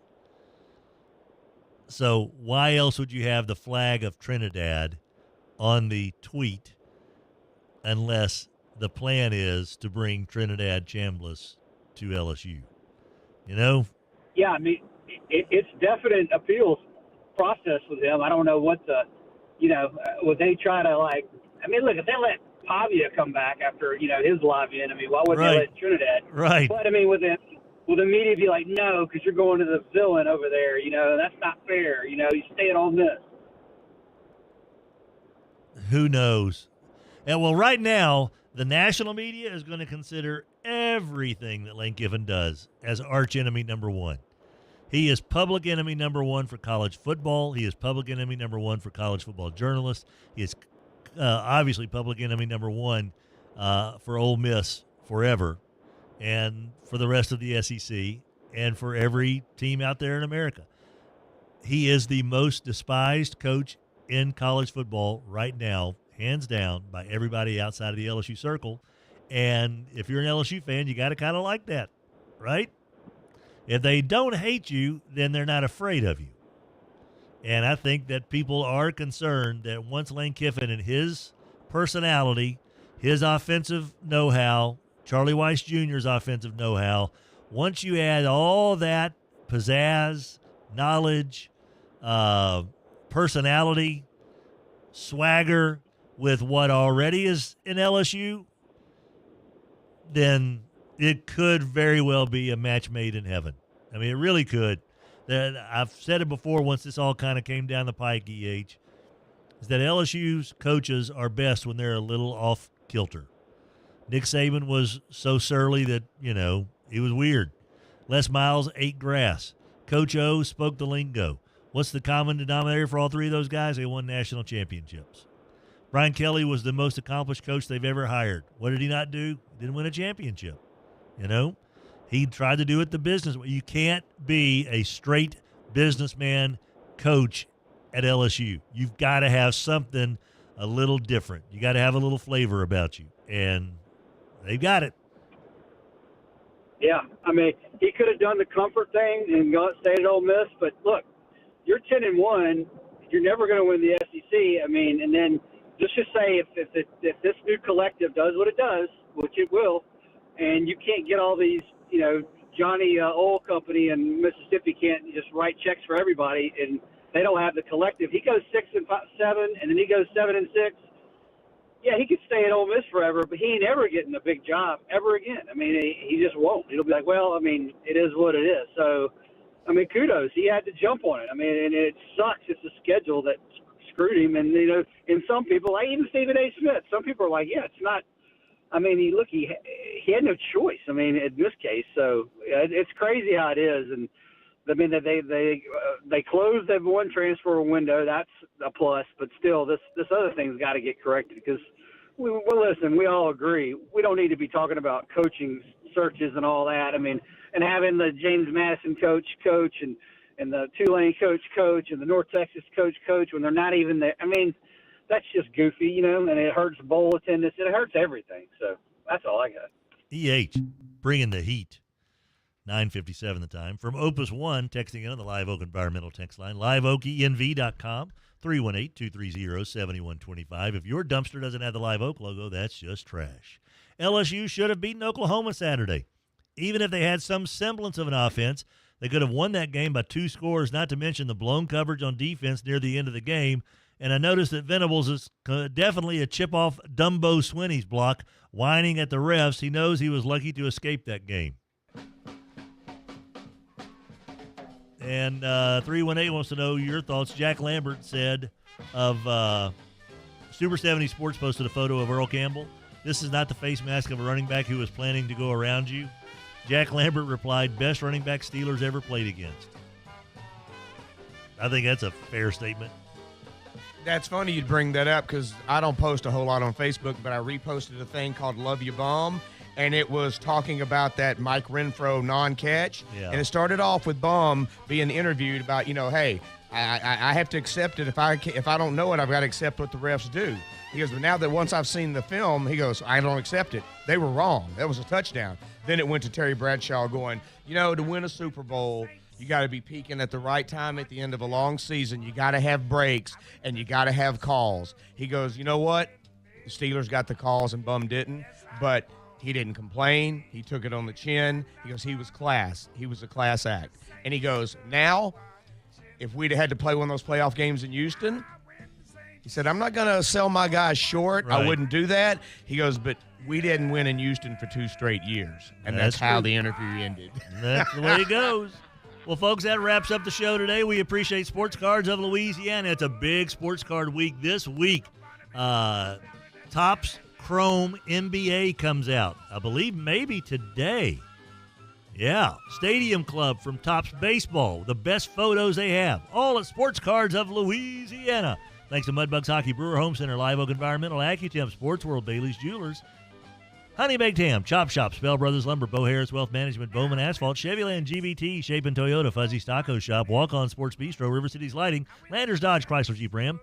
So why else would you have the flag of Trinidad on the tweet unless the plan is to bring Trinidad Chambliss to LSU? You know? Yeah, I mean, it's definite appeals process with him. I don't know what would they try to, like, I mean, look, if they let Pavia come back after, his live in, I mean, why wouldn't they let Trinidad? Right. But, I mean, with the media be like, no, because you're going to the villain over there, that's not fair. You stay at Ole Miss. Who knows? And well, right now, the national media is going to consider everything that Lane Kiffin does as arch enemy number one. He is public enemy number one for college football. He is public enemy number one for college football journalists. He is obviously public enemy number one for Ole Miss forever and for the rest of the SEC and for every team out there in America. He is the most despised coach in college football right now, hands down, by everybody outside of the LSU circle. And if you're an LSU fan, you got to kind of like that, right? If they don't hate you, then they're not afraid of you. And I think that people are concerned that once Lane Kiffin and his personality, his offensive know-how, Charlie Weiss Jr.'s offensive know-how, once you add all that pizzazz, knowledge, personality, swagger with what already is in LSU, then it could very well be a match made in heaven. I mean, it really could. I've said it before once this all kind of came down the pike, EH, is that LSU's coaches are best when they're a little off kilter. Nick Saban was so surly that, he was weird. Les Miles ate grass. Coach O spoke the lingo. What's the common denominator for all three of those guys? They won national championships. Brian Kelly was the most accomplished coach they've ever hired. What did he not do? Didn't win a championship. He tried to do it the business way. You can't be a straight businessman coach at LSU. You've got to have something a little different. You got to have a little flavor about you, and they've got it. Yeah, I mean, he could have done the comfort thing and stayed at Ole Miss, but look, you're 10-1. You're never going to win the SEC. I mean, and then let's just say if this new collective does what it does, which it will, and you can't get all these, Johnny Oil Company and Mississippi can't just write checks for everybody, and they don't have the collective. He goes 6-7, and then he goes 7-6. Yeah, he could stay at Ole Miss forever, but he ain't ever getting a big job ever again. I mean, he just won't. He'll be like, well, I mean, it is what it is. So, I mean, kudos. He had to jump on it. I mean, and it sucks. It's the schedule that screwed him. And, and some people, like even Stephen A. Smith, some people are like, yeah, it's not. I mean, he had no choice. I mean, in this case, so it's crazy how it is. And I mean, they closed that one transfer window. That's a plus, but still, this other thing's got to get corrected because listen, we all agree we don't need to be talking about coaching searches and all that. I mean, and having the James Madison coach and the Tulane coach and the North Texas coach when they're not even there. I mean, that's just goofy, and it hurts bowl attendance. It hurts everything. So that's all I got. EH, bringing the heat. 9:57 the time. From Opus One, texting in on the Live Oak Environmental text line, liveoakenv.com, 318-230-7125. If your dumpster doesn't have the Live Oak logo, that's just trash. LSU should have beaten Oklahoma Saturday. Even if they had some semblance of an offense, they could have won that game by 2 scores, not to mention the blown coverage on defense near the end of the game. And I noticed that Venables is definitely a chip off Dumbo Swinney's block, whining at the refs. He knows he was lucky to escape that game. And 318 wants to know your thoughts. Jack Lambert said of Super 70 Sports posted a photo of Earl Campbell. This is not the face mask of a running back who was planning to go around you. Jack Lambert replied, best running back Steelers ever played against. I think that's a fair statement. That's funny you'd bring that up because I don't post a whole lot on Facebook, but I reposted a thing called Love You Bum, and it was talking about that Mike Renfro non-catch. Yeah. And it started off with Bum being interviewed about, hey, I have to accept it. If I don't know it, I've got to accept what the refs do. He goes, but now that once I've seen the film, he goes, I don't accept it. They were wrong. That was a touchdown. Then it went to Terry Bradshaw going, to win a Super Bowl, You got to be peaking at the right time at the end of a long season. You got to have breaks, and you got to have calls. He goes, you know what? The Steelers got the calls and Bum didn't, but he didn't complain. He took it on the chin. He goes, he was class. He was a class act. And he goes, now, if we'd had to play one of those playoff games in Houston, he said, I'm not going to sell my guys short. Right. I wouldn't do that. He goes, but we didn't win in Houston for 2 straight years. And that's how true. the interview ended. That's the way it goes. Well, folks, that wraps up the show today. We appreciate Sports Cards of Louisiana. It's a big sports card week this week. Topps Chrome NBA comes out, I believe maybe today. Yeah, Stadium Club from Topps Baseball, the best photos they have. All at Sports Cards of Louisiana. Thanks to Mudbugs Hockey, Brewer Home Center, Live Oak Environmental, AccuTemp, Sports World, Bailey's Jewelers, Honey Baked Ham, Chop Shop, Spell Brothers Lumber, Bo Harris Wealth Management, Bowman Asphalt, Chevyland, GBT, Shapen Toyota, Fuzzy Stocko Shop, Walk On Sports Bistro, River Cities Lighting, Landers Dodge, Chrysler Jeep Ram,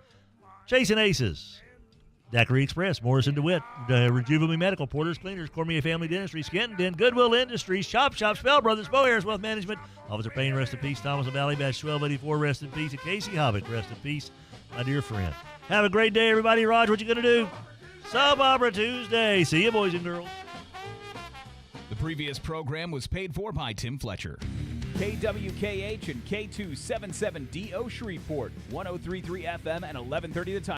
Chasing Aces, Daiquiri Express, Morrison DeWitt, Rejuvenate Medical, Porter's Cleaners, Cormier Family Dentistry, Skent-N-Dent, Goodwill Industries, Chop Shop, Spell Brothers, Bo Harris Wealth Management, Officer Payne, rest in peace, Thomas of Valley Bash, 1284, rest in peace, and Casey Hobbit, rest in peace, my dear friend. Have a great day, everybody. Raj, what you going to do? Sub Opera Tuesday. See you, boys and girls. The previous program was paid for by Tim Fletcher. KWKH and K277DO Shreveport, 103.3 FM and 1130 The Time.